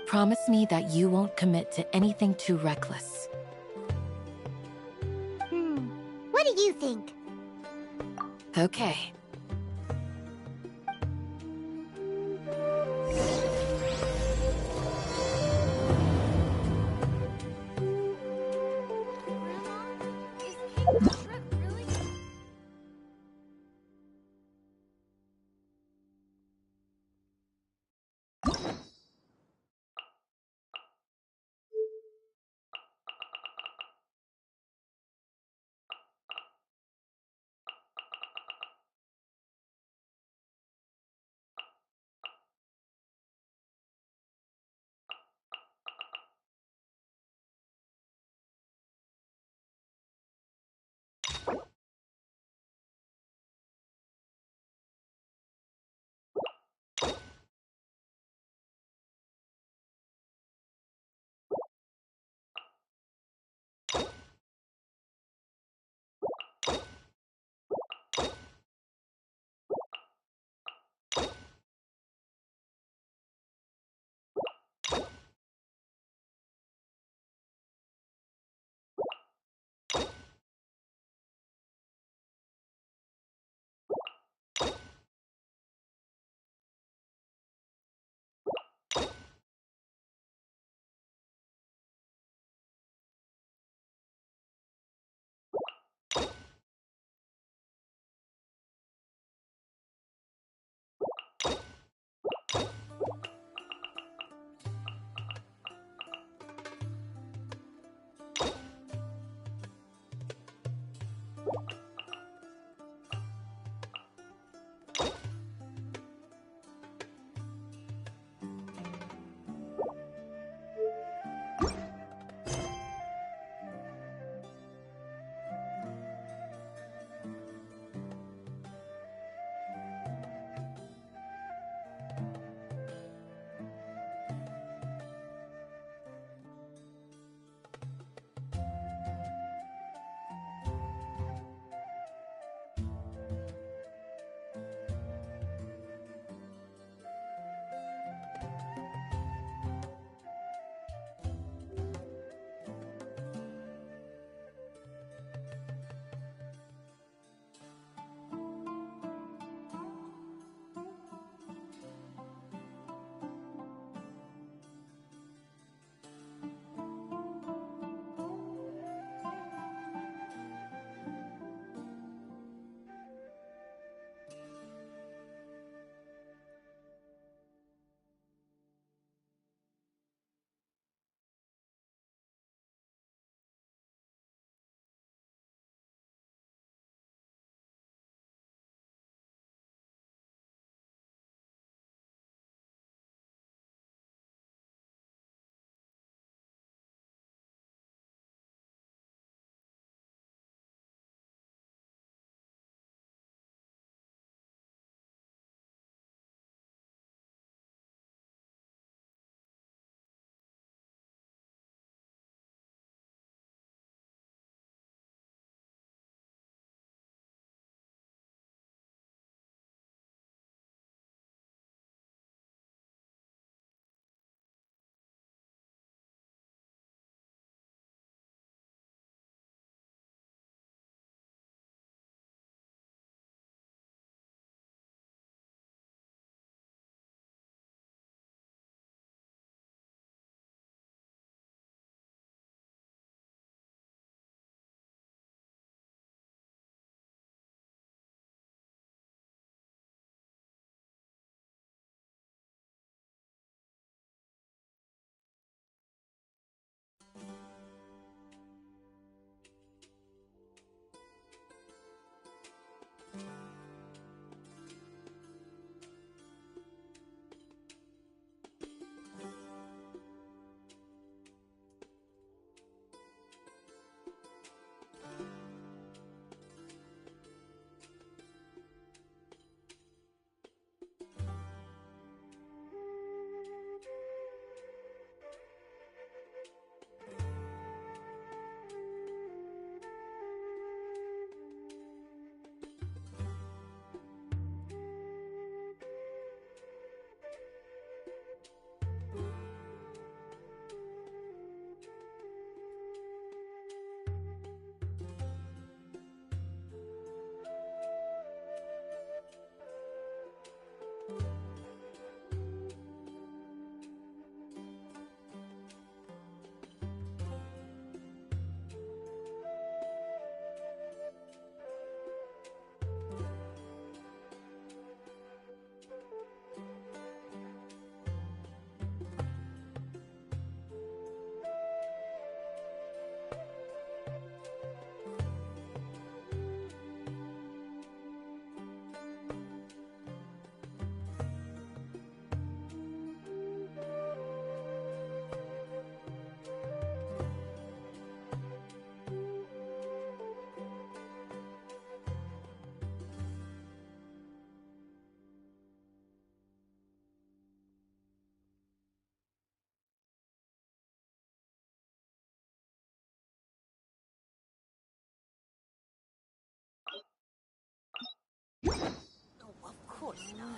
Promise me that you won't commit to anything too reckless. What do you think? Okay.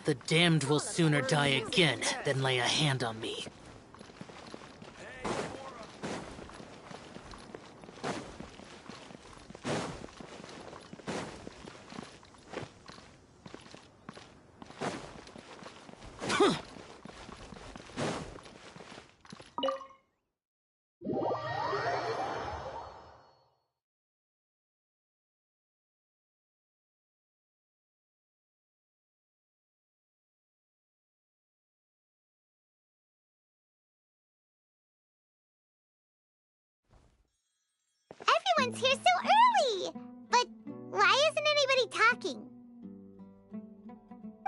The damned will sooner die again than lay a hand on me. Everyone's here so early! But why isn't anybody talking?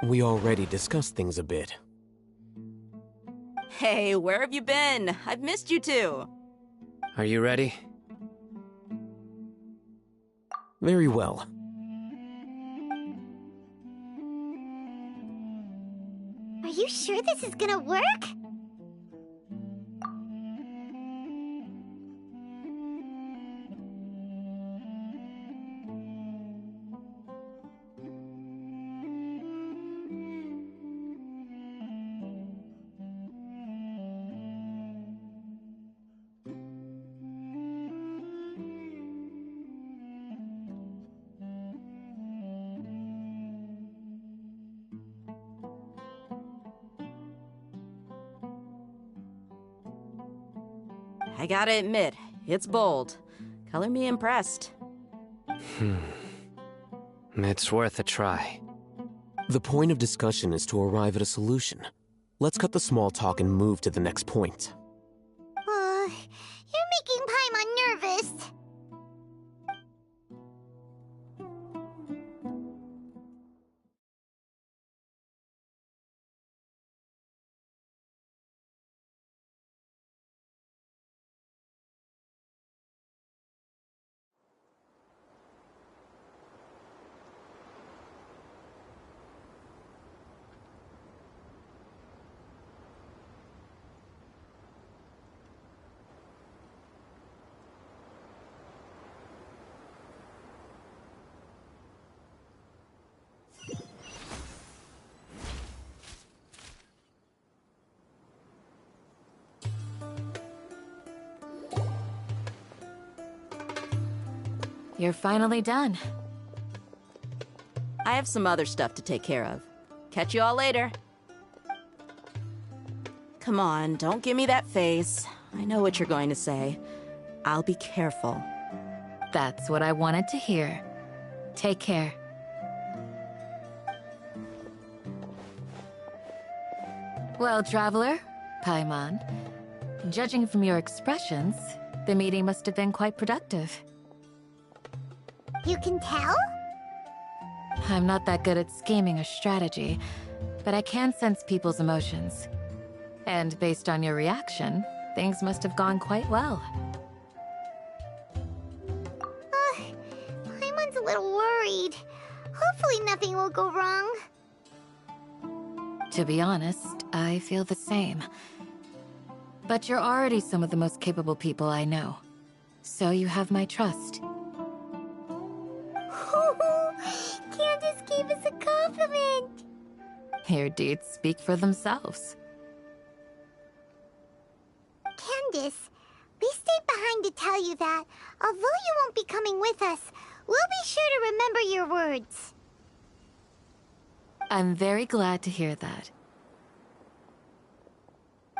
We already discussed things a bit. Hey, where have you been? I've missed you two. Are you ready? Very well. Are you sure this is gonna work? I gotta admit, it's bold. Color me impressed. It's worth a try. The point of discussion is to arrive at a solution. Let's cut the small talk and move to the next point. You're making Paimon nervous. You're finally done. I have some other stuff to take care of. Catch you all later. Come on, don't give me that face. I know what you're going to say. I'll be careful. That's what I wanted to hear. Take care. Well, Traveler, Paimon, judging from your expressions, the meeting must have been quite productive. You can tell? I'm not that good at scheming or strategy, but I can sense people's emotions. And based on your reaction, things must have gone quite well. Paimon's a little worried. Hopefully nothing will go wrong. To be honest, I feel the same. But you're already some of the most capable people I know. So you have my trust. Candace gave us a compliment! Your deeds speak for themselves. Candace, we stayed behind to tell you that, although you won't be coming with us, we'll be sure to remember your words. I'm very glad to hear that.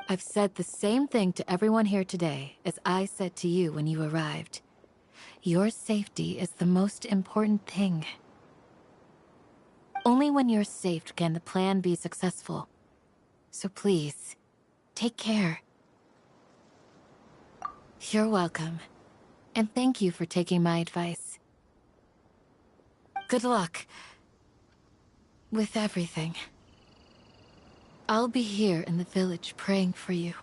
I've said the same thing to everyone here today as I said to you when you arrived. Your safety is the most important thing. Only when you're safe can the plan be successful. So please, take care. You're welcome. And thank you for taking my advice. Good luck with everything. I'll be here in the village praying for you.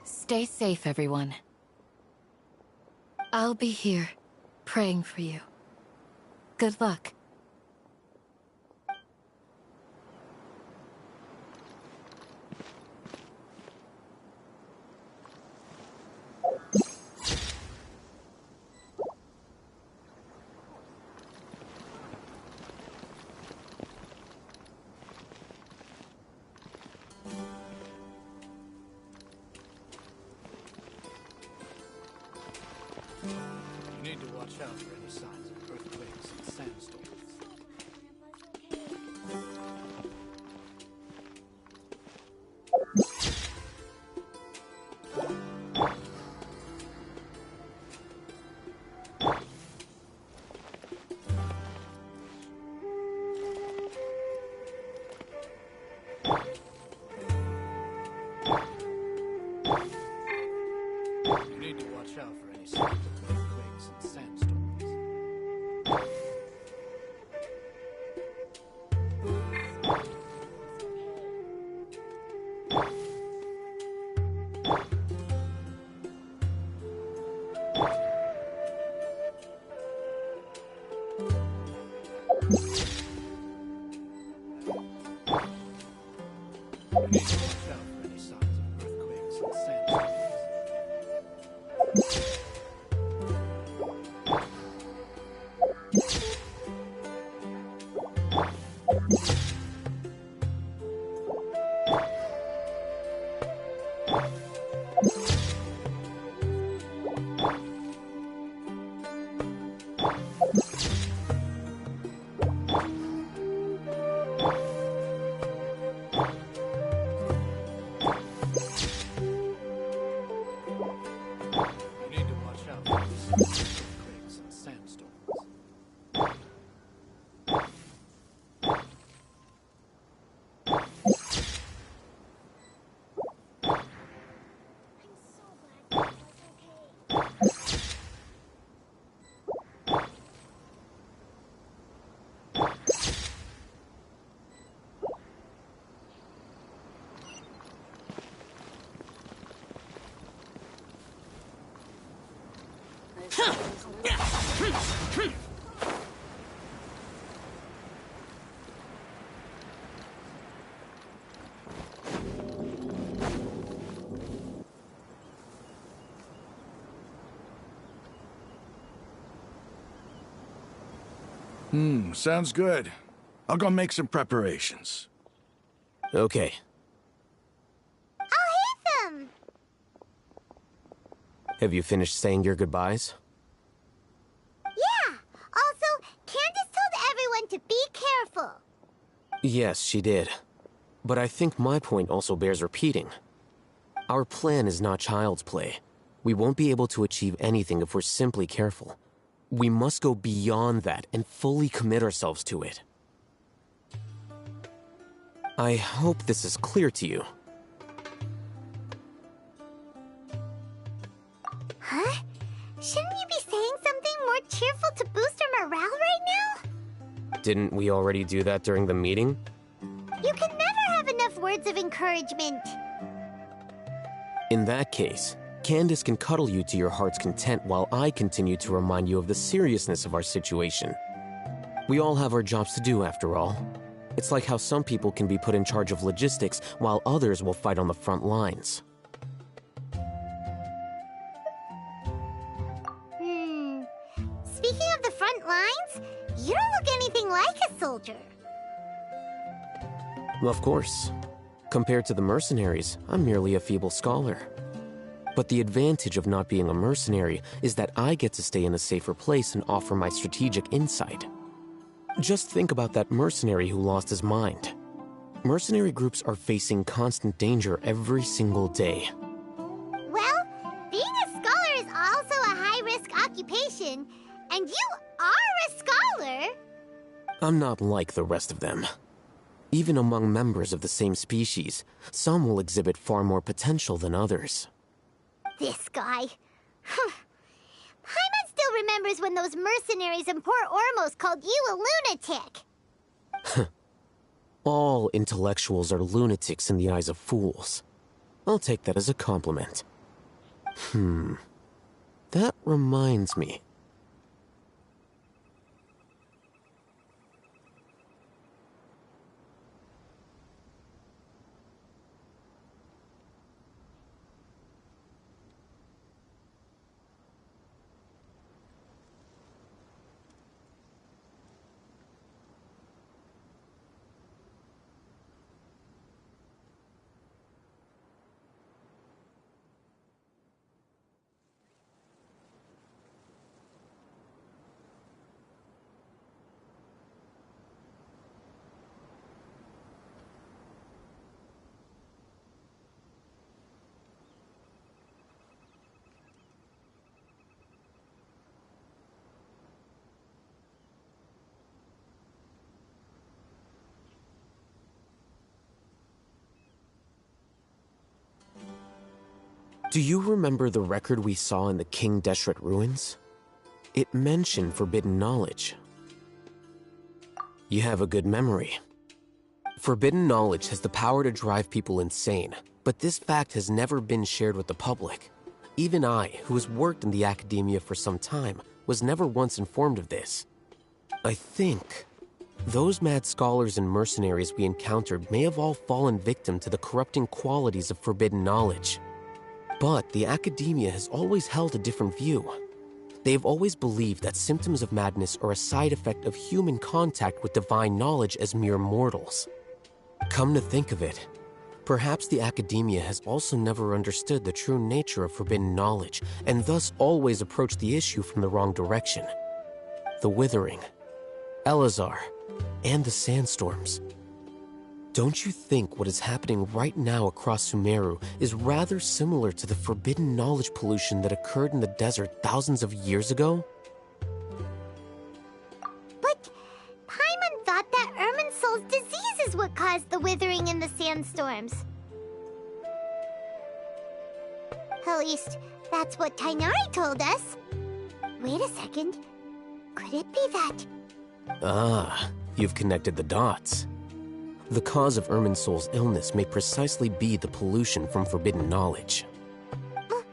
Stay safe, everyone. I'll be here, praying for you. Good luck. You need to watch out for any signs of earthquakes and sandstorms. You need to watch out for any signs of earthquakes and sandstorms. You need to watch out for any signs of earthquakes and sandstorms. You need to watch out for any signs of earthquakes and sandstorms. Sounds good. I'll go make some preparations. Okay. I'll hit them! Have you finished saying your goodbyes? Yeah! Also, Candace told everyone to be careful. Yes, she did. But I think my point also bears repeating. Our plan is not child's play. We won't be able to achieve anything if we're simply careful. We must go beyond that and fully commit ourselves to it. I hope this is clear to you. Huh? Shouldn't you be saying something more cheerful to boost our morale right now? Didn't we already do that during the meeting? You can never have enough words of encouragement. In that case, Candace can cuddle you to your heart's content while I continue to remind you of the seriousness of our situation. We all have our jobs to do, after all. It's like how some people can be put in charge of logistics while others will fight on the front lines. Speaking of the front lines, you don't look anything like a soldier. Of course. Compared to the mercenaries, I'm merely a feeble scholar. But the advantage of not being a mercenary is that I get to stay in a safer place and offer my strategic insight. Just think about that mercenary who lost his mind. Mercenary groups are facing constant danger every single day. Well, being a scholar is also a high-risk occupation, and you are a scholar. I'm not like the rest of them. Even among members of the same species, some will exhibit far more potential than others. This guy. Paimon still remembers when those mercenaries in Port Ormos called you a lunatic. All intellectuals are lunatics in the eyes of fools. I'll take that as a compliment. That reminds me. Do you remember the record we saw in the King Deshret ruins? It mentioned forbidden knowledge. You have a good memory. Forbidden knowledge has the power to drive people insane, but this fact has never been shared with the public. Even I, who has worked in the academia for some time, was never once informed of this. I think those mad scholars and mercenaries we encountered may have all fallen victim to the corrupting qualities of forbidden knowledge. But the academia has always held a different view. They have always believed that symptoms of madness are a side effect of human contact with divine knowledge as mere mortals. Come to think of it, perhaps the academia has also never understood the true nature of forbidden knowledge, and thus always approached the issue from the wrong direction. The Withering, Elazar, and the sandstorms. Don't you think what is happening right now across Sumeru is rather similar to the forbidden knowledge pollution that occurred in the desert thousands of years ago? But Paimon thought that Irminsul's disease is what caused the withering and the sandstorms. At least, that's what Tainari told us. Wait a second. Could it be that? Ah, you've connected the dots. The cause of Irminsul's illness may precisely be the pollution from forbidden knowledge. But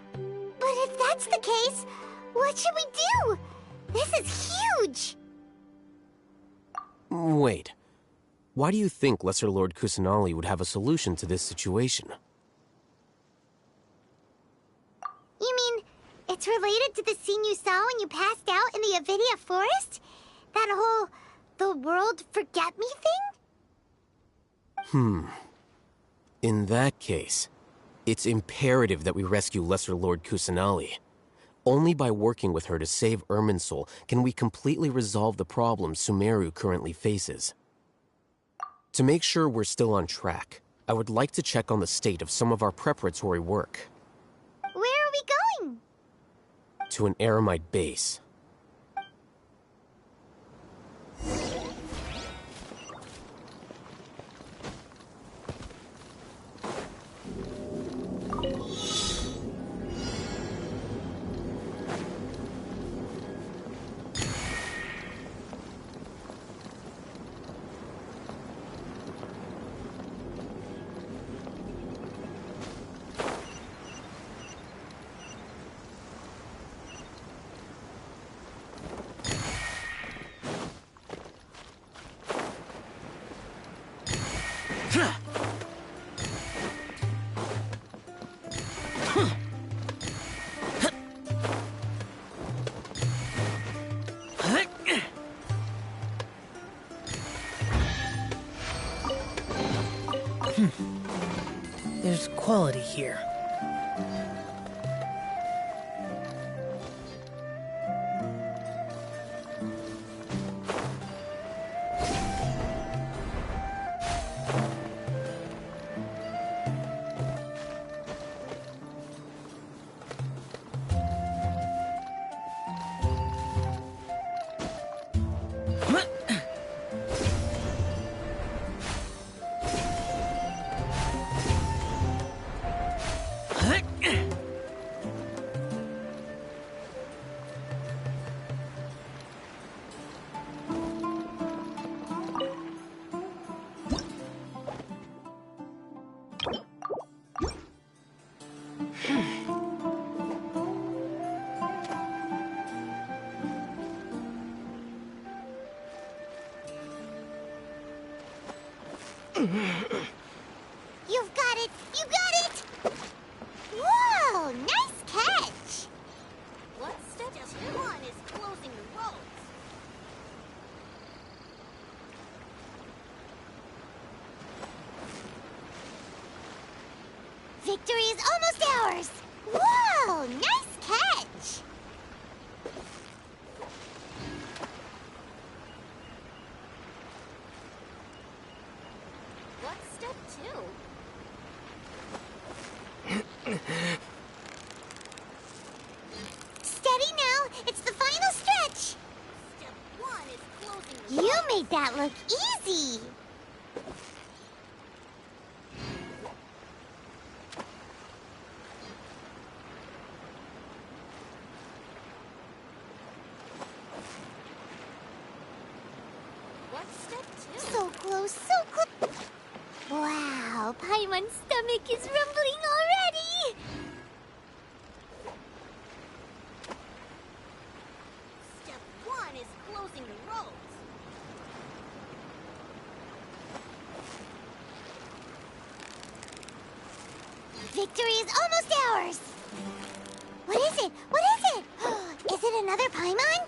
if that's the case, what should we do? This is huge! Wait. Why do you think Lesser Lord Kusanali would have a solution to this situation? You mean, it's related to the scene you saw when you passed out in the Avidia forest? That whole, the world forget me thing? In that case, it's imperative that we rescue Lesser Lord Kusanali. Only by working with her to save Irminsul can we completely resolve the problems Sumeru currently faces. To make sure we're still on track, I would like to check on the state of some of our preparatory work. Where are we going? To an Eremite base. There's quality here. You've got it! You got it! Whoa! Nice catch! What's step 2? One is closing the roads. Victory is almost ours! Whoa! Nice catch! What's step 2? Steady now! It's the final stretch! Step 1 is closing the You made that look easy! What's step 2? So close, so close. Wow, Paimon's stomach is rumbling already! Step 1 is closing the roads. Victory is almost ours! What is it? What is it? Is it another Paimon?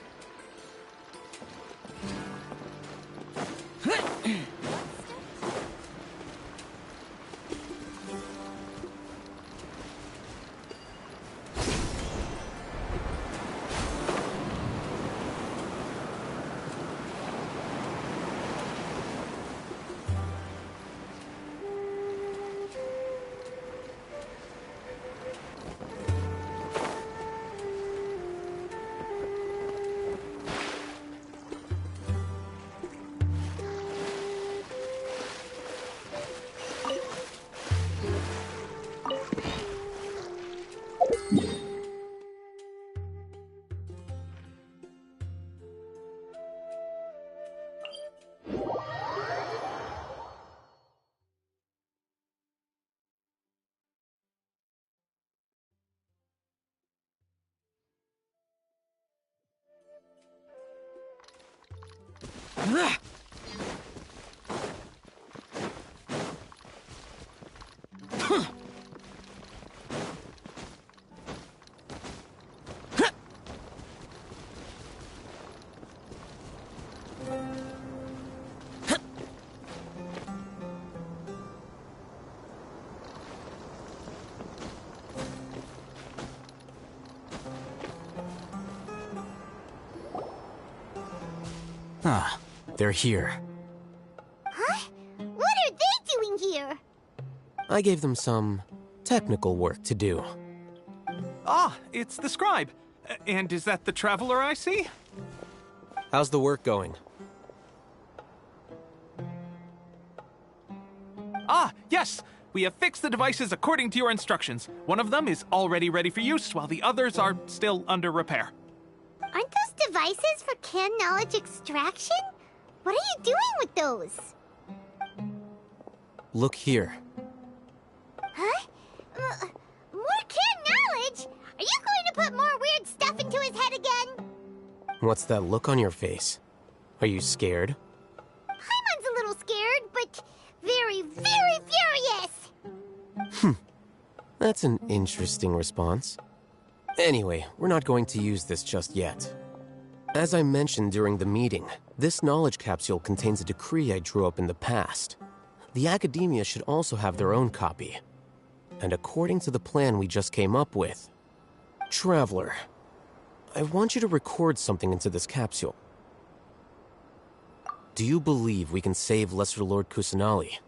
Ah, they're here. Huh? What are they doing here? I gave them some technical work to do. Ah, it's the scribe. And is that the traveler I see? How's the work going? Ah, yes! We have fixed the devices according to your instructions. One of them is already ready for use, while the others are still under repair. Aren't those devices for canned knowledge extraction? What are you doing with those? Look here. Huh? More canned knowledge? Are you going to put more weird stuff into his head again? What's that look on your face? Are you scared? Paimon's a little scared, but very, very furious! That's an interesting response. Anyway, we're not going to use this just yet. As I mentioned during the meeting, this knowledge capsule contains a decree I drew up in the past. The academia should also have their own copy. And according to the plan we just came up with, Traveler, I want you to record something into this capsule. Do you believe we can save Lesser Lord Kusanali?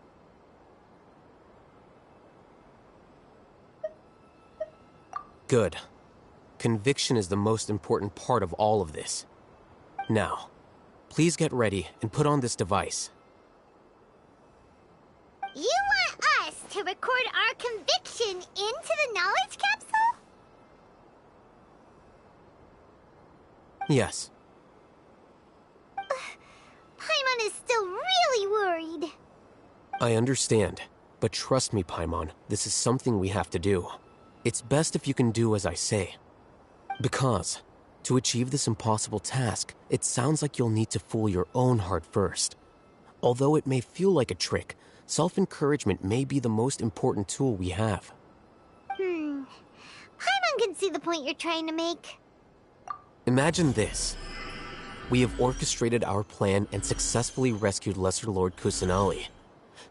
Good. Conviction is the most important part of all of this. Now, please get ready and put on this device. You want us to record our conviction into the knowledge capsule? Yes. Paimon is still really worried. I understand, but trust me, Paimon, this is something we have to do. It's best if you can do as I say. Because, to achieve this impossible task, it sounds like you'll need to fool your own heart first. Although it may feel like a trick, self-encouragement may be the most important tool we have. Paimon can see the point you're trying to make. Imagine this. We have orchestrated our plan and successfully rescued Lesser Lord Kusanali.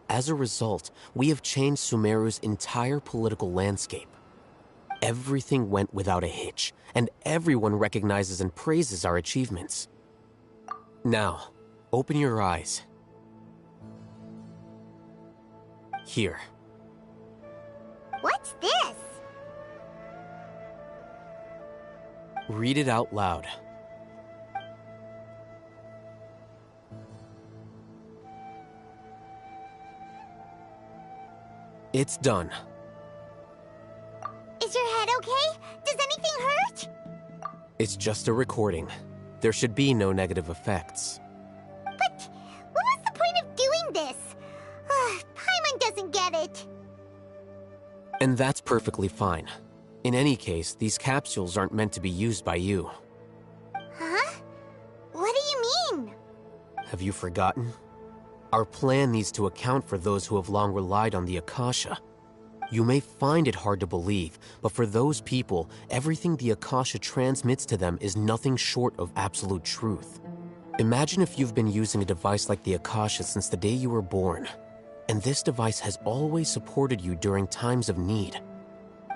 As a result, we have changed Sumeru's entire political landscape. Everything went without a hitch, and everyone recognizes and praises our achievements. Now, open your eyes. Here. What's this? Read it out loud. It's done. Is your head okay? Does anything hurt? It's just a recording. There should be no negative effects. But And that's perfectly fine. In any case, these capsules aren't meant to be used by you. Huh? What do you mean? Have you forgotten? Our plan needs to account for those who have long relied on the Akasha. You may find it hard to believe, but for those people, everything the Akasha transmits to them is nothing short of absolute truth. Imagine if you've been using a device like the Akasha since the day you were born, and this device has always supported you during times of need.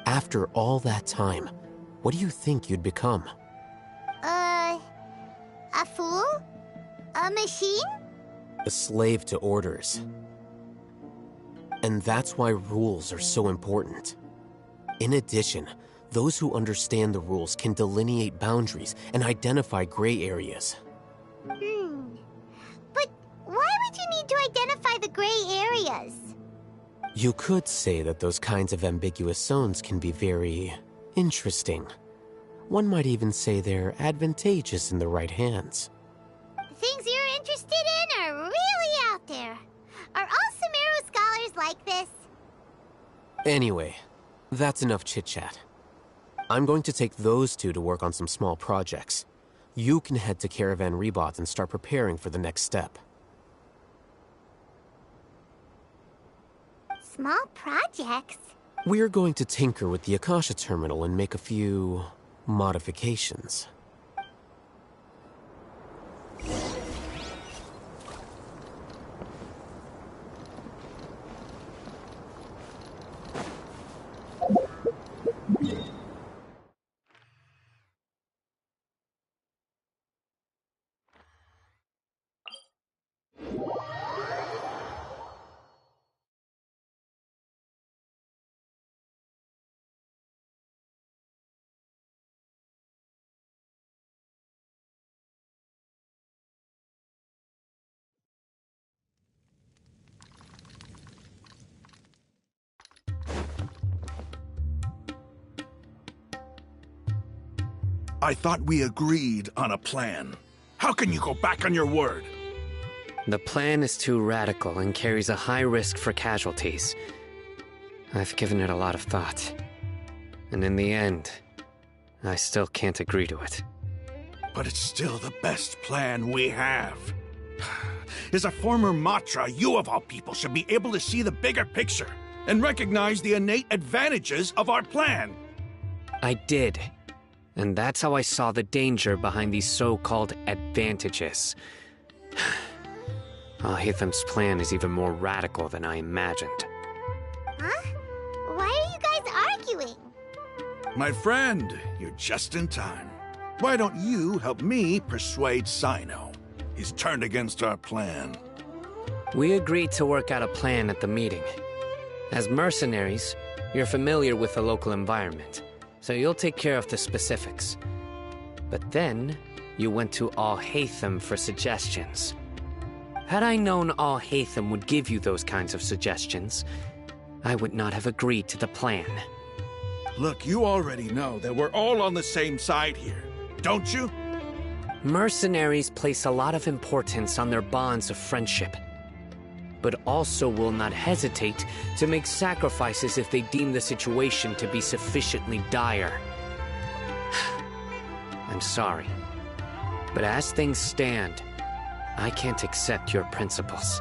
After all that time, what do you think you'd become? A fool? A machine? A slave to orders. And that's why rules are so important. In addition, those who understand the rules can delineate boundaries and identify gray areas. But why would you need to identify the gray areas? You could say that those kinds of ambiguous zones can be very interesting. One might even say they're advantageous in the right hands. Things you're interested in are really out there. Are all Sumeru scholars like this? Anyway, that's enough chit-chat. I'm going to take those two to work on some small projects. You can head to Caravan Rebot and start preparing for the next step. Small projects? We're going to tinker with the Akasha terminal and make a few modifications. I thought we agreed on a plan. How can you go back on your word? The plan is too radical and carries a high risk for casualties. I've given it a lot of thought. And in the end, I still can't agree to it. But it's still the best plan we have. As a former Matra, you of all people should be able to see the bigger picture and recognize the innate advantages of our plan. I did. And that's how I saw the danger behind these so-called advantages. Al-Haytham's plan is even more radical than I imagined. Huh? Why are you guys arguing? My friend, you're just in time. Why don't you help me persuade Sino? He's turned against our plan. We agreed to work out a plan at the meeting. As mercenaries, you're familiar with the local environment, so you'll take care of the specifics. But then, you went to Al-Haytham for suggestions. Had I known Al-Haytham would give you those kinds of suggestions, I would not have agreed to the plan. Look, you already know that we're all on the same side here, don't you? Mercenaries place a lot of importance on their bonds of friendship, but also will not hesitate to make sacrifices if they deem the situation to be sufficiently dire. I'm sorry, but as things stand, I can't accept your principles.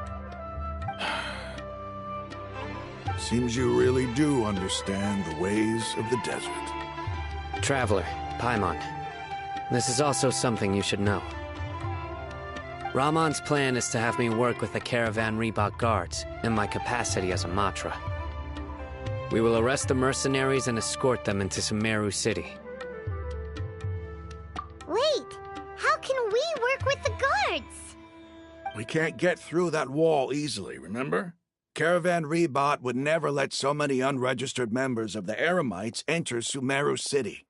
Seems you really do understand the ways of the desert. Traveler, Paimon, this is also something you should know. Rahman's plan is to have me work with the Caravan Rebot guards in my capacity as a Matra. We will arrest the mercenaries and escort them into Sumeru City. Wait, how can we work with the guards? We can't get through that wall easily, remember? Caravan Rebot would never let so many unregistered members of the Eremites enter Sumeru City.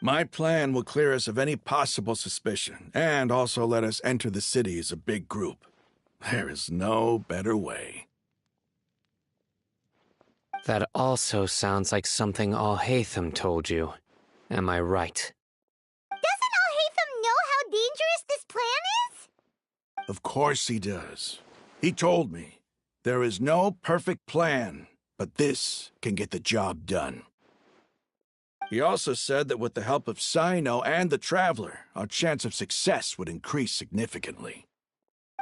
My plan will clear us of any possible suspicion, and also let us enter the city as a big group. There is no better way. That also sounds like something Al-Haytham told you. Am I right? Doesn't Al-Haytham know how dangerous this plan is? Of course he does. He told me, there is no perfect plan, but this can get the job done. He also said that with the help of Sino and the Traveler, our chance of success would increase significantly.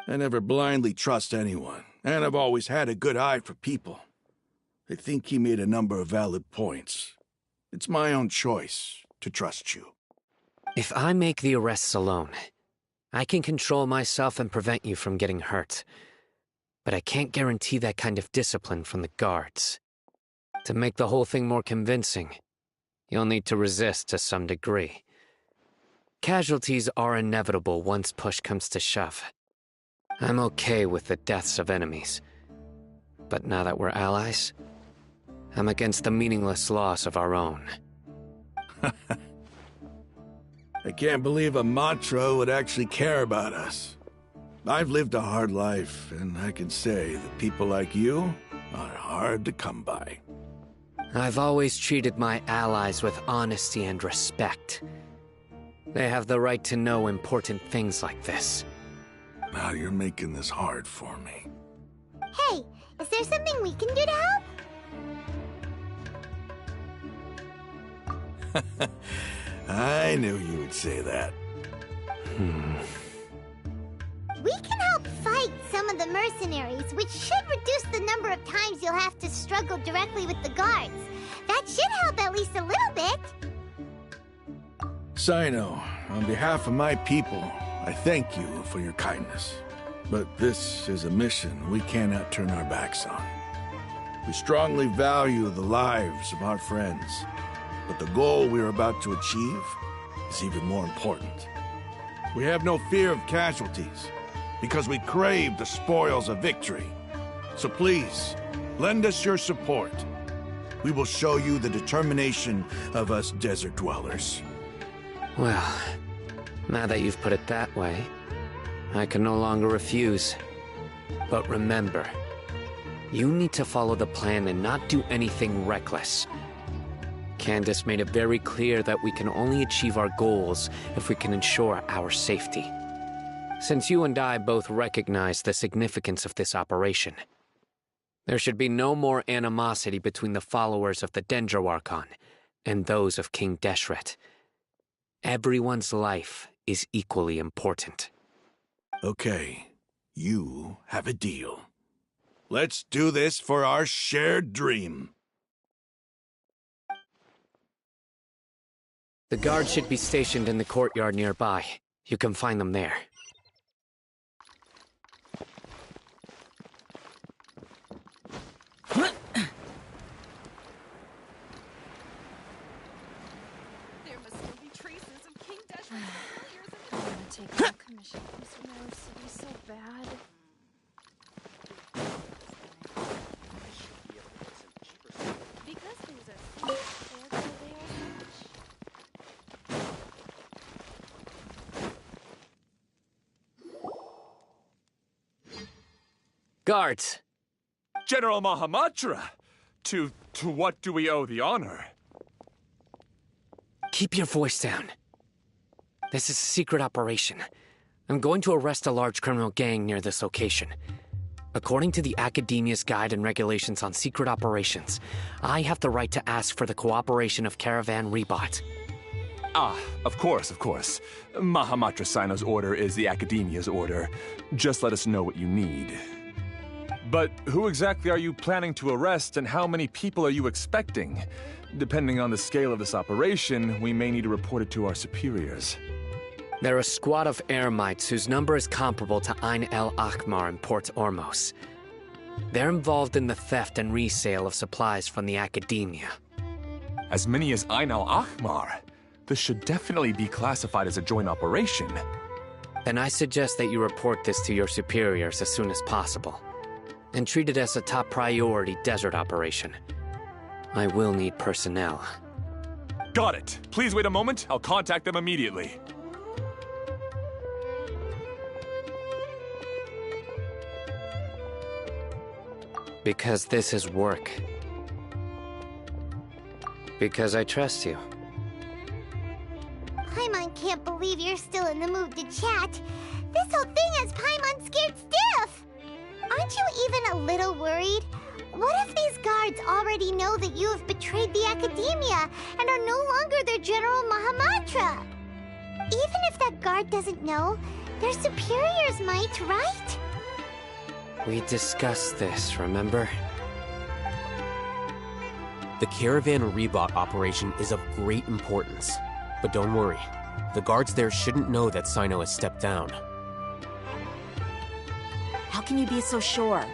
I never blindly trust anyone, and I've always had a good eye for people. I think he made a number of valid points. It's my own choice to trust you. If I make the arrests alone, I can control myself and prevent you from getting hurt. But I can't guarantee that kind of discipline from the guards. To make the whole thing more convincing, you'll need to resist to some degree. Casualties are inevitable once push comes to shove. I'm okay with the deaths of enemies. But now that we're allies, I'm against the meaningless loss of our own. I can't believe a Mantra would actually care about us. I've lived a hard life, and I can say that people like you are hard to come by. I've always treated my allies with honesty and respect. They have the right to know important things like this. Now you're making this hard for me. Hey, is there something we can do to help? I knew you would say that. We can help fight some of the mercenaries, which should reduce the number of times you'll have to struggle directly with the guards. That should help at least a little bit. Sino, on behalf of my people, I thank you for your kindness. But this is a mission we cannot turn our backs on. We strongly value the lives of our friends, but the goal we are about to achieve is even more important. We have no fear of casualties, because we crave the spoils of victory. So please, lend us your support. We will show you the determination of us desert dwellers. Well, now that you've put it that way, I can no longer refuse. But remember, you need to follow the plan and not do anything reckless. Candace made it very clear that we can only achieve our goals if we can ensure our safety. Since you and I both recognize the significance of this operation, there should be no more animosity between the followers of the Dendro Archon and those of King Deshret. Everyone's life is equally important. Okay, you have a deal. Let's do this for our shared dream. The guards should be stationed in the courtyard nearby. You can find them there. There must still be traces of King Deshret's failures. I want to take no commission from Sumero City so bad. Because things are so bad, they are so much. Guards! General Mahamatra! To what do we owe the honor? Keep your voice down. This is a secret operation. I'm going to arrest a large criminal gang near this location. According to the Academia's Guide and Regulations on Secret Operations, I have the right to ask for the cooperation of Caravan Rebot. Ah, of course, of course. Mahamatra Sino's order is the Academia's order. Just let us know what you need. But who exactly are you planning to arrest, and how many people are you expecting? Depending on the scale of this operation, we may need to report it to our superiors. They're a squad of Eremites whose number is comparable to Ain El Akhmar in Port Ormos. They're involved in the theft and resale of supplies from the Academia. As many as Ain El Akhmar? This should definitely be classified as a joint operation. Then I suggest that you report this to your superiors as soon as possible, and treat it as a top priority desert operation. I will need personnel. Got it. Please wait a moment. I'll contact them immediately. Because this is work. Because I trust you. Paimon can't believe you're still in the mood to chat. This whole thing has Paimon scared stiff. Aren't you even a little worried? What if these guards already know that you have betrayed the Academia and are no longer their General Mahamatra? Even if that guard doesn't know, their superiors might, right? We discussed this, remember? The Caravan Rebot operation is of great importance. But don't worry, the guards there shouldn't know that Sino has stepped down. How can you be so sure?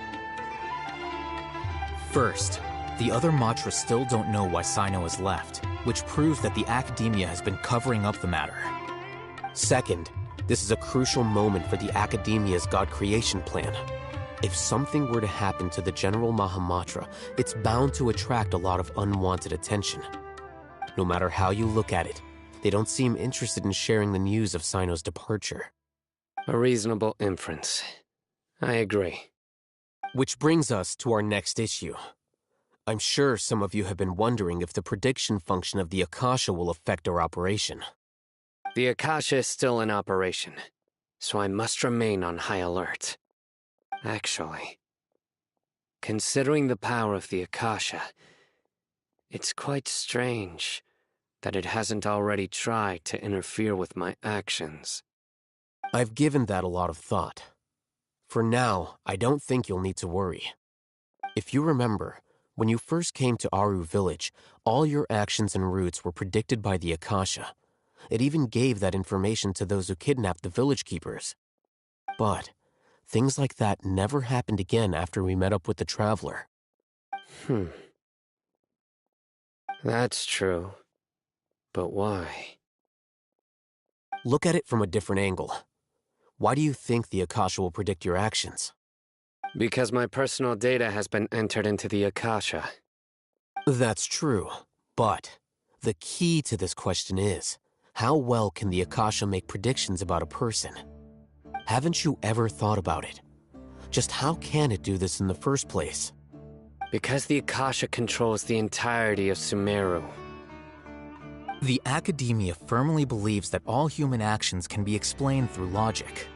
First, the other Matras still don't know why Sino has left, which proves that the Academia has been covering up the matter. Second, this is a crucial moment for the Academia's God creation plan. If something were to happen to the General Mahamatra, it's bound to attract a lot of unwanted attention. No matter how you look at it, they don't seem interested in sharing the news of Sino's departure. A reasonable inference. I agree. Which brings us to our next issue. I'm sure some of you have been wondering if the prediction function of the Akasha will affect our operation. The Akasha is still in operation, so I must remain on high alert. Actually, considering the power of the Akasha, it's quite strange that it hasn't already tried to interfere with my actions. I've given that a lot of thought. For now, I don't think you'll need to worry. If you remember, when you first came to Aru Village, all your actions and routes were predicted by the Akasha. It even gave that information to those who kidnapped the village keepers. But things like that never happened again after we met up with the Traveler. That's true. But why? Look at it from a different angle. Why do you think the Akasha will predict your actions? Because my personal data has been entered into the Akasha. That's true, but the key to this question is, how well can the Akasha make predictions about a person? Haven't you ever thought about it? Just how can it do this in the first place? Because the Akasha controls the entirety of Sumeru. The Academia firmly believes that all human actions can be explained through logic.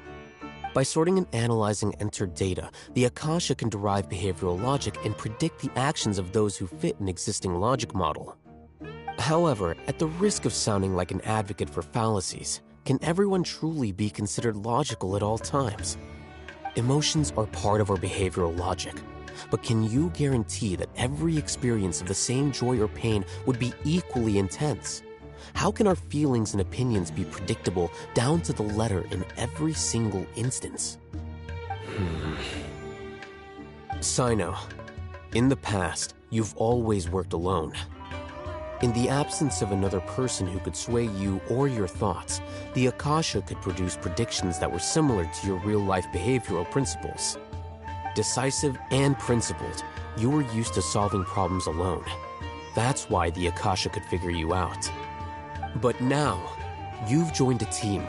By sorting and analyzing entered data, the Akasha can derive behavioral logic and predict the actions of those who fit an existing logic model. However, at the risk of sounding like an advocate for fallacies, can everyone truly be considered logical at all times? Emotions are part of our behavioral logic, but can you guarantee that every experience of the same joy or pain would be equally intense? How can our feelings and opinions be predictable down to the letter in every single instance? Sino, in the past, you've always worked alone. In the absence of another person who could sway you or your thoughts, the Akasha could produce predictions that were similar to your real-life behavioral principles. Decisive and principled, you were used to solving problems alone. That's why the Akasha could figure you out. But now, you've joined a team.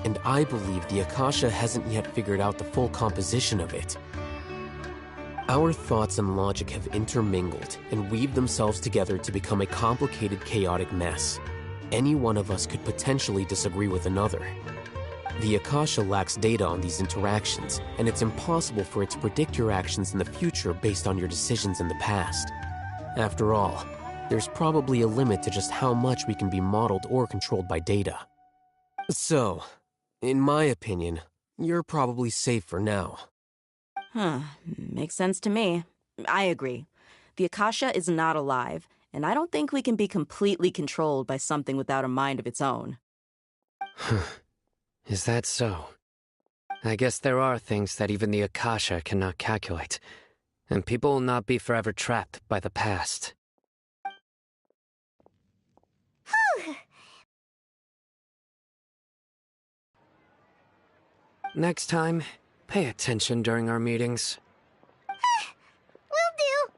And I believe the Akasha hasn't yet figured out the full composition of it. Our thoughts and logic have intermingled and weaved themselves together to become a complicated, chaotic mess. Any one of us could potentially disagree with another. The Akasha lacks data on these interactions, and it's impossible for it to predict your actions in the future based on your decisions in the past. After all, there's probably a limit to just how much we can be modeled or controlled by data. So, in my opinion, you're probably safe for now. Makes sense to me. I agree. The Akasha is not alive, and I don't think we can be completely controlled by something without a mind of its own. Is that so? I guess there are things that even the Akasha cannot calculate, and people will not be forever trapped by the past. Next time, pay attention during our meetings. Will do.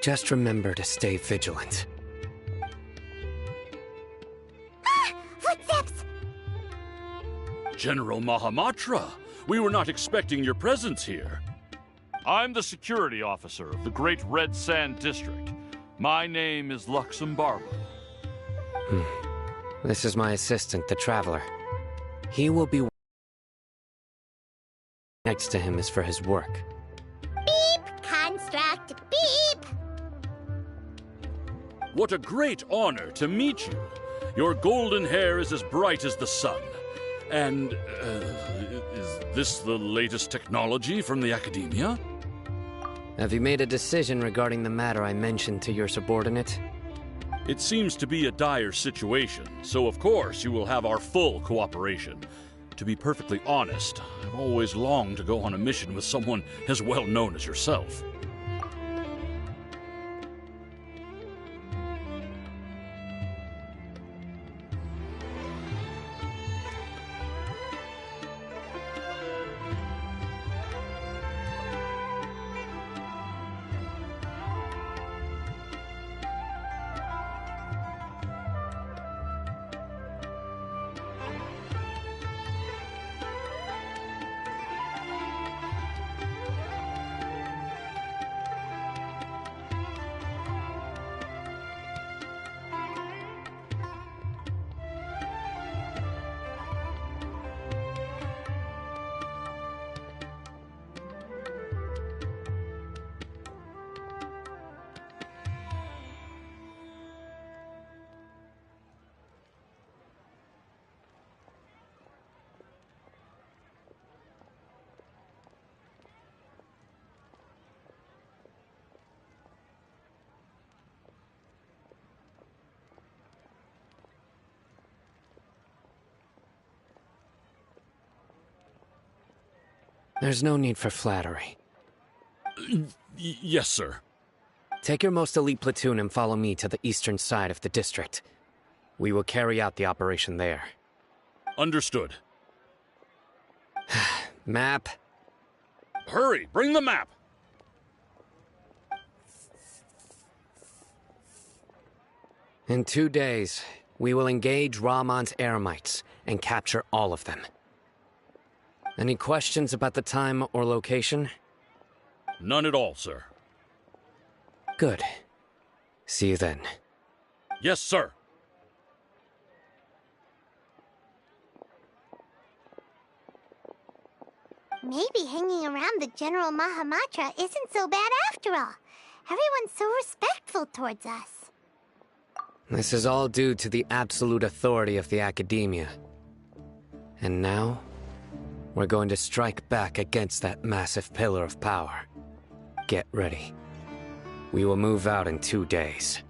Just remember to stay vigilant. Ah! Footsteps! General Mahamatra, we were not expecting your presence here. I'm the security officer of the Great Red Sand District. My name is Luxembargo. This is my assistant, the Traveler. He will be... Next to him is for his work. Beep! Construct, beep! What a great honor to meet you. Your golden hair is as bright as the sun. And, is this the latest technology from the Academia? Have you made a decision regarding the matter I mentioned to your subordinate? It seems to be a dire situation, so of course you will have our full cooperation. To be perfectly honest, I've always longed to go on a mission with someone as well known as yourself. There's no need for flattery. Yes, sir. Take your most elite platoon and follow me to the eastern side of the district. We will carry out the operation there. Understood. Map. Hurry, bring the map! In 2 days, we will engage Rahman's Eremites and capture all of them. Any questions about the time or location? None at all, sir. Good. See you then. Yes, sir. Maybe hanging around the General Mahamatra isn't so bad after all. Everyone's so respectful towards us. This is all due to the absolute authority of the Academia. And now, we're going to strike back against that massive pillar of power. Get ready. We will move out in 2 days.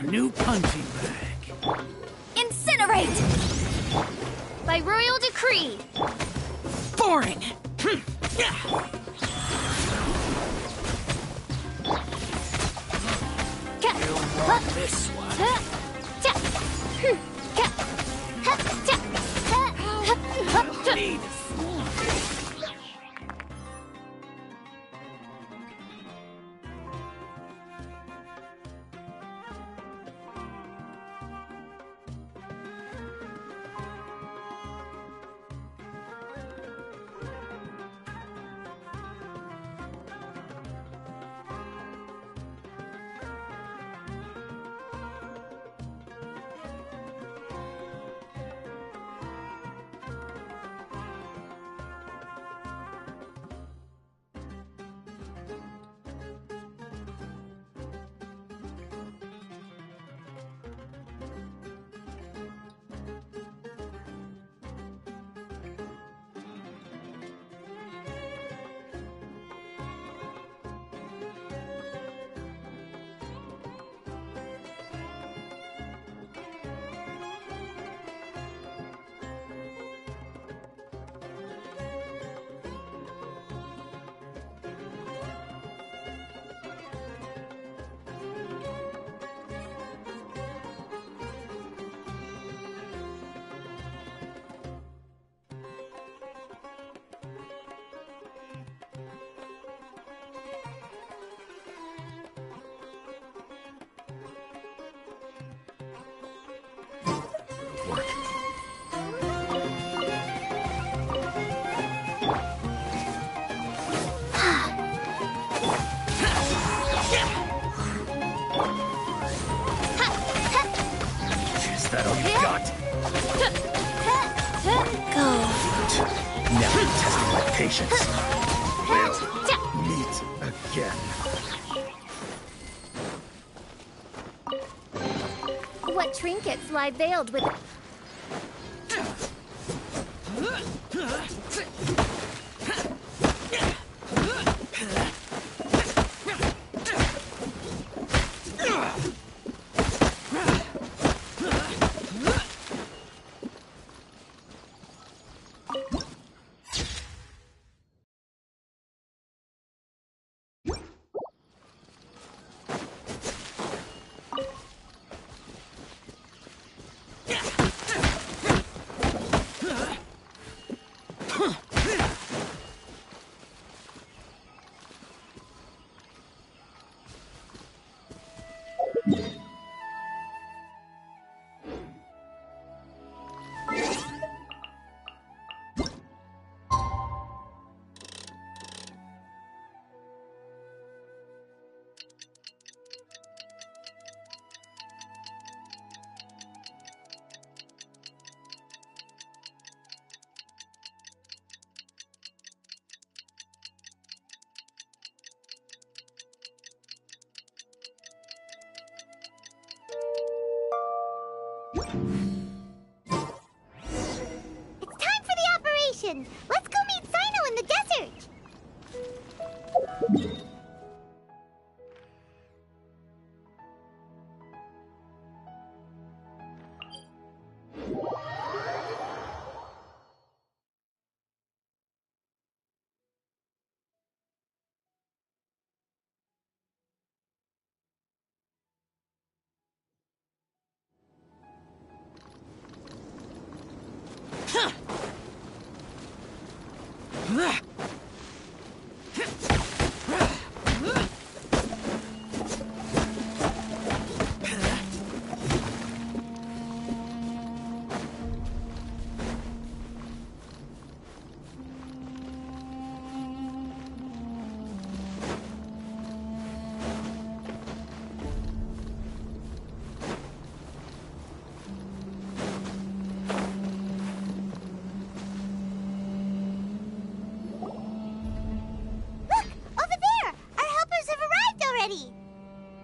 New punching bag. Incinerate! By royal decree. Boring! You'll want this one. Need Now you're testing my patience. We'll meet again. What trinkets lie veiled with... It's time for the operation! Let's go meet Sino in the desert!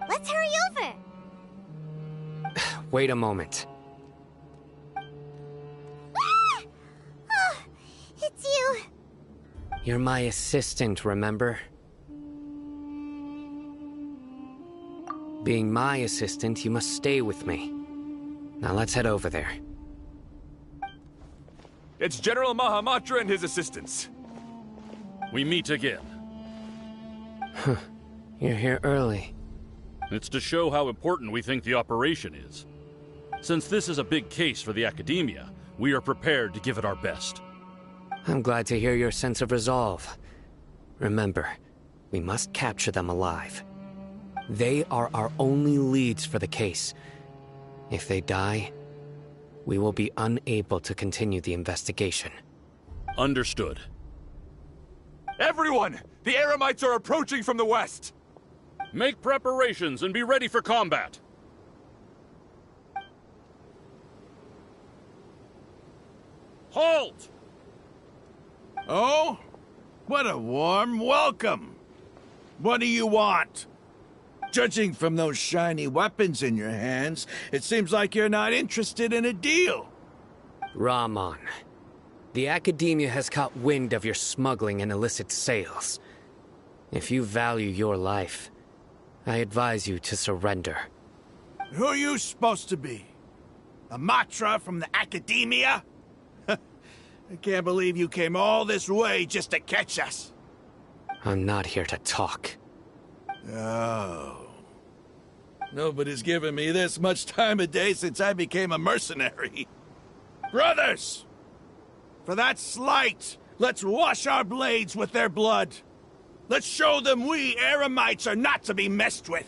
Let's hurry over! Wait a moment. Ah! Oh, it's you. You're my assistant, remember? Being my assistant, you must stay with me. Now let's head over there. It's General Mahamatra and his assistants. We meet again. Huh. You're here early. It's to show how important we think the operation is. Since this is a big case for the Academia, we are prepared to give it our best. I'm glad to hear your sense of resolve. Remember, we must capture them alive. They are our only leads for the case. If they die, we will be unable to continue the investigation. Understood. Everyone! The Eremites are approaching from the west! Make preparations and be ready for combat. Halt! Oh? What a warm welcome! What do you want? Judging from those shiny weapons in your hands, it seems like you're not interested in a deal. Rahman, the Academia has caught wind of your smuggling and illicit sales. If you value your life, I advise you to surrender. Who are you supposed to be? A Matra from the Academia? I can't believe you came all this way just to catch us. I'm not here to talk. Oh. Nobody's given me this much time of day since I became a mercenary. Brothers! For that slight, let's wash our blades with their blood. Let's show them we Eremites are not to be messed with.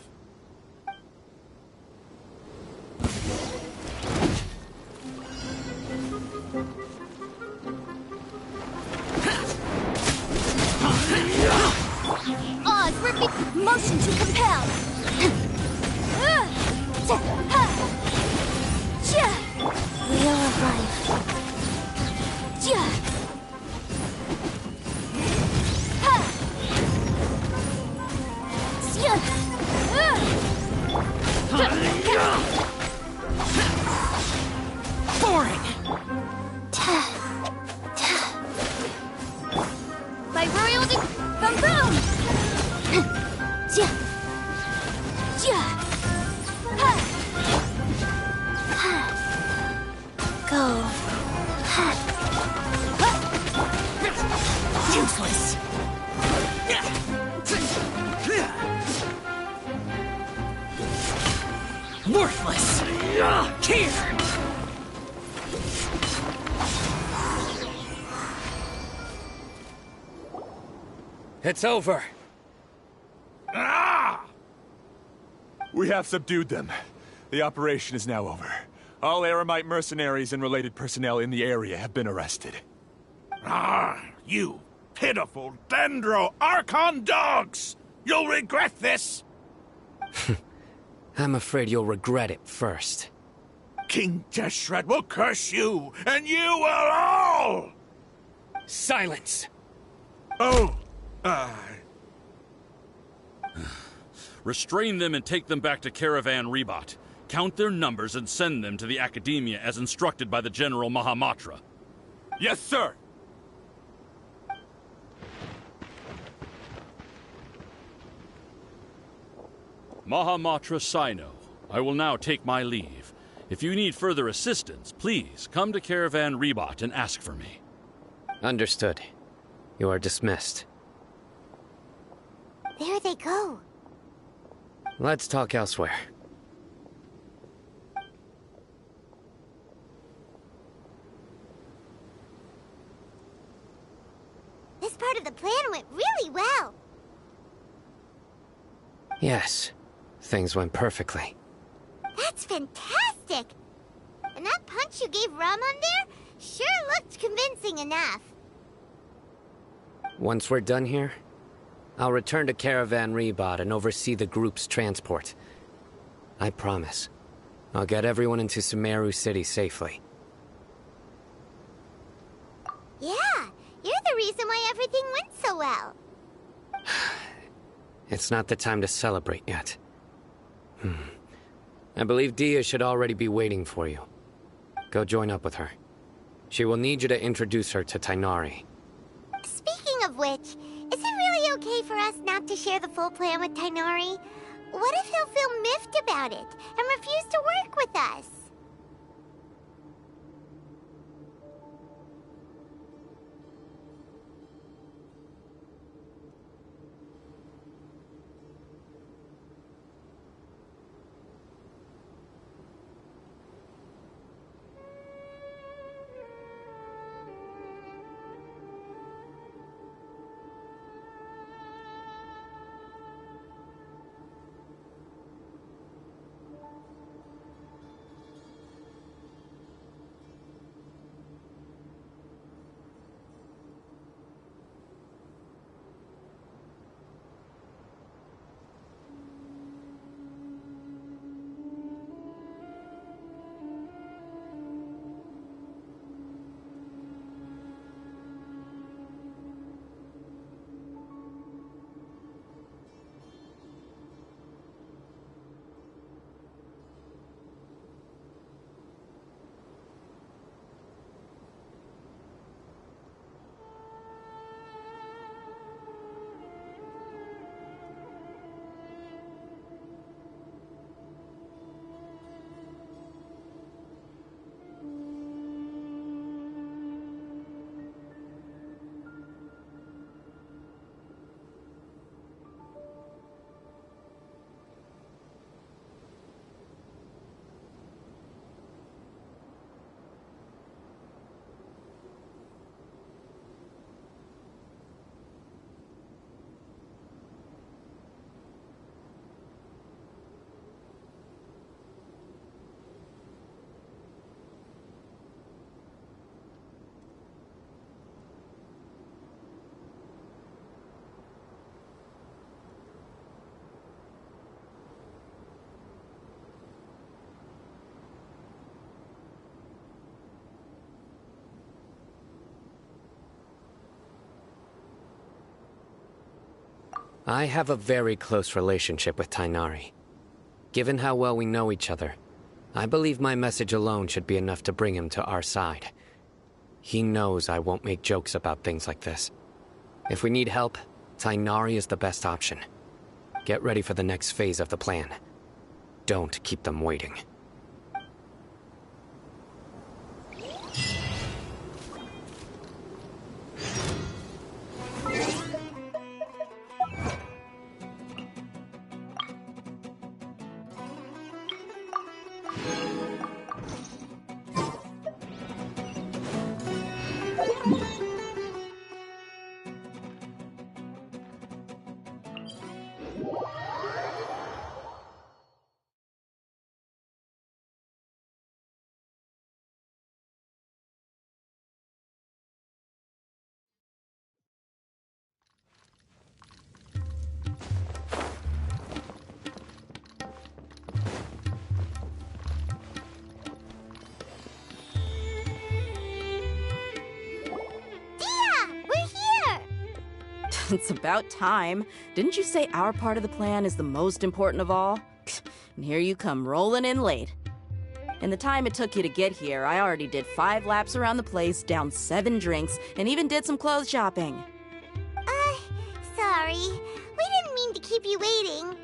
Oz, repeat motion to compel. Wheel of life. Boom boom! Go. Useless. Worthless. Here. It's over. We have subdued them. The operation is now over. All Aramite mercenaries and related personnel in the area have been arrested. You pitiful Dendro Archon dogs! You'll regret this! I'm afraid you'll regret it first. King Deshret will curse you, and you will all! Silence! Oh, Restrain them and take them back to Caravan Rebot. Count their numbers and send them to the Academia as instructed by the General Mahamatra. Yes, sir! Mahamatra Sino, I will now take my leave. If you need further assistance, please come to Caravan Rebot and ask for me. Understood. You are dismissed. There they go. Let's talk elsewhere. This part of the plan went really well. Yes, things went perfectly. That's fantastic! And that punch you gave Ramon there sure looked convincing enough. Once we're done here, I'll return to Caravan Rebot and oversee the group's transport. I promise. I'll get everyone into Sumeru City safely. Yeah, you're the reason why everything went so well. It's not the time to celebrate yet. I believe Dia should already be waiting for you. Go join up with her. She will need you to introduce her to Tainari. Speaking of which, is it really okay for us not to share the full plan with Tainari? What if he'll feel miffed about it and refuse to work with us? I have a very close relationship with Tainari. Given how well we know each other, I believe my message alone should be enough to bring him to our side. He knows I won't make jokes about things like this. If we need help, Tainari is the best option. Get ready for the next phase of the plan. Don't keep them waiting. It's about time. Didn't you say our part of the plan is the most important of all? And here you come rolling in late. In the time it took you to get here, I already did 5 laps around the place, downed 7 drinks, and even did some clothes shopping. Sorry. We didn't mean to keep you waiting.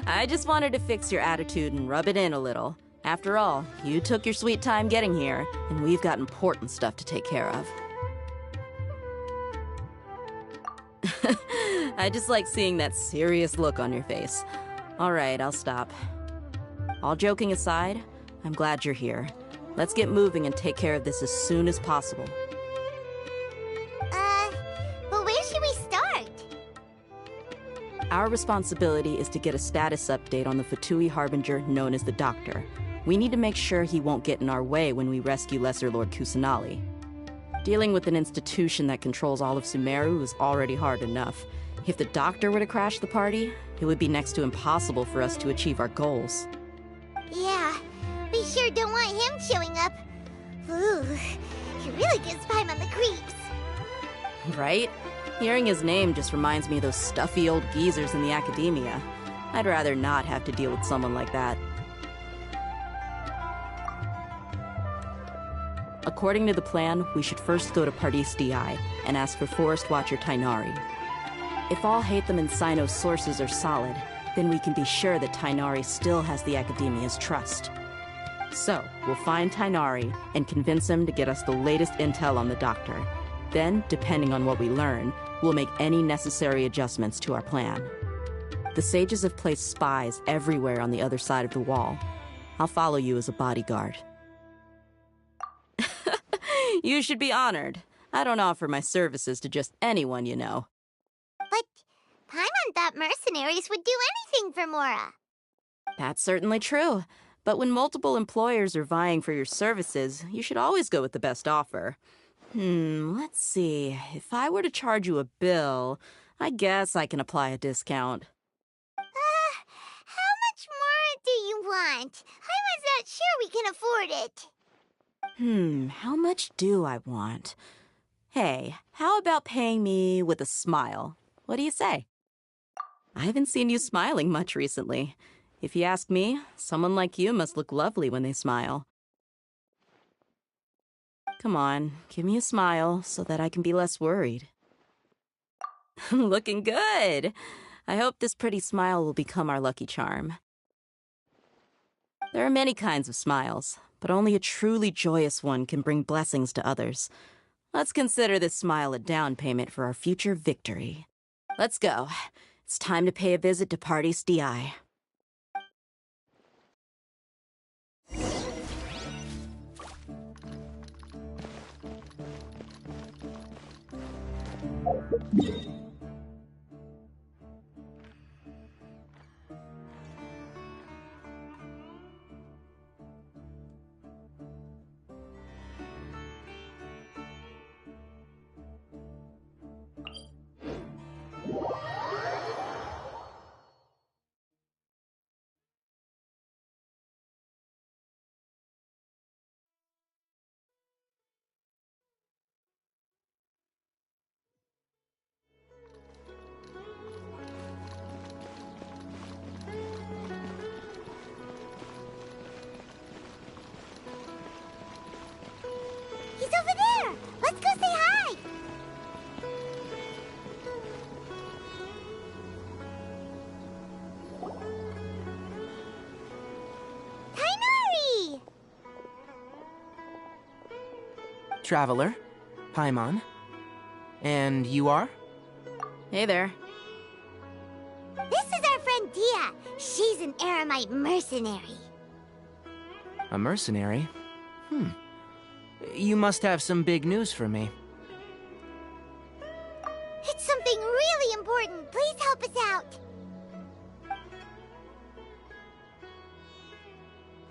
I just wanted to fix your attitude and rub it in a little. After all, you took your sweet time getting here, and we've got important stuff to take care of. I just like seeing that serious look on your face. All right, I'll stop. All joking aside, I'm glad you're here. Let's get moving and take care of this as soon as possible. But where should we start? Our responsibility is to get a status update on the Fatui Harbinger known as the Doctor. We need to make sure he won't get in our way when we rescue Lesser Lord Kusanali. Dealing with an institution that controls all of Sumeru is already hard enough. If the Doctor were to crash the party, it would be next to impossible for us to achieve our goals. Yeah, we sure don't want him showing up. Ooh, he really gives Paimon the creeps. Right? Hearing his name just reminds me of those stuffy old geezers in the academia. I'd rather not have to deal with someone like that. According to the plan, we should first go to Pardis Di and ask for Forest Watcher Tainari. If all Hatham and Sino's sources are solid, then we can be sure that Tainari still has the Academia's trust. So, we'll find Tainari and convince him to get us the latest intel on the Doctor. Then, depending on what we learn, we'll make any necessary adjustments to our plan. The sages have placed spies everywhere on the other side of the wall. I'll follow you as a bodyguard. You should be honored. I don't offer my services to just anyone you know. But Paimon thought mercenaries would do anything for Mora. That's certainly true. But when multiple employers are vying for your services, you should always go with the best offer. Let's see. If I were to charge you a bill, I guess I can apply a discount. How much more do you want? Paimon's not sure we can afford it. How much do I want? Hey, how about paying me with a smile? What do you say? I haven't seen you smiling much recently. If you ask me, someone like you must look lovely when they smile. Come on, give me a smile so that I can be less worried. Looking good! I hope this pretty smile will become our lucky charm. There are many kinds of smiles, but only a truly joyous one can bring blessings to others. Let's consider this smile a down payment for our future victory. Let's go. It's time to pay a visit to Pardis Di. Traveler. Paimon. And you are? Hey there. This is our friend Dia. She's an Eremite mercenary. A mercenary? You must have some big news for me. It's something really important. Please help us out.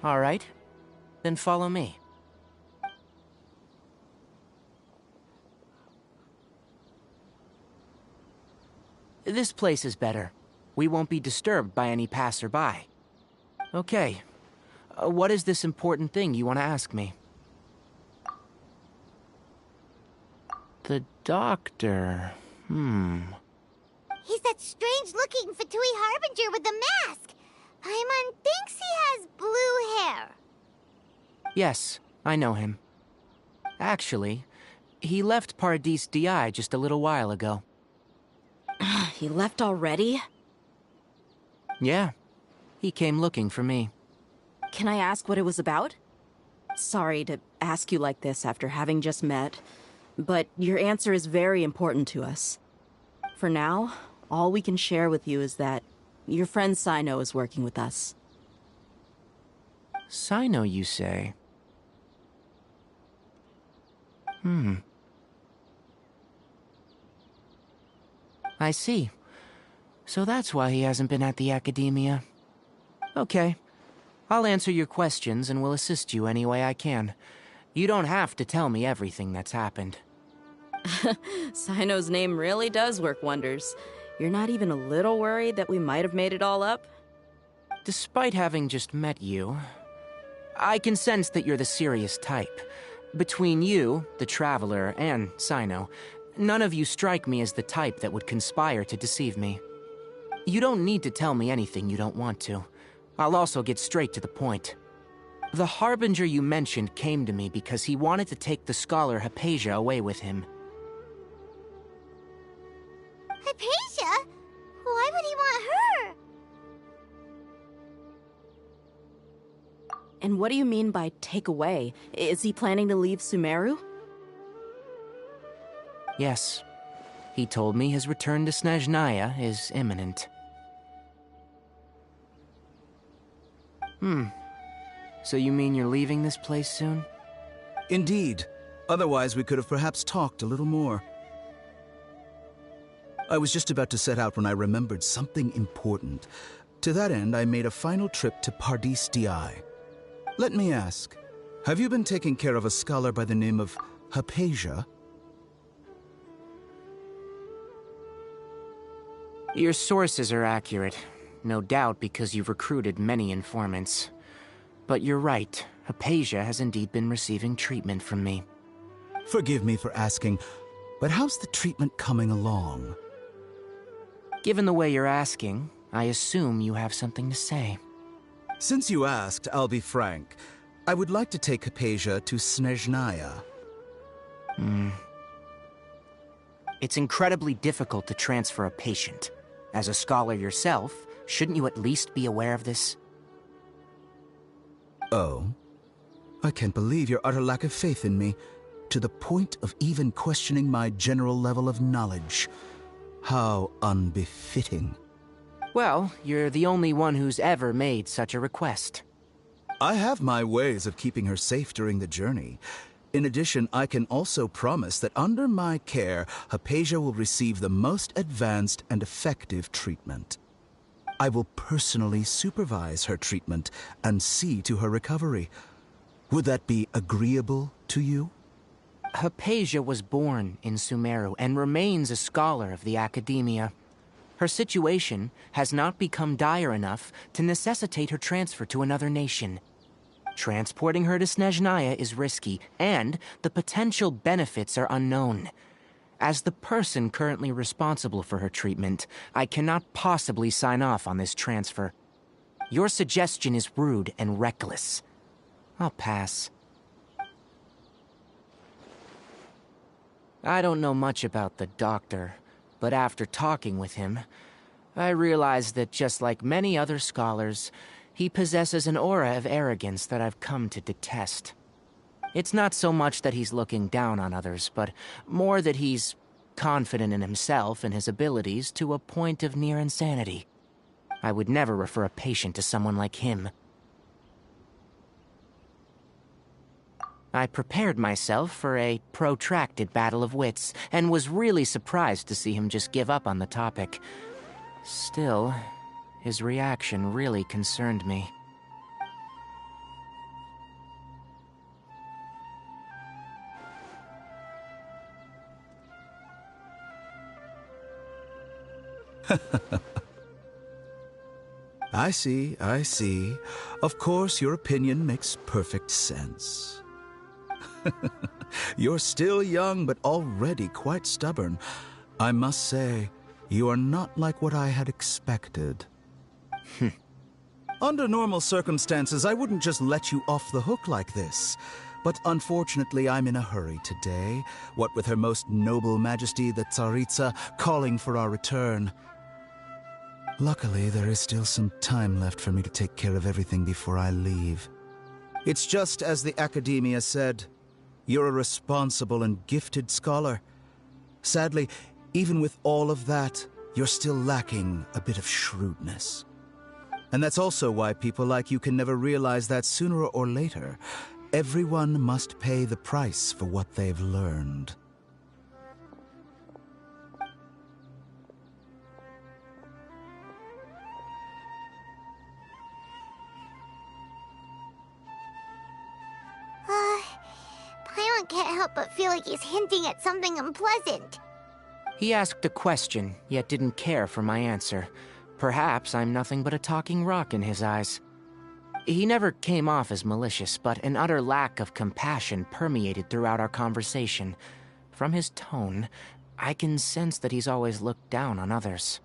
All right. Then follow me. This place is better. We won't be disturbed by any passerby. Okay. What is this important thing you want to ask me? The doctor. He's that strange-looking Fatui Harbinger with the mask. Paimon thinks he has blue hair. Yes, I know him. Actually, he left Paradis Di just a little while ago. He left already? Yeah. He came looking for me. Can I ask what it was about? Sorry to ask you like this after having just met, but your answer is very important to us. For now, all we can share with you is that your friend Sino is working with us. Sino, you say? I see. So that's why he hasn't been at the Academia. Okay. I'll answer your questions and will assist you any way I can. You don't have to tell me everything that's happened. Sino's name really does work wonders. You're not even a little worried that we might have made it all up? Despite having just met you, I can sense that you're the serious type. Between you, the Traveler, and Sino, none of you strike me as the type that would conspire to deceive me. You don't need to tell me anything you don't want to. I'll also get straight to the point. The Harbinger you mentioned came to me because he wanted to take the scholar Hypatia away with him. Hypatia? Why would he want her? And what do you mean by take away? Is he planning to leave Sumeru? Yes. He told me his return to Snezhnaya is imminent. So you mean you're leaving this place soon? Indeed. Otherwise, we could have perhaps talked a little more. I was just about to set out when I remembered something important. To that end, I made a final trip to Paradis Di. Let me ask, have you been taking care of a scholar by the name of Hypatia? Your sources are accurate. No doubt because you've recruited many informants. But you're right, Hypatia has indeed been receiving treatment from me. Forgive me for asking, but how's the treatment coming along? Given the way you're asking, I assume you have something to say. Since you asked, I'll be frank. I would like to take Hypatia to Snezhnaya. It's incredibly difficult to transfer a patient. As a scholar yourself, shouldn't you at least be aware of this? Oh? I can't believe your utter lack of faith in me, to the point of even questioning my general level of knowledge. How unbefitting. Well, you're the only one who's ever made such a request. I have my ways of keeping her safe during the journey. In addition, I can also promise that under my care, Hypatia will receive the most advanced and effective treatment. I will personally supervise her treatment and see to her recovery. Would that be agreeable to you? Hypatia was born in Sumeru and remains a scholar of the Academia. Her situation has not become dire enough to necessitate her transfer to another nation. Transporting her to Snezhnaya is risky, and the potential benefits are unknown. As the person currently responsible for her treatment, I cannot possibly sign off on this transfer. Your suggestion is rude and reckless. I'll pass. I don't know much about the doctor, but after talking with him, I realized that just like many other scholars, he possesses an aura of arrogance that I've come to detest. It's not so much that he's looking down on others, but more that he's confident in himself and his abilities to a point of near insanity. I would never refer a patient to someone like him. I prepared myself for a protracted battle of wits, and was really surprised to see him just give up on the topic. Still, his reaction really concerned me. I see, I see. Of course, your opinion makes perfect sense. You're still young, but already quite stubborn. I must say, you are not like what I had expected. Under normal circumstances, I wouldn't just let you off the hook like this. But unfortunately, I'm in a hurry today, what with Her Most Noble Majesty the Tsaritsa calling for our return. Luckily, there is still some time left for me to take care of everything before I leave. It's just as the Academia said. You're a responsible and gifted scholar. Sadly, even with all of that, you're still lacking a bit of shrewdness. And that's also why people like you can never realize that sooner or later, everyone must pay the price for what they've learned. Paimon can't help but feel like he's hinting at something unpleasant. He asked a question, yet didn't care for my answer. Perhaps I'm nothing but a talking rock in his eyes. He never came off as malicious, but an utter lack of compassion permeated throughout our conversation. From his tone, I can sense that he's always looked down on others.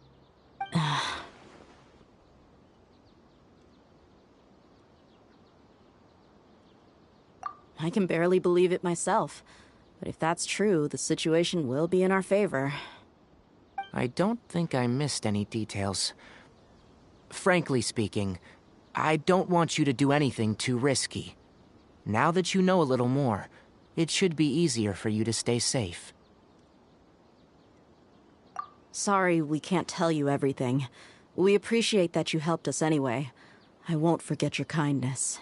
I can barely believe it myself. But if that's true, the situation will be in our favor. I don't think I missed any details. Frankly speaking, I don't want you to do anything too risky. Now that you know a little more, it should be easier for you to stay safe. Sorry we can't tell you everything. We appreciate that you helped us anyway. I won't forget your kindness.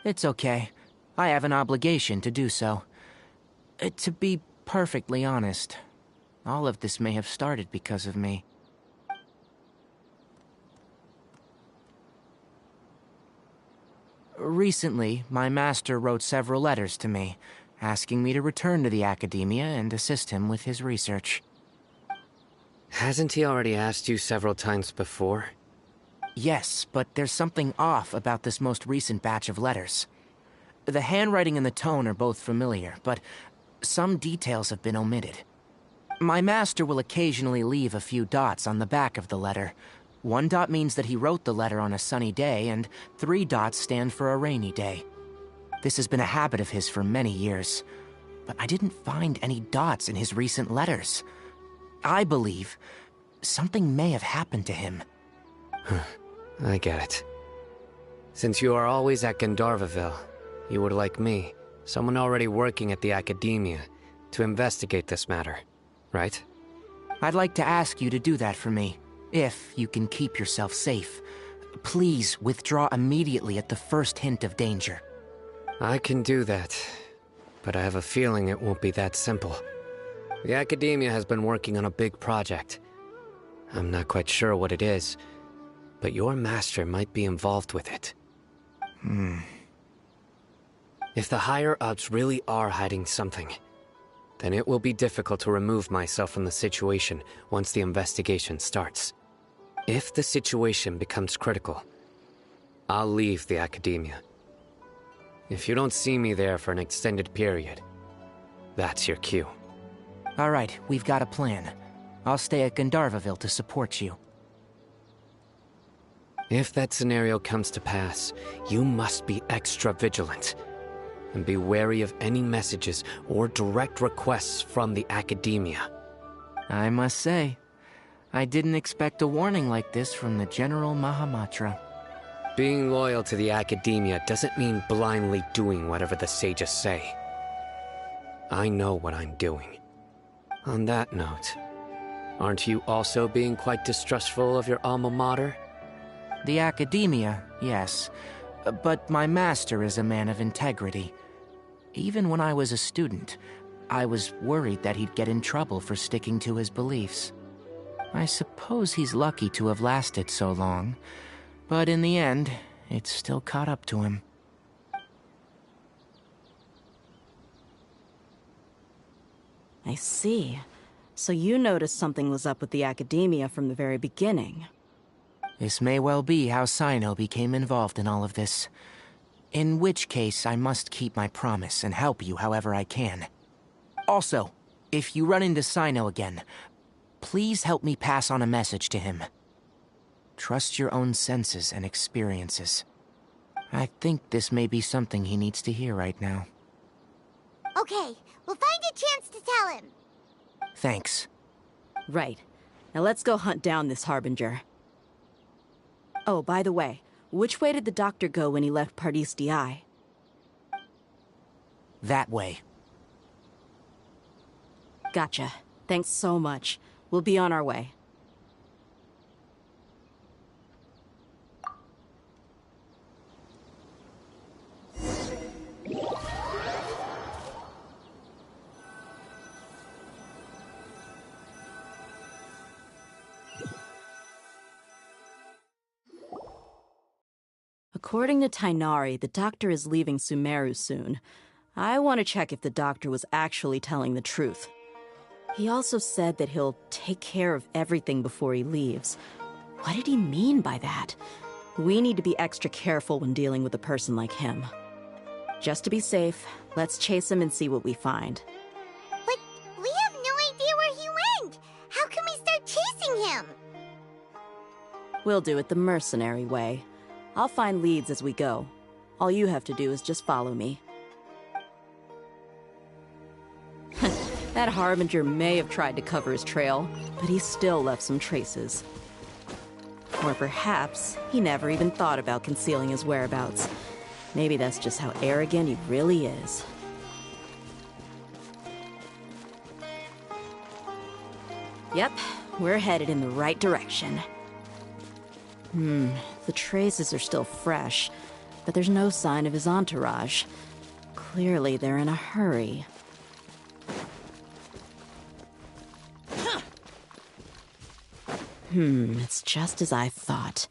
It's okay. I have an obligation to do so. To be perfectly honest, all of this may have started because of me. Recently, my master wrote several letters to me, asking me to return to the Academia and assist him with his research. Hasn't he already asked you several times before? Yes, but there's something off about this most recent batch of letters. The handwriting and the tone are both familiar, but some details have been omitted. My master will occasionally leave a few dots on the back of the letter. 1 dot means that he wrote the letter on a sunny day, and 3 dots stand for a rainy day. This has been a habit of his for many years, but I didn't find any dots in his recent letters. I believe something may have happened to him. I get it. Since you are always at Gandharvaville, you would like me, someone already working at the Academia, to investigate this matter, right? I'd like to ask you to do that for me, if you can keep yourself safe. Please withdraw immediately at the first hint of danger. I can do that, but I have a feeling it won't be that simple. The Academia has been working on a big project. I'm not quite sure what it is, but your master might be involved with it. If the higher-ups really are hiding something, then it will be difficult to remove myself from the situation once the investigation starts. If the situation becomes critical, I'll leave the Academia. If you don't see me there for an extended period, that's your cue. All right, we've got a plan. I'll stay at Gandharvaville to support you. If that scenario comes to pass, you must be extra vigilant. And be wary of any messages or direct requests from the Academia. I must say, I didn't expect a warning like this from the General Mahamatra. Being loyal to the Academia doesn't mean blindly doing whatever the sages say. I know what I'm doing. On that note, aren't you also being quite distrustful of your alma mater? The Academia, yes. But my master is a man of integrity. Even when I was a student, I was worried that he'd get in trouble for sticking to his beliefs. I suppose he's lucky to have lasted so long, but in the end, it's still caught up to him. I see. So you noticed something was up with the Academia from the very beginning. This may well be how Sino became involved in all of this. In which case, I must keep my promise and help you however I can. Also, if you run into Sino again, please help me pass on a message to him. Trust your own senses and experiences. I think this may be something he needs to hear right now. Okay, we'll find a chance to tell him. Thanks. Right. Now let's go hunt down this Harbinger. Oh, by the way, which way did the doctor go when he left Pardis Di? That way. Gotcha. Thanks so much. We'll be on our way. According to Tainari, the doctor is leaving Sumeru soon. I want to check if the doctor was actually telling the truth. He also said that he'll take care of everything before he leaves. What did he mean by that? We need to be extra careful when dealing with a person like him. Just to be safe, let's chase him and see what we find. But we have no idea where he went! How can we start chasing him? We'll do it the mercenary way. I'll find leads as we go. All you have to do is just follow me. That Harbinger may have tried to cover his trail, but he still left some traces. Or perhaps he never even thought about concealing his whereabouts. Maybe that's just how arrogant he really is. Yep, we're headed in the right direction. The traces are still fresh, but there's no sign of his entourage. Clearly, they're in a hurry. It's just as I thought.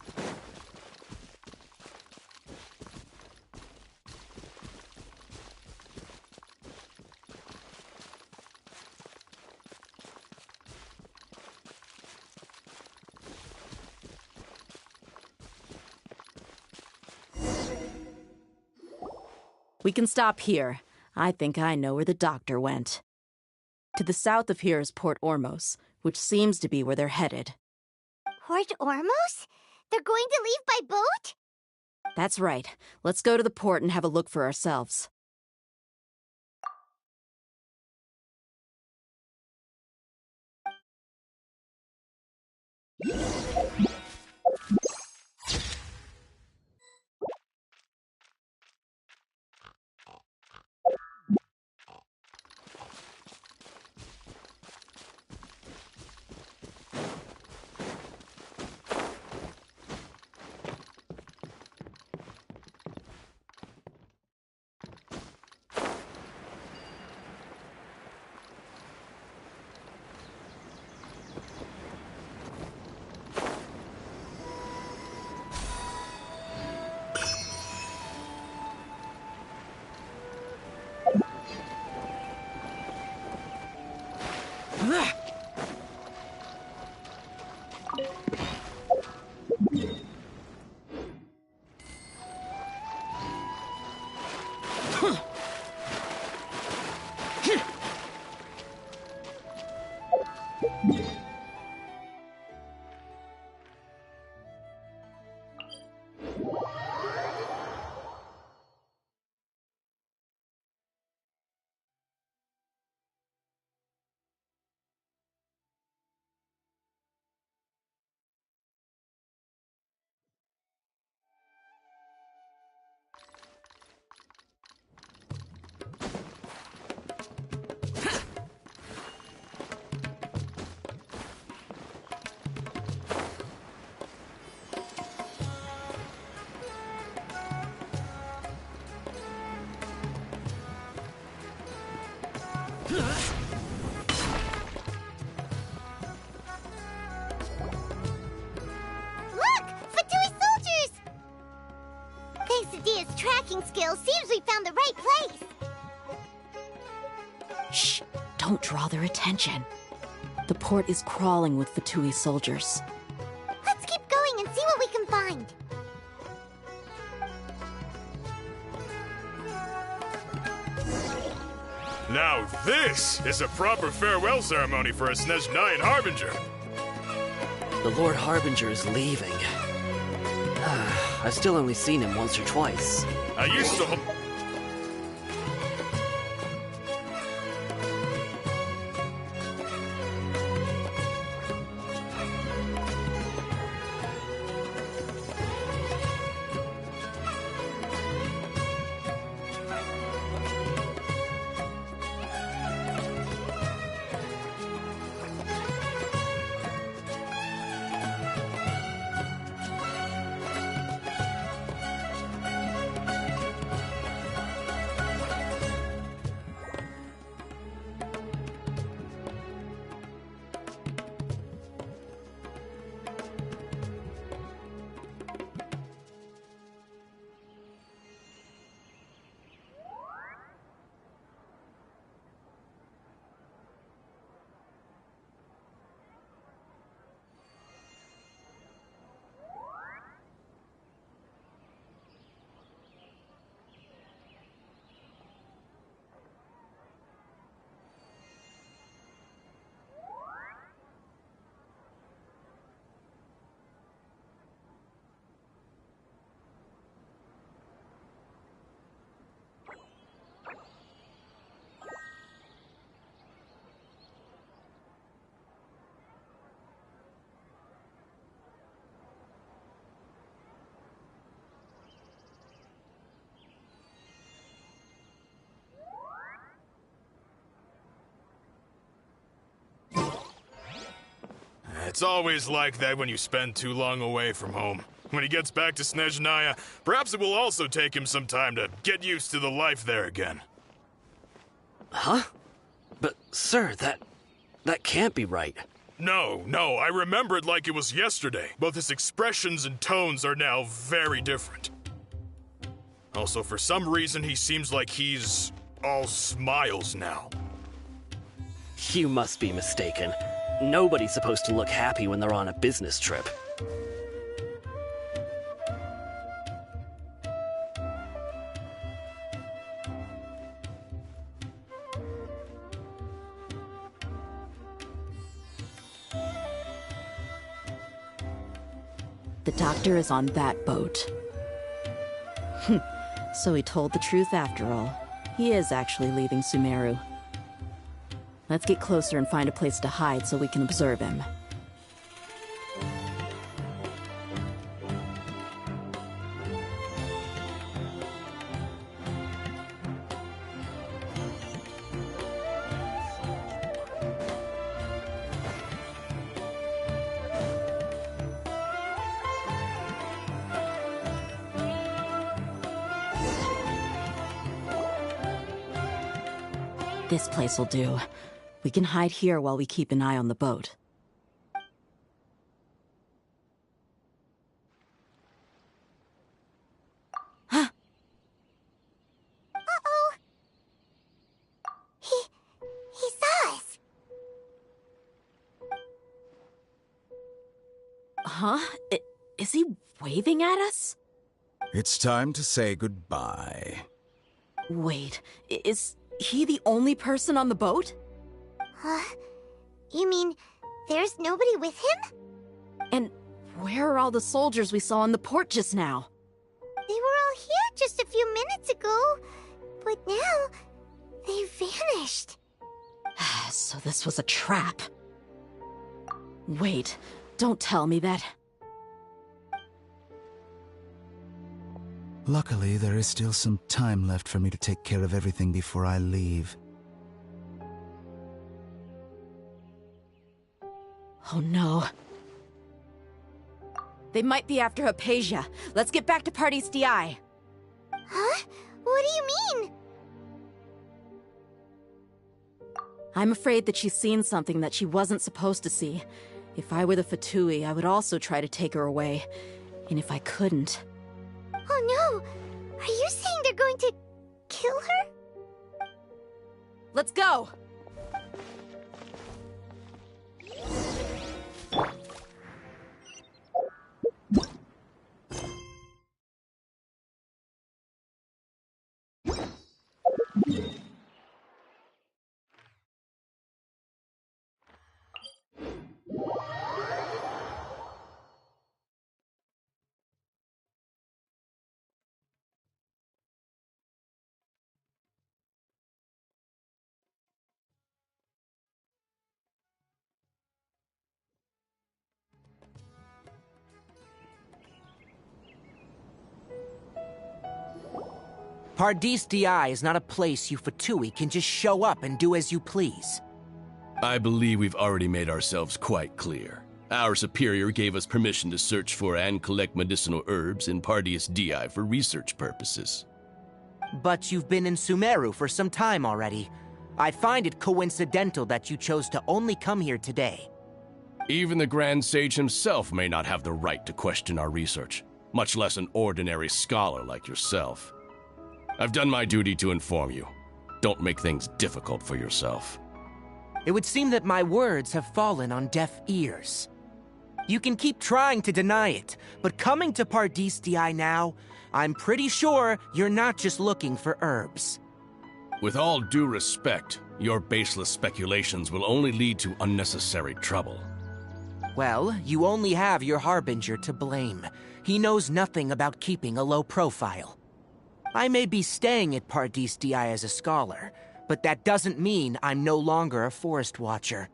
We can stop here. I think I know where the doctor went. To the south of here is Port Ormos, which seems to be where they're headed. Port Ormos? They're going to leave by boat? That's right. Let's go to the port and have a look for ourselves. Look! Fatui soldiers! Thanks to Dia's tracking skills, seems we found the right place. Shh! Don't draw their attention. The port is crawling with Fatui soldiers. Let's keep going and see what we can find. Now this is a proper farewell ceremony for a Snezhnayan Harbinger. The Lord Harbinger is leaving. I've still only seen him once or twice. I used to... It's always like that when you spend too long away from home. When he gets back to Snezhnaya, perhaps it will also take him some time to get used to the life there again. Huh? But, sir, that can't be right. No, I remember it like it was yesterday. Both his expressions and tones are now very different. Also, for some reason, he seems like he's all smiles now. You must be mistaken. Nobody's supposed to look happy when they're on a business trip. The doctor is on that boat. So he told the truth after all. He is actually leaving Sumeru. Let's get closer and find a place to hide so we can observe him. This place will do. We can hide here while we keep an eye on the boat. Huh? Uh-oh! He saw us! Huh? Is he waving at us? It's time to say goodbye. Wait, is he the only person on the boat? You mean there's nobody with him? And where are all the soldiers we saw in the port just now? They were all here just a few minutes ago, but now they vanished. So this was a trap. Wait, don't tell me that. Luckily, there is still some time left for me to take care of everything before I leave. Oh no. They might be after Hypatia. Let's get back to Party's DI. Huh? What do you mean? I'm afraid that she's seen something that she wasn't supposed to see. If I were the Fatui, I would also try to take her away. And if I couldn't... Oh no! Are you saying they're going to kill her? Let's go! Pardis Di is not a place you Fatui can just show up and do as you please. I believe we've already made ourselves quite clear. Our superior gave us permission to search for and collect medicinal herbs in Pardis Di for research purposes. But you've been in Sumeru for some time already. I find it coincidental that you chose to only come here today. Even the Grand Sage himself may not have the right to question our research, much less an ordinary scholar like yourself. I've done my duty to inform you. Don't make things difficult for yourself. It would seem that my words have fallen on deaf ears. You can keep trying to deny it, but coming to Pardis Di now, I'm pretty sure you're not just looking for herbs. With all due respect, your baseless speculations will only lead to unnecessary trouble. Well, you only have your Harbinger to blame. He knows nothing about keeping a low profile. I may be staying at Pardis Di as a scholar, but that doesn't mean I'm no longer a Forest Watcher.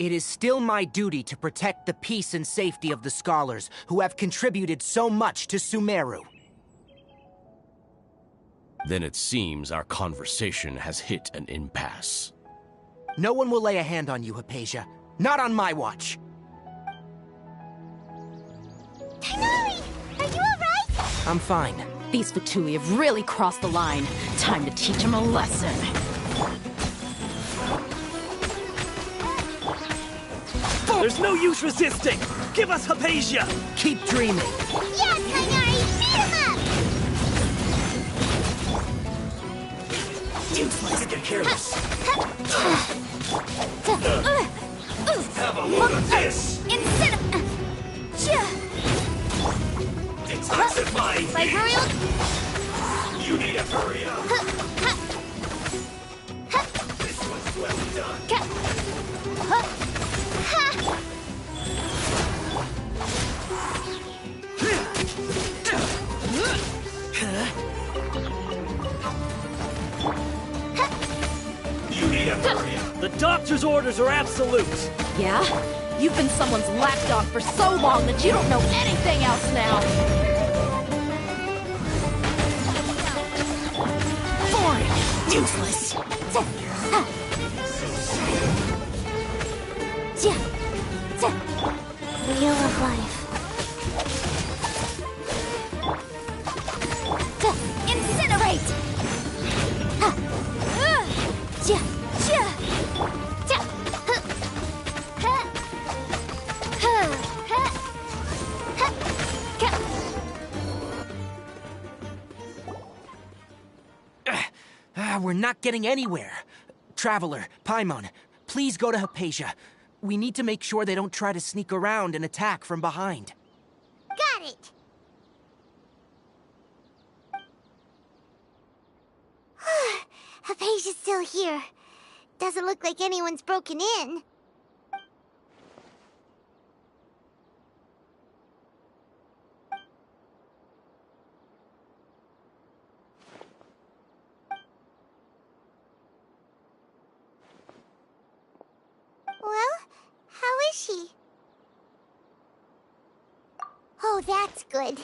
It is still my duty to protect the peace and safety of the scholars who have contributed so much to Sumeru. Then it seems our conversation has hit an impasse. No one will lay a hand on you, Hypatia. Not on my watch. Tighnari! Are you alright? I'm fine. These Fatui have really crossed the line. Time to teach them a lesson. There's no use resisting! Give us Hypatia! Keep dreaming! Yes, Tighnari! Beat him up! Let's get careless. Have a look at this! Detoxifying! You need to hurry up! This one's well done. You need to hurry up. The doctor's orders are absolute! Yeah? You've been someone's lapdog for so long that you don't know anything else now! Boring! Useless! Wheel of life. Incinerate! We're not getting anywhere. Traveler, Paimon, please go to Hypatia. We need to make sure they don't try to sneak around and attack from behind. Got it! Hypatia's still here. Doesn't look like anyone's broken in. Well, how is she? Oh, that's good.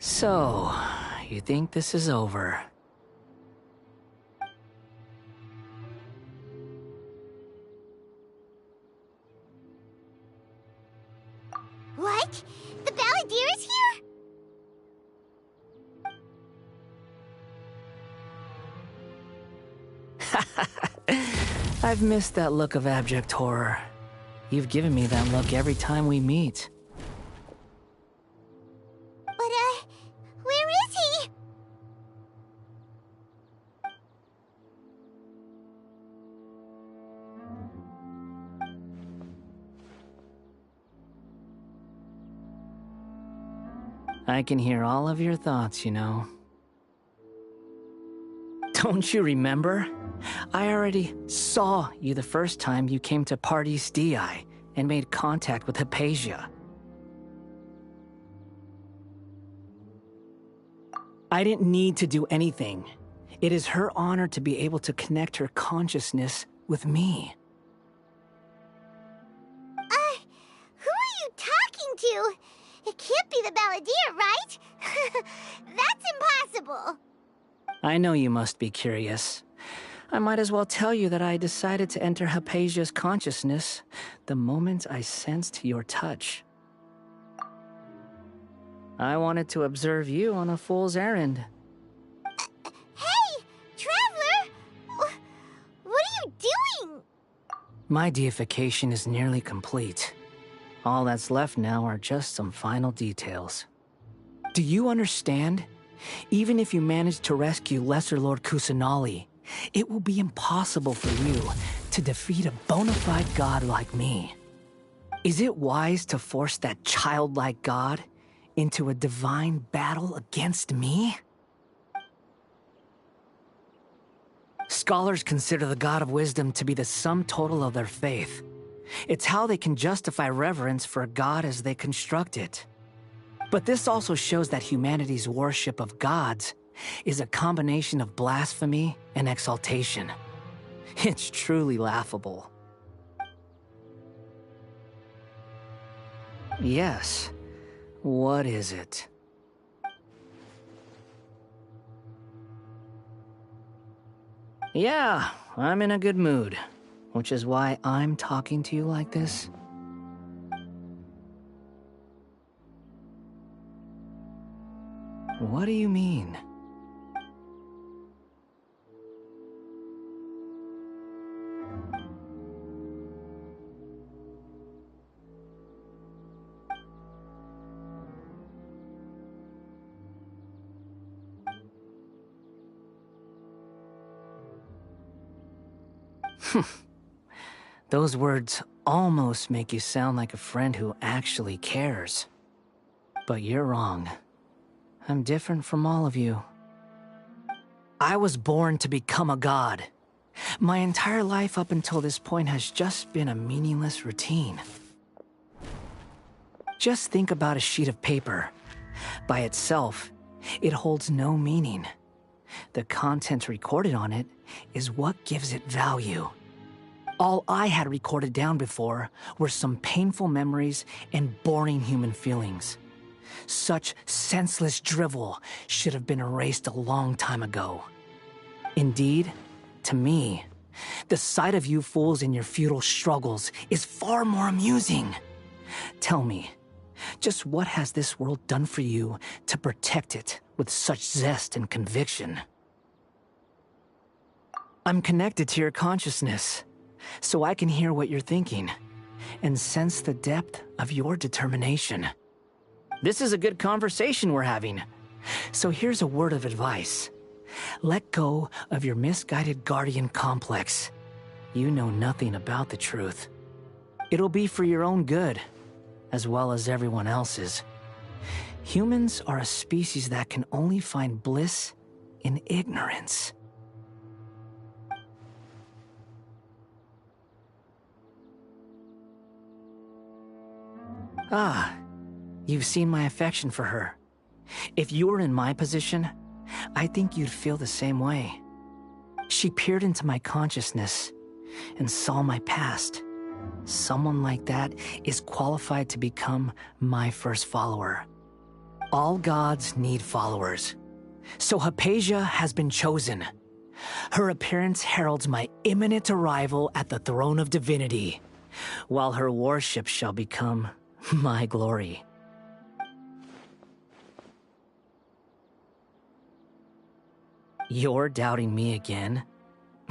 So, you think this is over? What? The Balladeer is here? I've missed that look of abject horror. You've given me that look every time we meet. But, where is he? I can hear all of your thoughts, you know. Don't you remember? I already saw you the first time you came to Party's DI and made contact with Hypatia. I didn't need to do anything. It is her honor to be able to connect her consciousness with me. Who are you talking to? It can't be the Balladeer, right? That's impossible. I know you must be curious. I might as well tell you that I decided to enter Hypatia's consciousness the moment I sensed your touch. I wanted to observe you on a fool's errand. Hey, Traveler! What are you doing? My deification is nearly complete. All that's left now are just some final details. Do you understand? Even if you manage to rescue Lesser Lord Kusanali, it will be impossible for you to defeat a bona fide god like me. Is it wise to force that childlike god into a divine battle against me? Scholars consider the God of Wisdom to be the sum total of their faith. It's how they can justify reverence for a god as they construct it. But this also shows that humanity's worship of gods is a combination of blasphemy and exaltation. It's truly laughable. Yes. What is it? Yeah, I'm in a good mood, which is why I'm talking to you like this. What do you mean? Those words almost make you sound like a friend who actually cares. But you're wrong. I'm different from all of you. I was born to become a god. My entire life up until this point has just been a meaningless routine. Just think about a sheet of paper. By itself, it holds no meaning. The content recorded on it is what gives it value. All I had recorded down before were some painful memories and boring human feelings. Such senseless drivel should have been erased a long time ago. Indeed, to me, the sight of you fools in your futile struggles is far more amusing. Tell me, just what has this world done for you to protect it with such zest and conviction? I'm connected to your consciousness, so I can hear what you're thinking and sense the depth of your determination. This is a good conversation we're having. So here's a word of advice. Let go of your misguided guardian complex. You know nothing about the truth. It'll be for your own good, as well as everyone else's. Humans are a species that can only find bliss in ignorance. Ah, you've seen my affection for her. If you were in my position, I think you'd feel the same way. She peered into my consciousness and saw my past. Someone like that is qualified to become my first follower. All gods need followers. So Hypatia has been chosen. Her appearance heralds my imminent arrival at the throne of divinity, while her worship shall become my glory. You're doubting me again?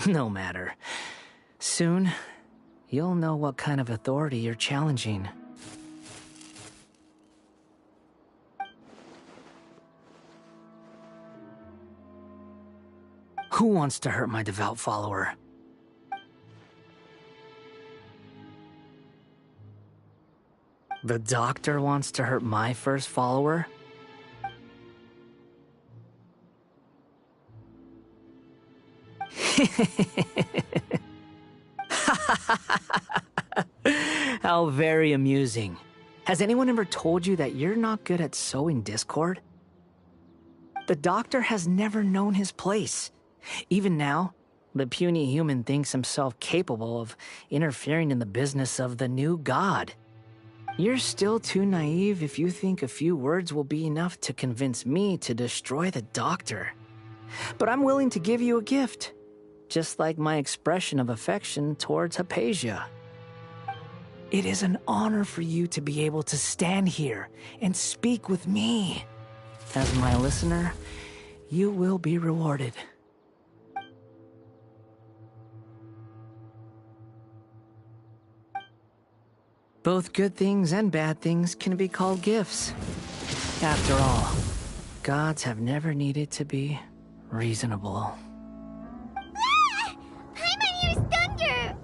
No matter. Soon, you'll know what kind of authority you're challenging. Who wants to hurt my devout follower? The doctor wants to hurt my first follower? How very amusing. Has anyone ever told you that you're not good at sowing discord? The doctor has never known his place. Even now, the puny human thinks himself capable of interfering in the business of the new god. You're still too naive if you think a few words will be enough to convince me to destroy the doctor. But I'm willing to give you a gift, just like my expression of affection towards Hypatia. It is an honor for you to be able to stand here and speak with me. As my listener, you will be rewarded. Both good things and bad things can be called gifts. After all, gods have never needed to be reasonable. Ah! Paimon hears thunder!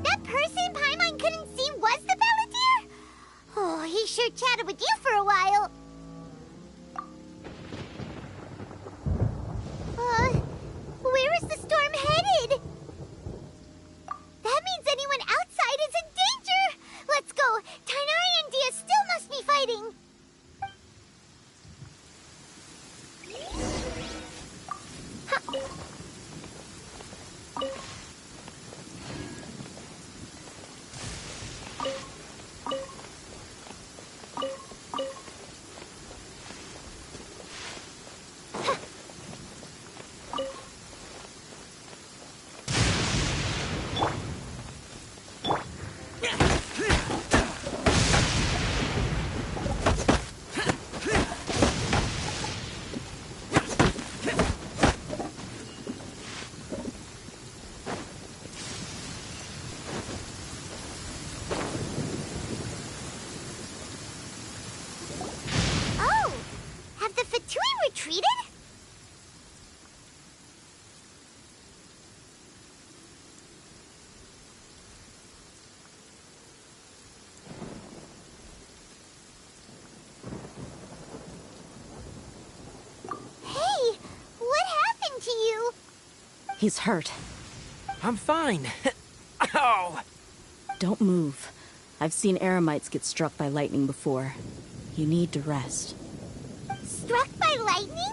That person Paimon couldn't see was the Palantir? Oh, he sure chatted with you for a while. Where is the storm headed? That means anyone outside is in danger! Let's go! Tighnari and Dia still must be fighting! Retreated? Hey, what happened to you? He's hurt. I'm fine. Ow! Don't move. I've seen Eremites get struck by lightning before. You need to rest. Struck by lightning?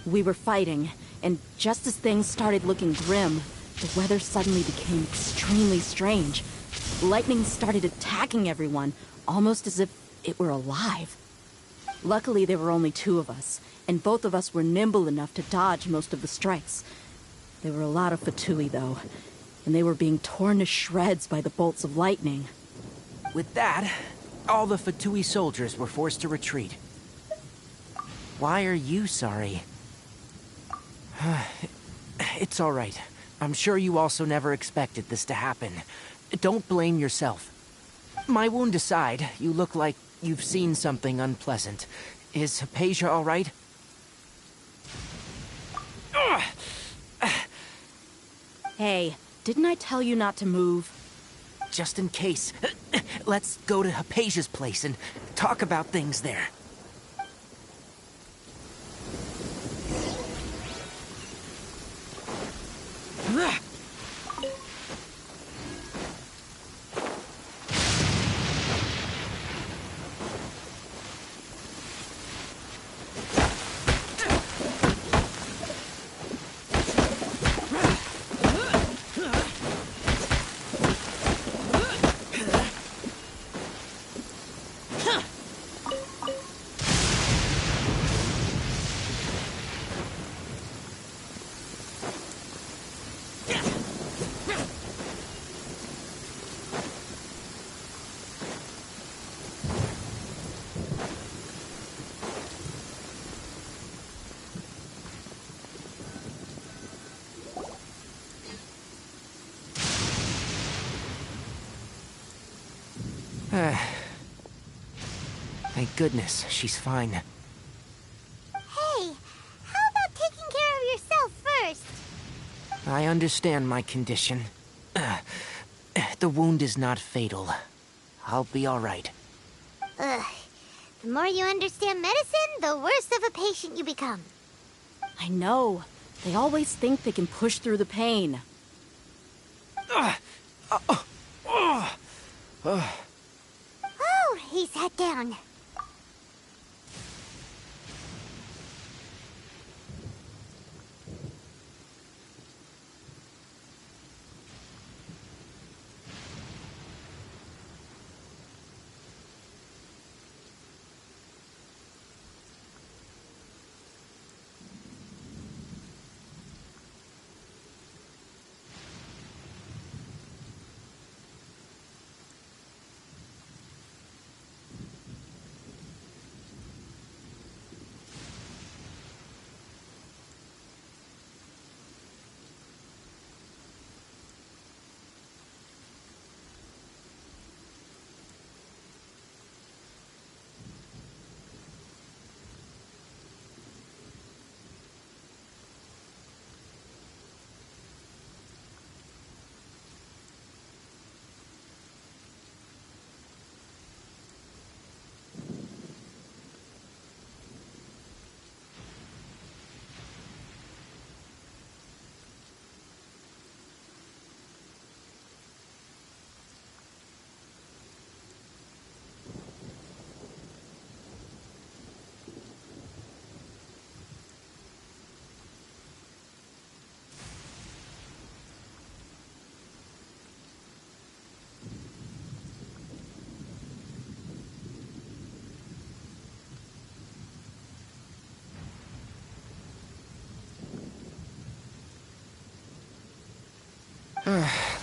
We were fighting, and just as things started looking grim, the weather suddenly became extremely strange. Lightning started attacking everyone, almost as if it were alive. Luckily, there were only two of us, and both of us were nimble enough to dodge most of the strikes. There were a lot of Fatui, though, and they were being torn to shreds by the bolts of lightning. With that, all the Fatui soldiers were forced to retreat. Why are you sorry? It's all right. I'm sure you also never expected this to happen. Don't blame yourself. My wound aside, you look like you've seen something unpleasant. Is Hypatia all right? Hey, didn't I tell you not to move? Just in case. Let's go to Hypatia's place and talk about things there. Thank goodness, she's fine. Hey, how about taking care of yourself first? I understand my condition. The wound is not fatal. I'll be alright. Ugh. The more you understand medicine, the worse of a patient you become. I know. They always think they can push through the pain. Oh, he sat down.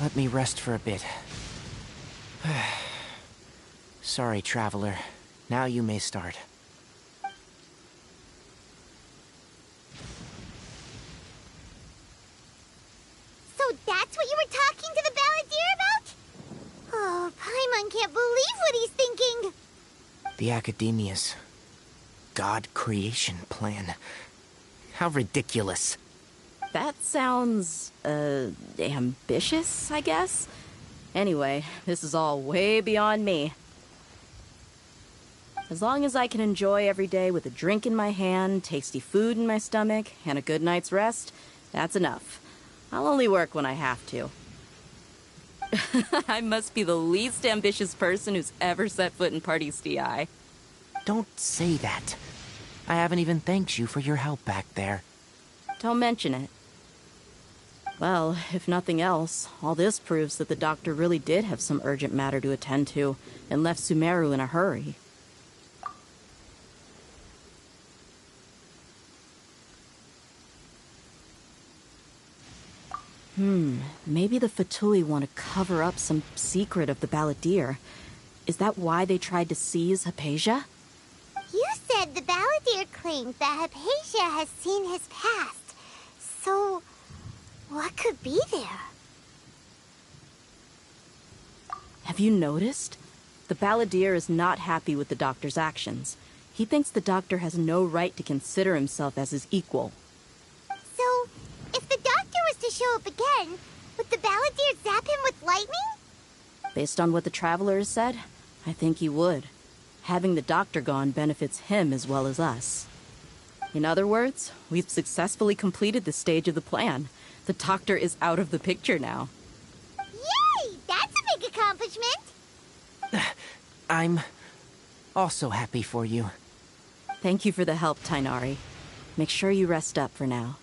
Let me rest for a bit. Sorry, traveler. Now you may start. So that's what you were talking to the balladeer about? Oh, Paimon can't believe what he's thinking. The Academia's God creation plan. How ridiculous. That sounds, ambitious, I guess? Anyway, this is all way beyond me. As long as I can enjoy every day with a drink in my hand, tasty food in my stomach, and a good night's rest, that's enough. I'll only work when I have to. I must be the least ambitious person who's ever set foot in Party's DI. Don't say that. I haven't even thanked you for your help back there. Don't mention it. Well, if nothing else, all this proves that the doctor really did have some urgent matter to attend to, and left Sumeru in a hurry. Maybe the Fatui want to cover up some secret of the balladeer. Is that why they tried to seize Hypatia? You said the balladeer claims that Hypatia has seen his past. So, what could be there? Have you noticed? The balladeer is not happy with the doctor's actions. He thinks the doctor has no right to consider himself as his equal. So, if the doctor was to show up again, would the balladeer zap him with lightning? Based on what the traveler has said, I think he would. Having the doctor gone benefits him as well as us. In other words, we've successfully completed this stage of the plan. The doctor is out of the picture now. Yay! That's a big accomplishment! I'm also happy for you. Thank you for the help, Tainari. Make sure you rest up for now.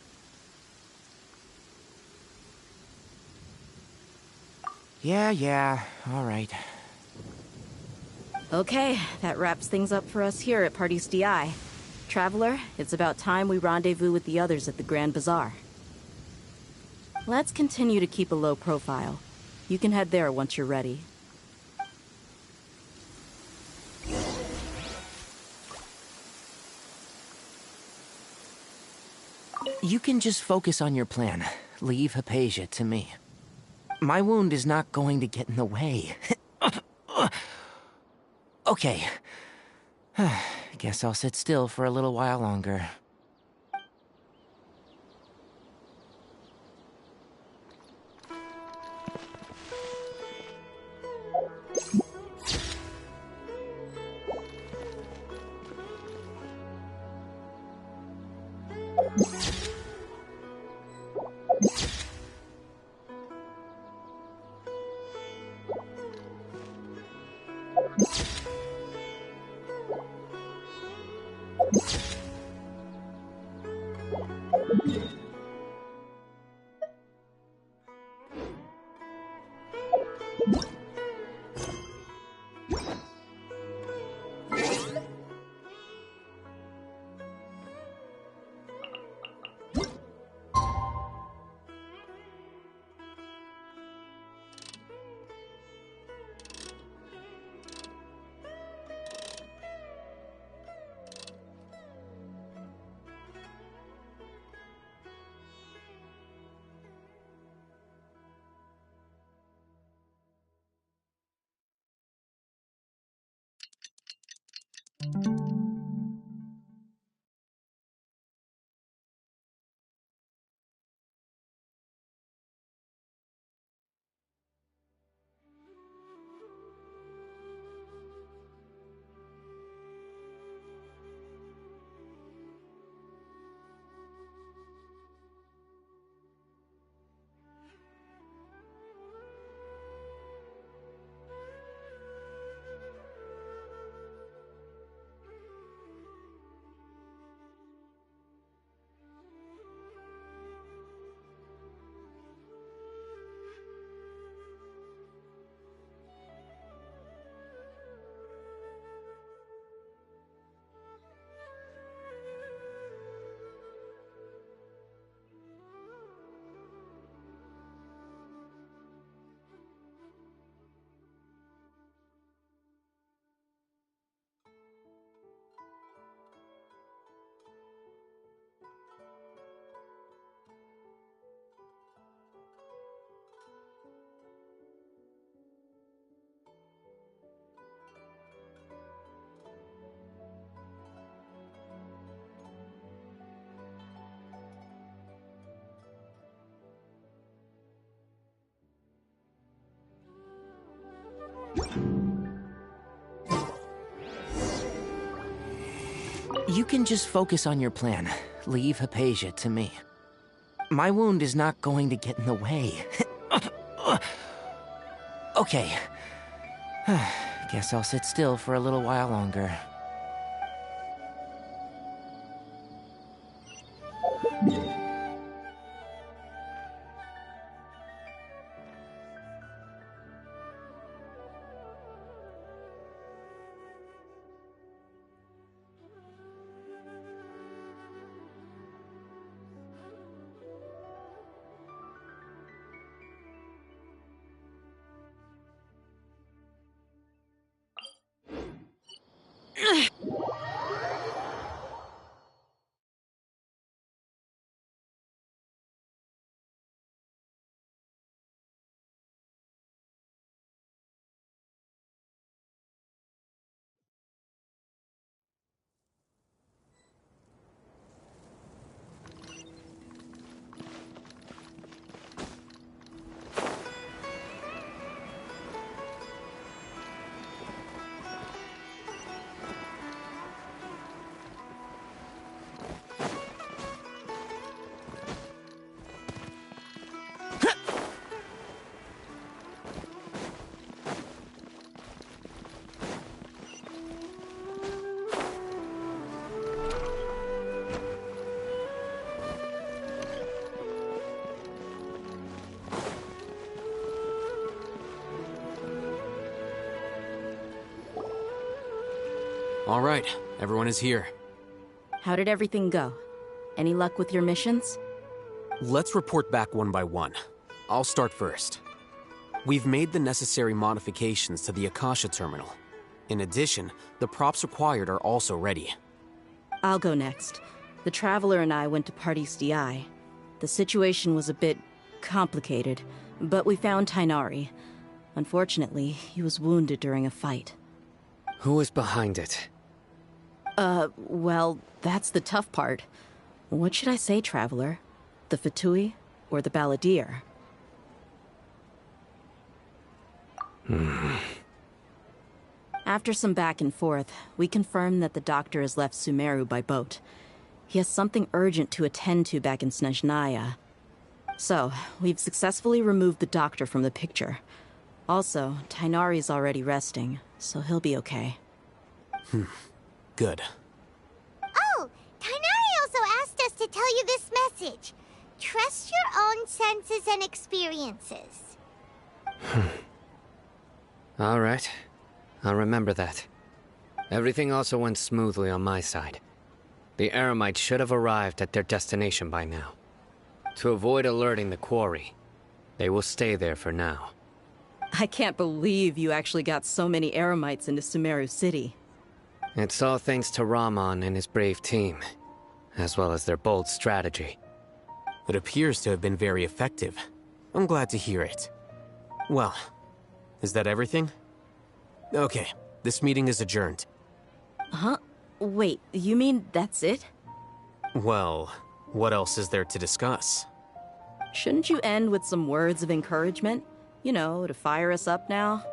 Yeah, all right. Okay, that wraps things up for us here at Party's DI. Traveler, it's about time we rendezvous with the others at the Grand Bazaar. Let's continue to keep a low profile. You can head there once you're ready. You can just focus on your plan. Leave Hypatia to me. My wound is not going to get in the way. Okay. Guess I'll sit still for a little while longer. You can just focus on your plan. Leave Hypatia to me. My wound is not going to get in the way. Okay. Guess I'll sit still for a little while longer. All right, everyone is here. How did everything go? Any luck with your missions? Let's report back one by one. I'll start first. We've made the necessary modifications to the Akasha terminal. In addition, the props required are also ready. I'll go next. The Traveler and I went to Party's DI. The situation was a bit complicated, but we found Tainari. Unfortunately, he was wounded during a fight. Who is behind it? Well, that's the tough part. What should I say, Traveler? The Fatui or the Balladeer? After some back and forth, we confirmed that the doctor has left Sumeru by boat. He has something urgent to attend to back in Snezhnaya. So, we've successfully removed the doctor from the picture. Also, Tighnari's already resting, so he'll be okay. Good. Oh, Tighnari also asked us to tell you this message. Trust your own senses and experiences. All right. I'll remember that. Everything also went smoothly on my side. The Eremites should have arrived at their destination by now. To avoid alerting the quarry, they will stay there for now. I can't believe you actually got so many Eremites into Sumeru City. It's all thanks to Rahman and his brave team, as well as their bold strategy. It appears to have been very effective. I'm glad to hear it. Well, is that everything? Okay, this meeting is adjourned. Huh? Wait, you mean that's it? Well, what else is there to discuss? Shouldn't you end with some words of encouragement? You know, to fire us up now?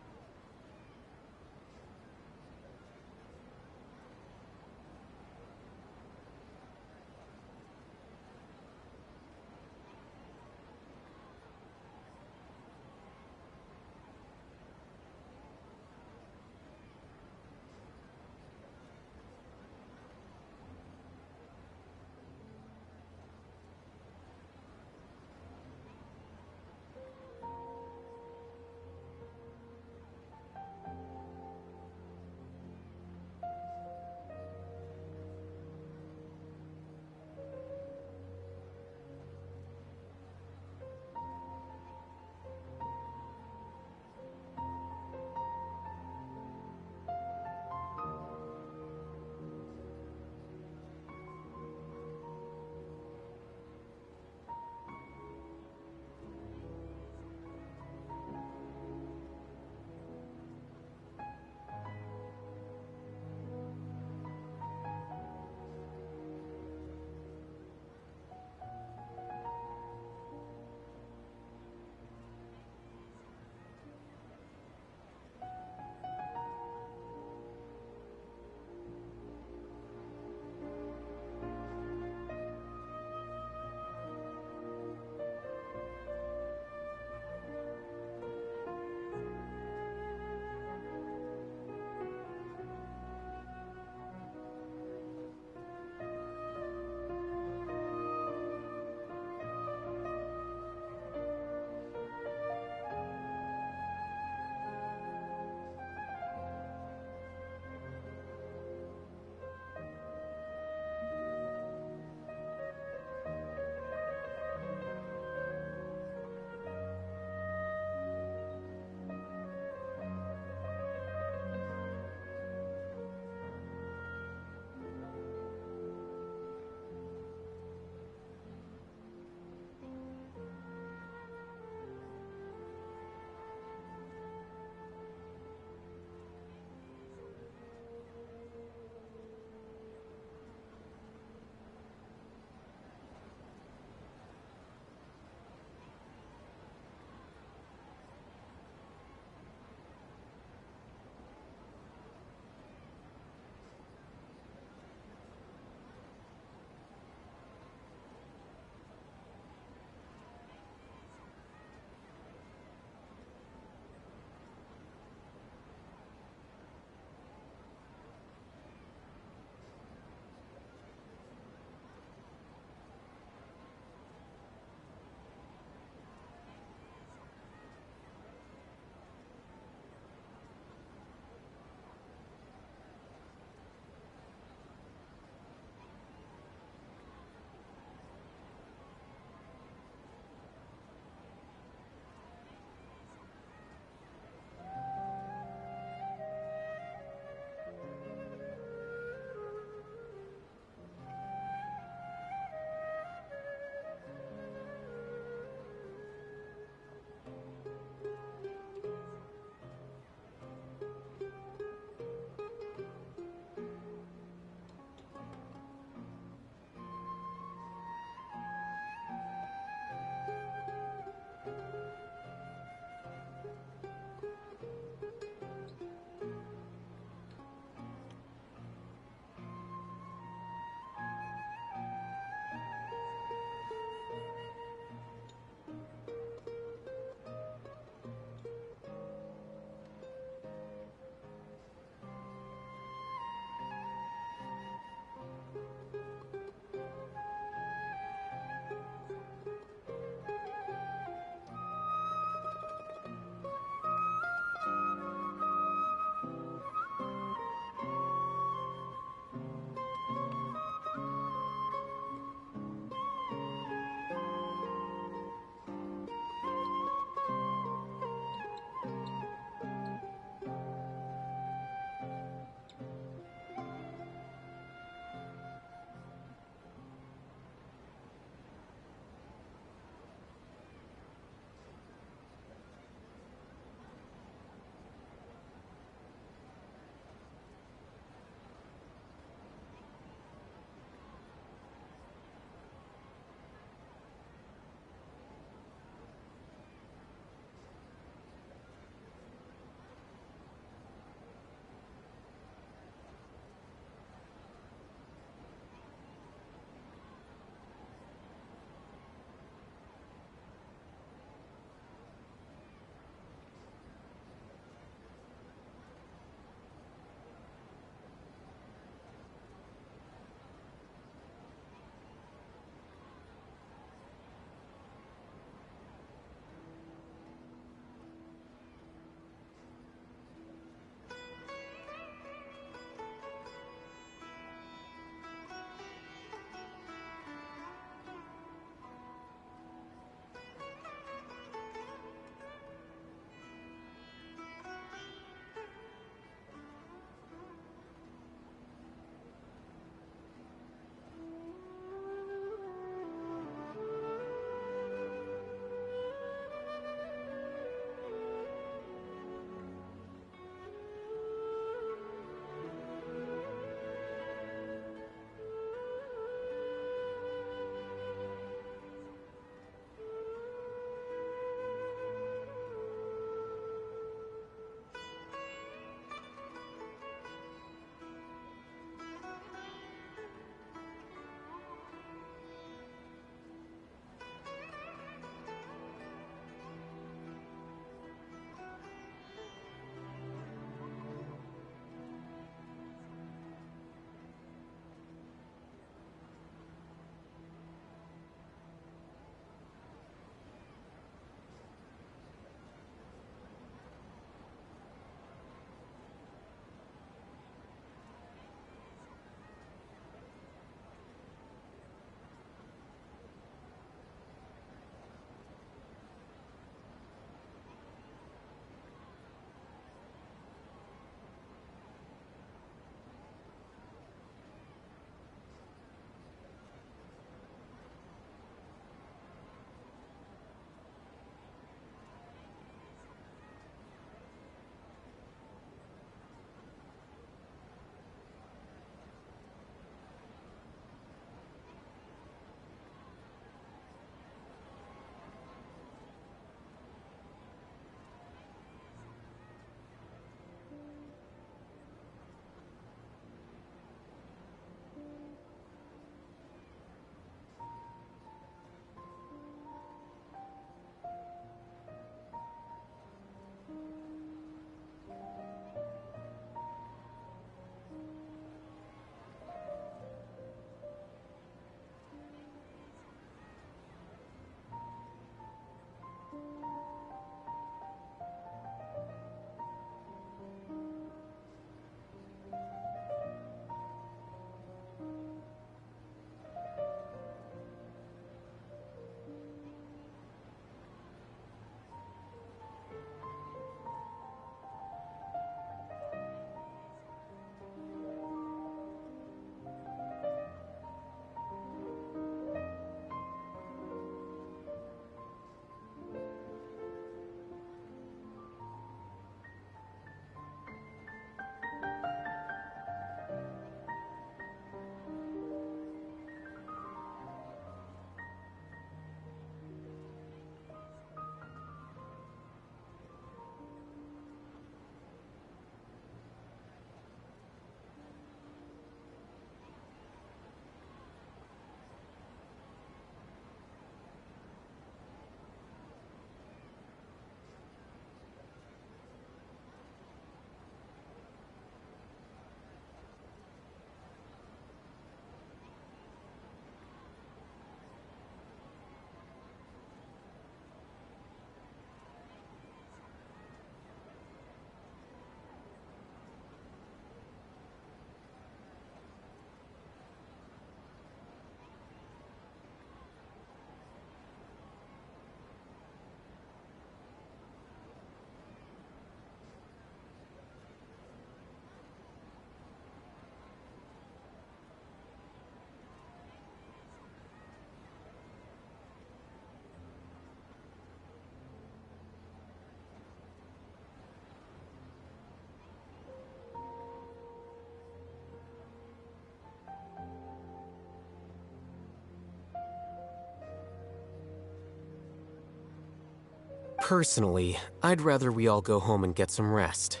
Personally, I'd rather we all go home and get some rest.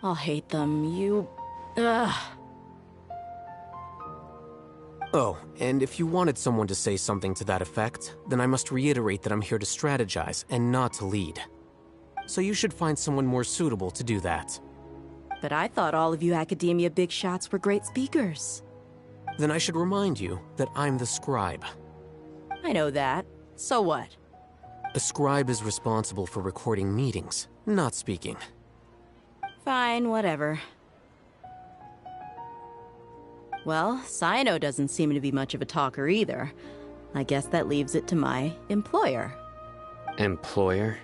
I'll hate them. Ugh. Oh, and if you wanted someone to say something to that effect, then I must reiterate that I'm here to strategize and not to lead. So you should find someone more suitable to do that. But I thought all of you academia big shots were great speakers. Then I should remind you that I'm the scribe. I know that. So what? A scribe is responsible for recording meetings, not speaking. Fine, whatever. Well, Cyno doesn't seem to be much of a talker either. I guess that leaves it to my employer. Employer?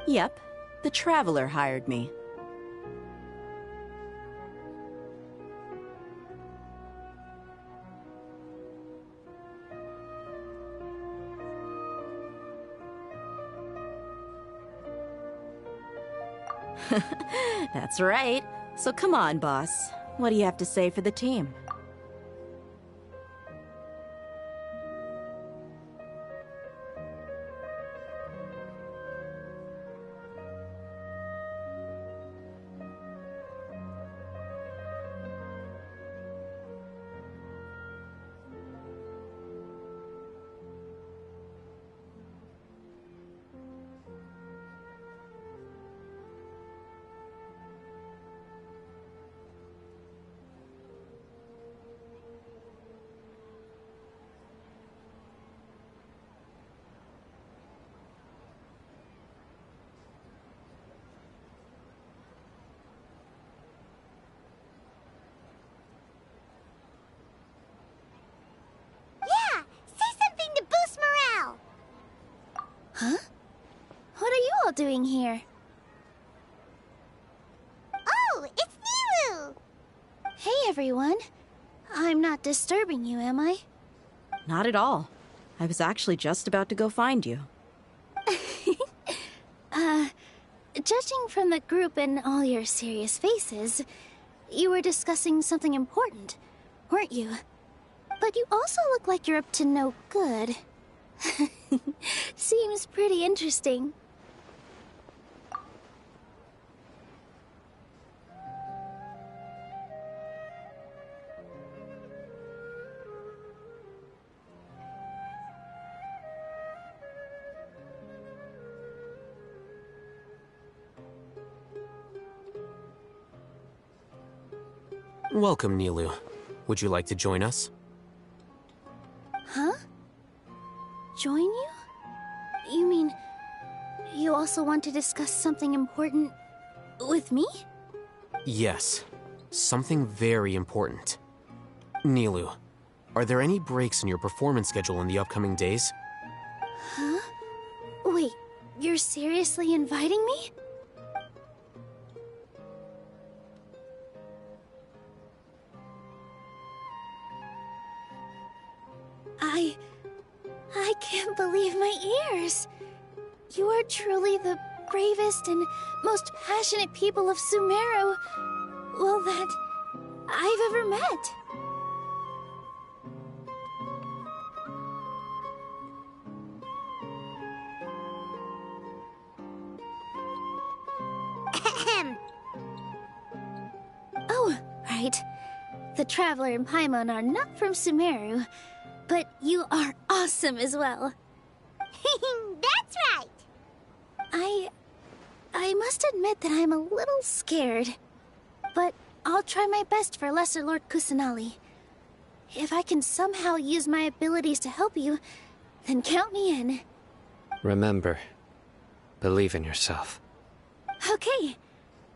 Yep, the Traveler hired me. That's right. So come on, boss. What do you have to say for the team? Yeah! Say something to boost morale! Huh? What are you all doing here? Oh, it's Nilu! Hey, everyone. I'm not disturbing you, am I? Not at all. I was actually just about to go find you. Judging from the group and all your serious faces, you were discussing something important, weren't you? But you also look like you're up to no good. Seems pretty interesting. Welcome, Nilu. Would you like to join us? Huh? Join you? You mean, you also want to discuss something important with me? Yes. Something very important. Nilu, are there any breaks in your performance schedule in the upcoming days? Huh? Wait, you're seriously inviting me? I can't believe my ears. You are truly the bravest and most passionate people of Sumeru, well, that I've ever met. Oh, right. The Traveler and Paimon are not from Sumeru, but you are awesome as well. That's right! I must admit that I'm a little scared. But I'll try my best for Lesser Lord Kusanali. If I can somehow use my abilities to help you, then count me in. Remember, believe in yourself. Okay.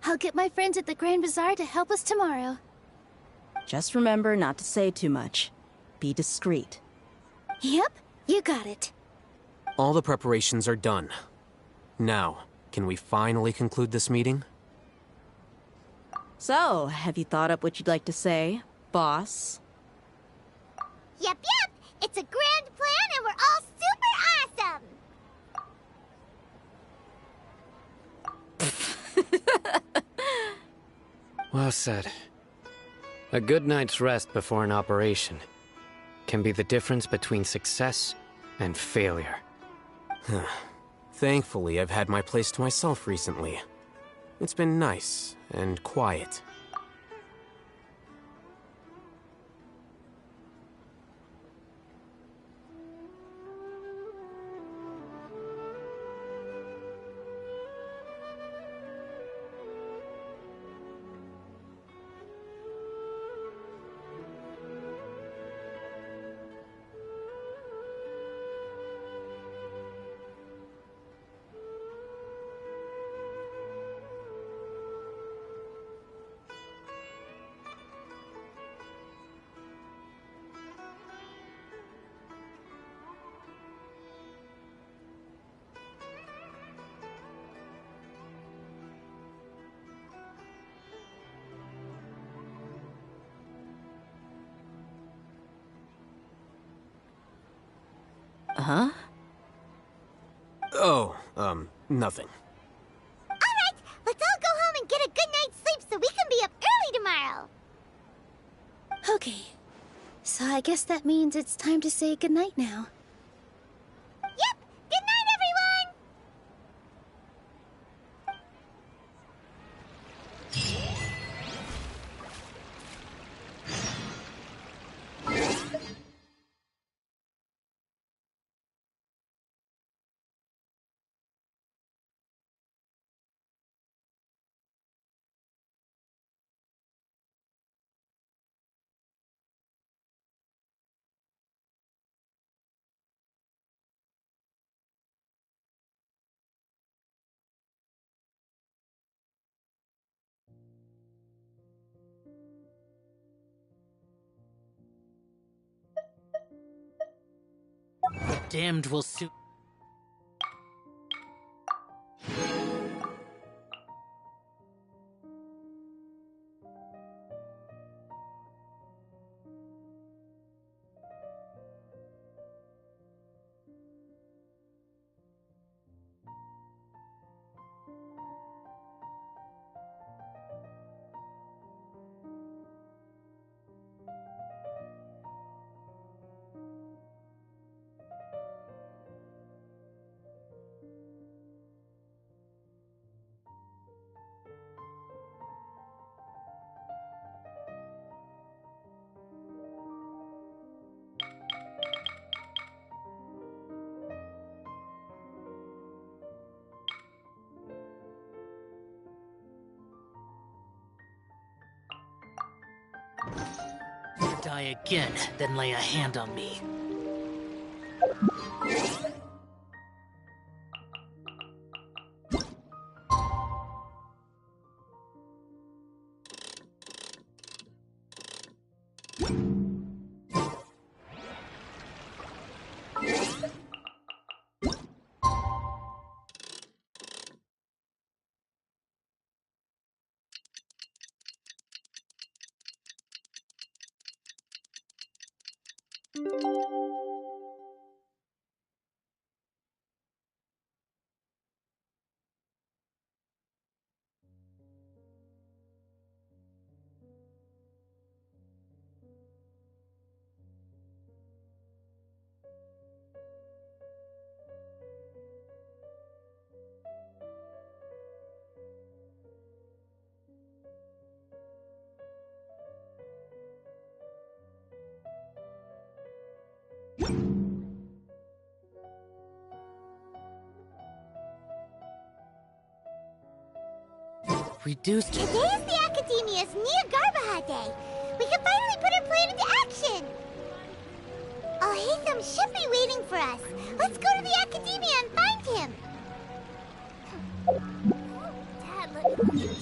I'll get my friends at the Grand Bazaar to help us tomorrow. Just remember not to say too much. Be discreet. Yep, you got it. All the preparations are done. Now, can we finally conclude this meeting? So, have you thought up what you'd like to say, boss? Yep. It's a grand plan and we're all super awesome! Well said. A good night's rest before an operation can be the difference between success And failure. Thankfully, I've had my place to myself recently. It's been nice and quiet. Huh? Oh, nothing. Alright, let's all go home and get a good night's sleep so we can be up early tomorrow. Okay. So I guess that means it's time to say goodnight now. Yep! Good night, everyone! The damned will soon. Die again, then lay a hand on me. Reduced. Today is the Academia's Nia Day. We can finally put our plan into action. Al-Haytham should be waiting for us. Let's go to the Academia and find him. Dad, let me dance.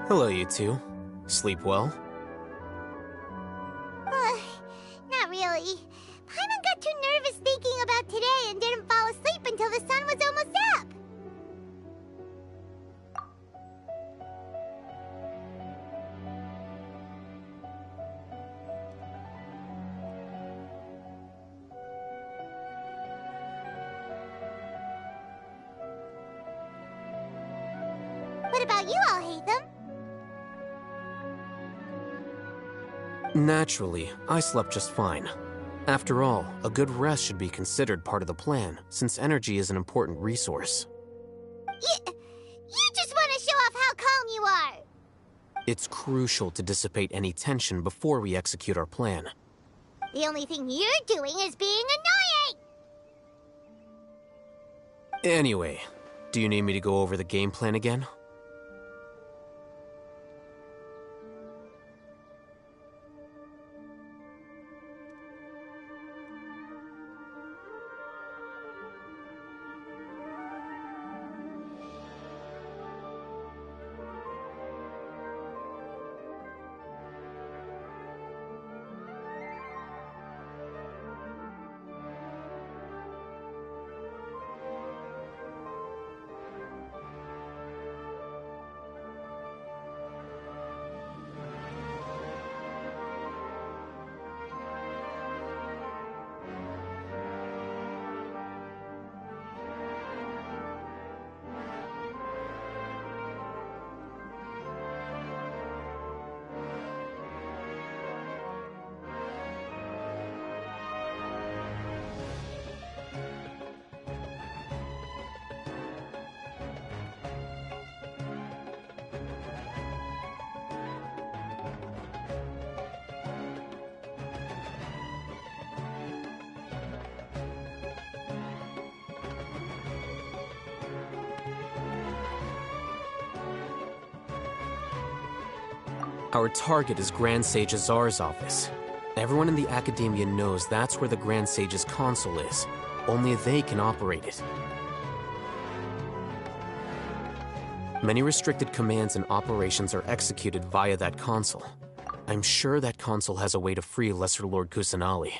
Hello, you two. Sleep well? Not really. Paimon got too nervous thinking What about you, Alhaitham? Naturally, I slept just fine. After all, a good rest should be considered part of the plan, since energy is an important resource. You just want to show off how calm you are! It's crucial to dissipate any tension before we execute our plan. The only thing you're doing is being annoying! Anyway, do you need me to go over the game plan again? Our target is Grand Sage Azar's office. Everyone in the Academia knows that's where the Grand Sage's console is. Only they can operate it. Many restricted commands and operations are executed via that console. I'm sure that console has a way to free Lesser Lord Kusanali.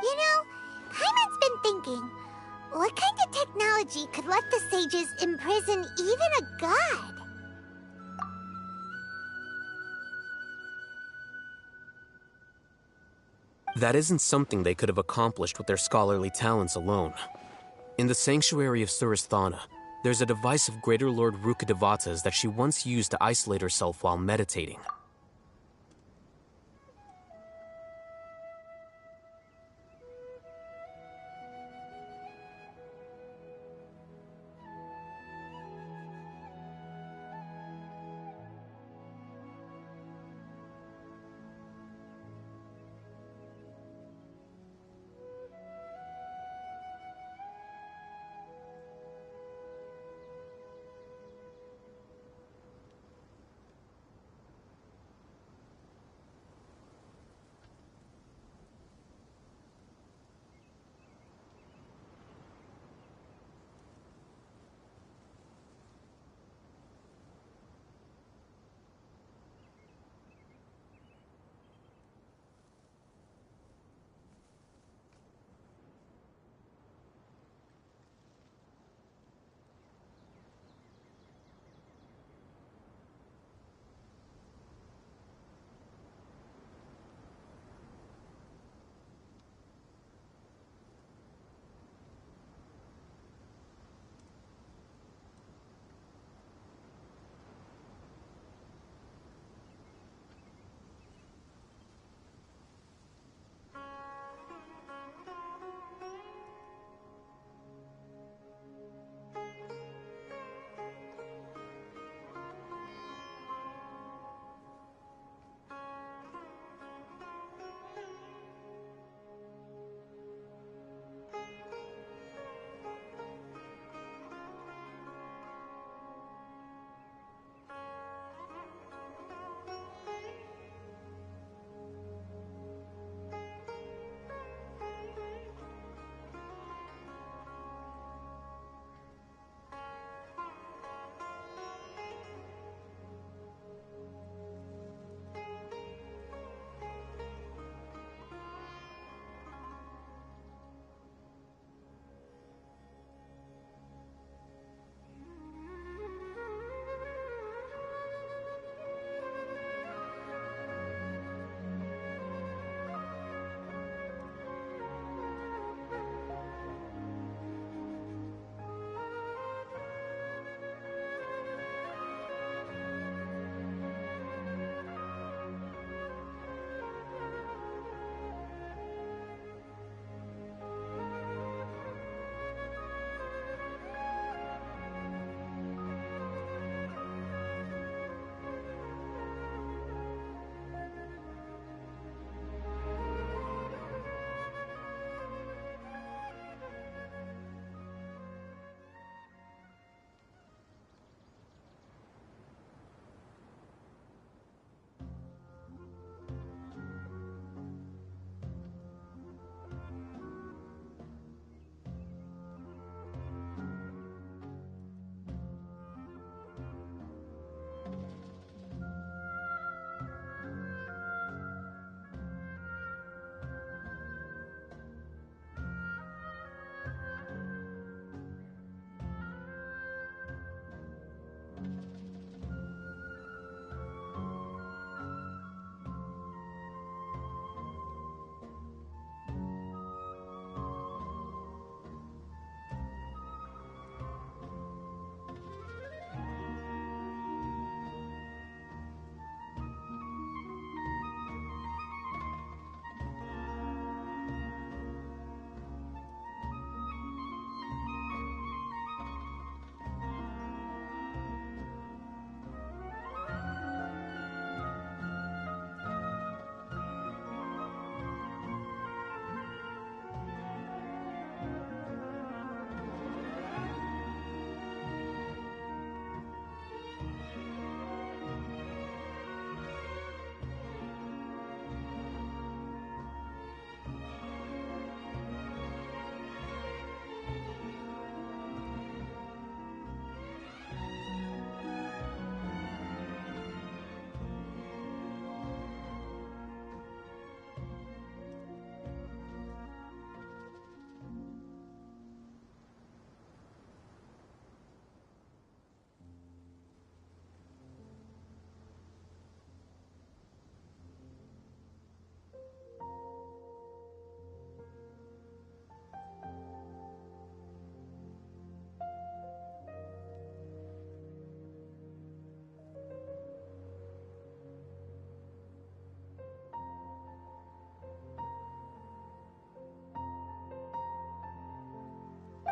You know, Paimon's been thinking, what kind of technology could let the sages imprison even a god? That isn't something they could have accomplished with their scholarly talents alone. In the sanctuary of Surasthana, there's a device of Greater Lord Rukadevata's that she once used to isolate herself while meditating.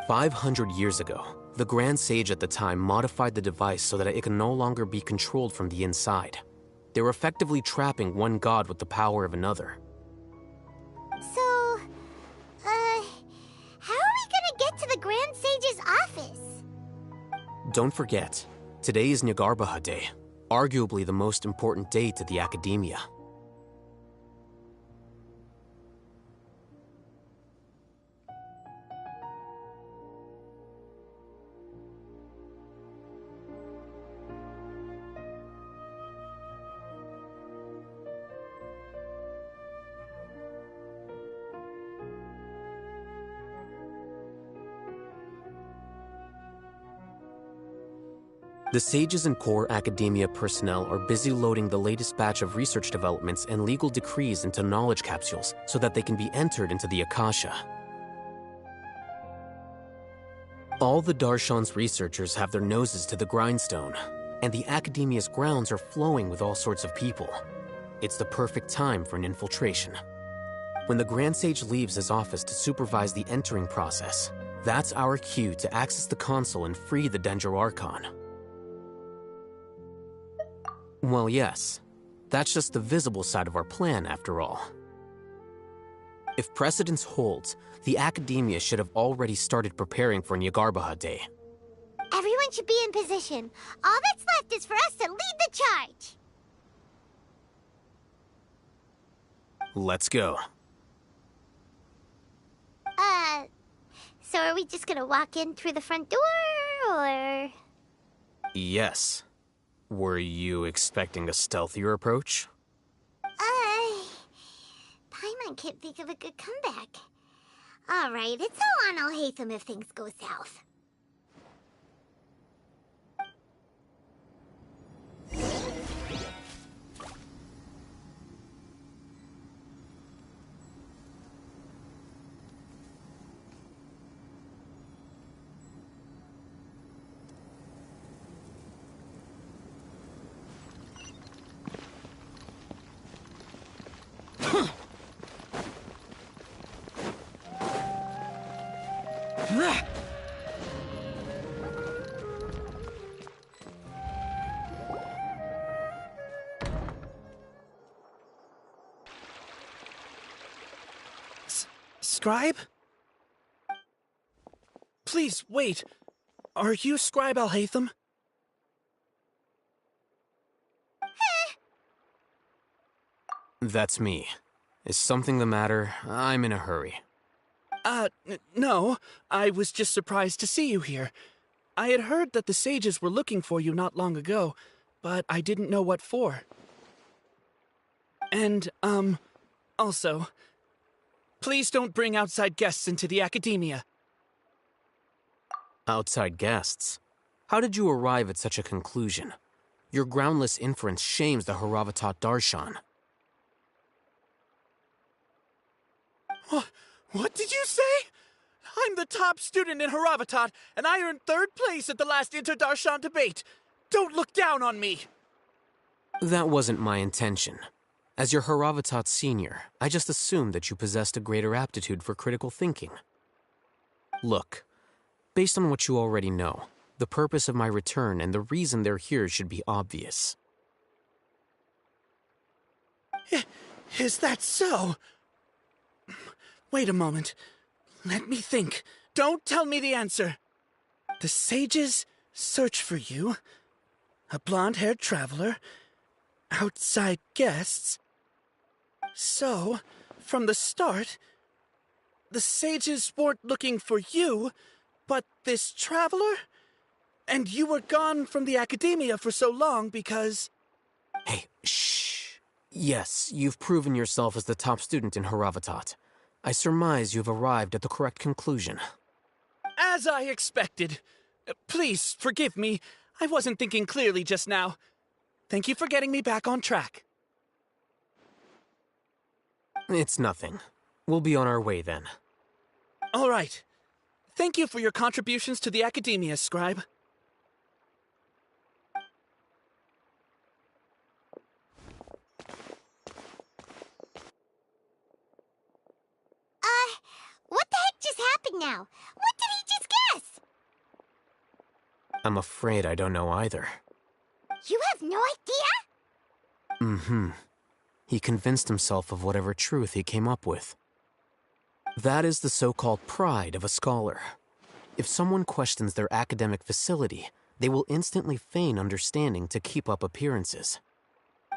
500 years ago, the Grand Sage at the time modified the device so that it can no longer be controlled from the inside. They were effectively trapping one god with the power of another. So, how are we gonna get to the Grand Sage's office? Don't forget, today is Nyargarbaha Day, arguably the most important day to the Academia. The Sages and core Academia personnel are busy loading the latest batch of research developments and legal decrees into knowledge capsules so that they can be entered into the Akasha. All the Darshan's researchers have their noses to the grindstone, and the Academia's grounds are flowing with all sorts of people. It's the perfect time for an infiltration. When the Grand Sage leaves his office to supervise the entering process, that's our cue to access the console and free the Dendro Archon. Well, yes. That's just the visible side of our plan, after all. If precedence holds, the Academia should have already started preparing for Nyargarbaha Day. Everyone should be in position. All that's left is for us to lead the charge. Let's go. So are we just gonna walk in through the front door, or...? Yes. Were you expecting a stealthier approach? Paimon can't think of a good comeback. Alright, it's all on Alhaitham if things go south. Scribe? Please, wait. Are you Scribe Alhaitham? That's me. Is something the matter? I'm in a hurry. No. I was just surprised to see you here. I had heard that the sages were looking for you not long ago, but I didn't know what for. And, also, please don't bring outside guests into the Academia. Outside guests? How did you arrive at such a conclusion? Your groundless inference shames the Haravatat Darshan. What did you say? I'm the top student in Haravatat, and I earned 3rd place at the last Inter-Darshan debate. Don't look down on me! That wasn't my intention. As your Haravatat senior, I just assumed that you possessed a greater aptitude for critical thinking. Look, based on what you already know, the purpose of my return and the reason they're here should be obvious. Is that so? Wait a moment. Let me think. Don't tell me the answer. The sages search for you. A blonde-haired traveler. Outside guests. So, from the start, the sages weren't looking for you, but this traveler? And you were gone from the Academia for so long because... Hey, shh. Yes, you've proven yourself as the top student in Haravatat. I surmise you've arrived at the correct conclusion. As I expected. Please, forgive me. I wasn't thinking clearly just now. Thank you for getting me back on track. It's nothing. We'll be on our way then. All right. Thank you for your contributions to the Academia, Scribe. What the heck just happened now? What did he just I'm afraid I don't know either. You have no idea? Mm-hmm. He convinced himself of whatever truth he came up with. That is the so-called pride of a scholar. If someone questions their academic facility, they will instantly feign understanding to keep up appearances.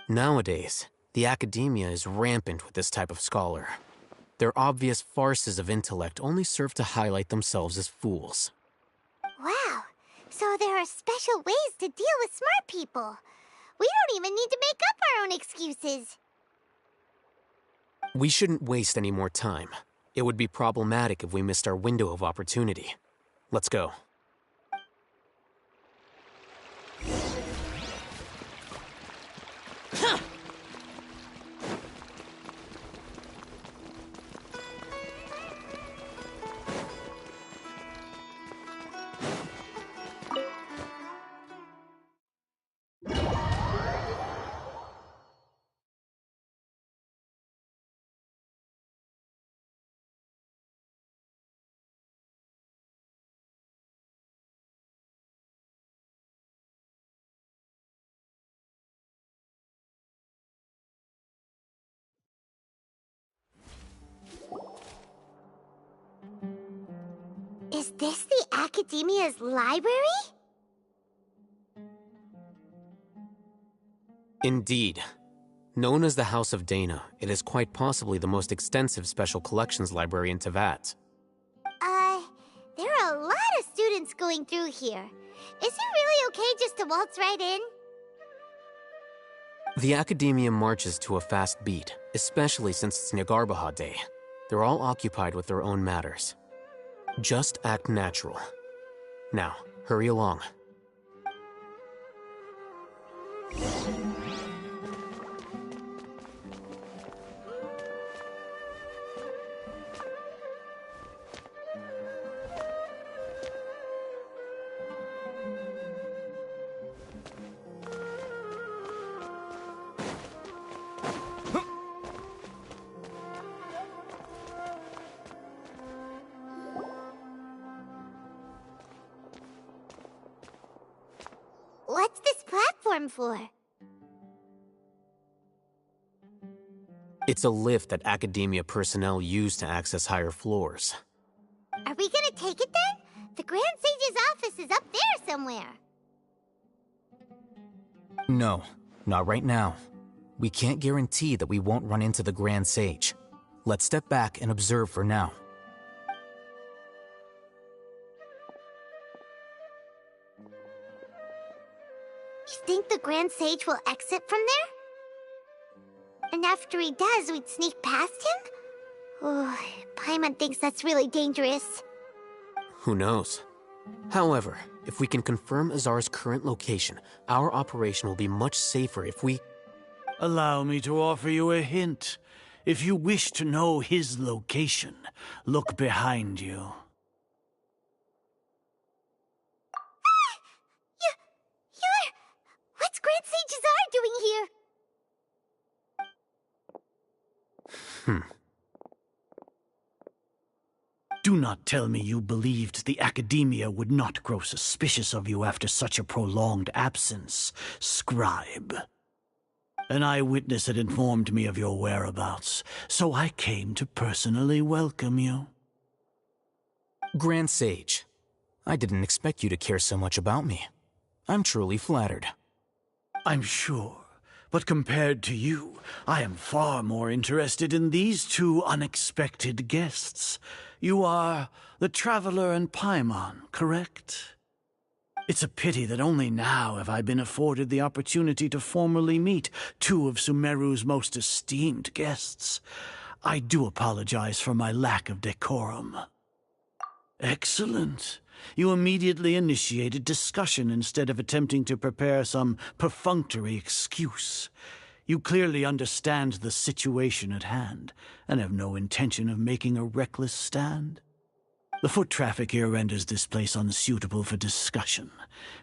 Nowadays, the academia is rampant with this type of scholar. Their obvious farces of intellect only serve to highlight themselves as fools. Wow, so there are special ways to deal with smart people. We don't even need to make up our own excuses. We shouldn't waste any more time. It would be problematic if we missed our window of opportunity. Let's go. Is this the Academia's library? Indeed. Known as the House of Dana, it is quite possibly the most extensive special collections library in Teyvat. There are a lot of students going through here. Is it really okay just to waltz right in? The Academia marches to a fast beat, especially since it's Nyagarbaha Day. They're all occupied with their own matters. Just act natural. Now, hurry along. What's this platform for? It's a lift that Academia personnel use to access higher floors. Are we gonna take it then? The Grand Sage's office is up there somewhere. No, not right now. We can't guarantee that we won't run into the Grand Sage. Let's step back and observe for now. You think the Grand Sage will exit from there? And after he does, we'd sneak past him? Oh, Paimon thinks that's really dangerous. Who knows? However, if we can confirm Azar's current location, our operation will be much safer if we... Allow me to offer you a hint. If you wish to know his location, look behind you. What's Grand Sage Azar doing here? Do not tell me you believed the Academia would not grow suspicious of you after such a prolonged absence, scribe. An eyewitness had informed me of your whereabouts, so I came to personally welcome you. Grand Sage, I didn't expect you to care so much about me. I'm truly flattered. I'm sure, but compared to you, I am far more interested in these two unexpected guests. You are the Traveler and Paimon, correct? It's a pity that only now have I been afforded the opportunity to formally meet two of Sumeru's most esteemed guests. I do apologize for my lack of decorum. Excellent. You immediately initiated discussion instead of attempting to prepare some perfunctory excuse. You clearly understand the situation at hand, and have no intention of making a reckless stand. The foot traffic here renders this place unsuitable for discussion.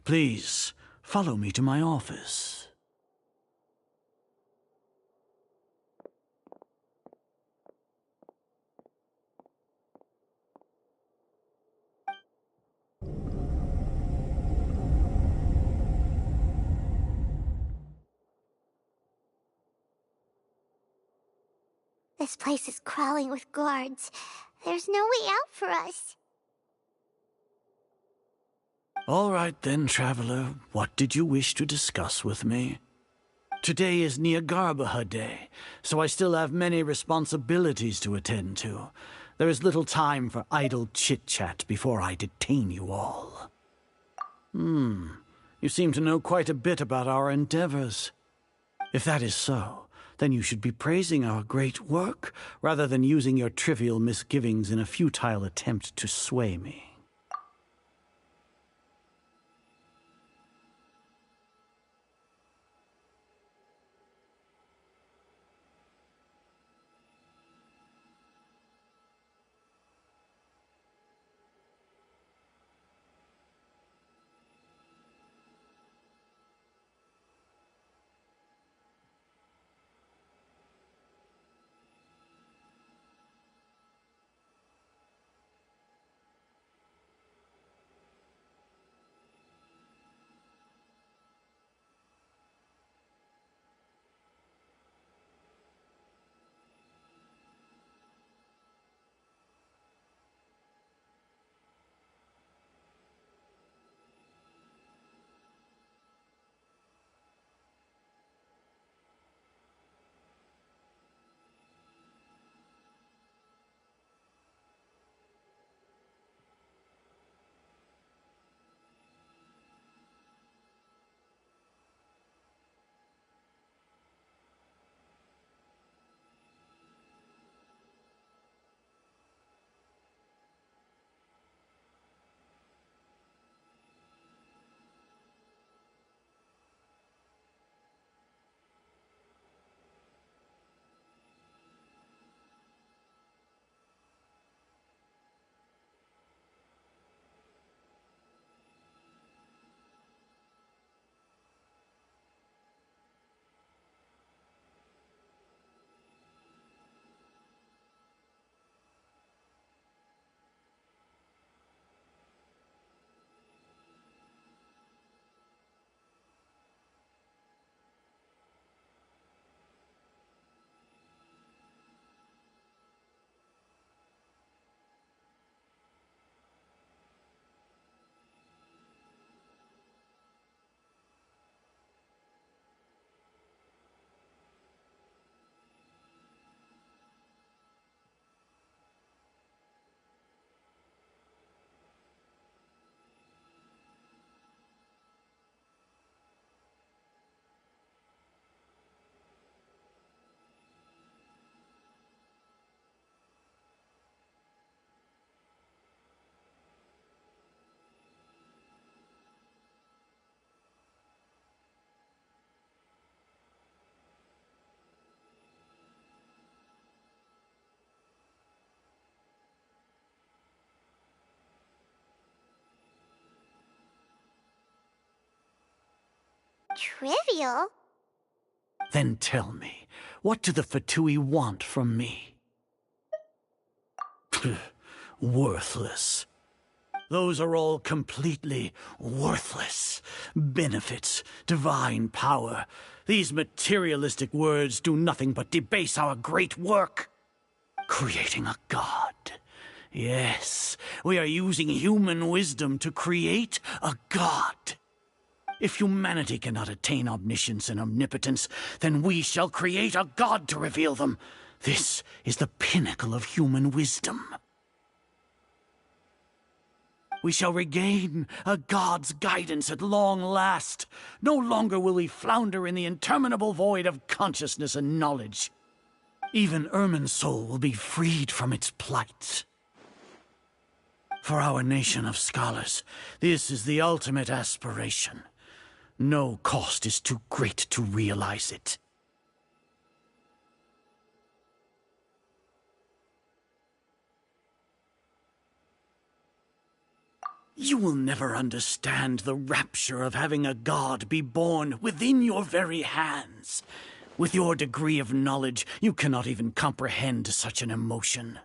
Please, follow me to my office. This place is crawling with guards. There's no way out for us. All right then, traveler. What did you wish to discuss with me? Today is Niagarbaha Day, so I still have many responsibilities to attend to. There is little time for idle chit-chat before I detain you all. You seem to know quite a bit about our endeavors. If that is so, then you should be praising our great work, rather than using your trivial misgivings in a futile attempt to sway me. Trivial? Then tell me, what do the Fatui want from me? Worthless. Those are all completely worthless. Benefits, divine power. These materialistic words do nothing but debase our great work. Creating a god. Yes, we are using human wisdom to create a god. If humanity cannot attain omniscience and omnipotence, then we shall create a god to reveal them. This is the pinnacle of human wisdom. We shall regain a god's guidance at long last. No longer will we flounder in the interminable void of consciousness and knowledge. Even Irminsul will be freed from its plight. For our nation of scholars, this is the ultimate aspiration. No cost is too great to realize it. You will never understand the rapture of having a god be born within your very hands. With your degree of knowledge, you cannot even comprehend such an emotion.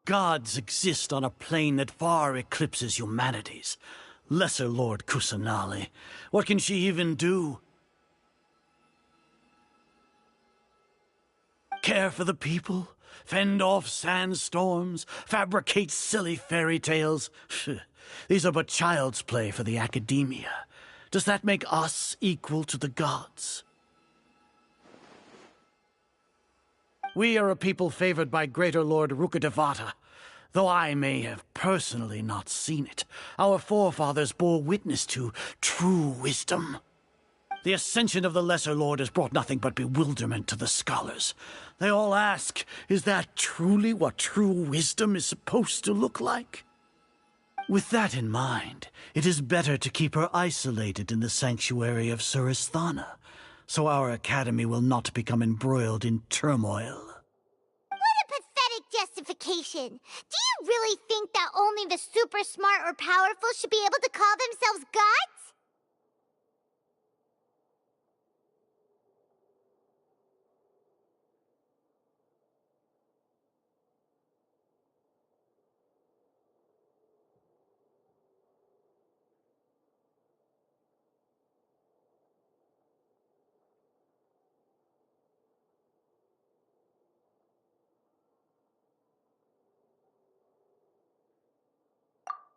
Gods exist on a plane that far eclipses humanity's. Lesser Lord Kusanali. What can she even do? Care for the people? Fend off sandstorms? Fabricate silly fairy tales? These are but child's play for the academia. Does that make us equal to the gods? We are a people favored by Greater Lord Rukkhadevata. Though I may have personally not seen it, our forefathers bore witness to true wisdom. The ascension of the Lesser Lord has brought nothing but bewilderment to the scholars. They all ask, is that truly what true wisdom is supposed to look like? With that in mind, it is better to keep her isolated in the sanctuary of Suristhana, so our academy will not become embroiled in turmoil. What a pathetic justification! Do you really think that only the super smart or powerful should be able to call themselves gods?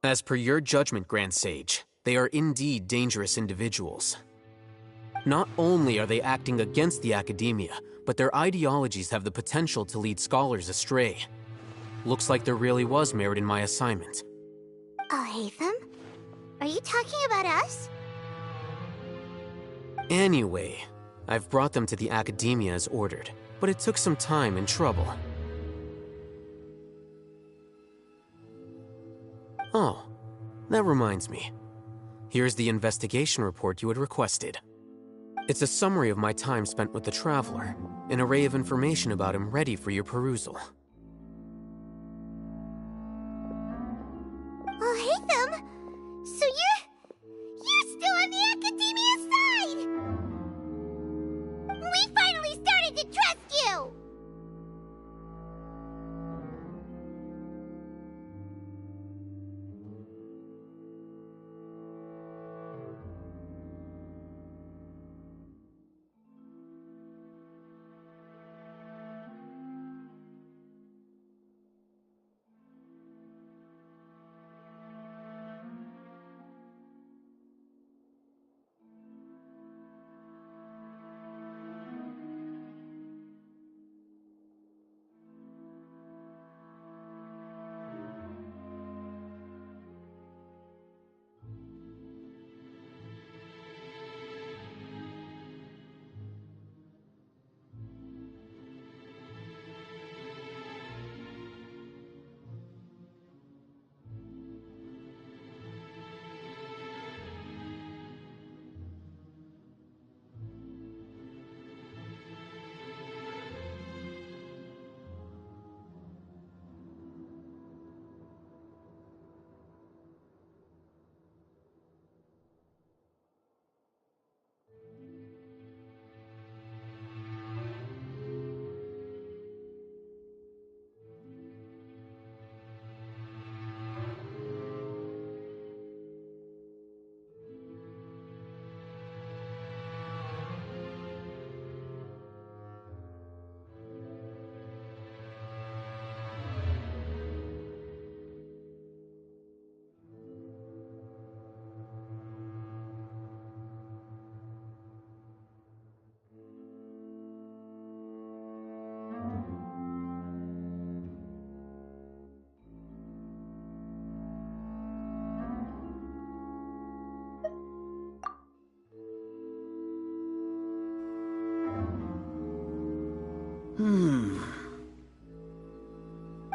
As per your judgment, Grand Sage, they are indeed dangerous individuals. Not only are they acting against the academia, but their ideologies have the potential to lead scholars astray. Looks like there really was merit in my assignment. Haytham? Are you talking about us? Anyway, I've brought them to the academia as ordered, but it took some time and trouble. Oh, that reminds me. Here's the investigation report you had requested. It's a summary of my time spent with the Traveler, an array of information about him ready for your perusal. Haytham? So you're still on the academia side! We finally started to trust you!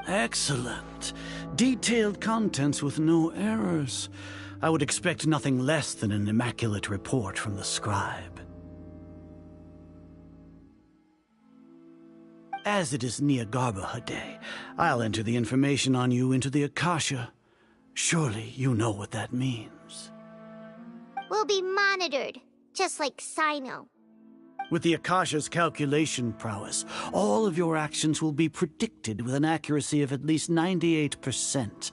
Excellent. Detailed contents with no errors. I would expect nothing less than an immaculate report from the scribe. As it is Niagarbha Day, I'll enter the information on you into the Akasha. Surely you know what that means. We'll be monitored, just like Sino. With the Akasha's calculation prowess, all of your actions will be predicted with an accuracy of at least 98%.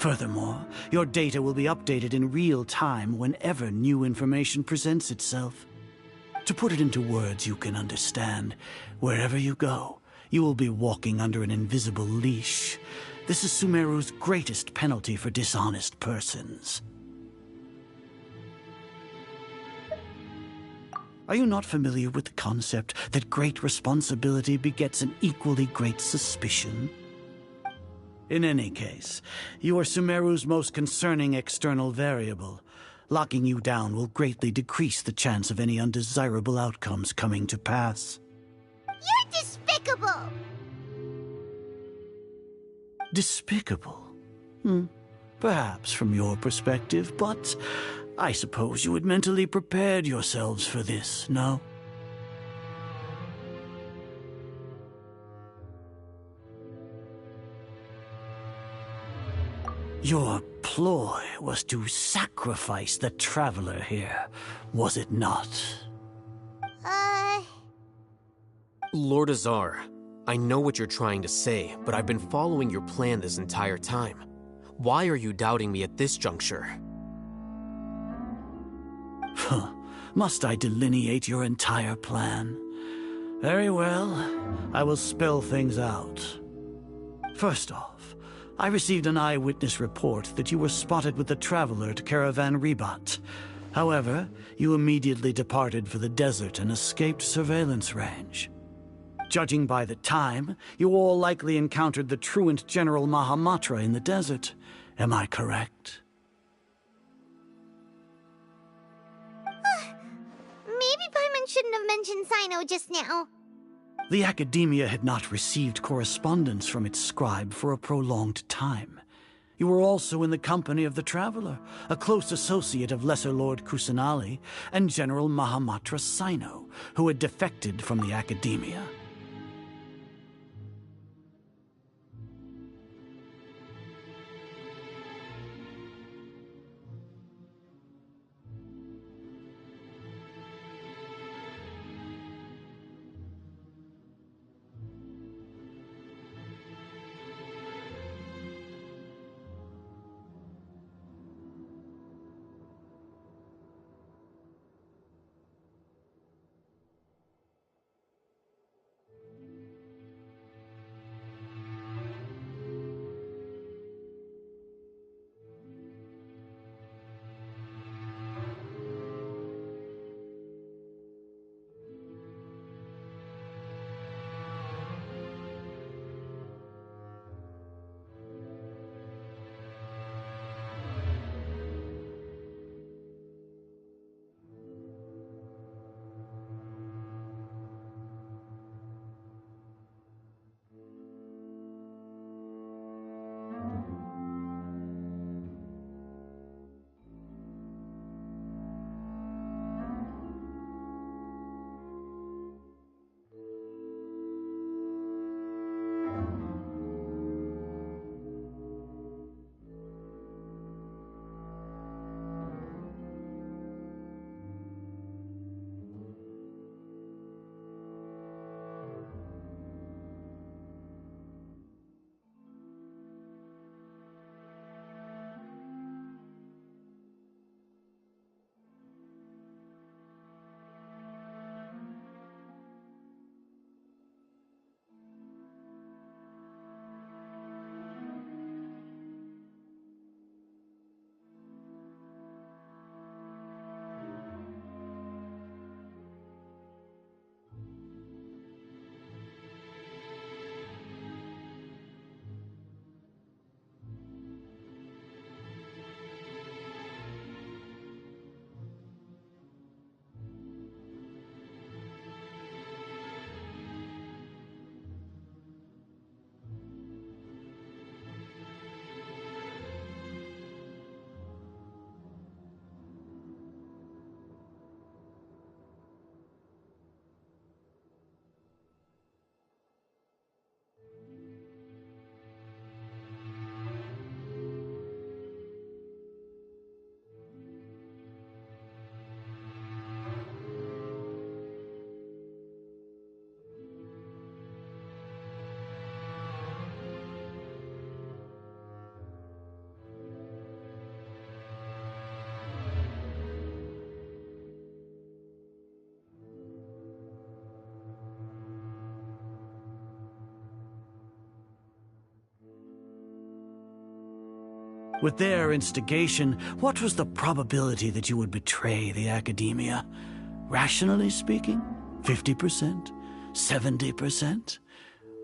Furthermore, your data will be updated in real time whenever new information presents itself. To put it into words you can understand, wherever you go, you will be walking under an invisible leash. This is Sumeru's greatest penalty for dishonest persons. Are you not familiar with the concept that great responsibility begets an equally great suspicion? In any case, you are Sumeru's most concerning external variable. Locking you down will greatly decrease the chance of any undesirable outcomes coming to pass. You're despicable! Despicable? Perhaps from your perspective, but I suppose you had mentally prepared yourselves for this, no? Your ploy was to sacrifice the traveler here, was it not? Lord Azar, I know what you're trying to say, but I've been following your plan this entire time. Why are you doubting me at this juncture? Must I delineate your entire plan? Very well, I will spell things out. First off, I received an eyewitness report that you were spotted with the traveler to Caravan Ribat. However, you immediately departed for the desert and escaped surveillance range. Judging by the time, you all likely encountered the truant General Mahamatra in the desert. Am I correct? Maybe Paimon shouldn't have mentioned Sino just now. The Academia had not received correspondence from its scribe for a prolonged time. You were also in the company of the Traveler, a close associate of Lesser Lord Kusanali and General Mahamatra Sino, who had defected from the Academia. With their instigation, what was the probability that you would betray the Academia? Rationally speaking, 50%? 70%?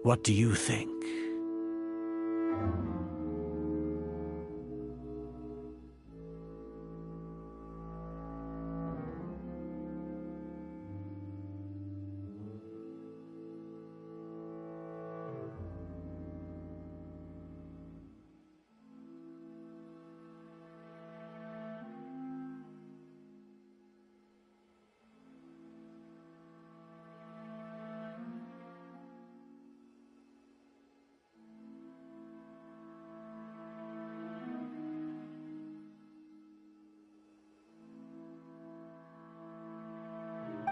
What do you think?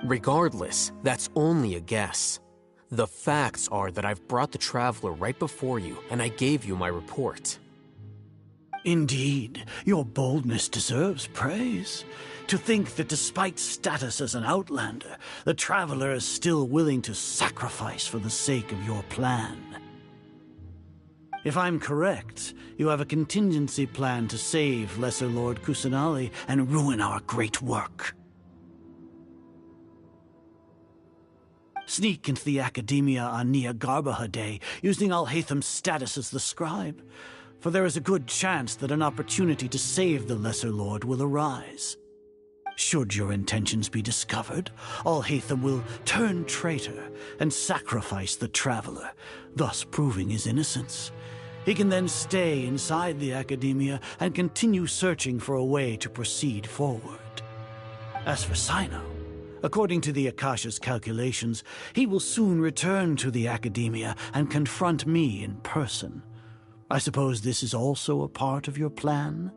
Regardless, that's only a guess. The facts are that I've brought the Traveler right before you, and I gave you my report. Indeed, your boldness deserves praise. To think that despite status as an outlander, the Traveler is still willing to sacrifice for the sake of your plan. If I'm correct, you have a contingency plan to save Lesser Lord Kusanali and ruin our great work. Sneak into the Academia on Nia Garbaha Day, using Alhaitham's status as the scribe, for there is a good chance that an opportunity to save the Lesser Lord will arise. Should your intentions be discovered, Alhaitham will turn traitor and sacrifice the Traveler, thus proving his innocence. He can then stay inside the Academia and continue searching for a way to proceed forward. As for Sino, according to the Akasha's calculations, he will soon return to the Academia and confront me in person. I suppose this is also a part of your plan?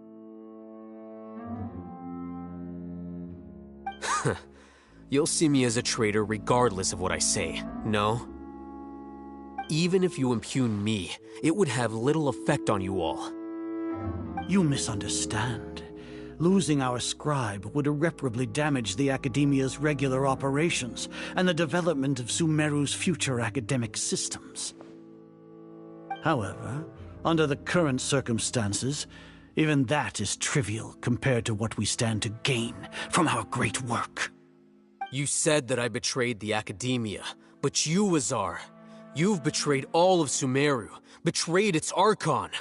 You'll see me as a traitor regardless of what I say, no? Even if you impugn me, it would have little effect on you all. You misunderstand. Losing our scribe would irreparably damage the Academia's regular operations and the development of Sumeru's future academic systems. However, under the current circumstances, even that is trivial compared to what we stand to gain from our great work. You said that I betrayed the Academia, but you, Azar, you've betrayed all of Sumeru, betrayed its Archon.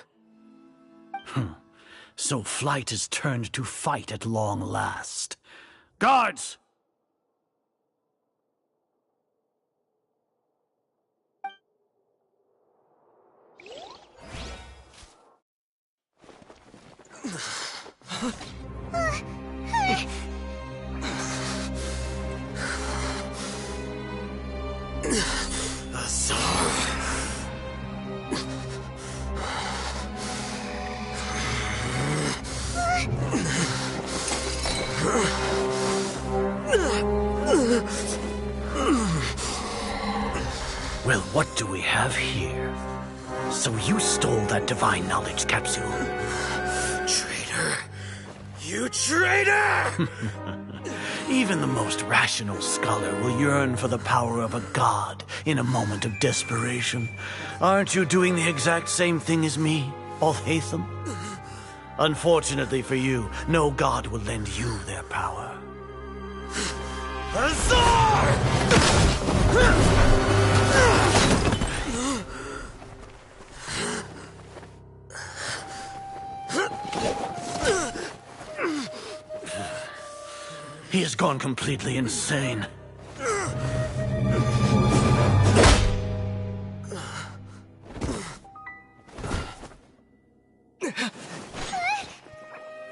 So flight has turned to fight at long last. Guards! Well, what do we have here? So you stole that divine knowledge capsule. Traitor! You traitor! Even the most rational scholar will yearn for the power of a god in a moment of desperation. Aren't you doing the exact same thing as me, Alhaitham? Unfortunately for you, no god will lend you their power. Azar! He has gone completely insane.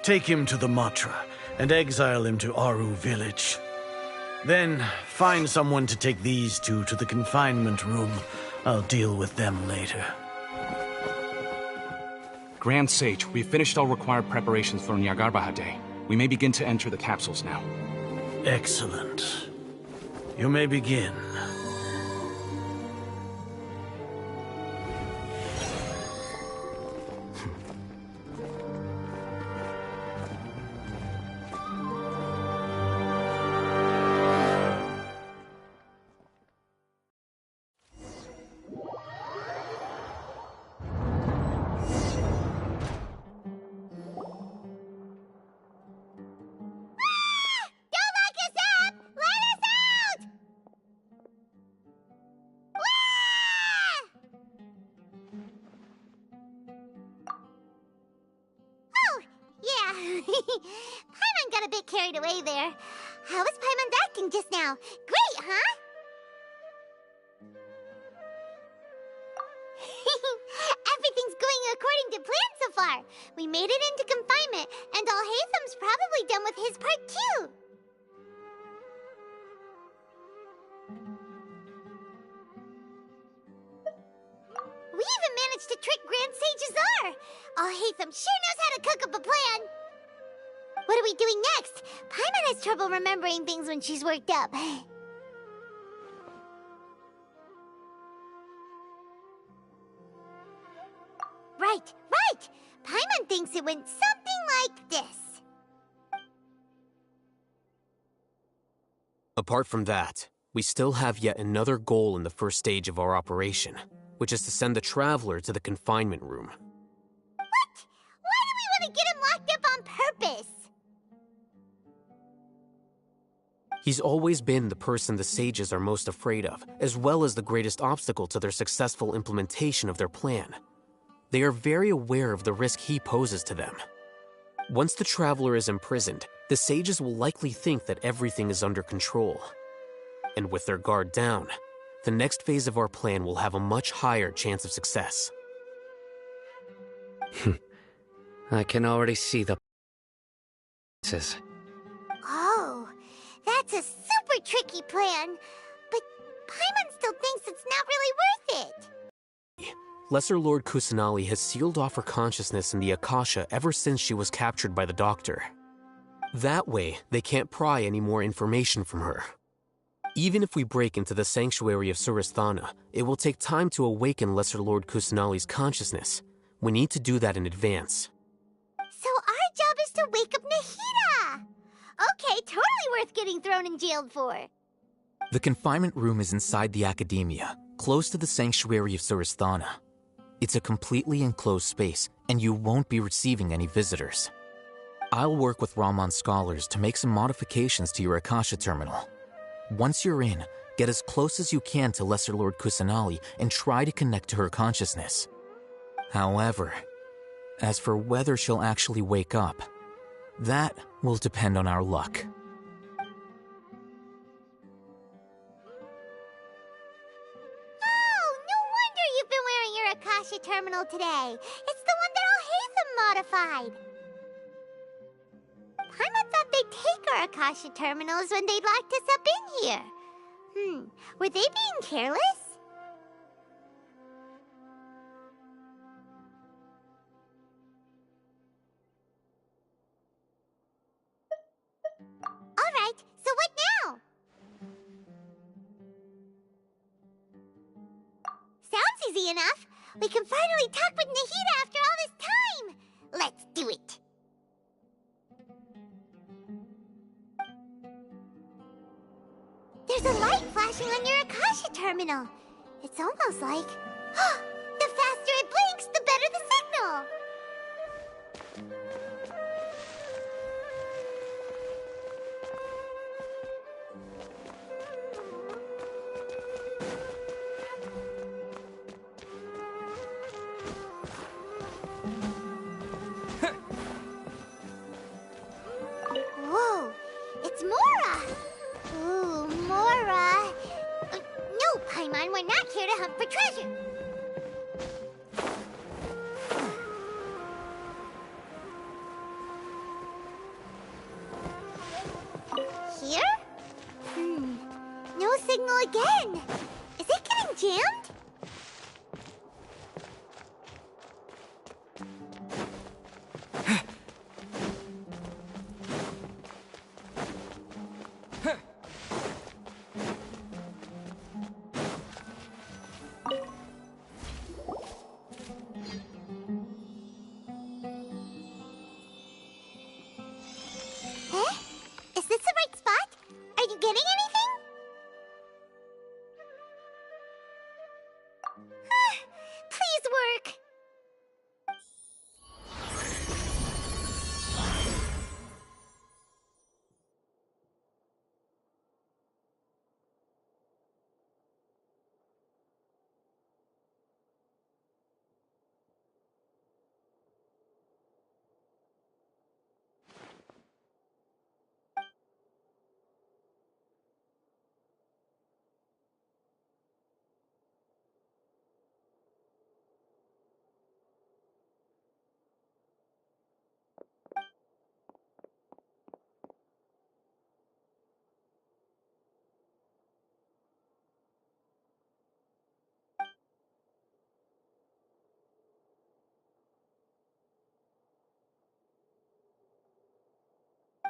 Take him to the Matra and exile him to Aru village. Then find someone to take these two to the confinement room. I'll deal with them later. Grand Sage, we've finished all required preparations for Nyagarbha Day. We may begin to enter the capsules now. Excellent. You may begin. Paimon got a bit carried away there. How was Paimon's acting just now? Great, huh? Everything's going according to plan so far. We made it into confinement, and Alhaitham's probably done with his part too. We even managed to trick Grand Sage Azar. Alhaitham sure knows how to cook up a plan. What are we doing next? Paimon has trouble remembering things when she's worked up. Right. Paimon thinks it went something like this. Apart from that, we still have yet another goal in the first stage of our operation, which is to send the Traveler to the confinement room. What? Why do we want to get him locked up on purpose? He's always been the person the sages are most afraid of, as well as the greatest obstacle to their successful implementation of their plan. They are very aware of the risk he poses to them. Once the Traveler is imprisoned, the sages will likely think that everything is under control. And with their guard down, the next phase of our plan will have a much higher chance of success. I can already see the... Oh, that's a super tricky plan. But Paimon still thinks it's not really worth it. Lesser Lord Kusanali has sealed off her consciousness in the Akasha ever since she was captured by the Doctor. That way, they can't pry any more information from her. Even if we break into the sanctuary of Surasthana, it will take time to awaken Lesser Lord Kusanali's consciousness. We need to do that in advance. So our job is to wake up Nahida! Okay, totally worth getting thrown in jail for. The confinement room is inside the Academia, close to the sanctuary of Surasthana. It's a completely enclosed space, and you won't be receiving any visitors. I'll work with Raman scholars to make some modifications to your Akasha terminal. Once you're in, get as close as you can to Lesser Lord Kusanali and try to connect to her consciousness. However, as for whether she'll actually wake up, that will depend on our luck. Oh, no wonder you've been wearing your Akasha terminal today. It's the one that Alhaitham modified. Paimon thought they'd take our Akasha terminals when they locked us up in here. Were they being careless? Alright, so what now? Sounds easy enough. We can finally talk with Nahida after all this time. Let's do it. There's a light flashing on your Akasha terminal. It's almost like... the faster it blinks, the better the signal! Whoa! It's Mora! Ooh, Mora! No, Paimon, we're not here to hunt for treasure! Here? No signal again! Is it getting jammed? Is this the right spot? Are you getting anything?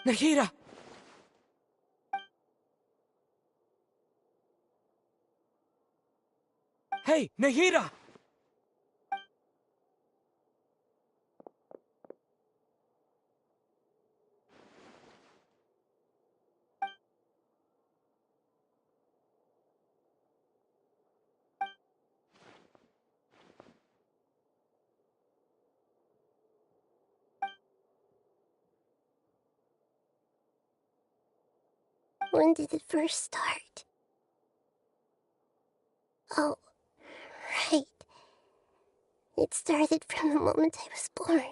Nahida! Hey, Nahida! When did it first start? Oh, right. It started from the moment I was born.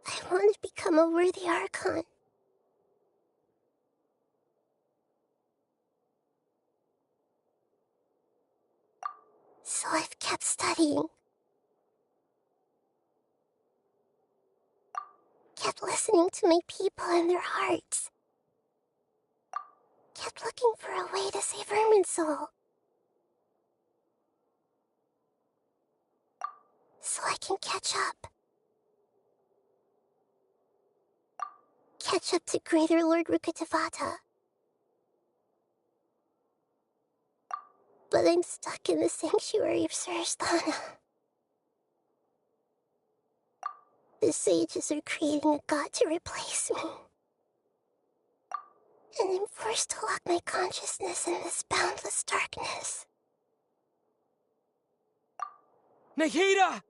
I want to become a worthy Archon. So I've kept studying. Kept listening to my people and their hearts. Kept looking for a way to save Irminsul. So I can catch up. Catch up to Greater Lord Rukkhadevata. But I'm stuck in the sanctuary of Surasthana. The sages are creating a god to replace me. And I'm forced to lock my consciousness in this boundless darkness. Nahida!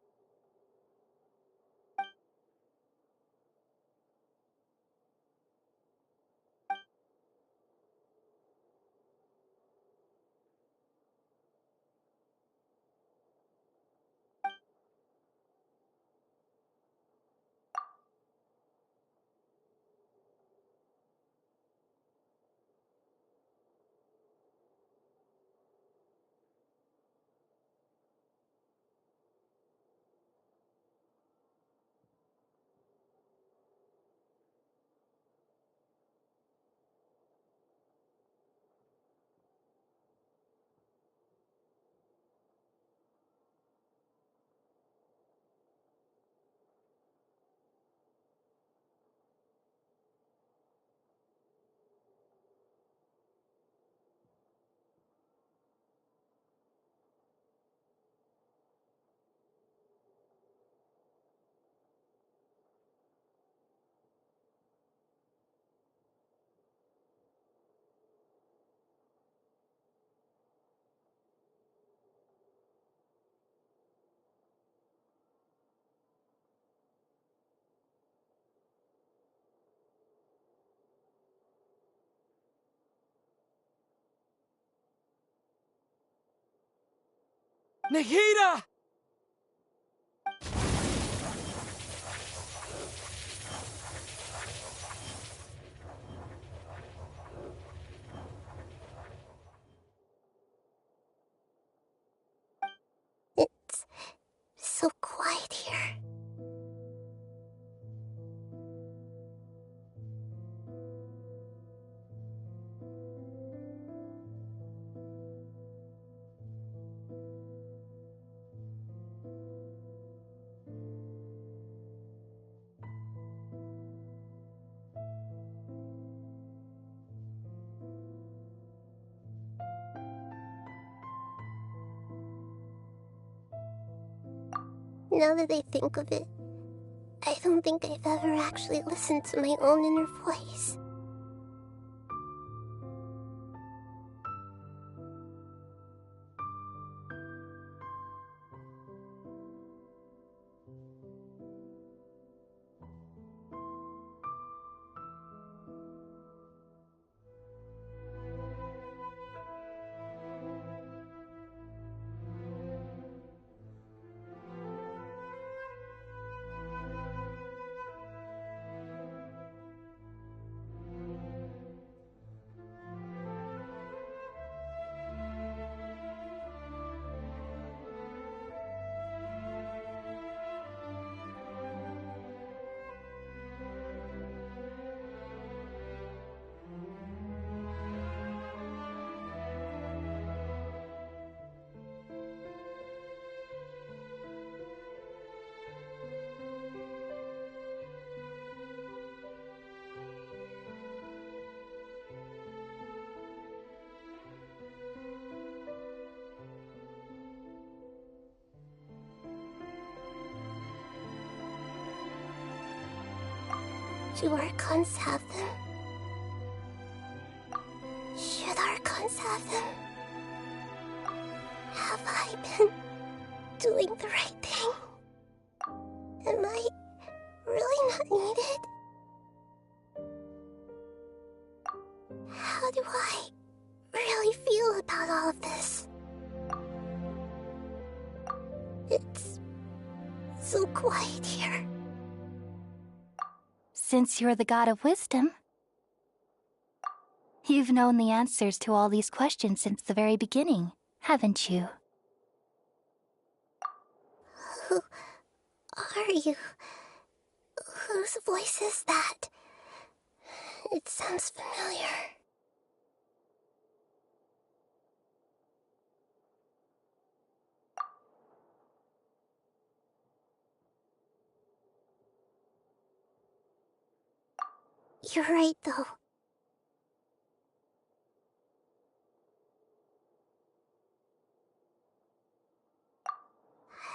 Nahida! It's so quiet here. Now that I think of it, I don't think I've ever actually listened to my own inner voice. Do Archons have them? Should Archons have them? Have I been doing the right thing? Am I really not needed? How do I really feel about all of this? It's so quiet here. Since you're the god of wisdom, you've known the answers to all these questions since the very beginning, haven't you? Who are you? Whose voice is that? It sounds familiar. You're right, though.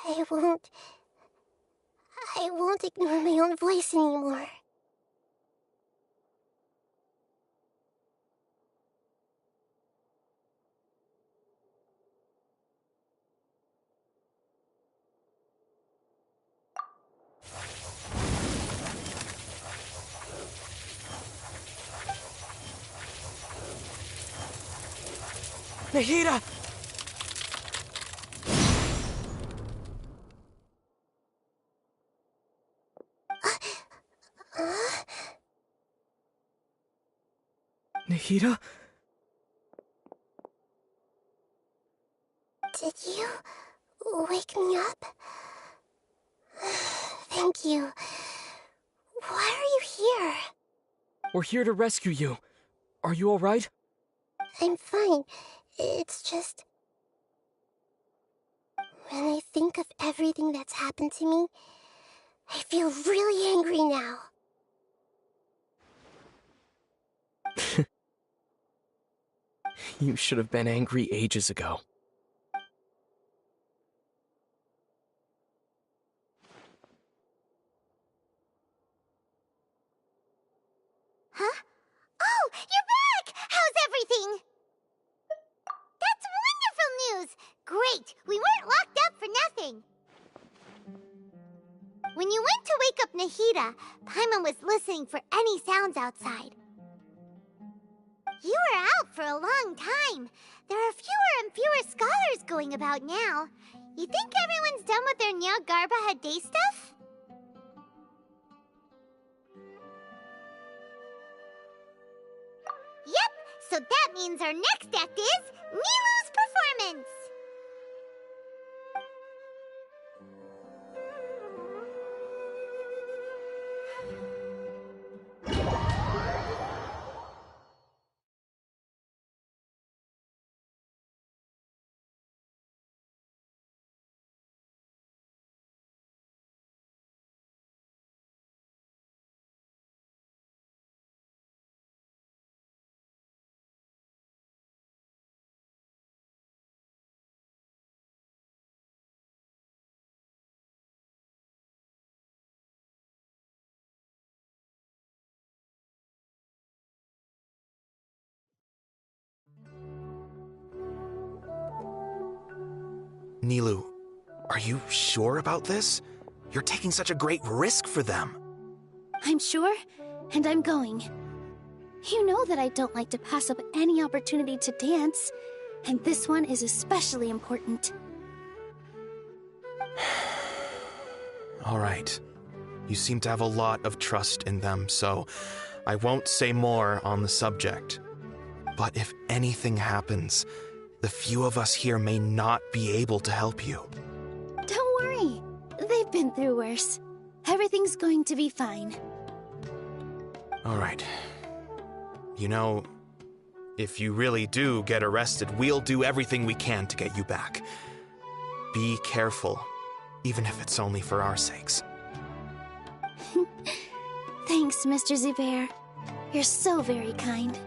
I won't ignore my own voice anymore. Nahida! Nahida? Did you wake me up? Thank you. Why are you here? We're here to rescue you. Are you alright? I'm fine. It's just... when I think of everything that's happened to me, I feel really angry now. You should have been angry ages ago. Huh? Oh, you're back! How's everything? That's wonderful news! Great! We weren't locked up for nothing! When you went to wake up Nahida, Paimon was listening for any sounds outside. You were out for a long time. There are fewer and fewer scholars going about now. You think everyone's done with their Nyargarbaha day stuff? Yep, so that means our next act is Nilou's performance! Nilou, are you sure about this? You're taking such a great risk for them. I'm sure, and I'm going. You know that I don't like to pass up any opportunity to dance, and this one is especially important. All right. You seem to have a lot of trust in them, so I won't say more on the subject. But if anything happens, the few of us here may not be able to help you. Don't worry. They've been through worse. Everything's going to be fine. All right. You know, if you really do get arrested, we'll do everything we can to get you back. Be careful, even if it's only for our sakes. Thanks, Mr. Zubair. You're so very kind.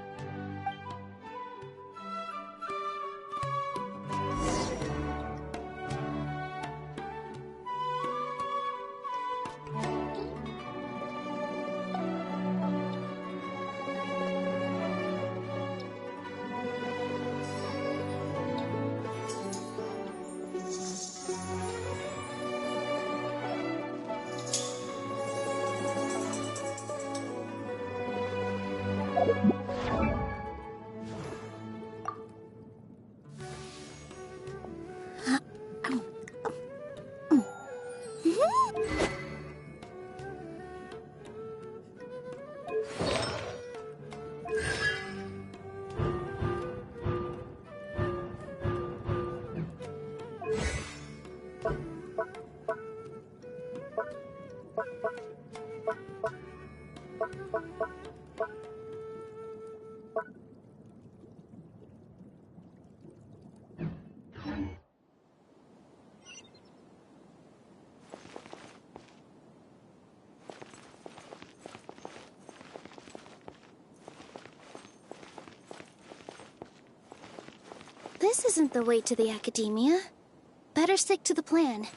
This isn't the way to the Academia. Better stick to the plan.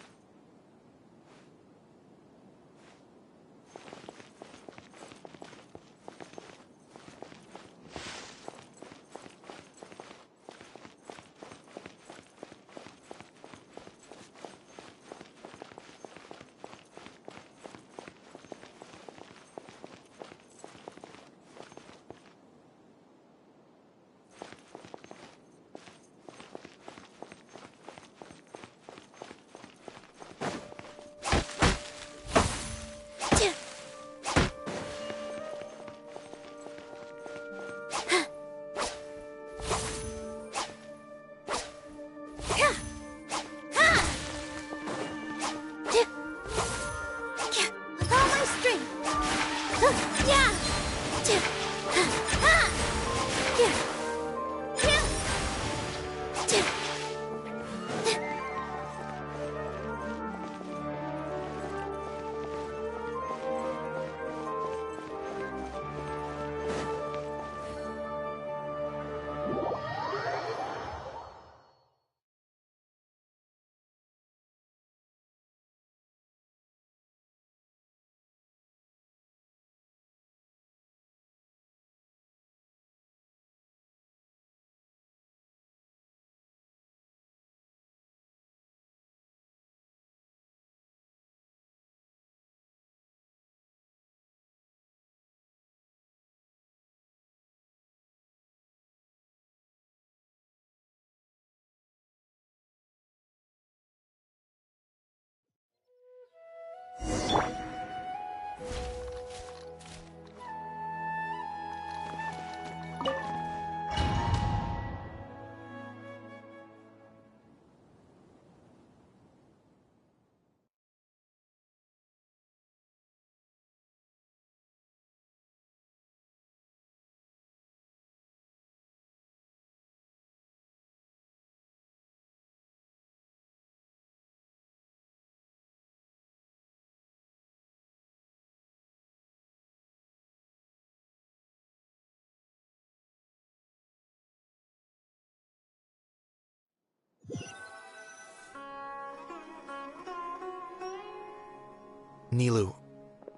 Nilu,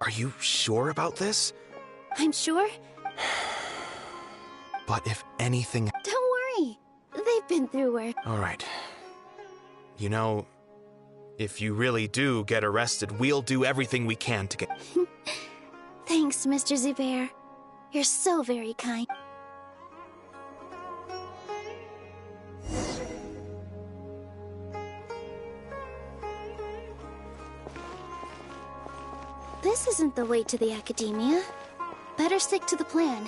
are you sure about this? I'm sure. But if anything... Don't worry. They've been through worse. All right. You know, if you really do get arrested, we'll do everything we can to get... Thanks, Mr. Zubair. You're so very kind. This isn't the way to the Academia. Better stick to the plan.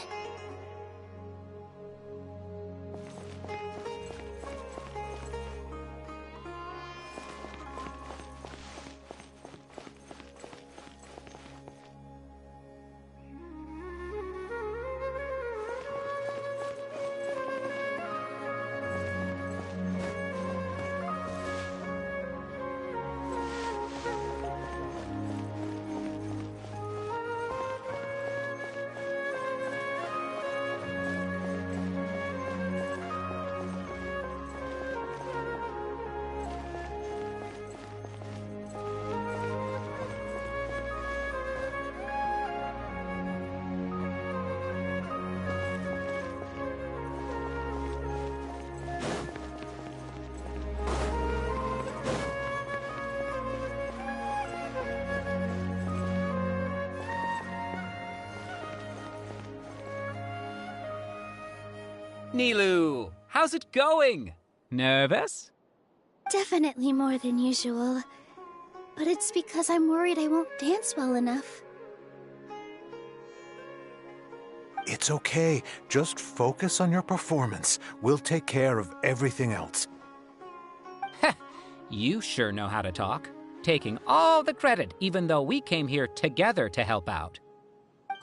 Nilu, how's it going? Nervous? Definitely more than usual. But it's because I'm worried I won't dance well enough. It's okay. Just focus on your performance. We'll take care of everything else. You sure know how to talk. Taking all the credit, even though we came here together to help out.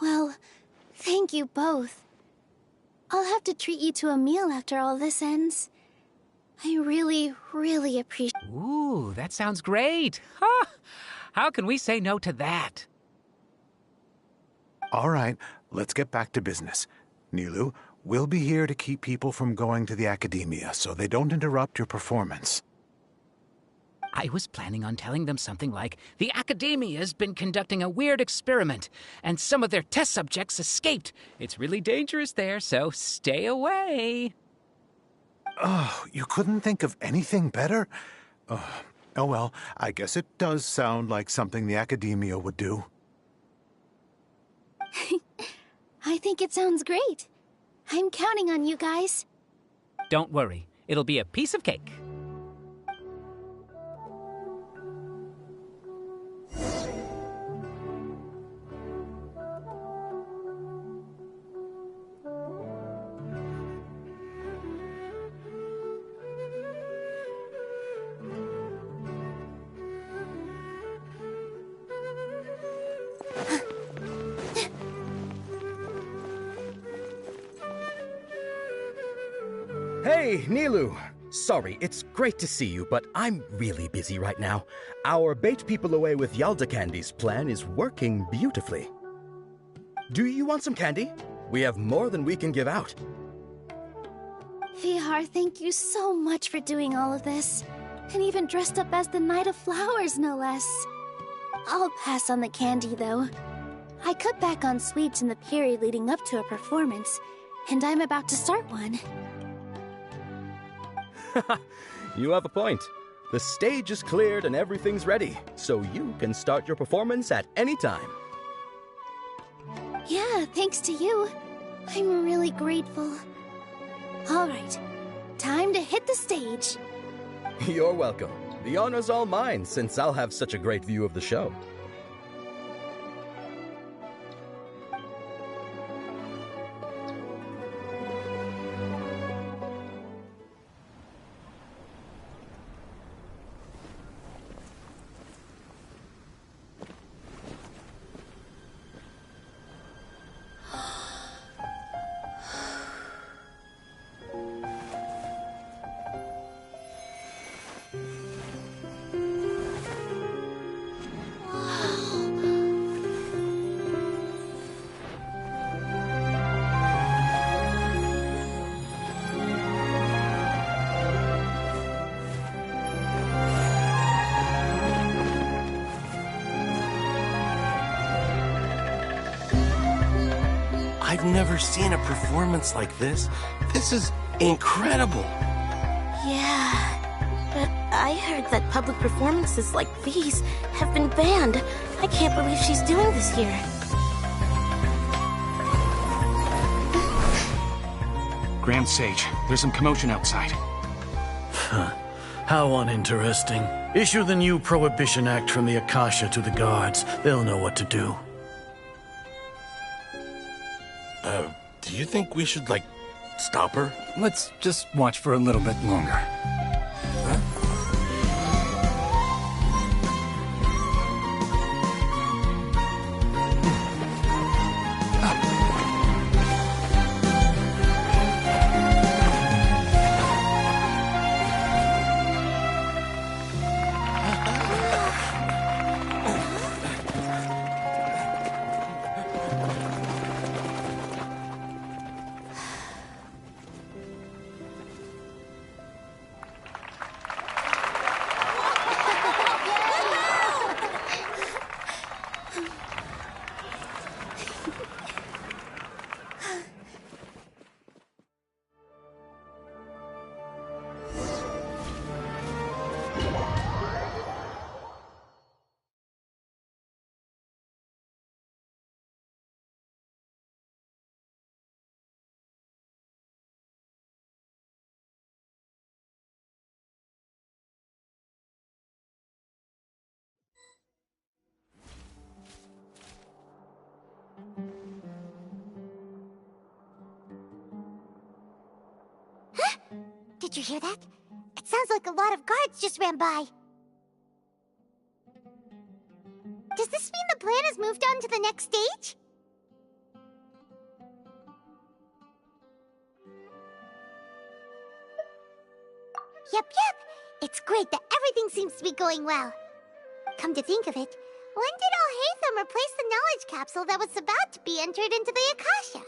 Well, thank you both. I'll have to treat you to a meal after all this ends. I really, really appreciate... Ooh, that sounds great. Ha! How can we say no to that? All right, let's get back to business. Nilu, We'll be here to keep people from going to the academia so they don't interrupt your performance. I was planning on telling them something like, the Academia's been conducting a weird experiment, and some of their test subjects escaped. It's really dangerous there, so stay away. Oh, you couldn't think of anything better? Oh well, I guess it does sound like something the Academia would do. I think it sounds great. I'm counting on you guys. Don't worry, it'll be a piece of cake. Hey, Nilu! Sorry, it's great to see you, but I'm really busy right now. Our Bait People Away with Yalda Candies plan is working beautifully. Do you want some candy? We have more than we can give out. Vihar, thank you so much for doing all of this. And even dressed up as the Knight of Flowers, no less. I'll pass on the candy, though. I cut back on sweets in the period leading up to a performance, and I'm about to start one. You have a point. The stage is cleared and everything's ready, so you can start your performance at any time. Yeah, thanks to you. I'm really grateful. All right, time to hit the stage. You're welcome. The honor's all mine, since I'll have such a great view of the show. I've never seen a performance like this. This is incredible. Yeah, but I heard that public performances like these have been banned. I can't believe she's doing this here. Grand Sage, there's some commotion outside. How uninteresting. Issue the new Prohibition Act from the Akasha to the guards. They'll know what to do. Do you think we should, stop her? Let's just watch for a little bit longer. Did you hear that? It sounds like a lot of guards just ran by. Does this mean the plan has moved on to the next stage? Yep. It's great that everything seems to be going well. Come to think of it, when did Alhaitham replace the knowledge capsule that was about to be entered into the Akasha?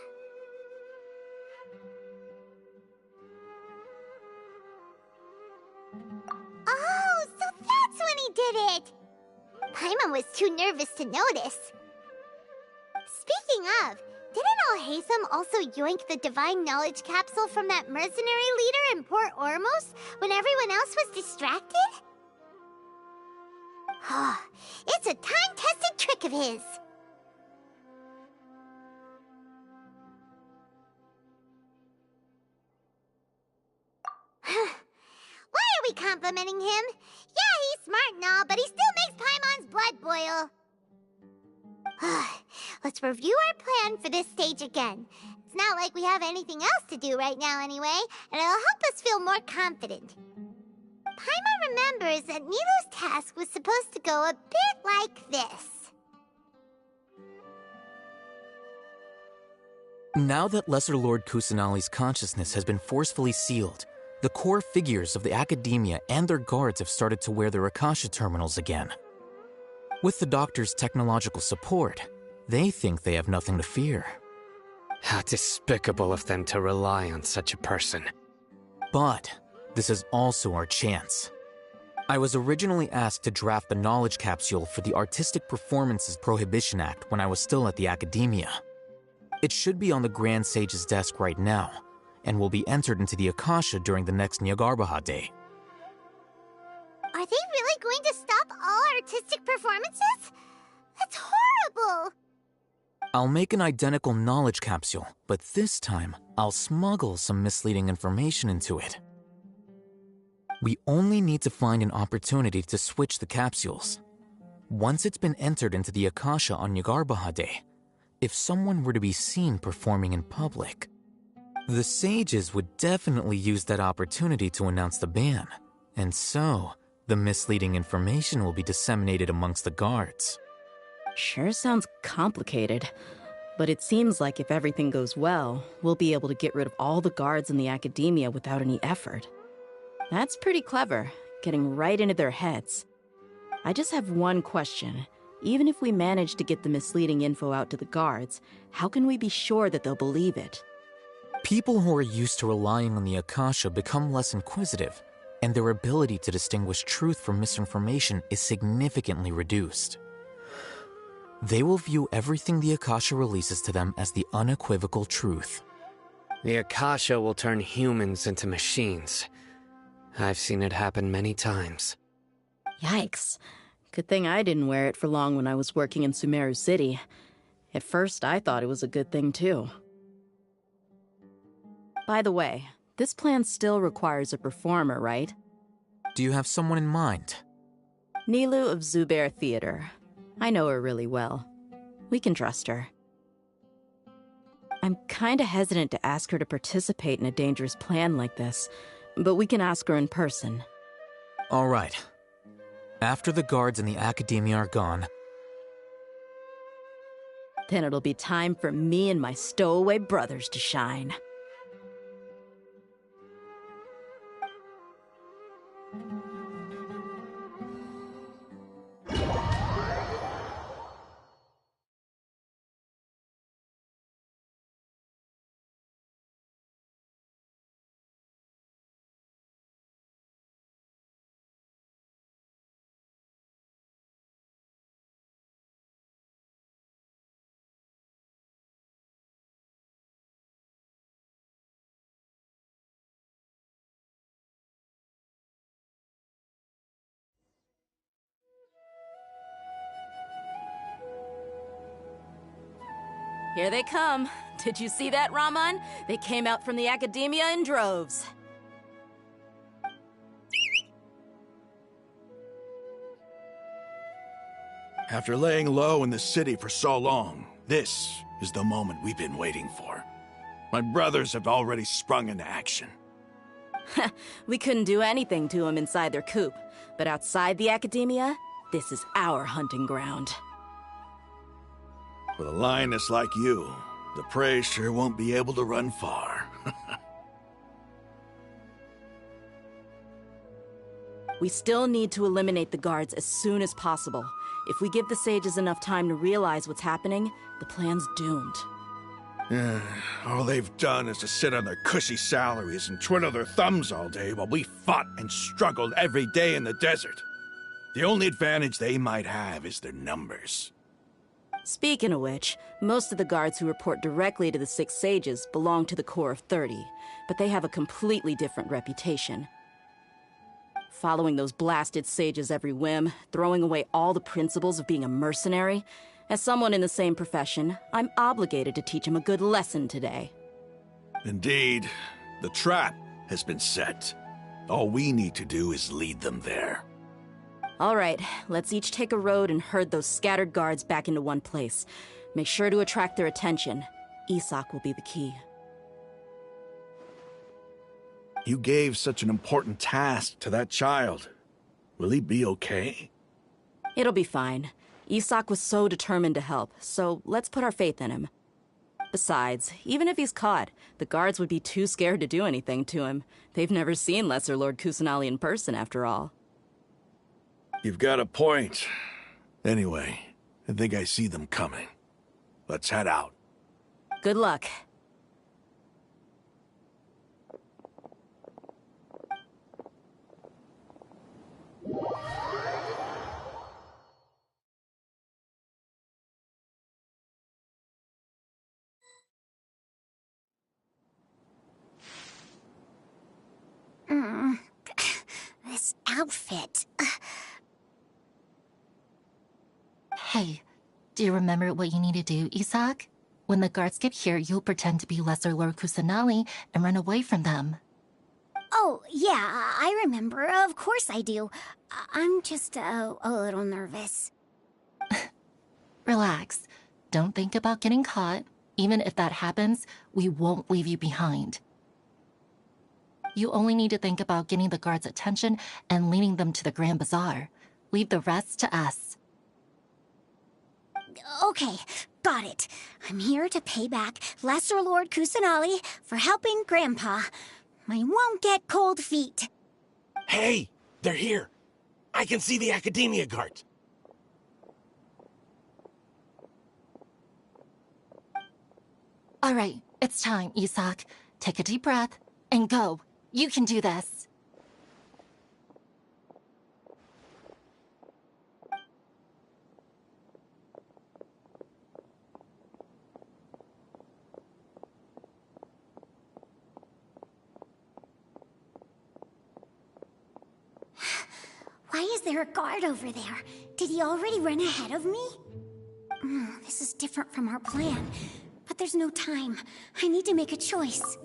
did it! Paimon was too nervous to notice. Speaking of, didn't Alhaitham also yoink the Divine Knowledge Capsule from that mercenary leader in Port Ormos when everyone else was distracted? It's a time-tested trick of his. Why are we complimenting him? Yeah, he's smart and all, but he still makes Paimon's blood boil. Let's review our plan for this stage again. It's not like we have anything else to do right now anyway, and it'll help us feel more confident. Paimon remembers that Nilou's task was supposed to go a bit like this. Now that Lesser Lord Kusanali's consciousness has been forcefully sealed, the core figures of the Academia and their guards have started to wear their Akasha terminals again. With the Doctor's technological support, they think they have nothing to fear. How despicable of them to rely on such a person. But this is also our chance. I was originally asked to draft the knowledge capsule for the Artistic Performances Prohibition Act when I was still at the Academia. It should be on the Grand Sage's desk right now, and will be entered into the Akasha during the next Nyagarbaha Day. Are they really going to stop all artistic performances? That's horrible! I'll make an identical knowledge capsule, but this time, I'll smuggle some misleading information into it. We only need to find an opportunity to switch the capsules. Once it's been entered into the Akasha on Nyagarbaha Day, if someone were to be seen performing in public, the sages would definitely use that opportunity to announce the ban, and so the misleading information will be disseminated amongst the guards. Sure sounds complicated, but it seems like if everything goes well, we'll be able to get rid of all the guards in the Academia without any effort. That's pretty clever, getting right into their heads. I just have one question. Even if we manage to get the misleading info out to the guards, how can we be sure that they'll believe it? People who are used to relying on the Akasha become less inquisitive, and their ability to distinguish truth from misinformation is significantly reduced. They will view everything the Akasha releases to them as the unequivocal truth. The Akasha will turn humans into machines. I've seen it happen many times. Yikes. Good thing I didn't wear it for long when I was working in Sumeru City. At first, I thought it was a good thing, too. By the way, this plan still requires a performer, right? Do you have someone in mind? Nilou of Zubair Theater. I know her really well. We can trust her. I'm kinda hesitant to ask her to participate in a dangerous plan like this, but we can ask her in person. All right. After the guards in the Academia are gone, then it'll be time for me and my stowaway brothers to shine. Here they come. Did you see that, Raman? They came out from the Academia in droves. After laying low in the city for so long, this is the moment we've been waiting for. My brothers have already sprung into action. We couldn't do anything to them inside their coop, but outside the Academia, this is our hunting ground. With a lioness like you, the prey sure won't be able to run far. We still need to eliminate the guards as soon as possible. If we give the sages enough time to realize what's happening, the plan's doomed. All they've done is to sit on their cushy salaries and twiddle their thumbs all day while we fought and struggled every day in the desert. The only advantage they might have is their numbers. Speaking of which, most of the guards who report directly to the Six Sages belong to the Corps of 30, but they have a completely different reputation. Following those blasted sages every whim, throwing away all the principles of being a mercenary. As someone in the same profession, I'm obligated to teach him a good lesson today. Indeed, the trap has been set. All we need to do is lead them there. All right, let's each take a road and herd those scattered guards back into one place. Make sure to attract their attention. Isak will be the key. You gave such an important task to that child. Will he be okay? It'll be fine. Isak was so determined to help, so let's put our faith in him. Besides, even if he's caught, the guards would be too scared to do anything to him. They've never seen Lesser Lord Kusanali in person, after all. You've got a point. Anyway, I think I see them coming. Let's head out. Good luck. This outfit. Hey, do you remember what you need to do, Isak? When the guards get here, you'll pretend to be Lesser Lord Kusanali and run away from them. Oh, yeah, I remember. Of course I do. I'm just a little nervous. Relax. Don't think about getting caught. Even if that happens, we won't leave you behind. You only need to think about getting the guards' attention and leading them to the Grand Bazaar. Leave the rest to us. Okay, got it. I'm here to pay back Lesser Lord Kusanali for helping Grandpa. I won't get cold feet. Hey, they're here. I can see the Academia guard. All right, it's time, Isak. Take a deep breath and go. You can do this. Why is there a guard over there? Did he already run ahead of me? This is different from our plan. But there's no time. I need to make a choice.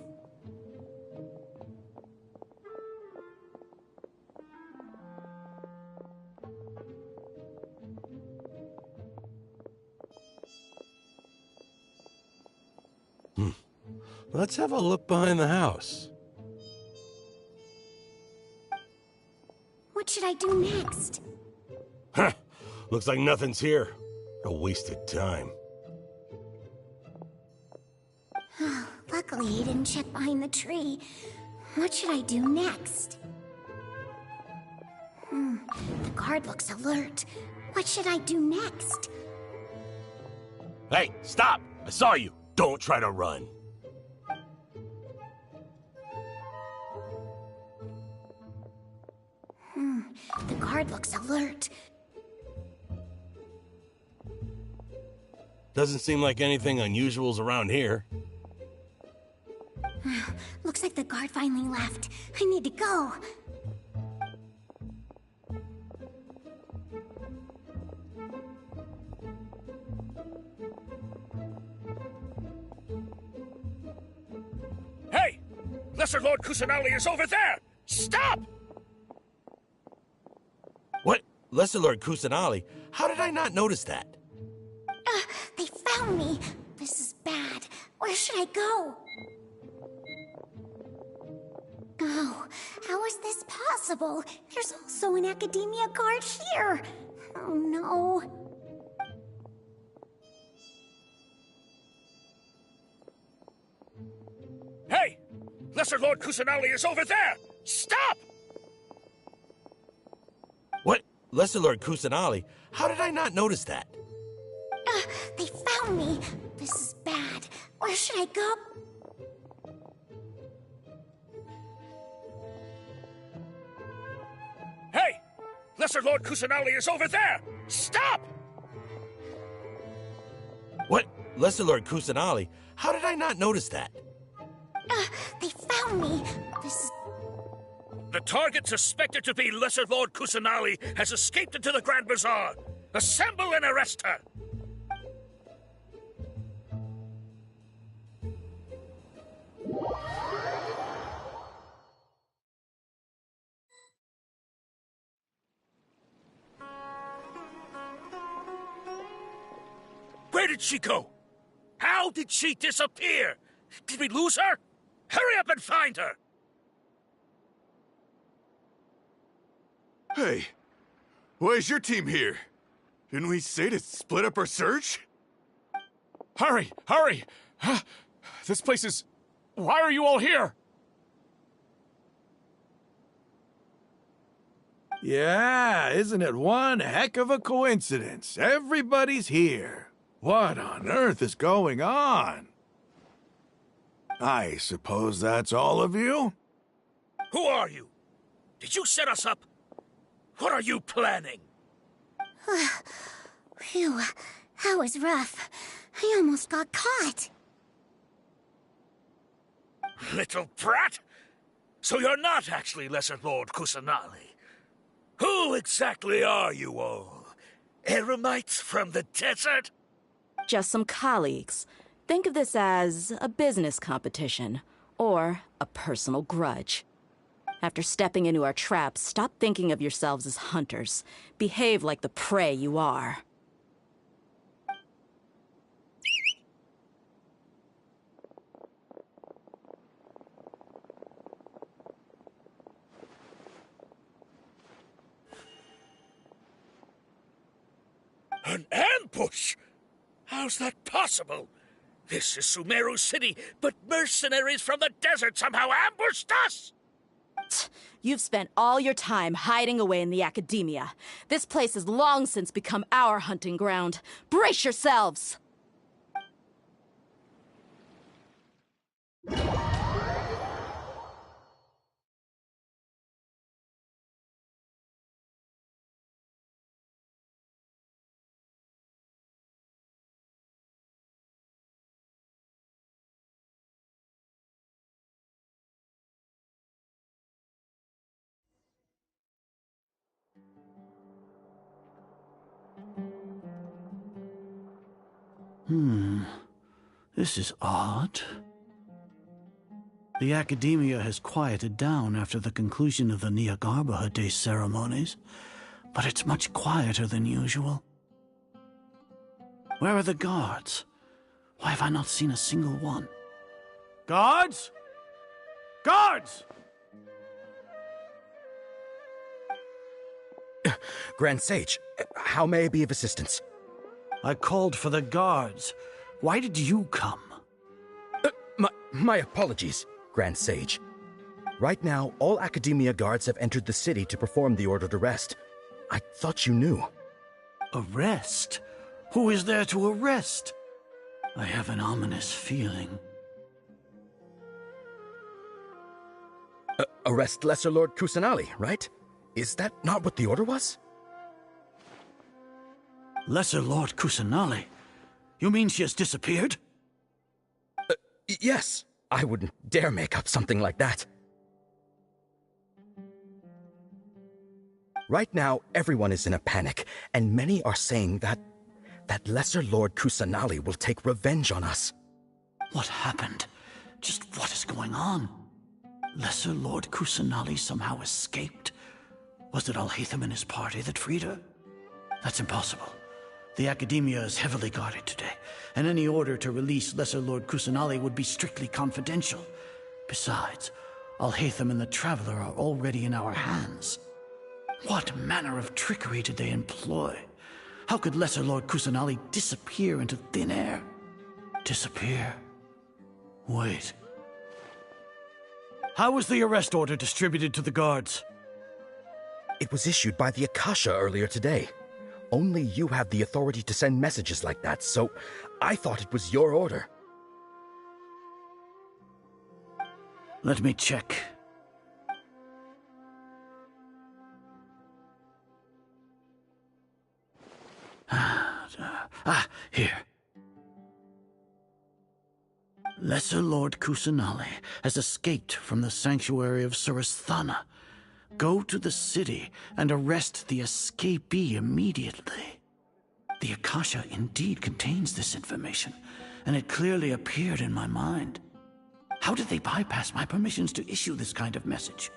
Let's have a look behind the house. What should I do next? Huh. Looks like nothing's here. A wasted time. Luckily, he didn't check behind the tree. What should I do next? The guard looks alert. What should I do next? Hey, stop! I saw you. Don't try to run. The guard looks alert. Doesn't seem like anything unusual's around here. Looks like the guard finally left. I need to go. Hey! Lesser Lord Kusanali is over there! Stop! What? Lesser Lord Kusanali? How did I not notice that? They found me. This is bad. Where should I go? Oh, how is this possible? There's also an Academia guard here. Oh no. Hey! Lesser Lord Kusanali is over there! Stop! What? Lesser Lord Kusanali? How did I not notice that? They found me. This is bad. Where should I go? Lesser Lord Kusanali is over there! Stop! What? Lesser Lord Kusanali? How did I not notice that? They found me. This is... The target suspected to be Lesser Lord Kusanali has escaped into the Grand Bazaar. Assemble and arrest her! Where did she go? How did she disappear? Did we lose her? Hurry up and find her! Hey, why is your team here? Didn't we say to split up our search? Hurry! Hurry! This place is... Why are you all here? Yeah, isn't it one heck of a coincidence? Everybody's here. What on earth is going on? I suppose that's all of you? Who are you? Did you set us up? What are you planning? Phew, that was rough. I almost got caught. Little brat! So you're not actually Lesser Lord Kusanali. Who exactly are you all? Eremites from the desert? Just some colleagues. Think of this as a business competition, or a personal grudge. After stepping into our traps, stop thinking of yourselves as hunters. Behave like the prey you are. An ambush? How's that possible? This is Sumeru City, but mercenaries from the desert somehow ambushed us! You've spent all your time hiding away in the academia. This place has long since become our hunting ground. Brace yourselves! This is odd. The academia has quieted down after the conclusion of the Niagarbaha Day ceremonies, but it's much quieter than usual. Where are the guards? Why have I not seen a single one? Guards? Guards! Grand Sage, how may I be of assistance? I called for the guards. Why did you come? My apologies, Grand Sage. Right now, all Academia guards have entered the city to perform the ordered arrest. I thought you knew. Arrest? Who is there to arrest? I have an ominous feeling. Arrest Lesser Lord Kusanali, right? Is that not what the order was? Lesser Lord Kusanali? You mean she has disappeared? Yes. I wouldn't dare make up something like that. Right now, everyone is in a panic, and many are saying that Lesser Lord Kusanali will take revenge on us. What happened? Just what is going on? Lesser Lord Kusanali somehow escaped? Was it Alhaitham and his party that freed her? That's impossible. The Academia is heavily guarded today, and any order to release Lesser Lord Kusanali would be strictly confidential. Besides, Alhaitham and the Traveler are already in our hands. What manner of trickery did they employ? How could Lesser Lord Kusanali disappear into thin air? Disappear? Wait. How was the arrest order distributed to the guards? It was issued by the Akasha earlier today. Only you have the authority to send messages like that, so I thought it was your order. Let me check. Here. Lesser Lord Kusanali has escaped from the sanctuary of Surasthana. Go to the city and arrest the escapee immediately. The Akasha indeed contains this information, and it clearly appeared in my mind. How did they bypass my permissions to issue this kind of message?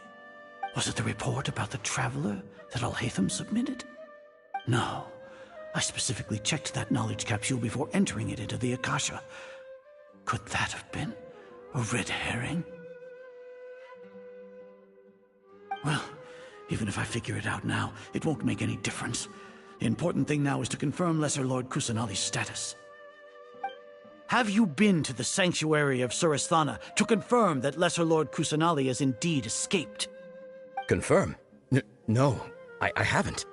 Was it the report about the traveler that Alhaitham submitted? No. I specifically checked that knowledge capsule before entering it into the Akasha. Could that have been a red herring? Well, even if I figure it out now, it won't make any difference. The important thing now is to confirm Lesser Lord Kusanali's status. Have you been to the sanctuary of Surasthana to confirm that Lesser Lord Kusanali has indeed escaped? Confirm? No, I haven't.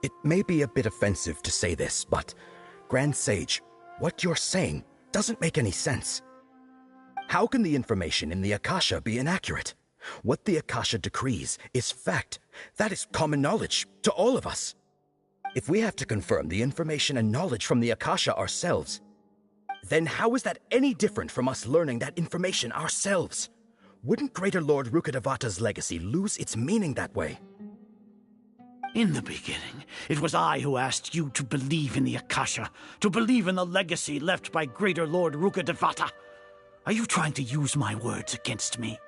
It may be a bit offensive to say this, but, Grand Sage, what you're saying doesn't make any sense. How can the information in the Akasha be inaccurate? What the Akasha decrees is fact. That is common knowledge to all of us. If we have to confirm the information and knowledge from the Akasha ourselves, then how is that any different from us learning that information ourselves? Wouldn't Greater Lord Rukkhadevata's legacy lose its meaning that way? In the beginning, it was I who asked you to believe in the Akasha, to believe in the legacy left by Greater Lord Rukkhadevata. Are you trying to use my words against me?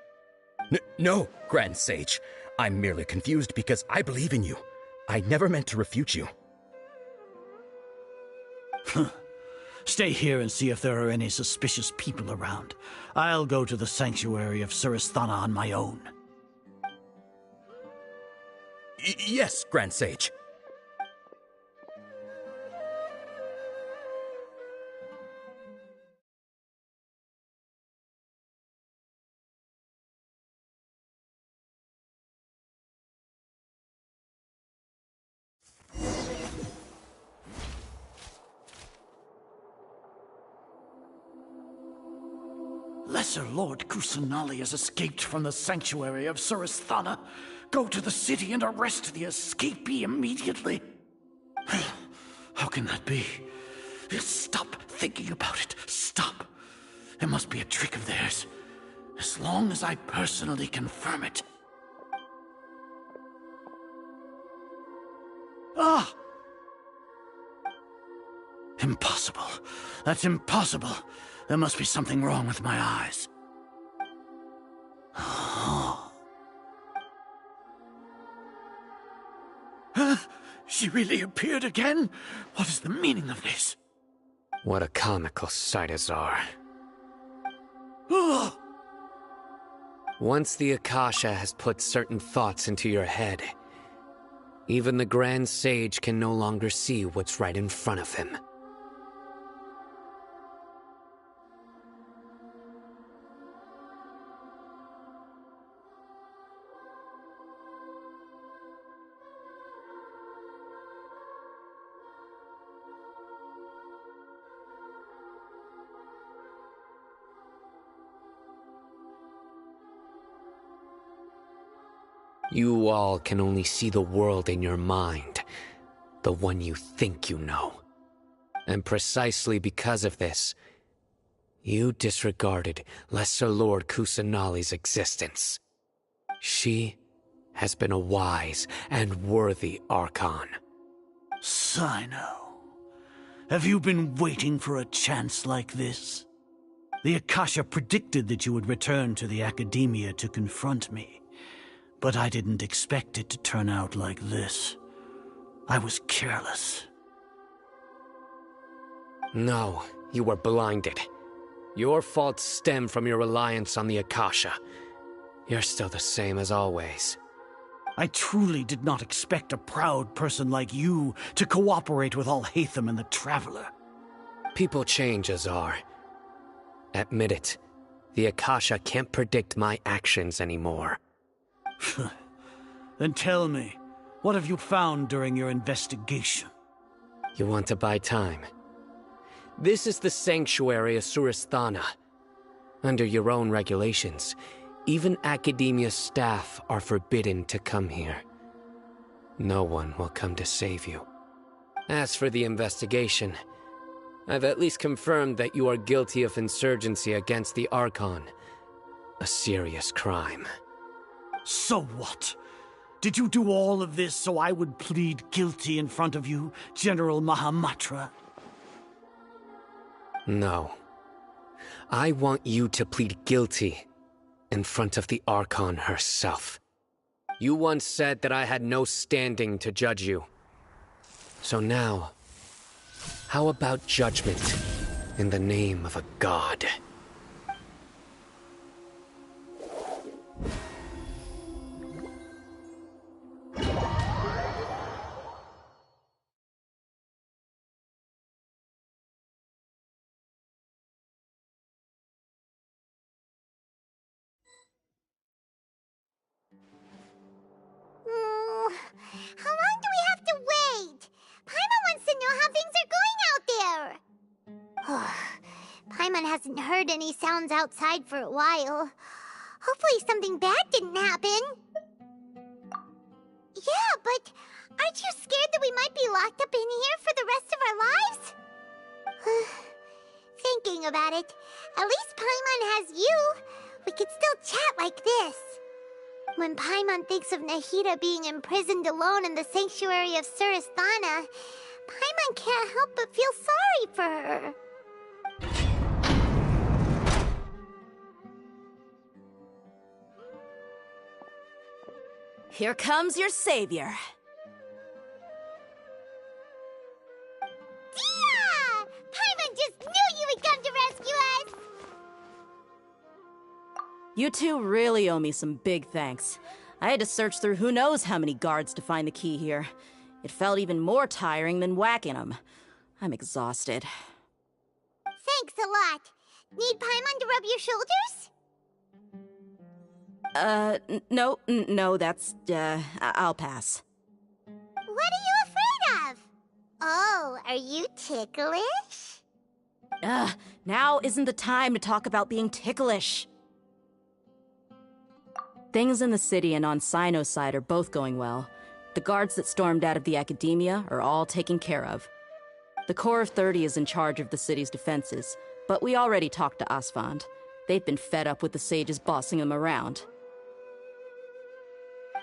No, Grand Sage. I'm merely confused because I believe in you. I never meant to refute you. Stay here and see if there are any suspicious people around. I'll go to the sanctuary of Surasthana on my own. Yes, Grand Sage. Lesser Lord Kusanali has escaped from the sanctuary of Surasthana. Go to the city and arrest the escapee immediately. How can that be? Stop thinking about it. Stop. It must be a trick of theirs. As long as I personally confirm it. Ah! Impossible. That's impossible. There must be something wrong with my eyes. She really appeared again? What is the meaning of this? What a comical sight, Azar. Once the Akasha has put certain thoughts into your head, even the Grand Sage can no longer see what's right in front of him. You all can only see the world in your mind, the one you think you know. And precisely because of this, you disregarded Lesser Lord Kusanali's existence. She has been a wise and worthy Archon. Sino, have you been waiting for a chance like this? The Akasha predicted that you would return to the Academia to confront me. But I didn't expect it to turn out like this. I was careless. No, you were blinded. Your faults stem from your reliance on the Akasha. You're still the same as always. I truly did not expect a proud person like you to cooperate with Alhaitham and the Traveler. People change, Azar. Admit it. The Akasha can't predict my actions anymore. Then tell me, what have you found during your investigation? You want to buy time? This is the sanctuary of Surasthana. Under your own regulations, even Academia staff are forbidden to come here. No one will come to save you. As for the investigation, I've at least confirmed that you are guilty of insurgency against the Archon. A serious crime. So what? Did you do all of this so I would plead guilty in front of you, General Mahamatra? No. I want you to plead guilty in front of the Archon herself. You once said that I had no standing to judge you. So now, how about judgment in the name of a god? How long do we have to wait? Paimon wants to know how things are going out there. Paimon hasn't heard any sounds outside for a while. Hopefully something bad didn't happen. Yeah, but aren't you scared that we might be locked up in here for the rest of our lives? Thinking about it, at least Paimon has you. We could still chat like this. When Paimon thinks of Nahida being imprisoned alone in the sanctuary of Surasthana, Paimon can't help but feel sorry for her. Here comes your savior. Dia! Paimon just knew you would come to rescue us! You two really owe me some big thanks. I had to search through who knows how many guards to find the key here. It felt even more tiring than whacking them. I'm exhausted. Thanks a lot. Need Paimon to rub your shoulders? No, that's, I'll pass. What are you afraid of? Oh, are you ticklish? Now isn't the time to talk about being ticklish. Things in the city and on Sino's side are both going well. The guards that stormed out of the academia are all taken care of. The Corps of 30 is in charge of the city's defenses, but we already talked to Asfand. They've been fed up with the sages bossing them around.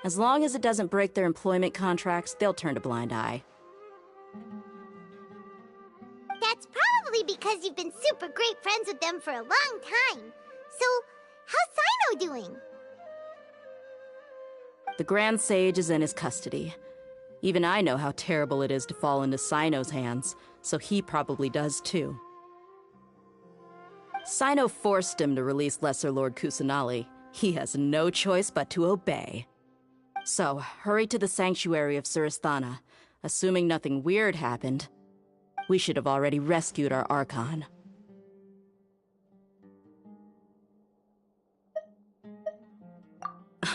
As long as it doesn't break their employment contracts, they'll turn a blind eye. That's probably because you've been super great friends with them for a long time. So, how's Sino doing? The Grand Sage is in his custody. Even I know how terrible it is to fall into Sino's hands, so he probably does too. Sino forced him to release Lesser Lord Kusanali. He has no choice but to obey. So, hurry to the sanctuary of Surasthana. Assuming nothing weird happened, we should have already rescued our Archon.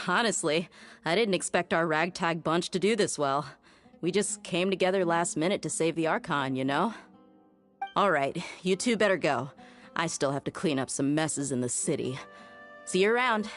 Honestly, I didn't expect our ragtag bunch to do this well. We just came together last minute to save the Archon, you know? Alright, you two better go. I still have to clean up some messes in the city. See you around.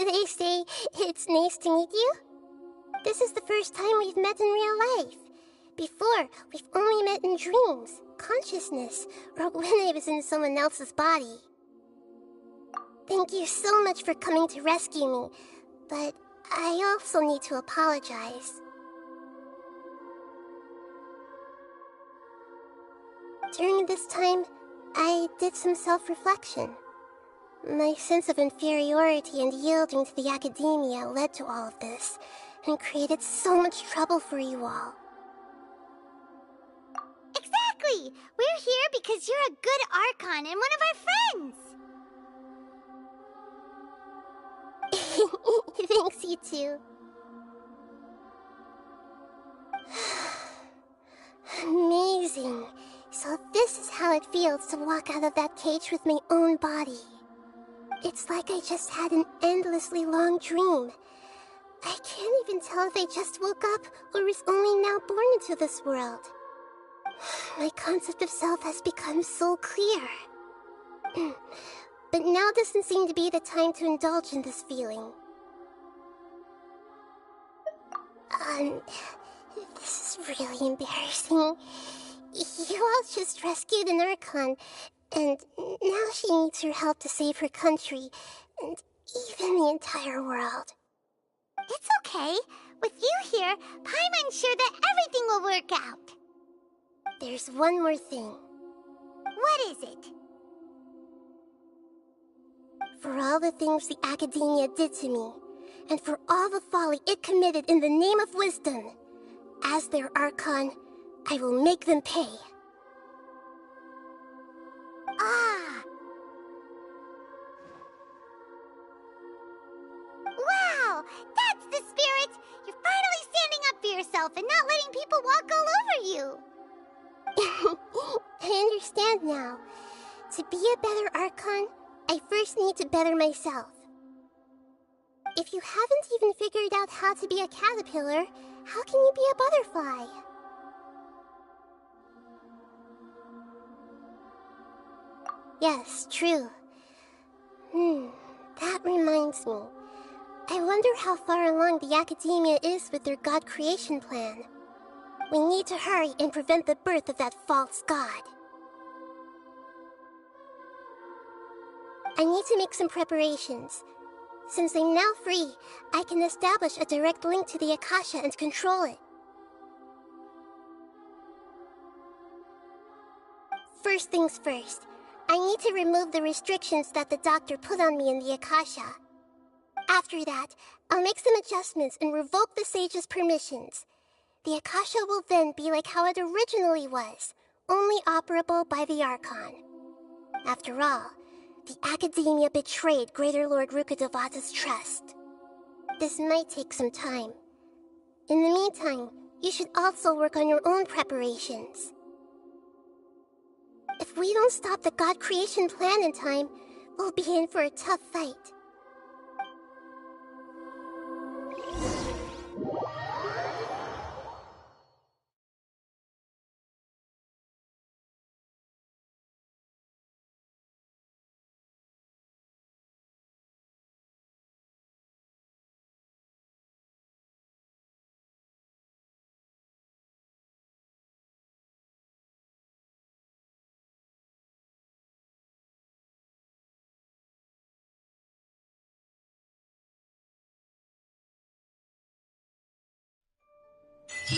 They say it's nice to meet you. This is the first time we've met in real life. Before, we've only met in dreams, consciousness, or when I was in someone else's body. Thank you so much for coming to rescue me, but I also need to apologize. During this time, I did some self-reflection. My sense of inferiority and yielding to the academia led to all of this, and created so much trouble for you all. Exactly! We're here because you're a good Archon and one of our friends! Thanks, you too. Amazing. So this is how it feels to walk out of that cage with my own body. It's like I just had an endlessly long dream. I can't even tell if I just woke up or was only now born into this world. My concept of self has become so clear. But now doesn't seem to be the time to indulge in this feeling. This is really embarrassing. You all just rescued an Archon, and now she needs your help to save her country, and even the entire world. It's okay. With you here, Paimon's sure that everything will work out. There's one more thing. What is it? For all the things the Academia did to me, and for all the folly it committed in the name of wisdom, as their Archon, I will make them pay. Ah! Wow! That's the spirit! You're finally standing up for yourself and not letting people walk all over you! I understand now. To be a better Archon, I first need to better myself. If you haven't even figured out how to be a caterpillar, how can you be a butterfly? Yes, true. That reminds me. I wonder how far along the Academia is with their god creation plan. We need to hurry and prevent the birth of that false god. I need to make some preparations. Since I'm now free, I can establish a direct link to the Akasha and control it. First things first, I need to remove the restrictions that the doctor put on me in the Akasha. After that, I'll make some adjustments and revoke the sage's permissions. The Akasha will then be like how it originally was, only operable by the Archon. After all, the Academia betrayed Greater Lord Rukkhadevata's trust. This might take some time. In the meantime, you should also work on your own preparations. If we don't stop the god creation plan in time, we'll be in for a tough fight.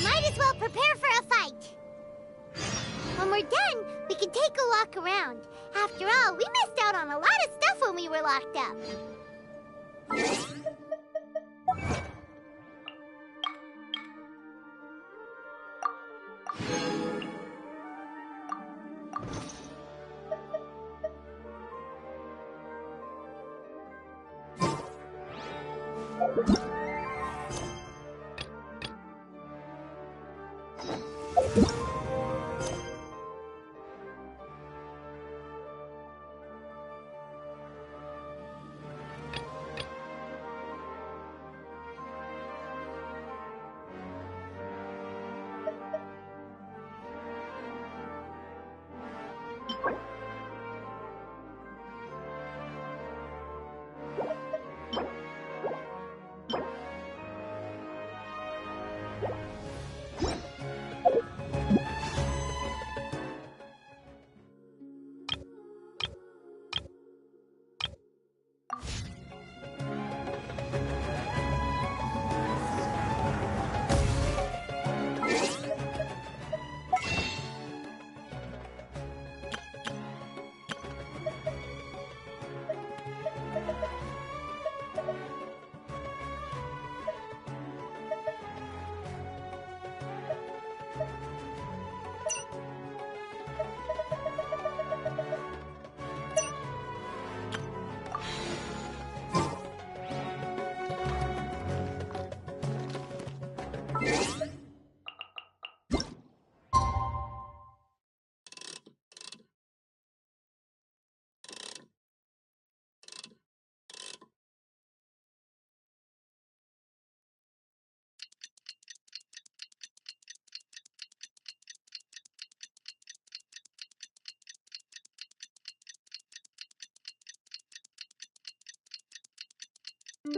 Might as well prepare for a fight. When we're done, we can take a walk around. After all, we missed out on a lot of stuff when we were locked up. How's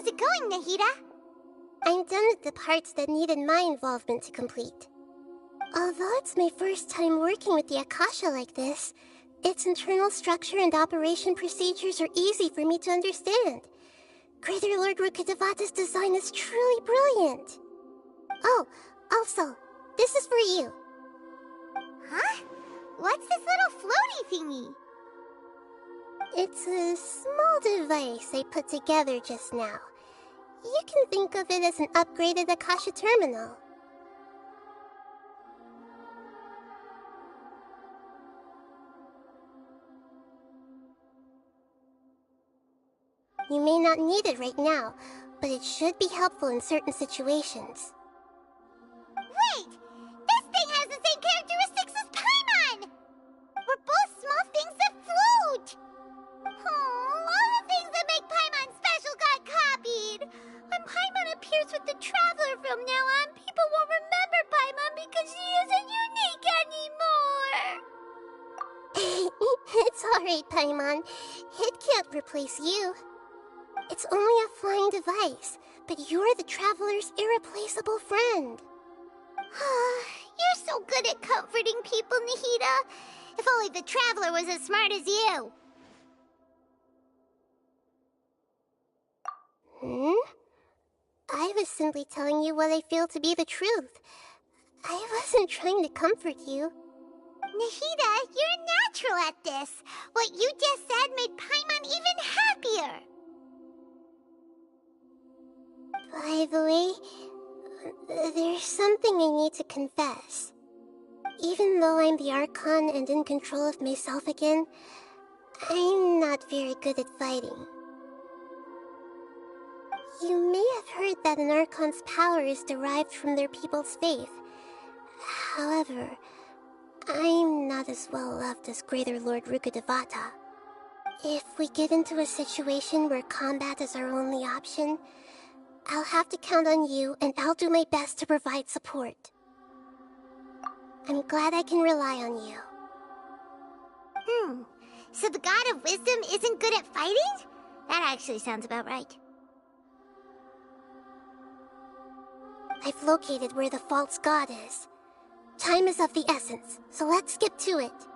it going, Nahida? I'm done with the parts that needed my involvement to complete. Although it's my first time working with the Akasha like this, its internal structure and operation procedures are easy for me to understand. Greater Lord Rukkhadevata's design is truly brilliant. Oh, also, this is for you. Huh? What's this little floaty thingy? It's a small device I put together just now. You can think of it as an upgraded Akasha terminal. You may not need it right now, but it should be helpful in certain situations. Wait! This thing has the same characteristics as Paimon! We're both small things that float! Oh, all the things that make Paimon special got copied! When Paimon appears with the Traveler from now on, people won't remember Paimon because she isn't unique anymore! It's alright, Paimon. It can't replace you. It's only a flying device, but you're the Traveler's irreplaceable friend. You're so good at comforting people, Nahida. If only the Traveler was as smart as you. I was simply telling you what I feel to be the truth. I wasn't trying to comfort you. Nahida, you're a natural at this. What you just said made Paimon even happier. By the way, there's something I need to confess. Even though I'm the Archon and in control of myself again, I'm not very good at fighting. You may have heard that an Archon's power is derived from their people's faith. However, I'm not as well loved as Greater Lord Rukkhadevata. If we get into a situation where combat is our only option, I'll have to count on you, and I'll do my best to provide support. I'm glad I can rely on you. So the God of Wisdom isn't good at fighting? That actually sounds about right. I've located where the false god is. Time is of the essence, so let's skip to it.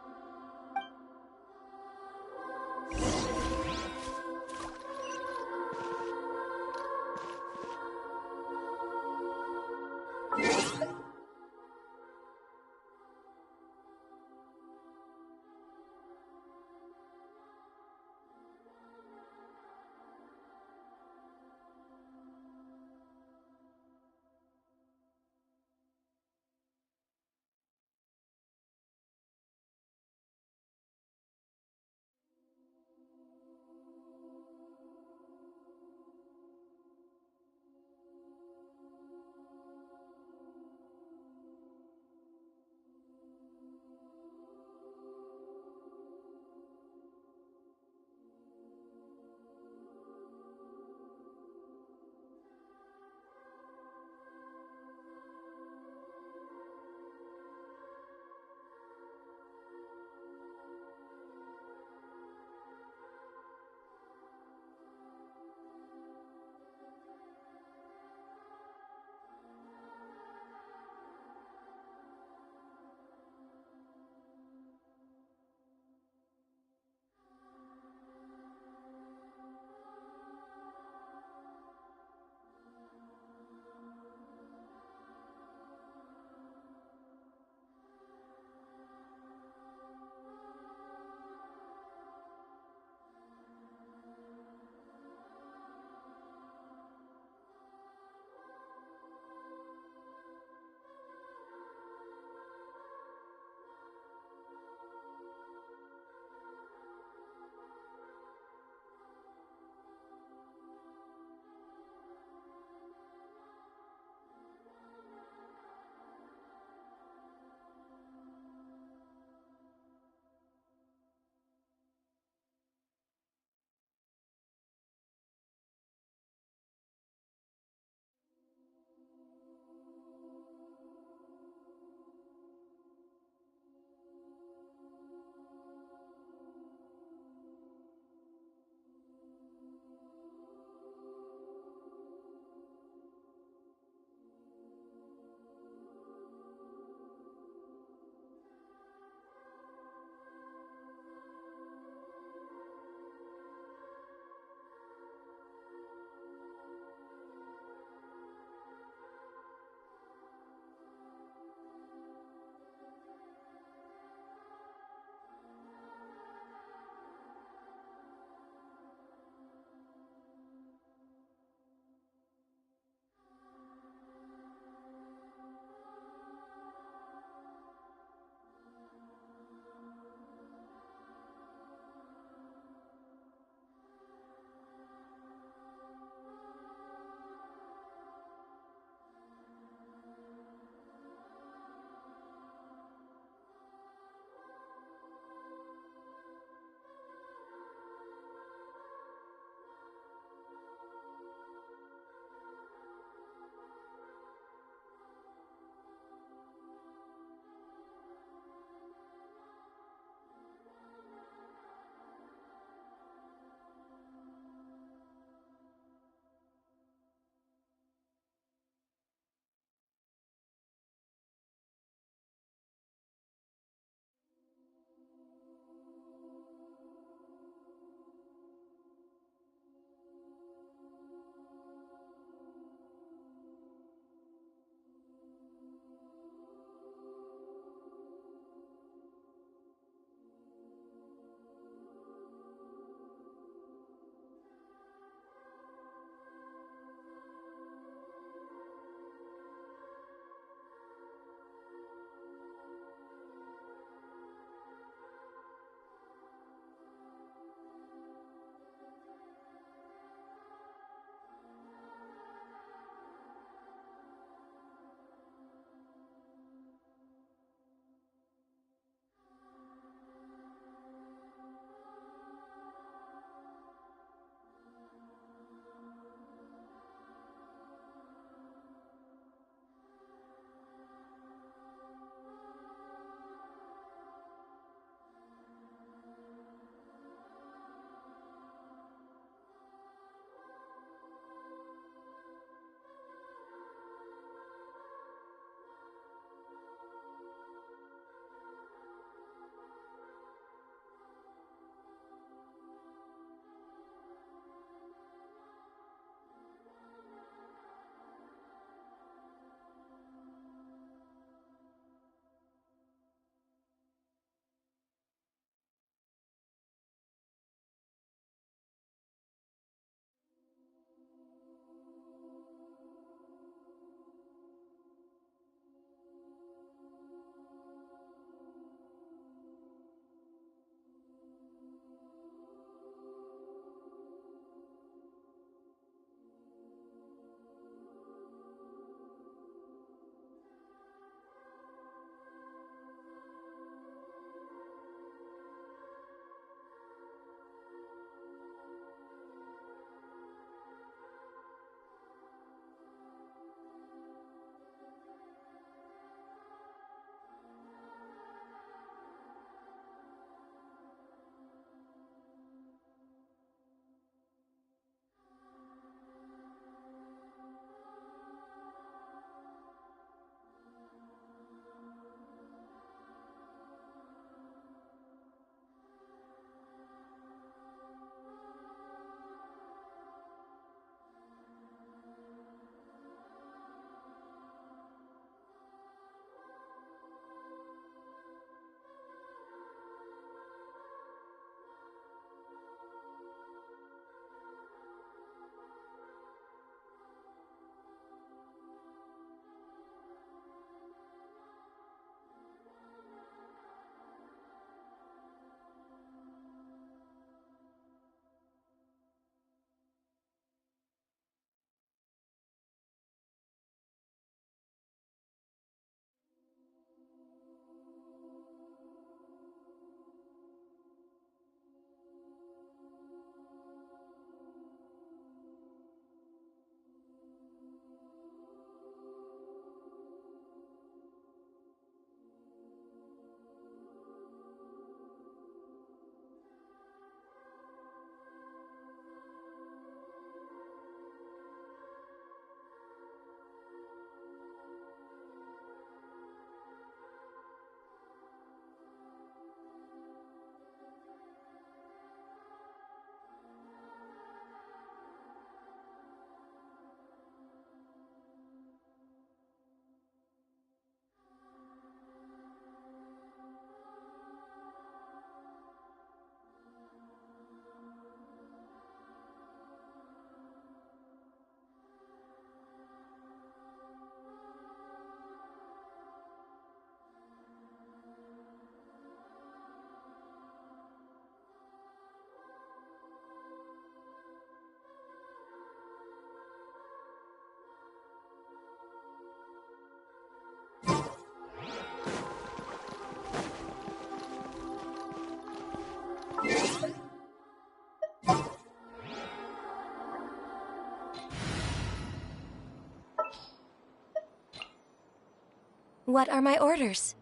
What are my orders?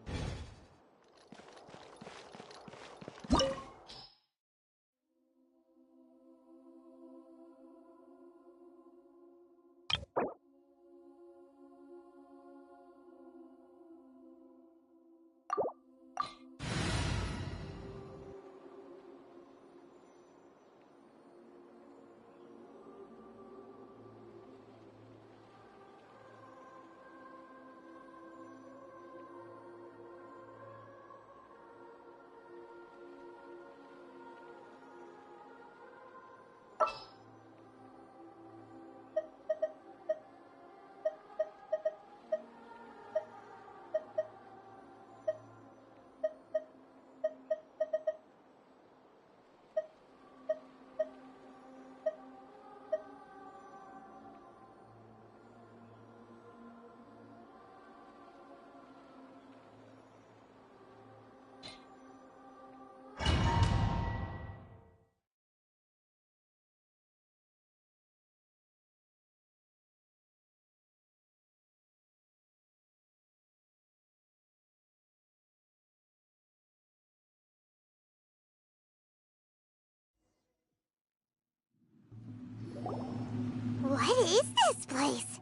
What is this place?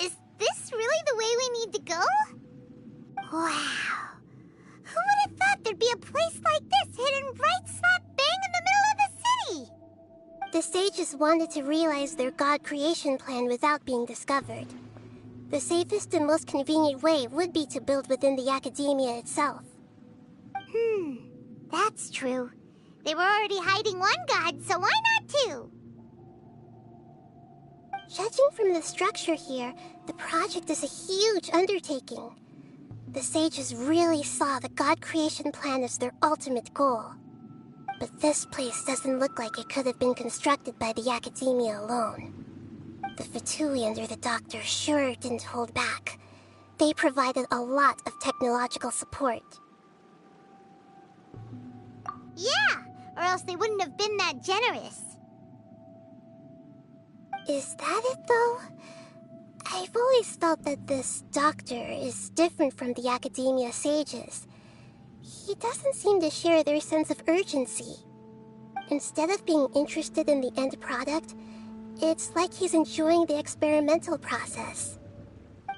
Is this really the way we need to go? Wow. Who would have thought there'd be a place like this hidden right slap bang in the middle of the city? The sages wanted to realize their god creation plan without being discovered. The safest and most convenient way would be to build within the academia itself. That's true. They were already hiding one god, so why not two? Judging from the structure here, the project is a huge undertaking. The sages really saw the god creation plan as their ultimate goal. But this place doesn't look like it could have been constructed by the academia alone. The Fatui under the Doctor sure didn't hold back. They provided a lot of technological support. Yeah, or else they wouldn't have been that generous. Is that it, though? I've always felt that this Doctor is different from the Academia sages. He doesn't seem to share their sense of urgency. Instead of being interested in the end product, it's like he's enjoying the experimental process.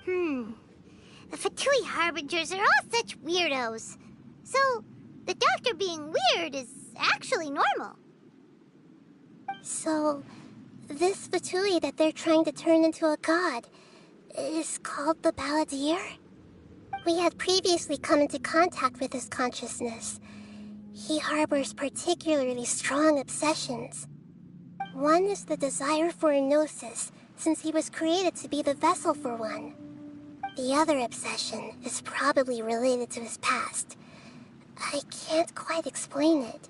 The Fatui Harbingers are all such weirdos. So, the Doctor being weird is actually normal. So, this Fatui that they're trying to turn into a god is called the Balladeer? We had previously come into contact with his consciousness. He harbors particularly strong obsessions. One is the desire for a gnosis, since he was created to be the vessel for one. The other obsession is probably related to his past. I can't quite explain it.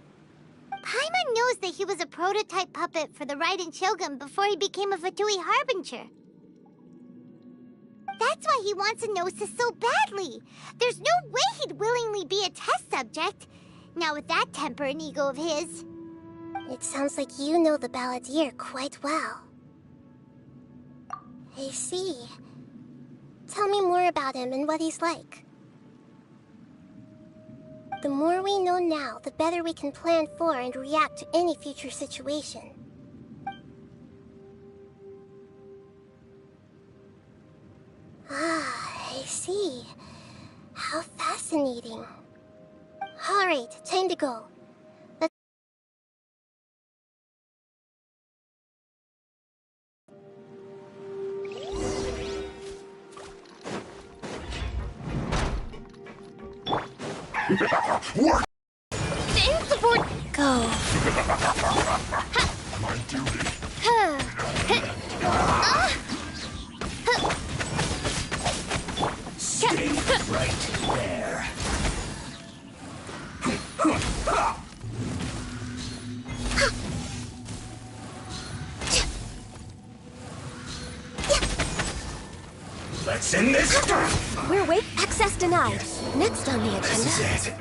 Paimon knows that he was a prototype puppet for the Raiden Shogun before he became a Fatui Harbinger. That's why he wants a gnosis so badly. There's no way he'd willingly be a test subject. Now with that temper and ego of his. It sounds like you know the Balladeer quite well. I see. Tell me more about him and what he's like. The more we know now, the better we can plan for and react to any future situation. Ah, I see. How fascinating. Alright, time to go. Work! Thanks for... Go. My duty. Stay right there. Let's end this. We're wait. Access denied. Next on the agenda. This is it.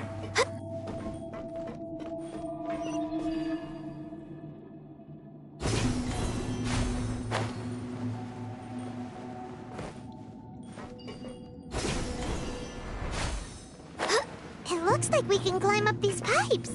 Looks like we can climb up these pipes.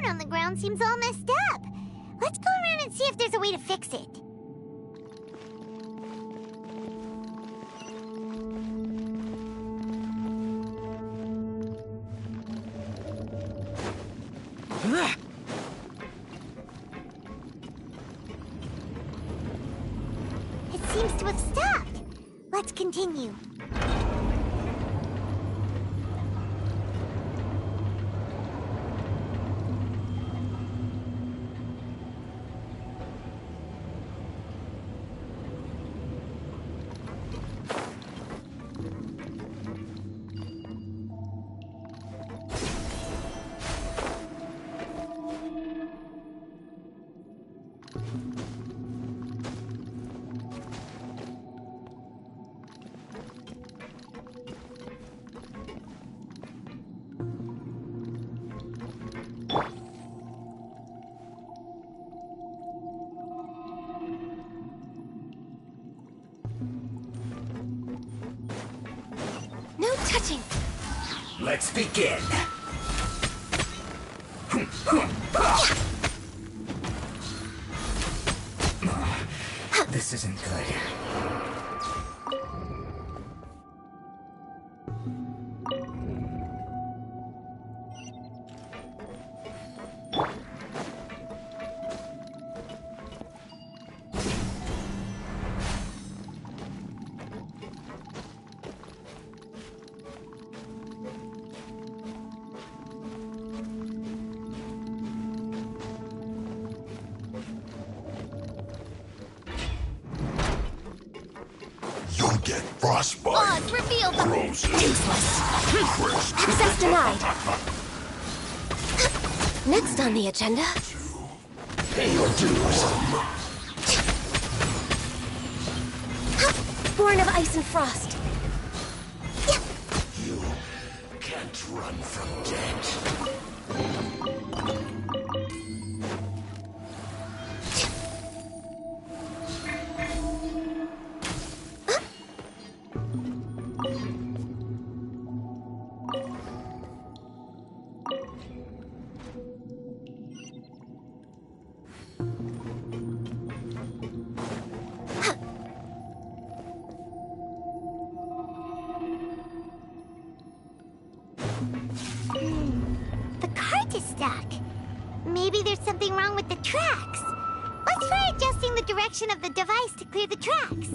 On the ground seems all messed up. Let's go around and see if there's a way to fix it. It seems to have stopped. Let's continue. No touching! Let's begin! This isn't good. You'll get frostbite. Oz, reveal them! Frozen. Useless! Access denied! Next on the agenda... Pay your dues. Born of ice and frost. You can't run from death. The cart is stuck. Maybe there's something wrong with the tracks. Let's try adjusting the direction of the device to clear the tracks.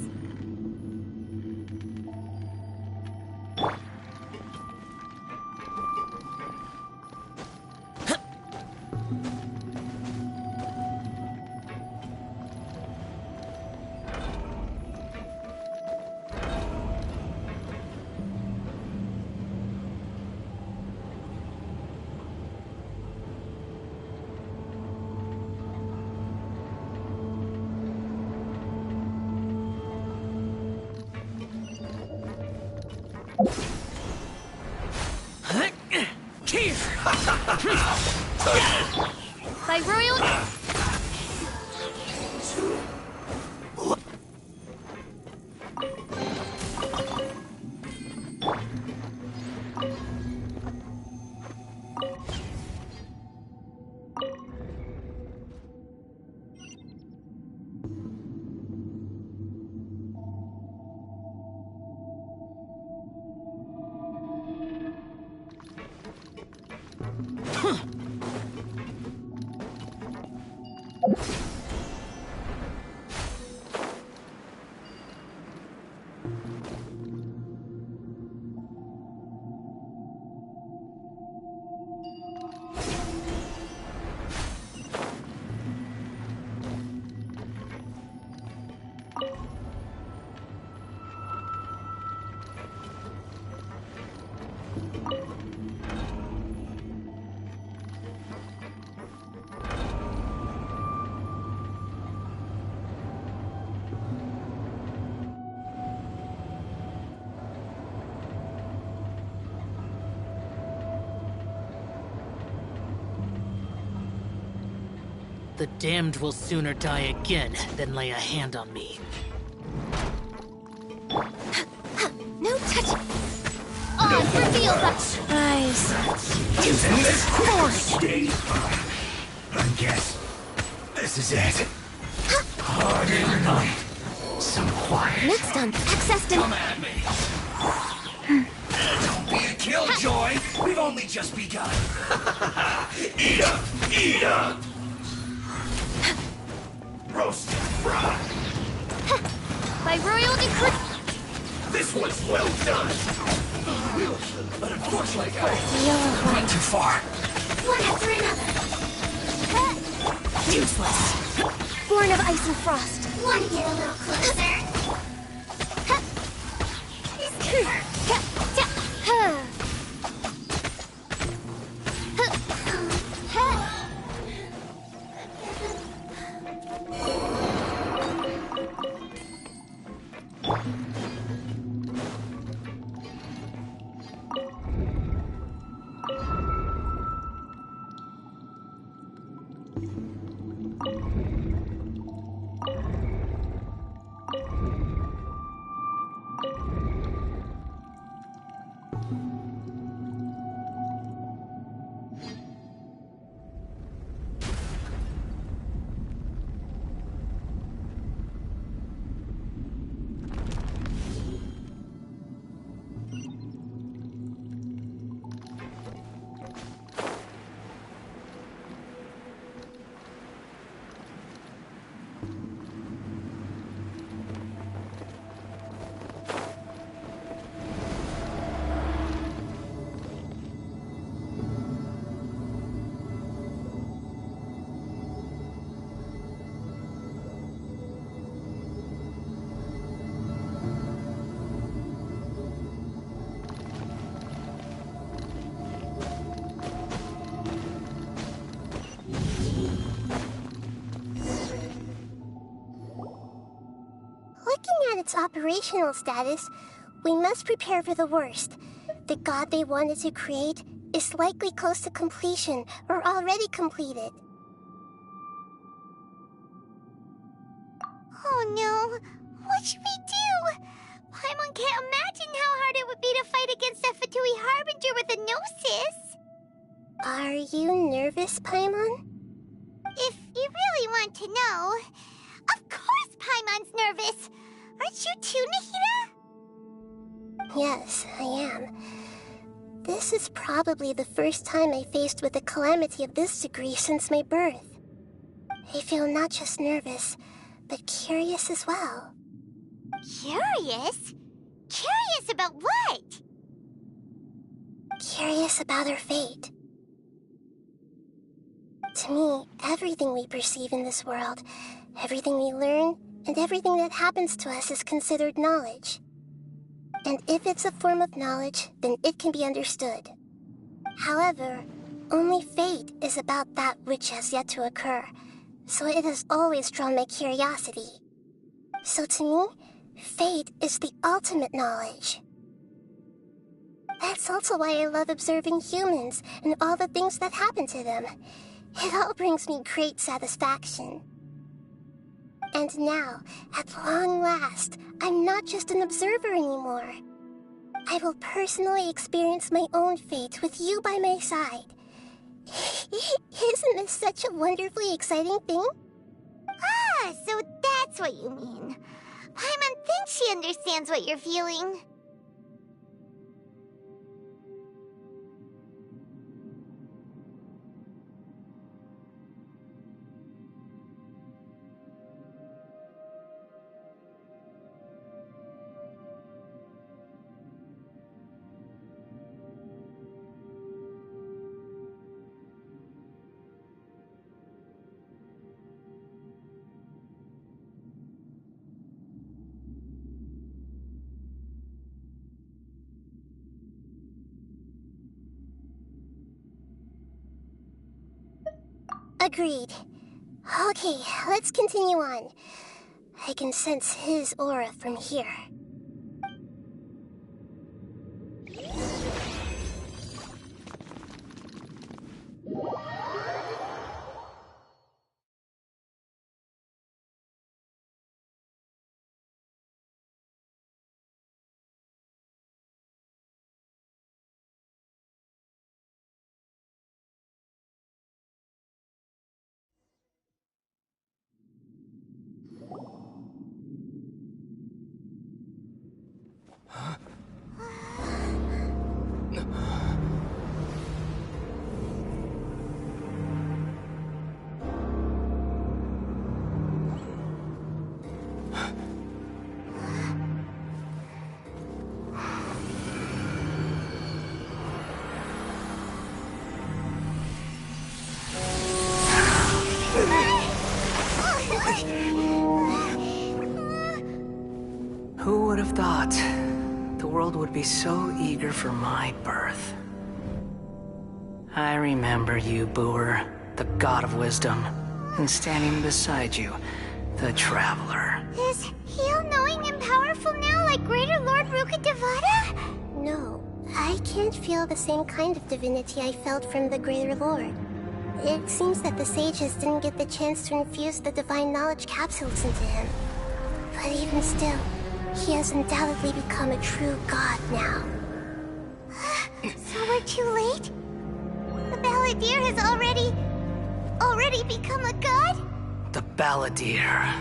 By royal... The damned will sooner die again than lay a hand on me. No touch! Oh, reveal that surprise! Using this quick I guess this is it. Hard in night. Some quiet. Next on access to... Come at me. Don't be a killjoy. We've only just begun. Eat up! Eat up! Roasted fried. By royal decree... This one's well done. But unfortunately, I went too far. One after another. Useless. Born of ice and frost. Want to get a little closer? Looking at its operational status, we must prepare for the worst. The god they wanted to create is likely close to completion or already completed. Oh no, what should we do? Paimon can't imagine how hard it would be to fight against a Fatui Harbinger with a Gnosis. Are you nervous, Paimon? If you really want to know, of course Paimon's nervous. Aren't you too, Nahida? Yes, I am. This is probably the first time I faced with a calamity of this degree since my birth. I feel not just nervous, but curious as well. Curious? Curious about what? Curious about our fate. To me, everything we perceive in this world, everything we learn, and everything that happens to us is considered knowledge. And if it's a form of knowledge, then it can be understood. However, only fate is about that which has yet to occur, so it has always drawn my curiosity. So to me, fate is the ultimate knowledge. That's also why I love observing humans and all the things that happen to them. It all brings me great satisfaction. And now, at long last, I'm not just an observer anymore. I will personally experience my own fate with you by my side. Isn't this such a wonderfully exciting thing? Ah, so that's what you mean. Paimon thinks she understands what you're feeling. Agreed. Okay, let's continue on. I can sense his aura from here. Who would have thought the world would be so eager for my birth? I remember you, Booer, the god of wisdom, and standing beside you, the traveler. Is he all-knowing and powerful now like Greater Lord Rukkhadevata? No, I can't feel the same kind of divinity I felt from the Greater Lord. It seems that the sages didn't get the chance to infuse the divine knowledge capsules into him. But even still, he has undoubtedly become a true god now. So we're too late? The Balladeer has already become a god? The Balladeer.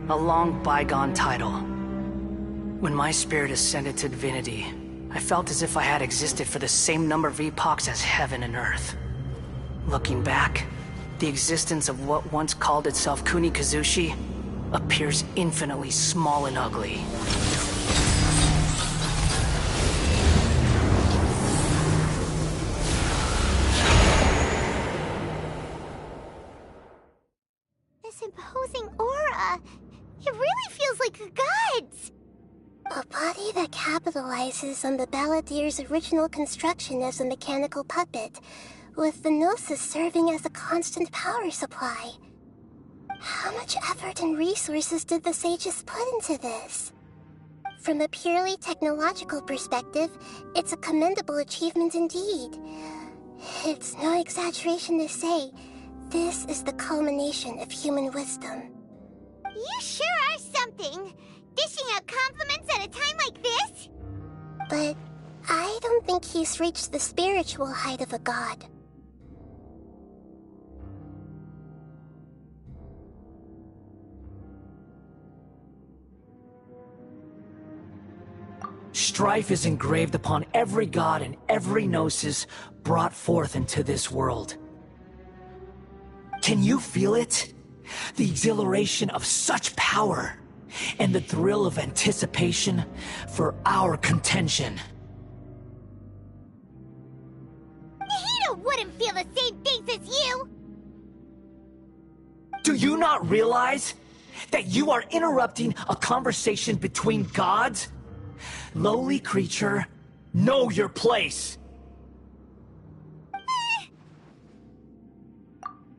A long bygone title. When my spirit ascended to divinity, I felt as if I had existed for the same number of epochs as heaven and earth. Looking back, the existence of what once called itself Kunikazushi appears infinitely small and ugly. This imposing aura, it really feels like the gods! A body that capitalizes on the Balladeer's original construction as a mechanical puppet, with the Gnosis serving as a constant power supply. How much effort and resources did the sages put into this? From a purely technological perspective, it's a commendable achievement indeed. It's no exaggeration to say, this is the culmination of human wisdom. You sure are something! Dishing out compliments at a time like this? But I don't think he's reached the spiritual height of a god. Strife is engraved upon every god and every gnosis brought forth into this world. Can you feel it? The exhilaration of such power, and the thrill of anticipation for our contention. Nahida wouldn't feel the same things as you! Do you not realize that you are interrupting a conversation between gods? Lowly creature, know your place!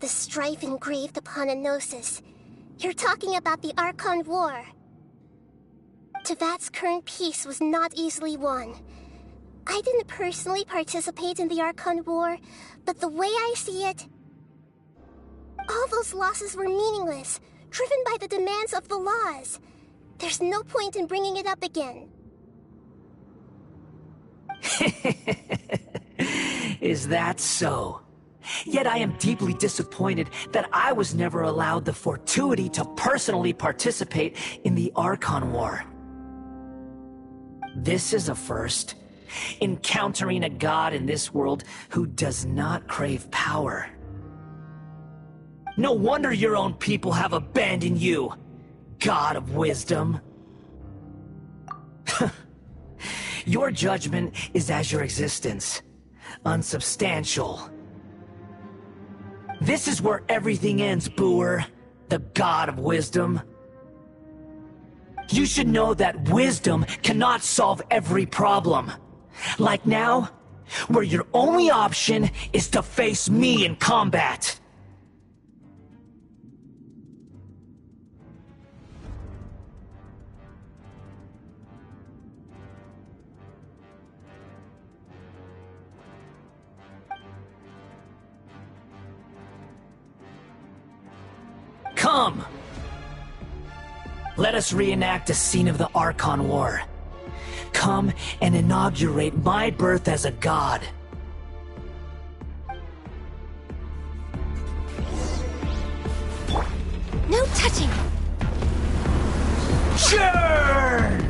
The strife engraved upon a gnosis. You're talking about the Archon War. Tevat's current peace was not easily won. I didn't personally participate in the Archon War, but the way I see it, all those losses were meaningless, driven by the demands of the laws. There's no point in bringing it up again. Is that so? Yet I am deeply disappointed that I was never allowed the fortuity to personally participate in the Archon War. This is a first. Encountering a god in this world who does not crave power. No wonder your own people have abandoned you, god of wisdom. Your judgment is as your existence, unsubstantial. This is where everything ends, Booer, the god of wisdom. You should know that wisdom cannot solve every problem. Like now, where your only option is to face me in combat. Come! Let us reenact a scene of the Archon War. Come and inaugurate my birth as a god. No touching! Churn!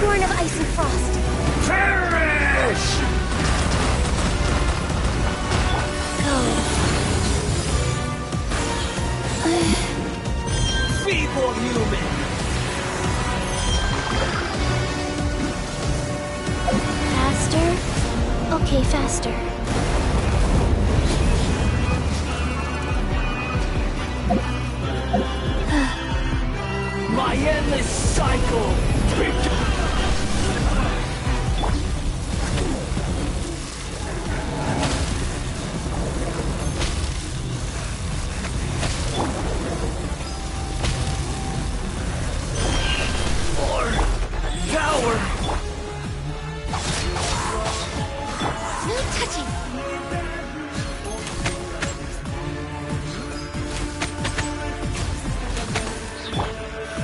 Born of ice and frost. Perish! Go. Feeble human! Faster? Okay, faster. My endless cycle! No touching!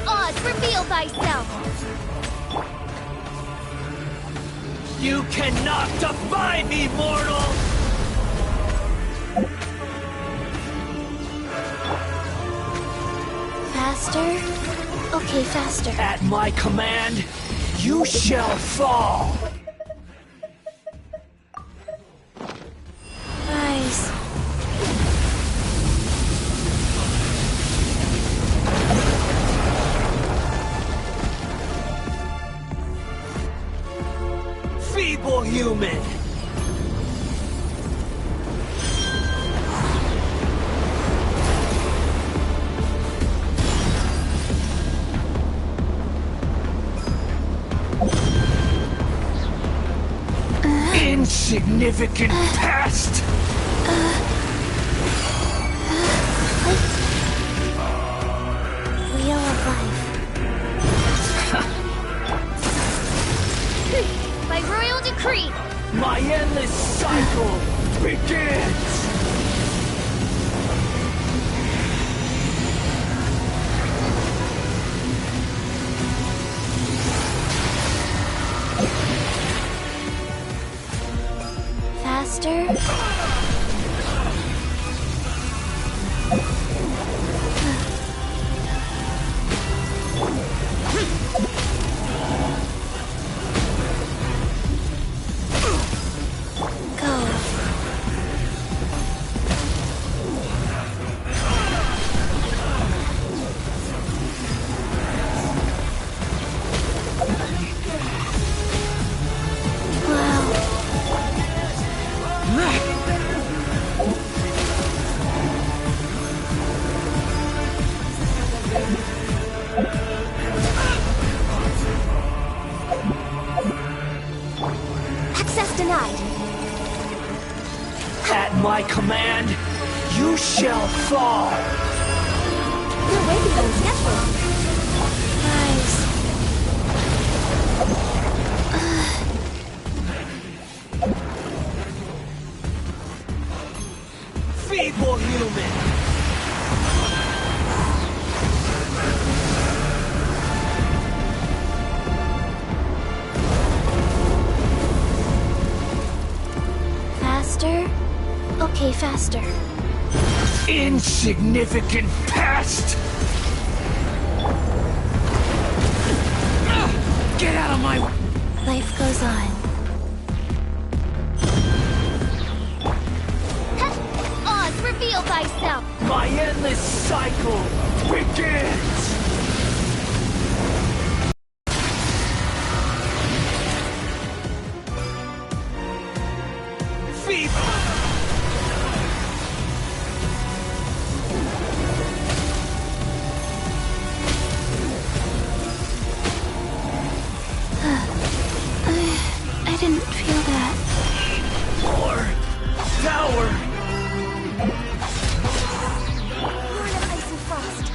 Oz, reveal thyself! You cannot defy me, mortal! Faster? Okay, faster. At my command, you shall fall! Rise. Feeble human! Insignificant past! Wheel of life. By royal decree! My endless cycle begins! Faster? Access denied! At my command, you shall fall! You're way beyond schedule! Rise. Feeble human! Faster? Okay, faster. Insignificant past! Get out of my... Life goes on. Oz, reveal thyself! My endless cycle begins! Feeble! I didn't feel that. More power! Born of ice and frost!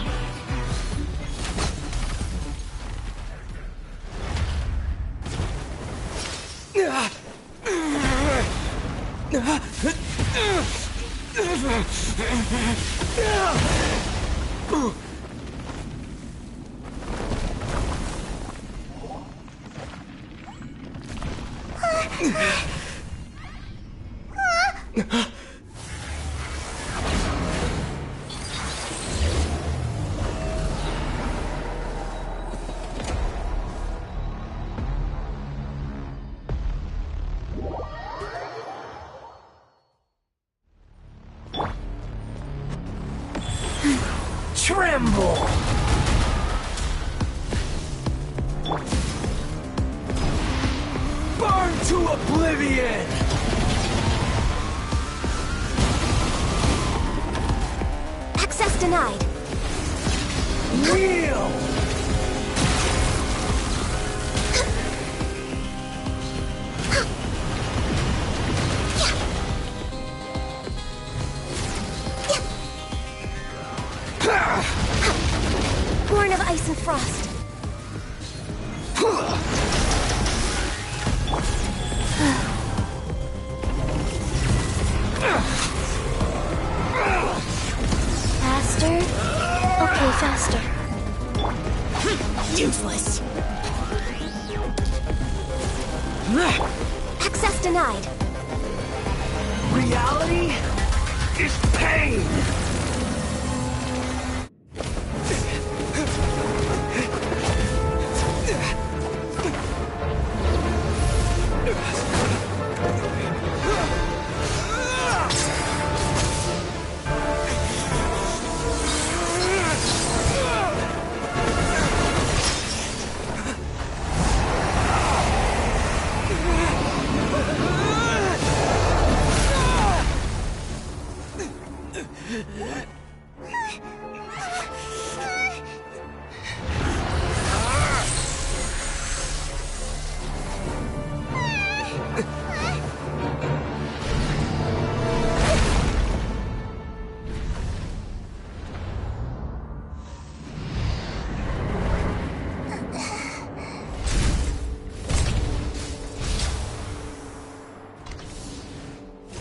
Tremble! Burn to oblivion! Access denied. Kneel! Born of ice and frost. Faster? Okay, faster. Useless! Access denied. Reality is pain!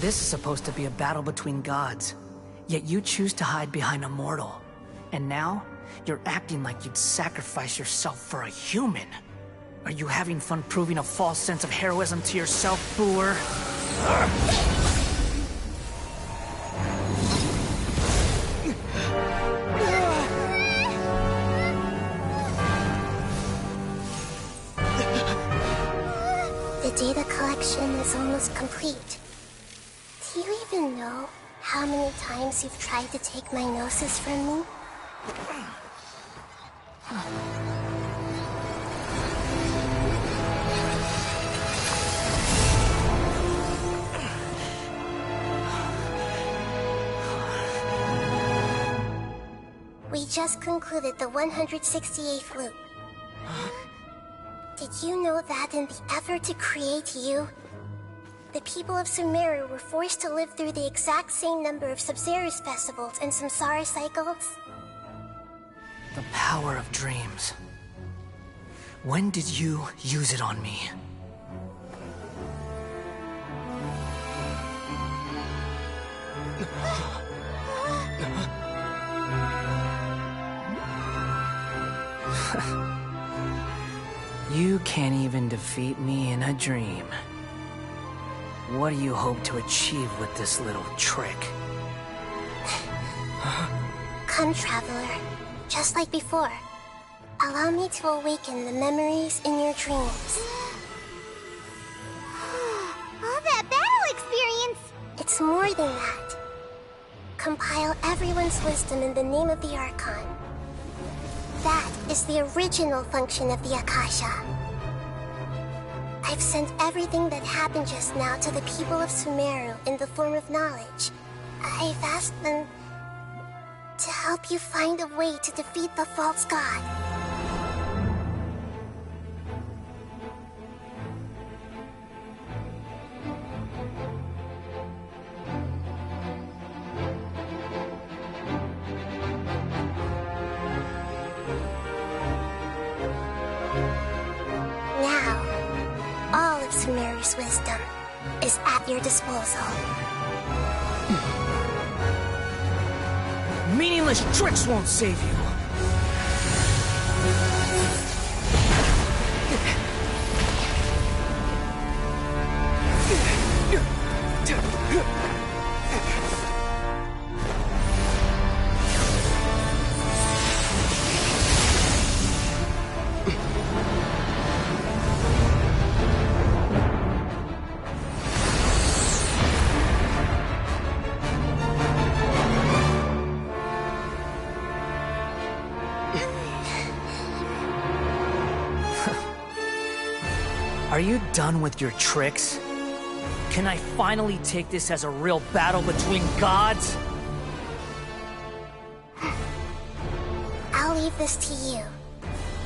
This is supposed to be a battle between gods, yet you choose to hide behind a mortal. And now, you're acting like you'd sacrifice yourself for a human. Are you having fun proving a false sense of heroism to yourself, Booer? The data collection is almost complete. Do you even know how many times you've tried to take my gnosis from me? We just concluded the 168th loop. Did you know that in the effort to create you, the people of Sumeru were forced to live through the exact same number of Sub-Zerus festivals and Samsara cycles? The power of dreams. When did you use it on me? You can't even defeat me in a dream. What do you hope to achieve with this little trick? Come, Traveler. Just like before. Allow me to awaken the memories in your dreams. All that battle experience! It's more than that. Compile everyone's wisdom in the name of the Archon. That is the original function of the Akasha. I've sent everything that happened just now to the people of Sumeru in the form of knowledge. I've asked them to help you find a way to defeat the false god. Now, all of Sumeru's wisdom, is at your disposal. Meaningless tricks won't save you. Are you done with your tricks? Can I finally take this as a real battle between gods? I'll leave this to you.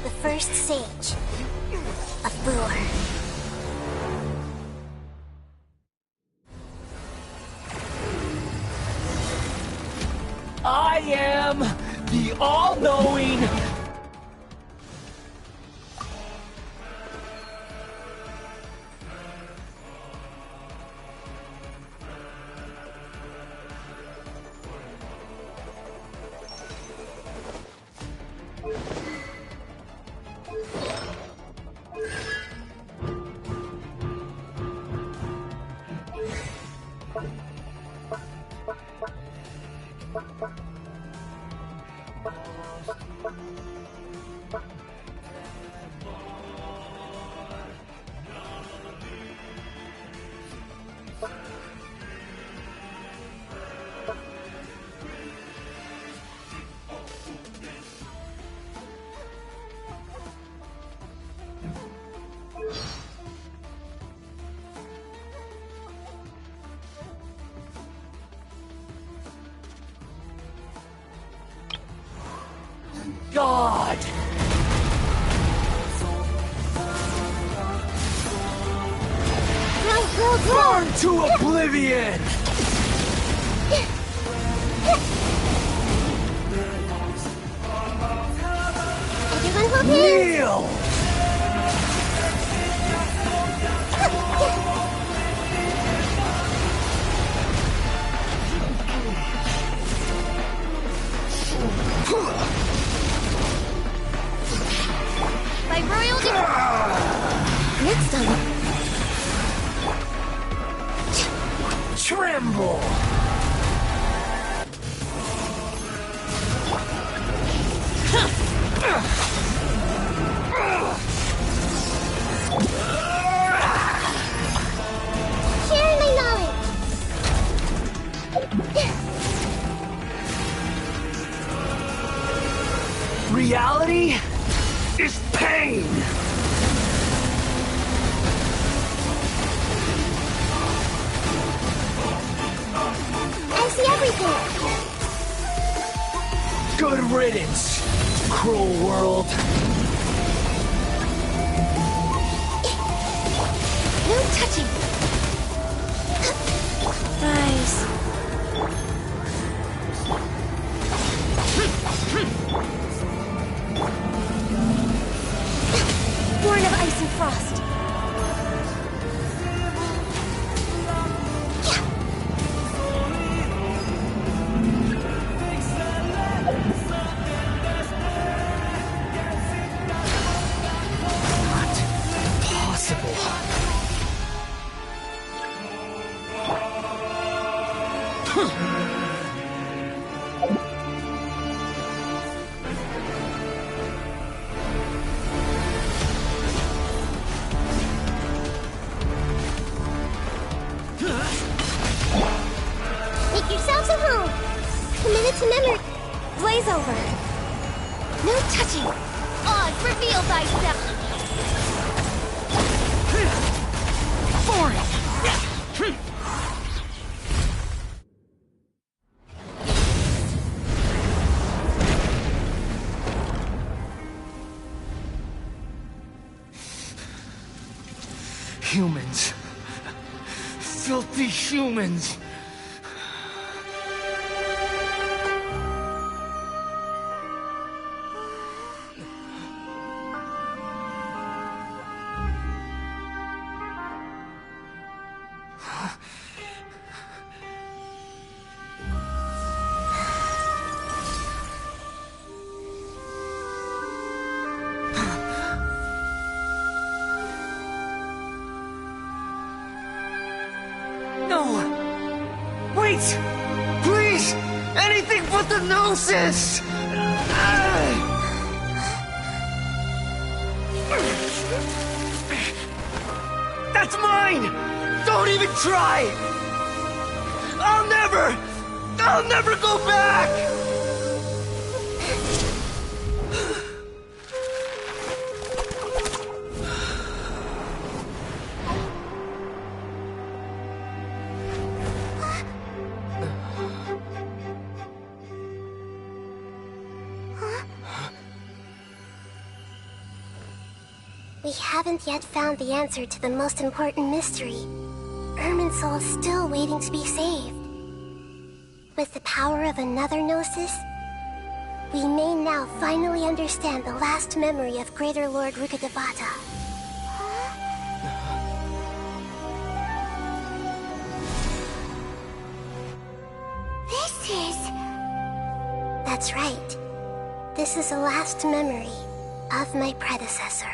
The first sage of Brewer. I am the all-knowing... God! Burn to oblivion! Everyone hold Kneel! By royal Next time. Tremble! Sharing my knowledge. Reality is pain! I see everything. Good riddance, cruel world. No touching. Nice. Born of ice and frost. Make yourselves at home. Committed to memory. Blaze over. No touching. Oz, reveal thyself. Humans. Filthy humans. Wait! Please! Anything but the Gnosis! That's mine! Don't even try! I'll never go back! We haven't yet found the answer to the most important mystery. Irminsul is still waiting to be saved. With the power of another Gnosis, we may now finally understand the last memory of Greater Lord Rukkhadevata. This is... That's right. This is the last memory of my predecessor.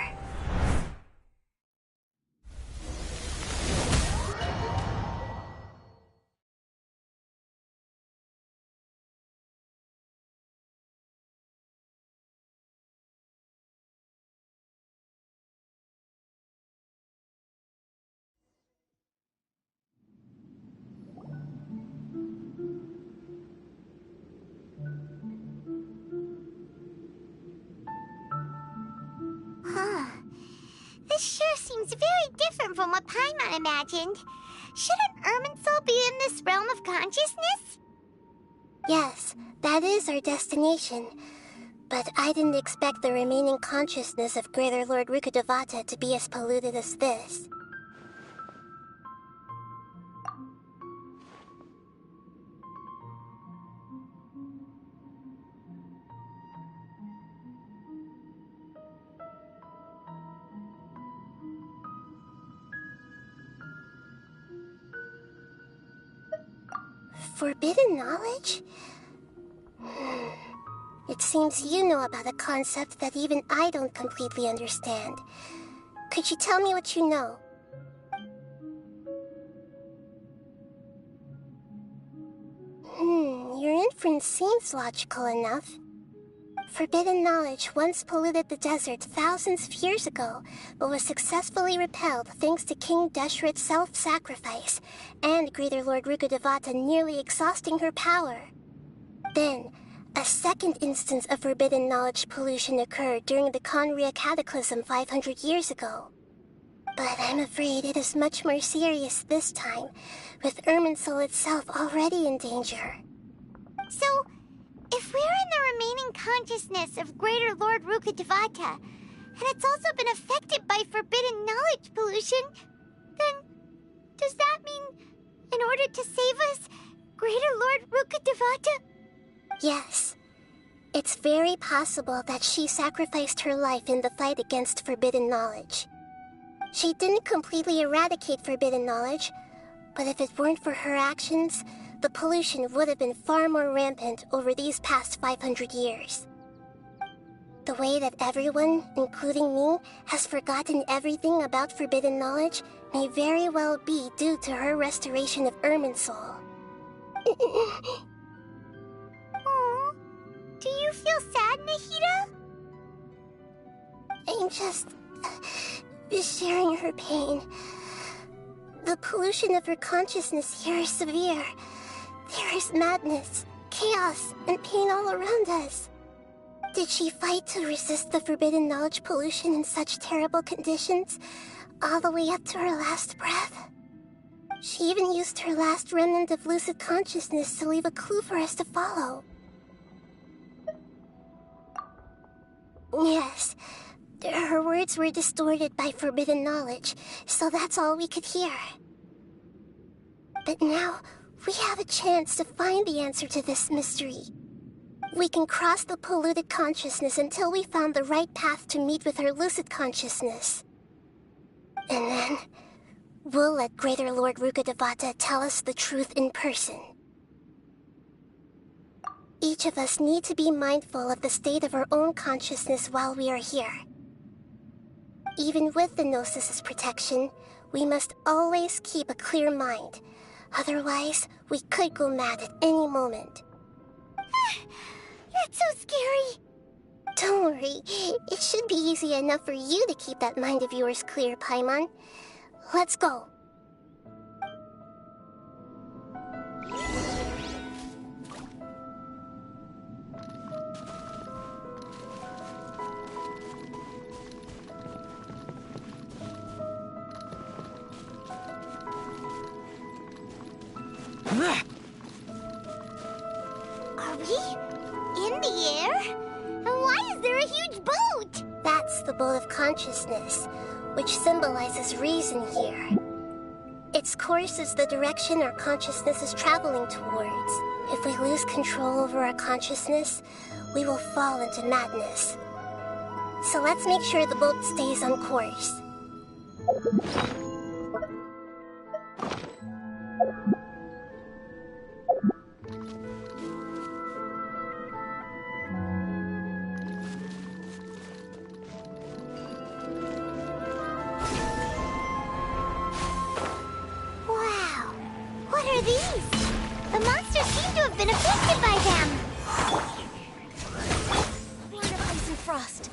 Huh. This sure seems very different from what Paimon imagined. Shouldn't Irminsul be in this realm of consciousness? Yes, that is our destination. But I didn't expect the remaining consciousness of Greater Lord Rukkhadevata to be as polluted as this. Forbidden knowledge? It seems you know about a concept that even I don't completely understand. Could you tell me what you know? Your inference seems logical enough. Forbidden knowledge once polluted the desert thousands of years ago, but was successfully repelled thanks to King Deshret's self-sacrifice, and Greater Lord Rukkhadevata nearly exhausting her power. Then, a second instance of forbidden knowledge pollution occurred during the Conria Cataclysm 500 years ago. But I'm afraid it is much more serious this time, with Irminsul itself already in danger. So, if we're in the remaining consciousness of Greater Lord Rukkhadevata, and it's also been affected by forbidden knowledge pollution, then does that mean, in order to save us, Greater Lord Rukkhadevata? Yes. It's very possible that she sacrificed her life in the fight against forbidden knowledge. She didn't completely eradicate forbidden knowledge, but if it weren't for her actions, the pollution would have been far more rampant over these past 500 years. The way that everyone, including me, has forgotten everything about forbidden knowledge may very well be due to her restoration of Irminsul. Aww. Do you feel sad, Nahida? I'm just sharing her pain. The pollution of her consciousness here is severe. There is madness, chaos, and pain all around us. Did she fight to resist the forbidden knowledge pollution in such terrible conditions, all the way up to her last breath? She even used her last remnant of lucid consciousness to leave a clue for us to follow. Yes, her words were distorted by forbidden knowledge, so that's all we could hear. But now, we have a chance to find the answer to this mystery. We can cross the polluted consciousness until we found the right path to meet with her lucid consciousness. And then, we'll let Greater Lord Rukkhadevata tell us the truth in person. Each of us need to be mindful of the state of our own consciousness while we are here. Even with the Gnosis's protection, we must always keep a clear mind. Otherwise, we could go mad at any moment. That's so scary. Don't worry, it should be easy enough for you to keep that mind of yours clear, Paimon. Let's go. Are we in the air? And why is there a huge boat? That's the boat of consciousness, which symbolizes reason here. Its course is the direction our consciousness is traveling towards. If we lose control over our consciousness, we will fall into madness. So let's make sure the boat stays on course. Wow. What are these? The monsters seem to have been affected by them. Born of ice and frost.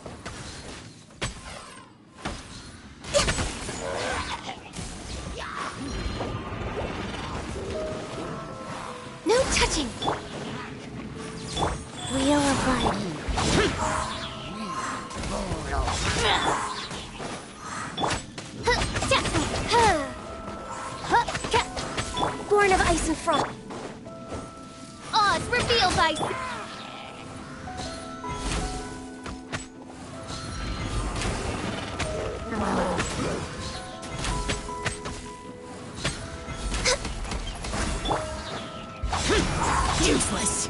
No touching! Wheel of life. Born of ice and frost. Odds revealed by... Useless.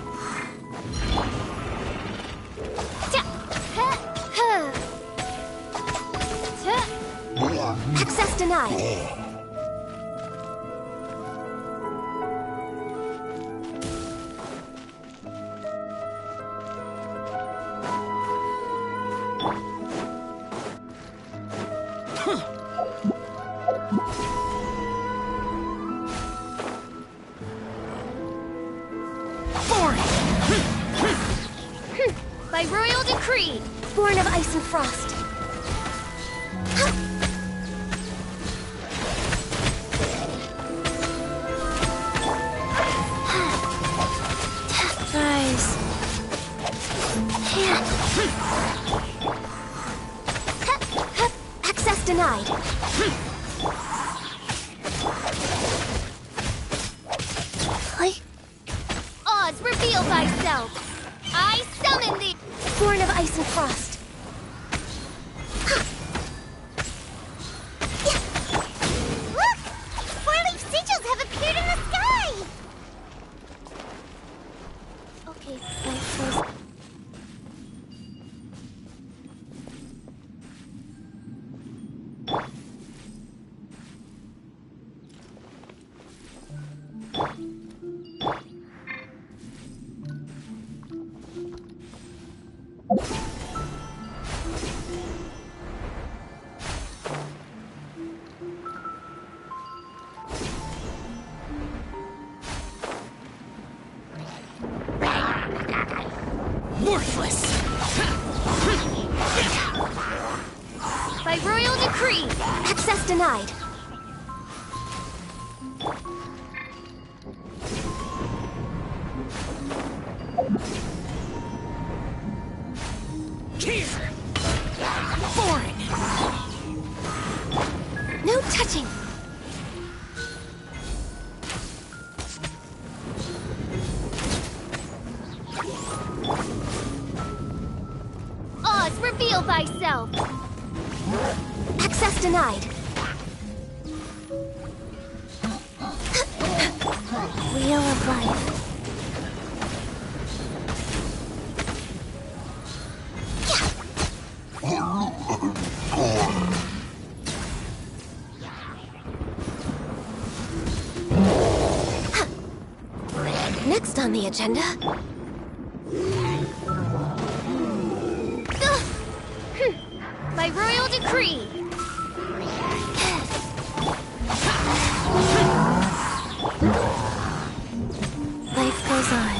Access denied. By royal decree. Born of ice and frost. Tough guys. Access denied. Odds reveal thyself. I summon thee. Born of ice and frost. Look! Four-leaf sigils have appeared in the sky! Okay, thanks. Worthless! By royal decree! Access denied. Here! Foreign! No touching! Oz, reveal thyself! Access denied. Wheel of life. Next on the agenda. By royal decree! goes on.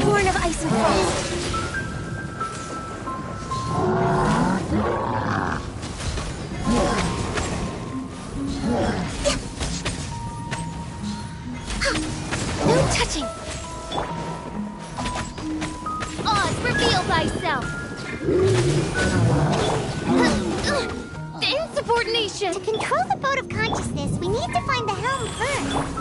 Born of ice and frost. No touching! Oz, reveal thyself! Insubordination! To control the boat of consciousness, we need to find the helm first.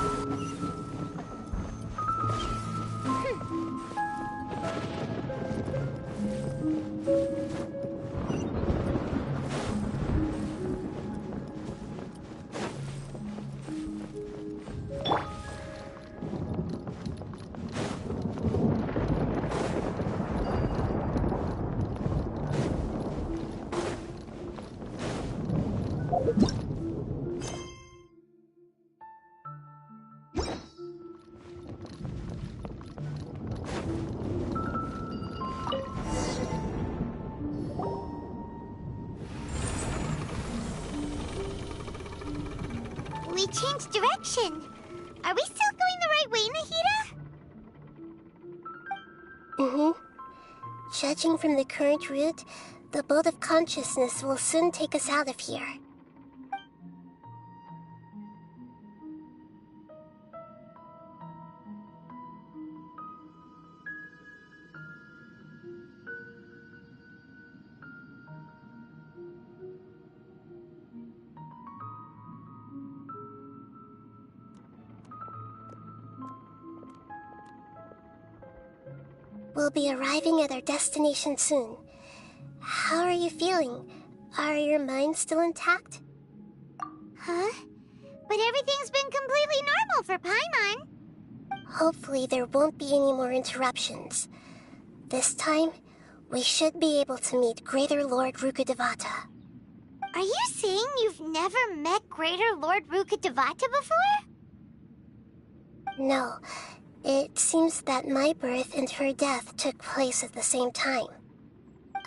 We changed direction. Are we still going the right way, Nahida? Mm-hmm. Judging from the current route, the boat of consciousness will soon take us out of here. We'll be arriving at our destination soon. How are you feeling? Are your minds still intact? Huh? But everything's been completely normal for Paimon. Hopefully there won't be any more interruptions. This time, we should be able to meet Greater Lord Rukkhadevata. Are you saying you've never met Greater Lord Rukkhadevata before? No. It seems that my birth and her death took place at the same time.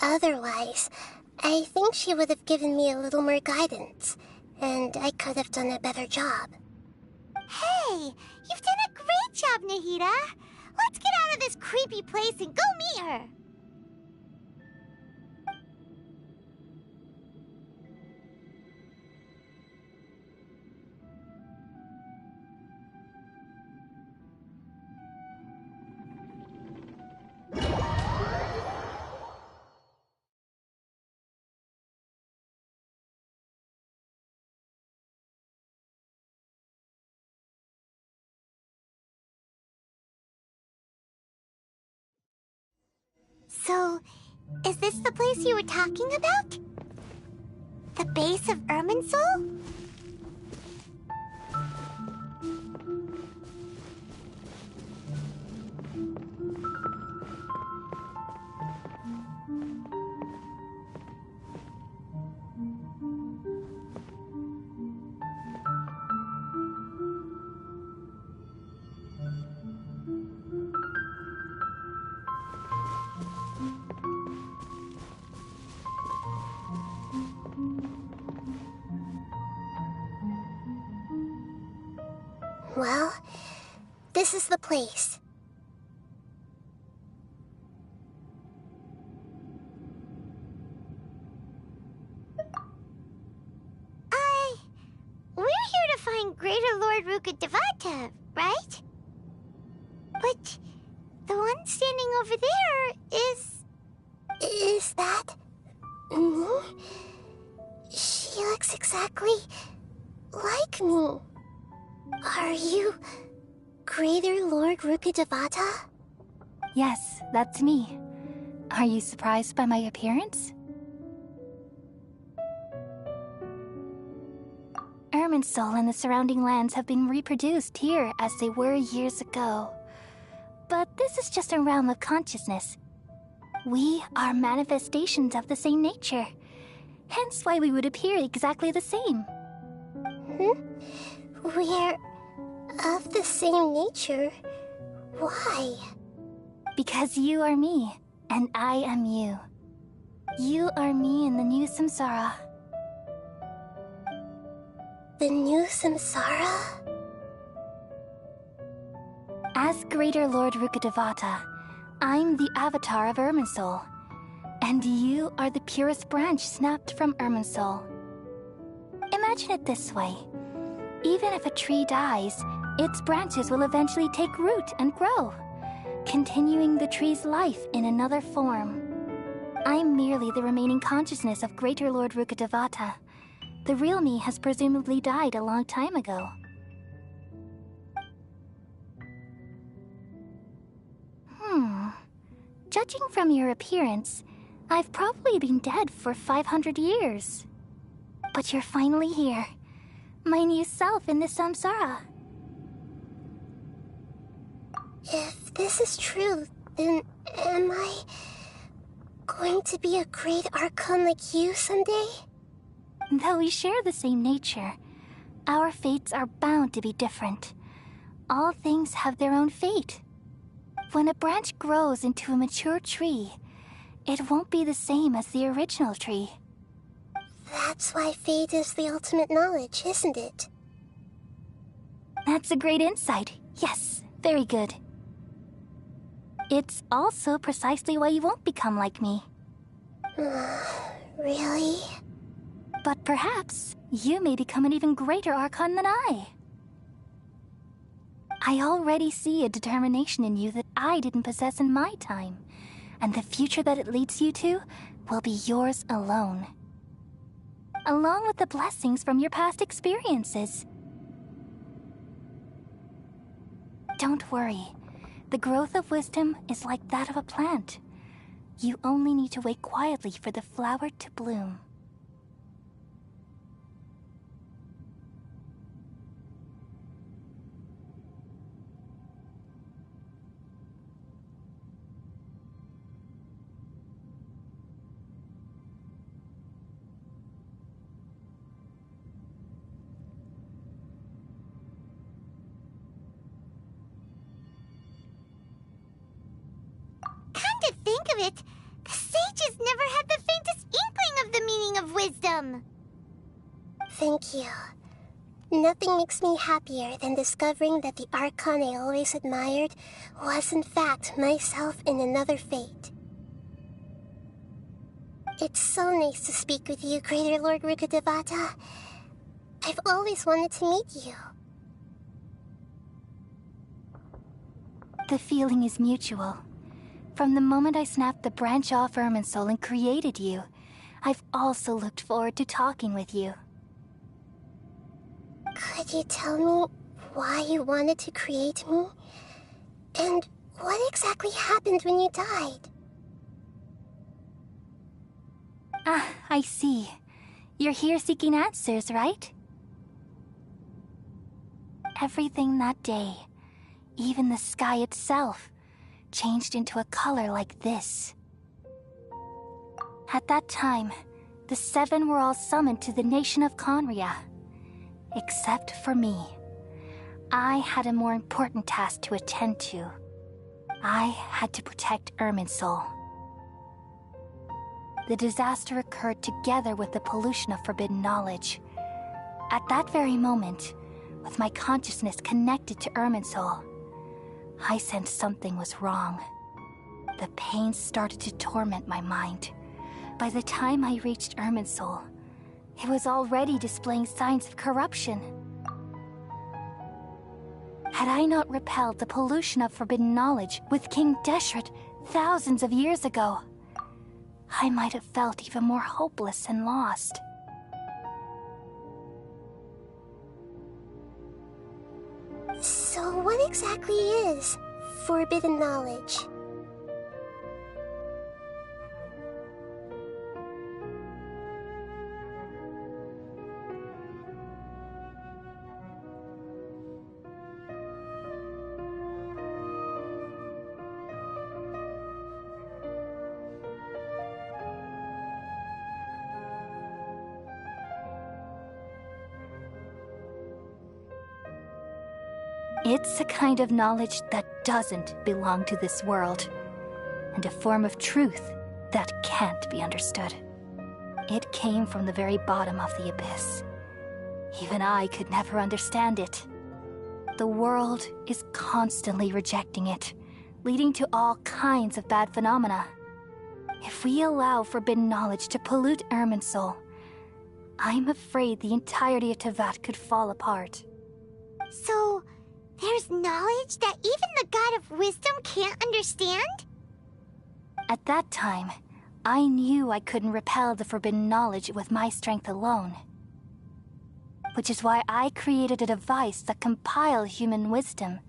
Otherwise, I think she would have given me a little more guidance, and I could have done a better job. Hey, you've done a great job, Nahida. Let's get out of this creepy place and go meet her. So, is this the place you were talking about? The base of Irminsul? Well, this is the place. We're here to find Greater Lord Rukkhadevata, right? But the one standing over there is... Is that... me? She looks exactly like me. Are you Greater Lord Rukkhadevata? Yes, that's me. Are you surprised by my appearance? Irminsul and the surrounding lands have been reproduced here as they were years ago. But this is just a realm of consciousness. We are manifestations of the same nature. Hence why we would appear exactly the same. We're of the same nature. Why? Because you are me, and I am you. You are me in the new samsara. The new samsara? As Greater Lord Rukkhadevata, I'm the avatar of Irminsul. And you are the purest branch snapped from Irminsul. Imagine it this way. Even if a tree dies, its branches will eventually take root and grow, continuing the tree's life in another form. I'm merely the remaining consciousness of Greater Lord Rukkhadevata. The real me has presumably died a long time ago. Judging from your appearance, I've probably been dead for 500 years. But you're finally here. My new self in the samsara. If this is true, then am I going to be a great Archon like you someday? Though we share the same nature, our fates are bound to be different. All things have their own fate. When a branch grows into a mature tree, it won't be the same as the original tree. That's why fate is the ultimate knowledge, isn't it? That's a great insight. Yes, very good. It's also precisely why you won't become like me. Really? But perhaps you may become an even greater Archon than I. I already see a determination in you that I didn't possess in my time, and the future that it leads you to will be yours alone. Along with the blessings from your past experiences. Don't worry. The growth of wisdom is like that of a plant. You only need to wait quietly for the flower to bloom. Come to think of it, the sages never had the faintest inkling of the meaning of wisdom. Thank you. Nothing makes me happier than discovering that the Archon I always admired was in fact myself in another fate. It's so nice to speak with you, Greater Lord Rukkhadevata. I've always wanted to meet you. The feeling is mutual. From the moment I snapped the branch off Irminsul and created you, I've also looked forward to talking with you. Could you tell me why you wanted to create me? And what exactly happened when you died? Ah, I see. You're here seeking answers, right? Everything that day, even the sky itself, changed into a color like this. At that time, the seven were all summoned to the nation of Conria. Except for me. I had a more important task to attend to. I had to protect Irminsul. The disaster occurred together with the pollution of forbidden knowledge. At that very moment, with my consciousness connected to Irminsul, I sensed something was wrong. The pain started to torment my mind. By the time I reached Irminsul, it was already displaying signs of corruption. Had I not repelled the pollution of forbidden knowledge with King Deshret thousands of years ago, I might have felt even more hopeless and lost. So what exactly is forbidden knowledge? It's a kind of knowledge that doesn't belong to this world, and a form of truth that can't be understood. It came from the very bottom of the abyss. Even I could never understand it. The world is constantly rejecting it, leading to all kinds of bad phenomena. If we allow forbidden knowledge to pollute Irminsul, I'm afraid the entirety of Tevat could fall apart. So, there's knowledge that even the God of Wisdom can't understand? At that time, I knew I couldn't repel the forbidden knowledge with my strength alone. Which is why I created a device that compiled human wisdom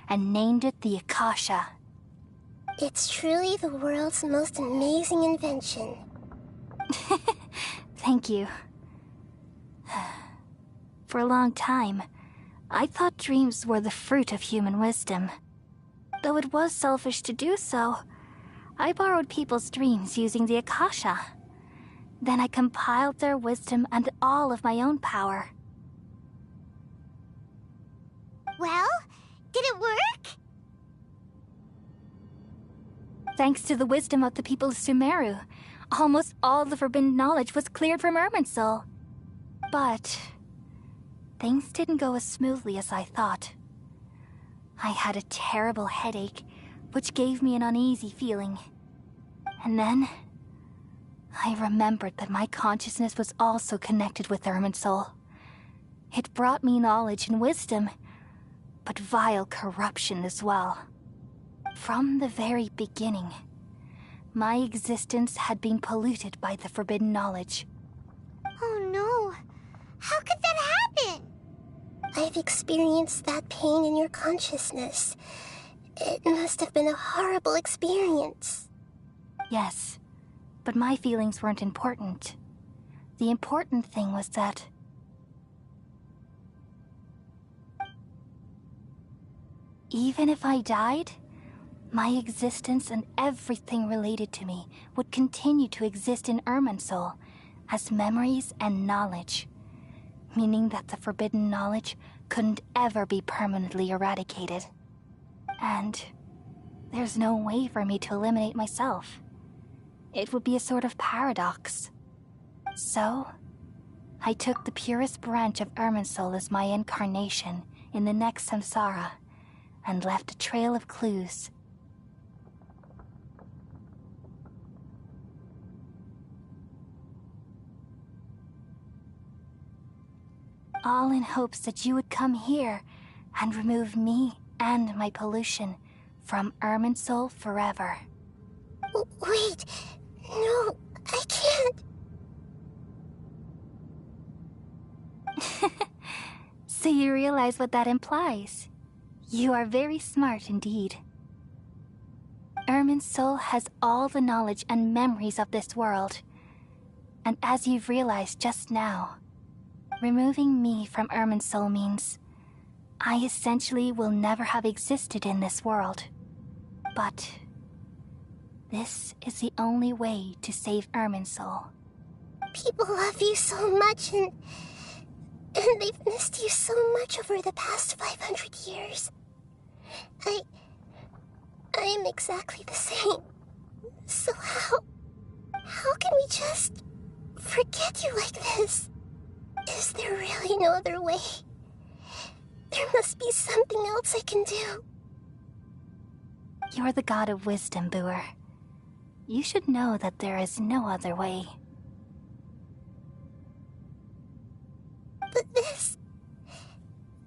and named it the Akasha. It's truly the world's most amazing invention. Thank you. For a long time, I thought dreams were the fruit of human wisdom. Though it was selfish to do so, I borrowed people's dreams using the Akasha. Then I compiled their wisdom and all of my own power. Well, did it work? Thanks to the wisdom of the people of Sumeru, almost all the forbidden knowledge was cleared from Irminsul. But things didn't go as smoothly as I thought. I had a terrible headache, which gave me an uneasy feeling. And then I remembered that my consciousness was also connected with Irminsul. It brought me knowledge and wisdom, but vile corruption as well. From the very beginning, my existence had been polluted by the forbidden knowledge. Oh no! How could that happen? I've experienced that pain in your consciousness. It must have been a horrible experience. Yes, but my feelings weren't important. The important thing was that even if I died, my existence and everything related to me would continue to exist in Irminsul as memories and knowledge, meaning that the forbidden knowledge couldn't ever be permanently eradicated. And there's no way for me to eliminate myself. It would be a sort of paradox. So, I took the purest branch of Irminsul as my incarnation in the next samsara, and left a trail of clues. All in hopes that you would come here and remove me and my pollution from Irminsul forever. Wait, no, I can't. So you realize what that implies? You are very smart indeed. Irminsul has all the knowledge and memories of this world. And as you've realized just now, removing me from Irminsul means I essentially will never have existed in this world. But this is the only way to save Irminsul. People love you so much, and they've missed you so much over the past 500 years. I am exactly the same. So how can we just forget you like this? Is there really no other way? There must be something else I can do. You're the god of wisdom, Buer. You should know that there is no other way. But this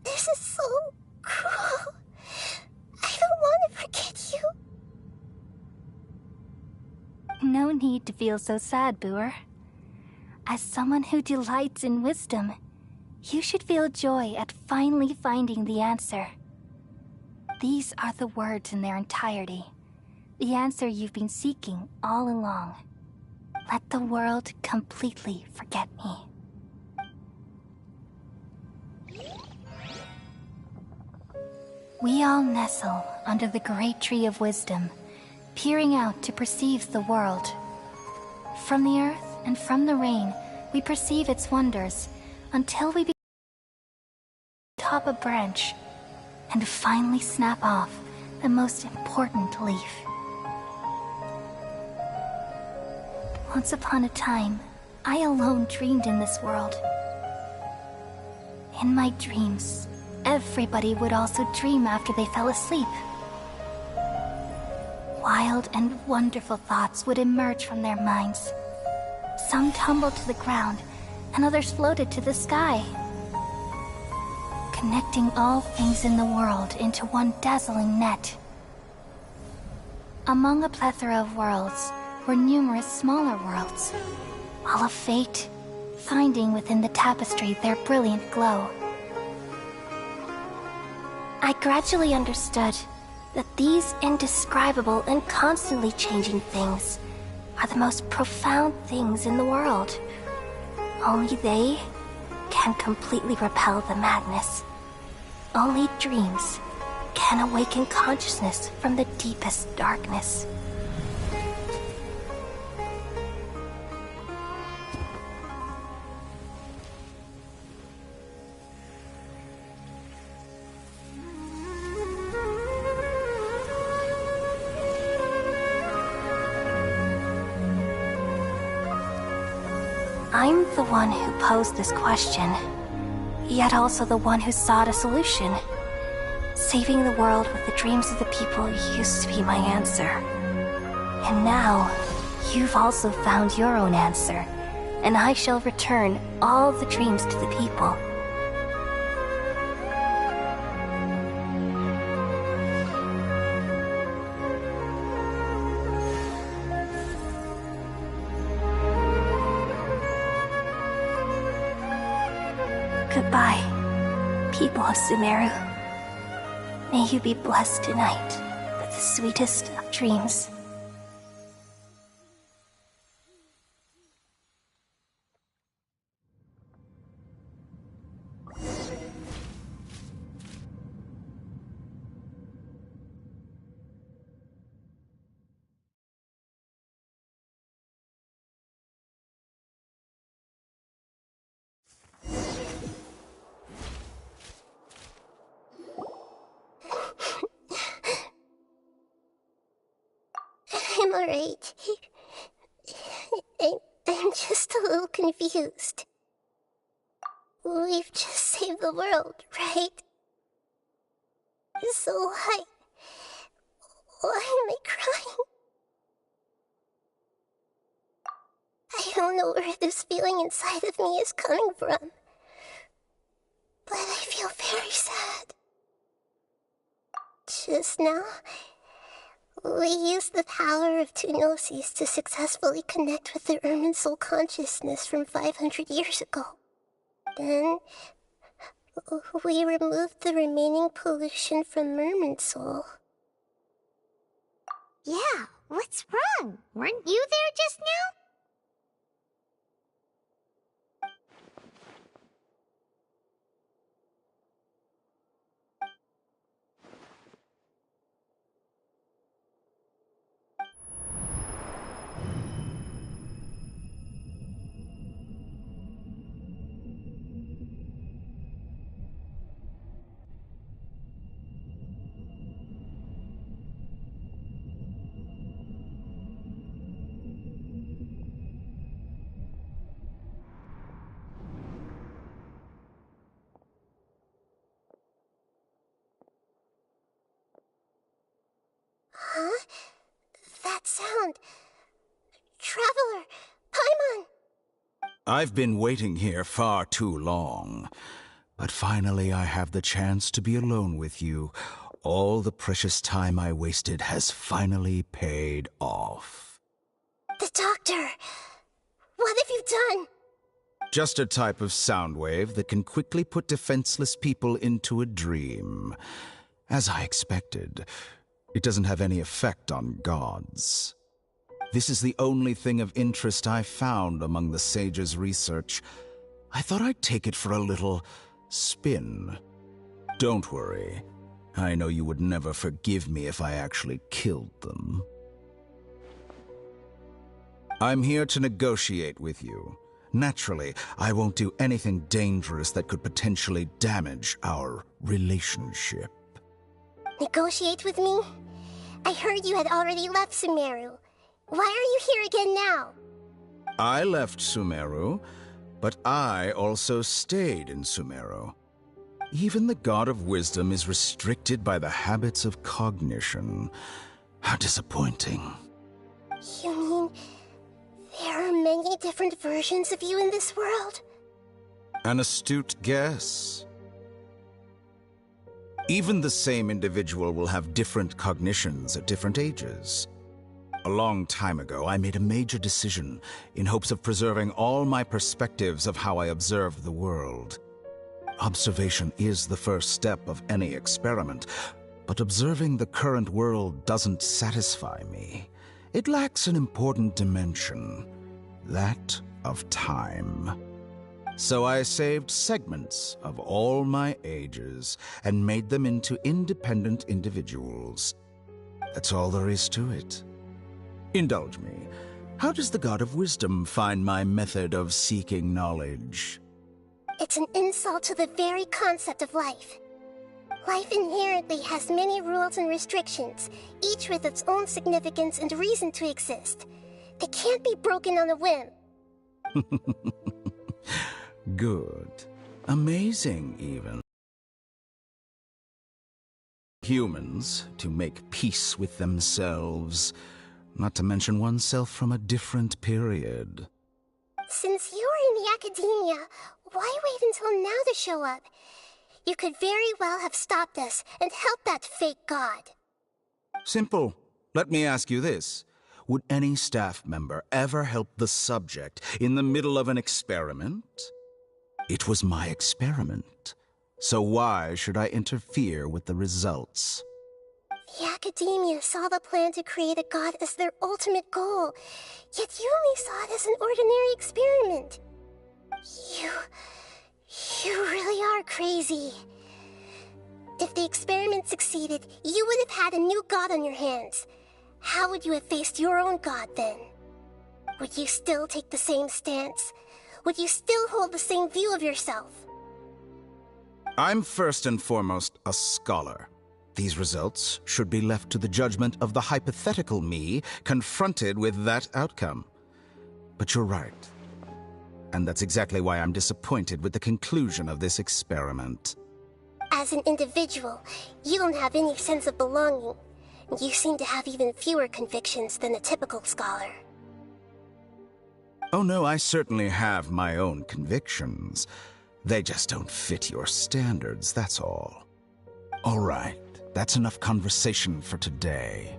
is so cruel. I don't want to forget you. No need to feel so sad, Buer. As someone who delights in wisdom, you should feel joy at finally finding the answer. These are the words in their entirety. The answer you've been seeking all along. Let the world completely forget me. We all nestle under the great tree of wisdom, peering out to perceive the world. From the earth and from the rain, we perceive its wonders, until we top a branch, and finally snap off the most important leaf. Once upon a time, I alone dreamed in this world. In my dreams, everybody would also dream after they fell asleep. Wild and wonderful thoughts would emerge from their minds. Some tumbled to the ground, and others floated to the sky, connecting all things in the world into one dazzling net. Among a plethora of worlds were numerous smaller worlds, all of fate, finding within the tapestry their brilliant glow. I gradually understood that these indescribable and constantly changing things are the most profound things in the world. Only they can completely repel the madness. Only dreams can awaken consciousness from the deepest darkness. I'm the one who posed this question, yet also the one who sought a solution. Saving the world with the dreams of the people used to be my answer. And now, you've also found your own answer, and I shall return all the dreams to the people. Goodbye, people of Sumeru. May you be blessed tonight with the sweetest of dreams. I'm alright. I'm just a little confused. We've just saved the world, right? So why am I crying? I don't know where this feeling inside of me is coming from, but I feel very sad. Just now, we used the power of two gnosis to successfully connect with the Ermin soul consciousness from 500 years ago. Then, we removed the remaining pollution from Merman soul. Yeah, what's wrong? Weren't you there just now? Huh? That sound. Traveler! Paimon! I've been waiting here far too long. But finally I have the chance to be alone with you. All the precious time I wasted has finally paid off. The doctor! What have you done? Just a type of sound wave that can quickly put defenseless people into a dream. As I expected, it doesn't have any effect on gods. This is the only thing of interest I found among the sage's research. I thought I'd take it for a little spin. Don't worry. I know you would never forgive me if I actually killed them. I'm here to negotiate with you. Naturally, I won't do anything dangerous that could potentially damage our relationship. Negotiate with me? I heard you had already left Sumeru. Why are you here again now? I left Sumeru, but I also stayed in Sumeru. Even the God of Wisdom is restricted by the habits of cognition. How disappointing. You mean there are many different versions of you in this world? An astute guess. Even the same individual will have different cognitions at different ages. A long time ago, I made a major decision in hopes of preserving all my perspectives of how I observed the world. Observation is the first step of any experiment, but observing the current world doesn't satisfy me. It lacks an important dimension, that of time. So I saved segments of all my ages and made them into independent individuals. That's all there is to it. Indulge me. How does the God of Wisdom find my method of seeking knowledge? It's an insult to the very concept of life. Life inherently has many rules and restrictions, each with its own significance and reason to exist. They can't be broken on a whim. Good. Amazing, even. Humans, to make peace with themselves, not to mention oneself from a different period. Since you're in the academia, why wait until now to show up? You could very well have stopped us and helped that fake god. Simple. Let me ask you this. Would any staff member ever help the subject in the middle of an experiment? It was my experiment. So why should I interfere with the results? The academia saw the plan to create a god as their ultimate goal, yet you only saw it as an ordinary experiment. You really are crazy. If the experiment succeeded, you would have had a new god on your hands. How would you have faced your own god then? Would you still take the same stance? Would you still hold the same view of yourself? I'm first and foremost a scholar. These results should be left to the judgment of the hypothetical me confronted with that outcome. But you're right. And that's exactly why I'm disappointed with the conclusion of this experiment. As an individual, you don't have any sense of belonging. You seem to have even fewer convictions than a typical scholar. Oh no, I certainly have my own convictions. They just don't fit your standards, that's all. All right, that's enough conversation for today.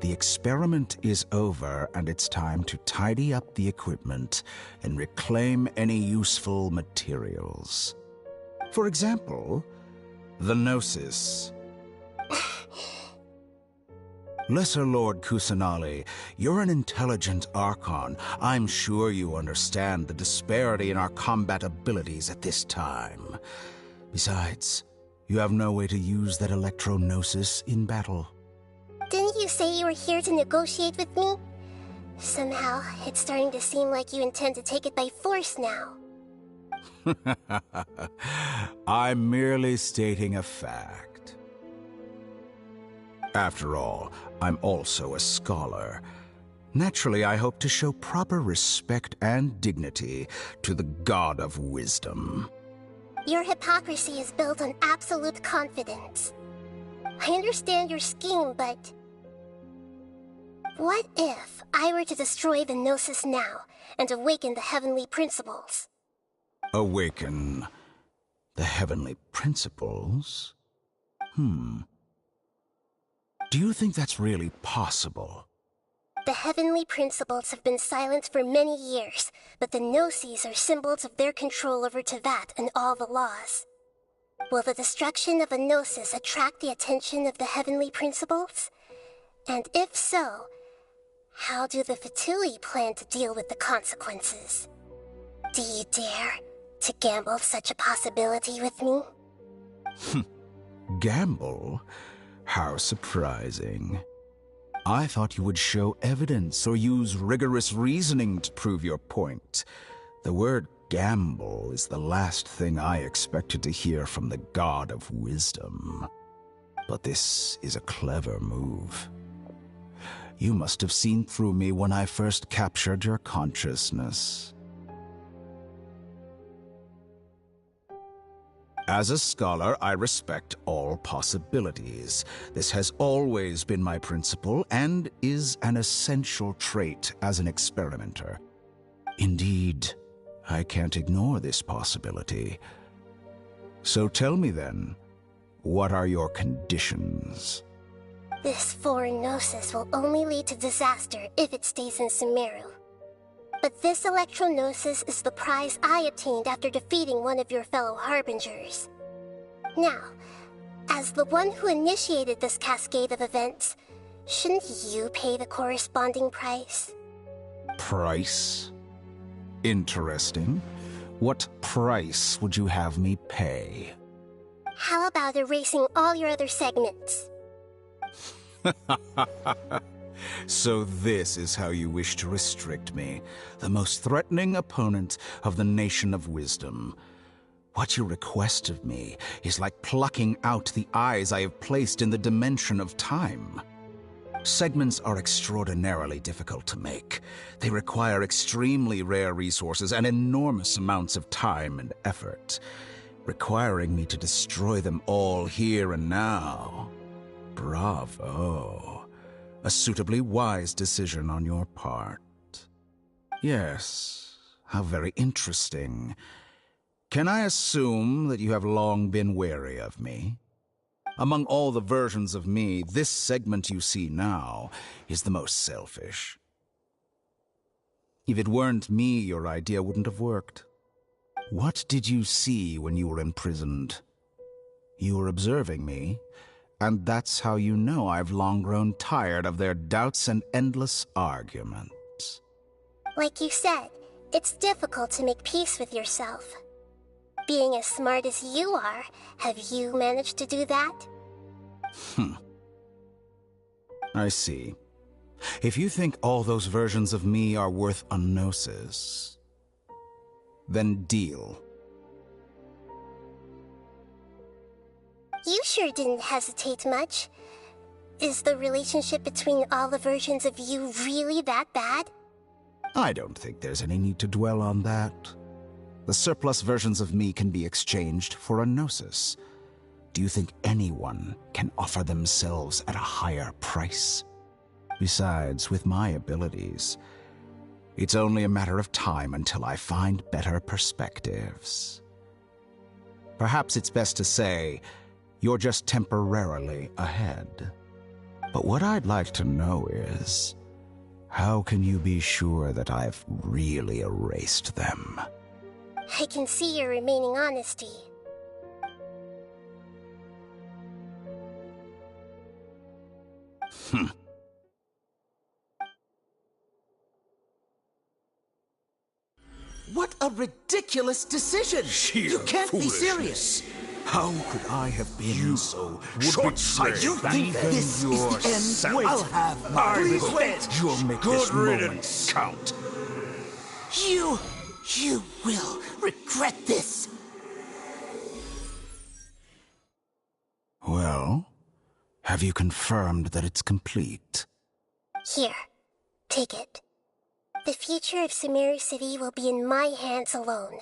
The experiment is over, and it's time to tidy up the equipment and reclaim any useful materials. For example, the Gnosis. Lesser Lord Kusanali, you're an intelligent Archon. I'm sure you understand the disparity in our combat abilities at this time. Besides, you have no way to use that Electro-Gnosis in battle. Didn't you say you were here to negotiate with me? Somehow, it's starting to seem like you intend to take it by force now. I'm merely stating a fact. After all, I'm also a scholar. Naturally, I hope to show proper respect and dignity to the God of Wisdom. Your hypocrisy is built on absolute confidence. I understand your scheme, but... what if I were to destroy the Gnosis now and awaken the heavenly principles? Awaken the heavenly principles? Do you think that's really possible? The heavenly principles have been silent for many years, but the Gnosis are symbols of their control over Teyvat and all the laws. Will the destruction of a Gnosis attract the attention of the heavenly principles? And if so, how do the Fatui plan to deal with the consequences? Do you dare to gamble such a possibility with me? Gamble? How surprising. I thought you would show evidence or use rigorous reasoning to prove your point. The word gamble is the last thing I expected to hear from the God of Wisdom. But this is a clever move. You must have seen through me when I first captured your consciousness. As a scholar, I respect all possibilities. This has always been my principle and is an essential trait as an experimenter. Indeed, I can't ignore this possibility. So tell me then, what are your conditions? This foreign gnosis will only lead to disaster if it stays in Sumeru. But this electro-gnosis is the prize I obtained after defeating one of your fellow Harbingers. Now, as the one who initiated this cascade of events, shouldn't you pay the corresponding price? Price? Interesting. What price would you have me pay? How about erasing all your other segments? So this is how you wish to restrict me, the most threatening opponent of the Nation of Wisdom. What you request of me is like plucking out the eyes I have placed in the dimension of time. Segments are extraordinarily difficult to make. They require extremely rare resources and enormous amounts of time and effort, requiring me to destroy them all here and now. Bravo. A suitably wise decision on your part. Yes, how very interesting. Can I assume that you have long been wary of me? Among all the versions of me, this segment you see now is the most selfish. If it weren't me, your idea wouldn't have worked. What did you see when you were imprisoned? You were observing me, and that's how you know I've long grown tired of their doubts and endless arguments. Like you said, it's difficult to make peace with yourself. Being as smart as you are, have you managed to do that? I see. If you think all those versions of me are worth a gnosis, then deal. You sure didn't hesitate much. Is the relationship between all the versions of you really that bad? I don't think there's any need to dwell on that. The surplus versions of me can be exchanged for a gnosis. Do you think anyone can offer themselves at a higher price? Besides, with my abilities, it's only a matter of time until I find better perspectives. Perhaps it's best to say, you're just temporarily ahead. But what I'd like to know is, how can you be sure that I've really erased them? I can see your remaining honesty. What a ridiculous decision! You can't be serious! How could I have been so short-sighted? You think this is the end? I'll have my revenge! You'll make this moment count. You will regret this! Well, have you confirmed that it's complete? Here, take it. The future of Sumeru City will be in my hands alone.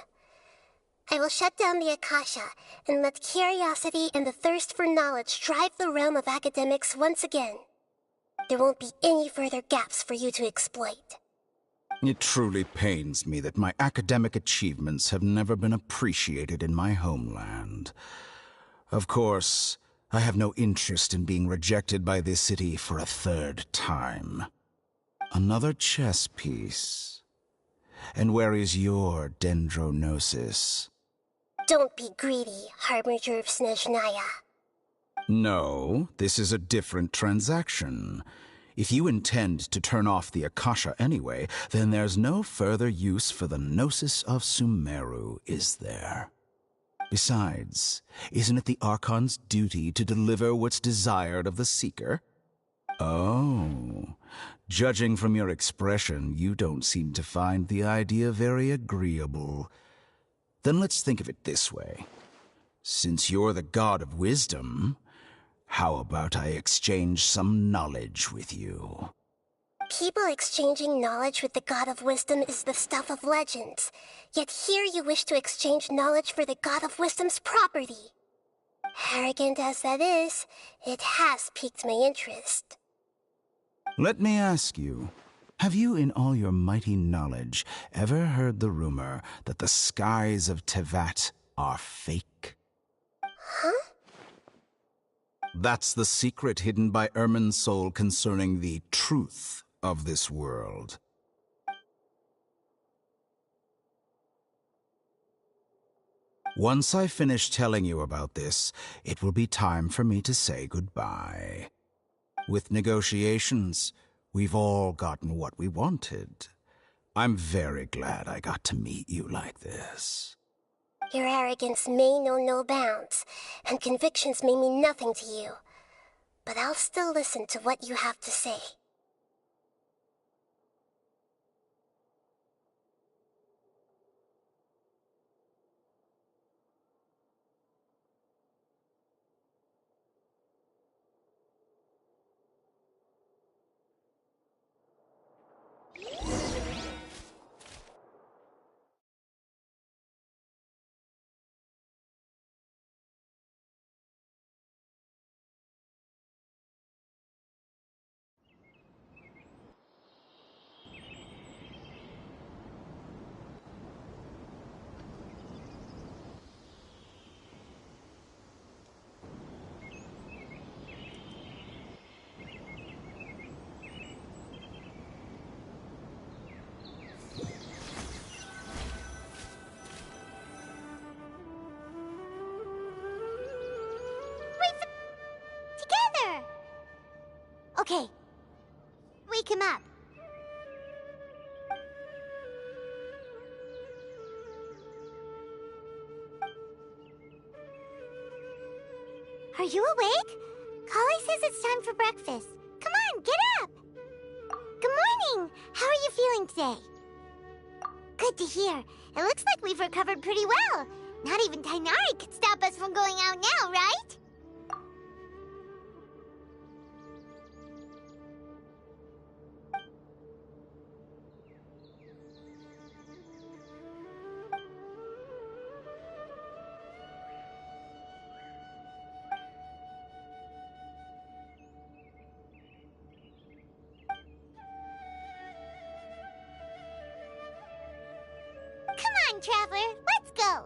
I will shut down the Akasha and let curiosity and the thirst for knowledge drive the realm of academics once again. There won't be any further gaps for you to exploit. It truly pains me that my academic achievements have never been appreciated in my homeland. Of course, I have no interest in being rejected by this city for a third time. Another chess piece. And where is your dendrognosis? Don't be greedy, Harbinger of Snezhnaya. No, this is a different transaction. If you intend to turn off the Akasha anyway, then there's no further use for the Gnosis of Sumeru, is there? Besides, isn't it the Archon's duty to deliver what's desired of the Seeker? Oh, judging from your expression, you don't seem to find the idea very agreeable. Then let's think of it this way. Since you're the god of wisdom, how about I exchange some knowledge with you? People exchanging knowledge with the God of Wisdom is the stuff of legends. Yet here you wish to exchange knowledge for the God of Wisdom's property. Arrogant as that is, it has piqued my interest. Let me ask you, have you in all your mighty knowledge ever heard the rumor that the skies of Tevat are fake? Huh? That's the secret hidden by Ermin's soul concerning the truth of this world. Once I finish telling you about this, it will be time for me to say goodbye. With negotiations, we've all gotten what we wanted. I'm very glad I got to meet you like this. Your arrogance may know no bounds, and convictions may mean nothing to you. But I'll still listen to what you have to say. Together! Okay. Wake him up. Are you awake? Kali says it's time for breakfast. Come on, get up! Good morning! How are you feeling today? Good to hear. It looks like we've recovered pretty well. Not even Tainari could stop us from going out now, right? Come on, Traveler, let's go!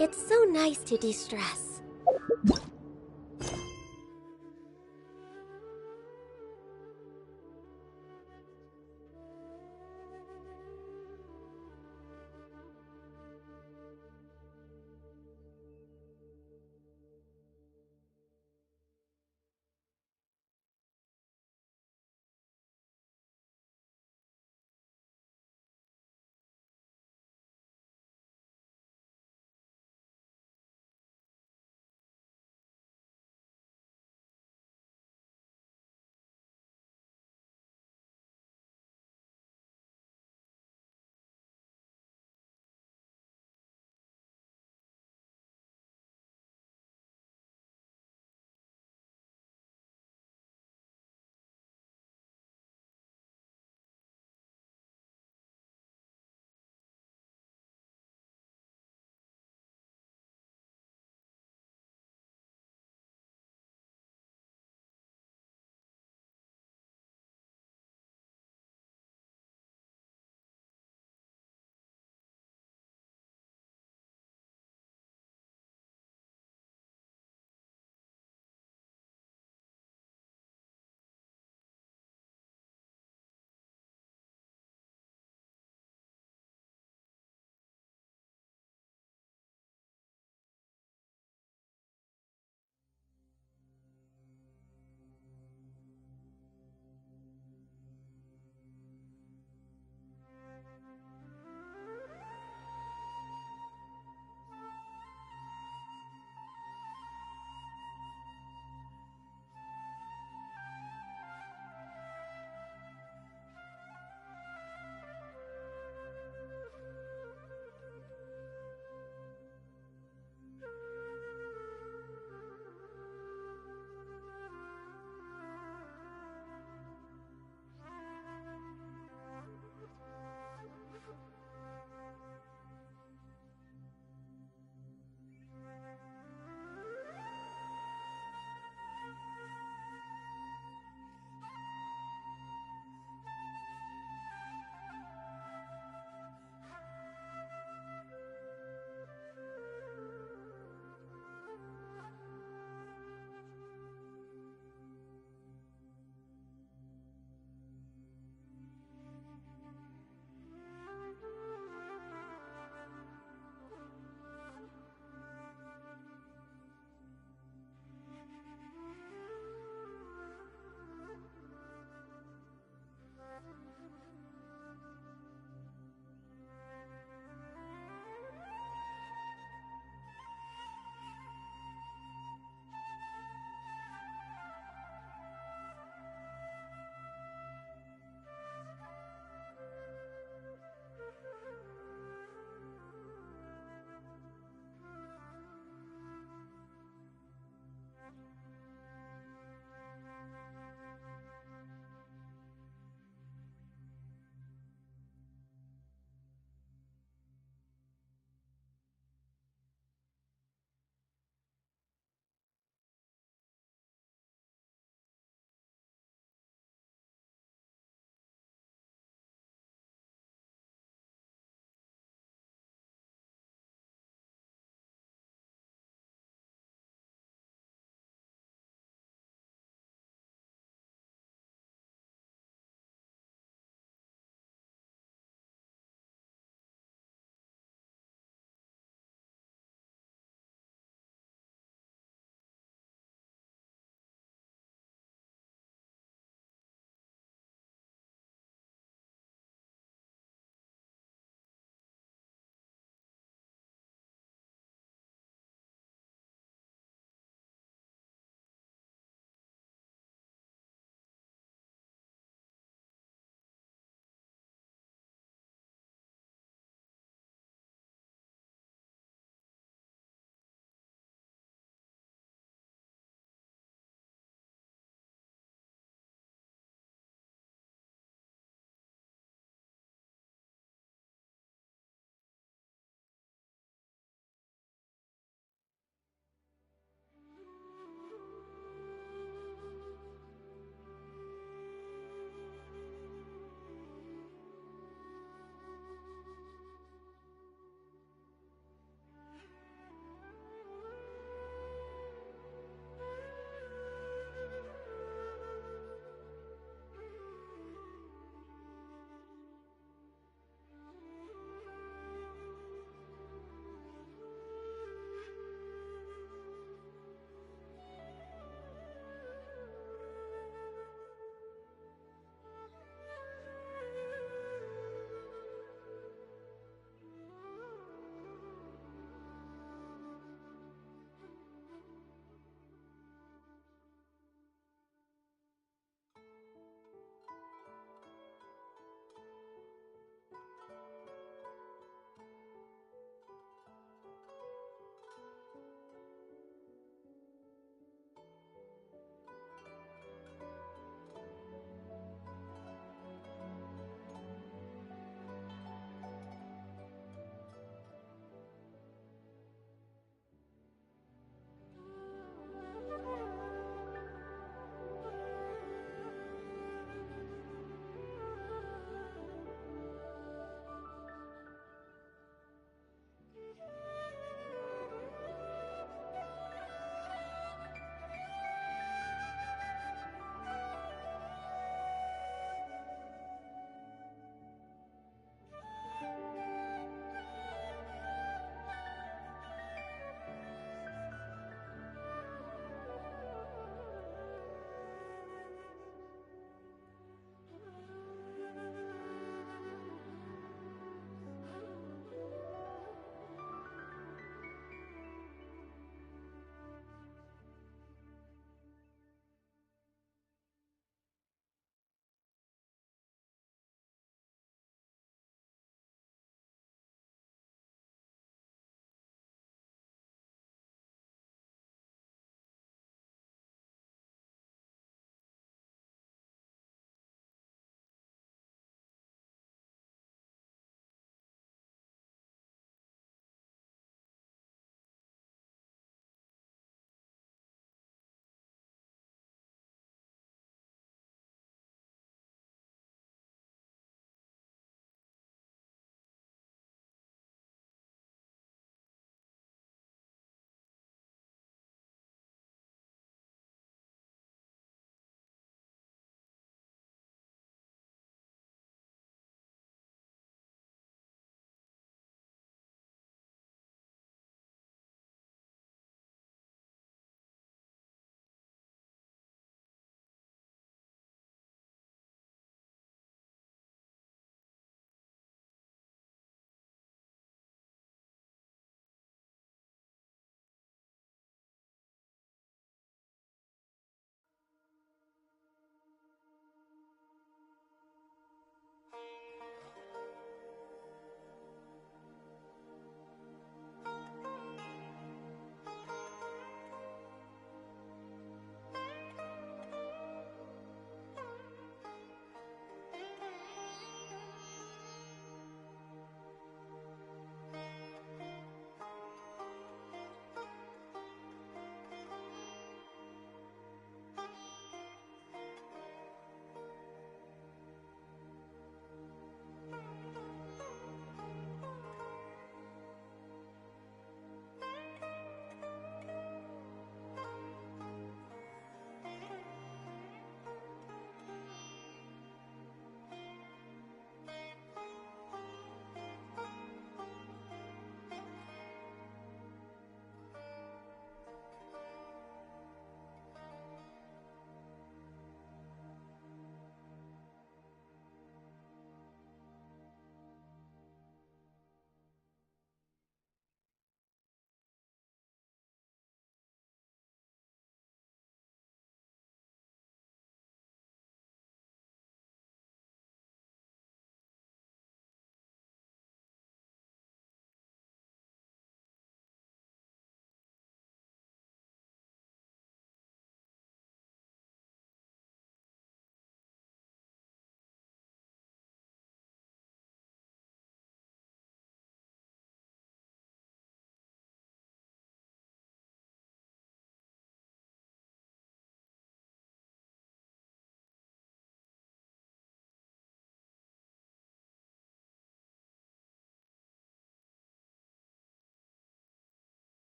It's so nice to de-stress.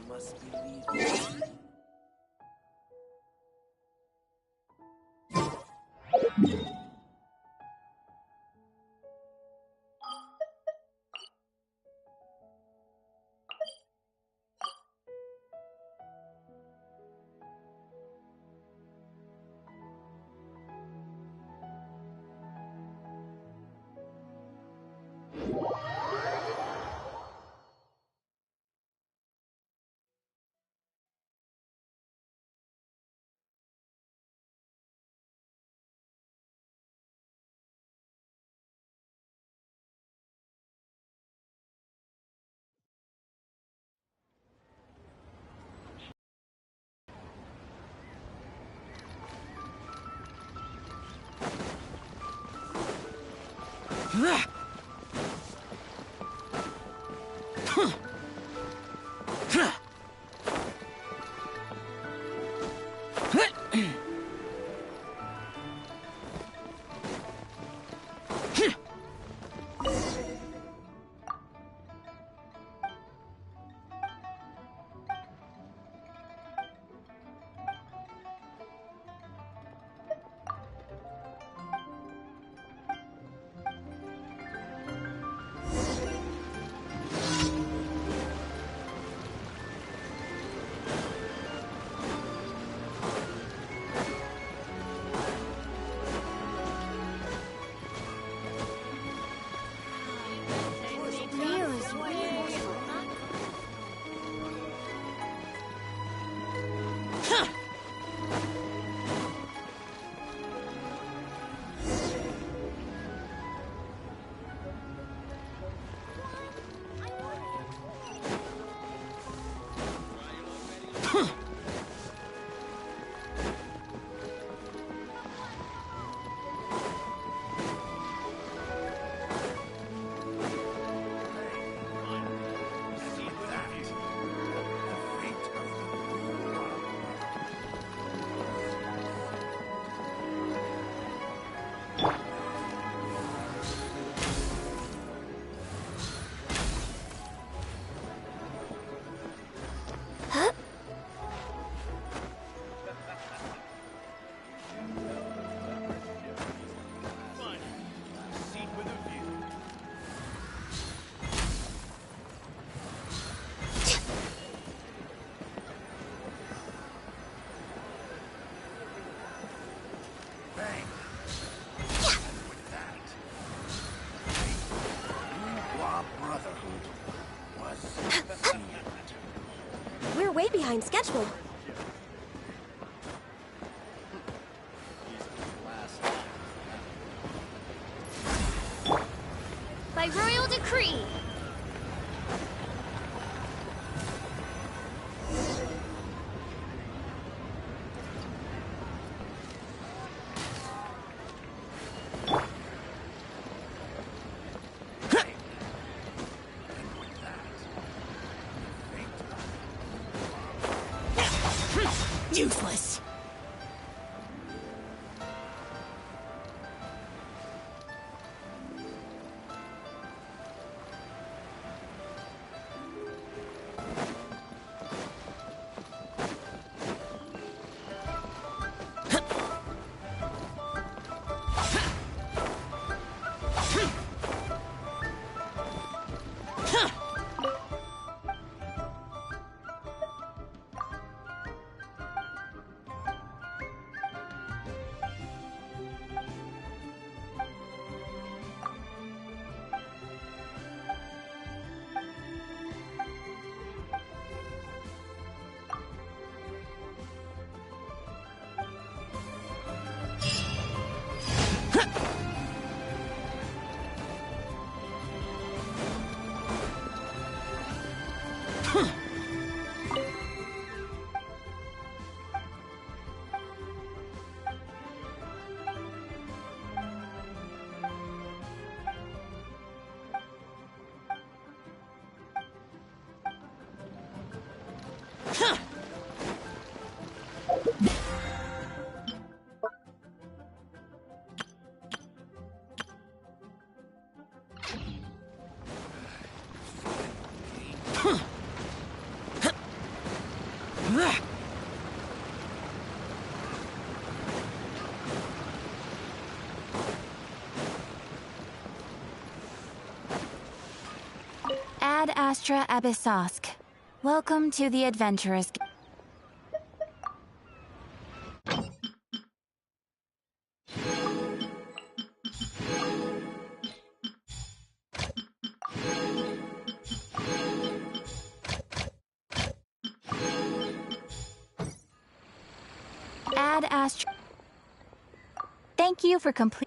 must be leaving. We're way behind schedule. By royal decree. Useless. Astra Abyssosk. Welcome to the Adventurous. Add Astra. Thank you for completing.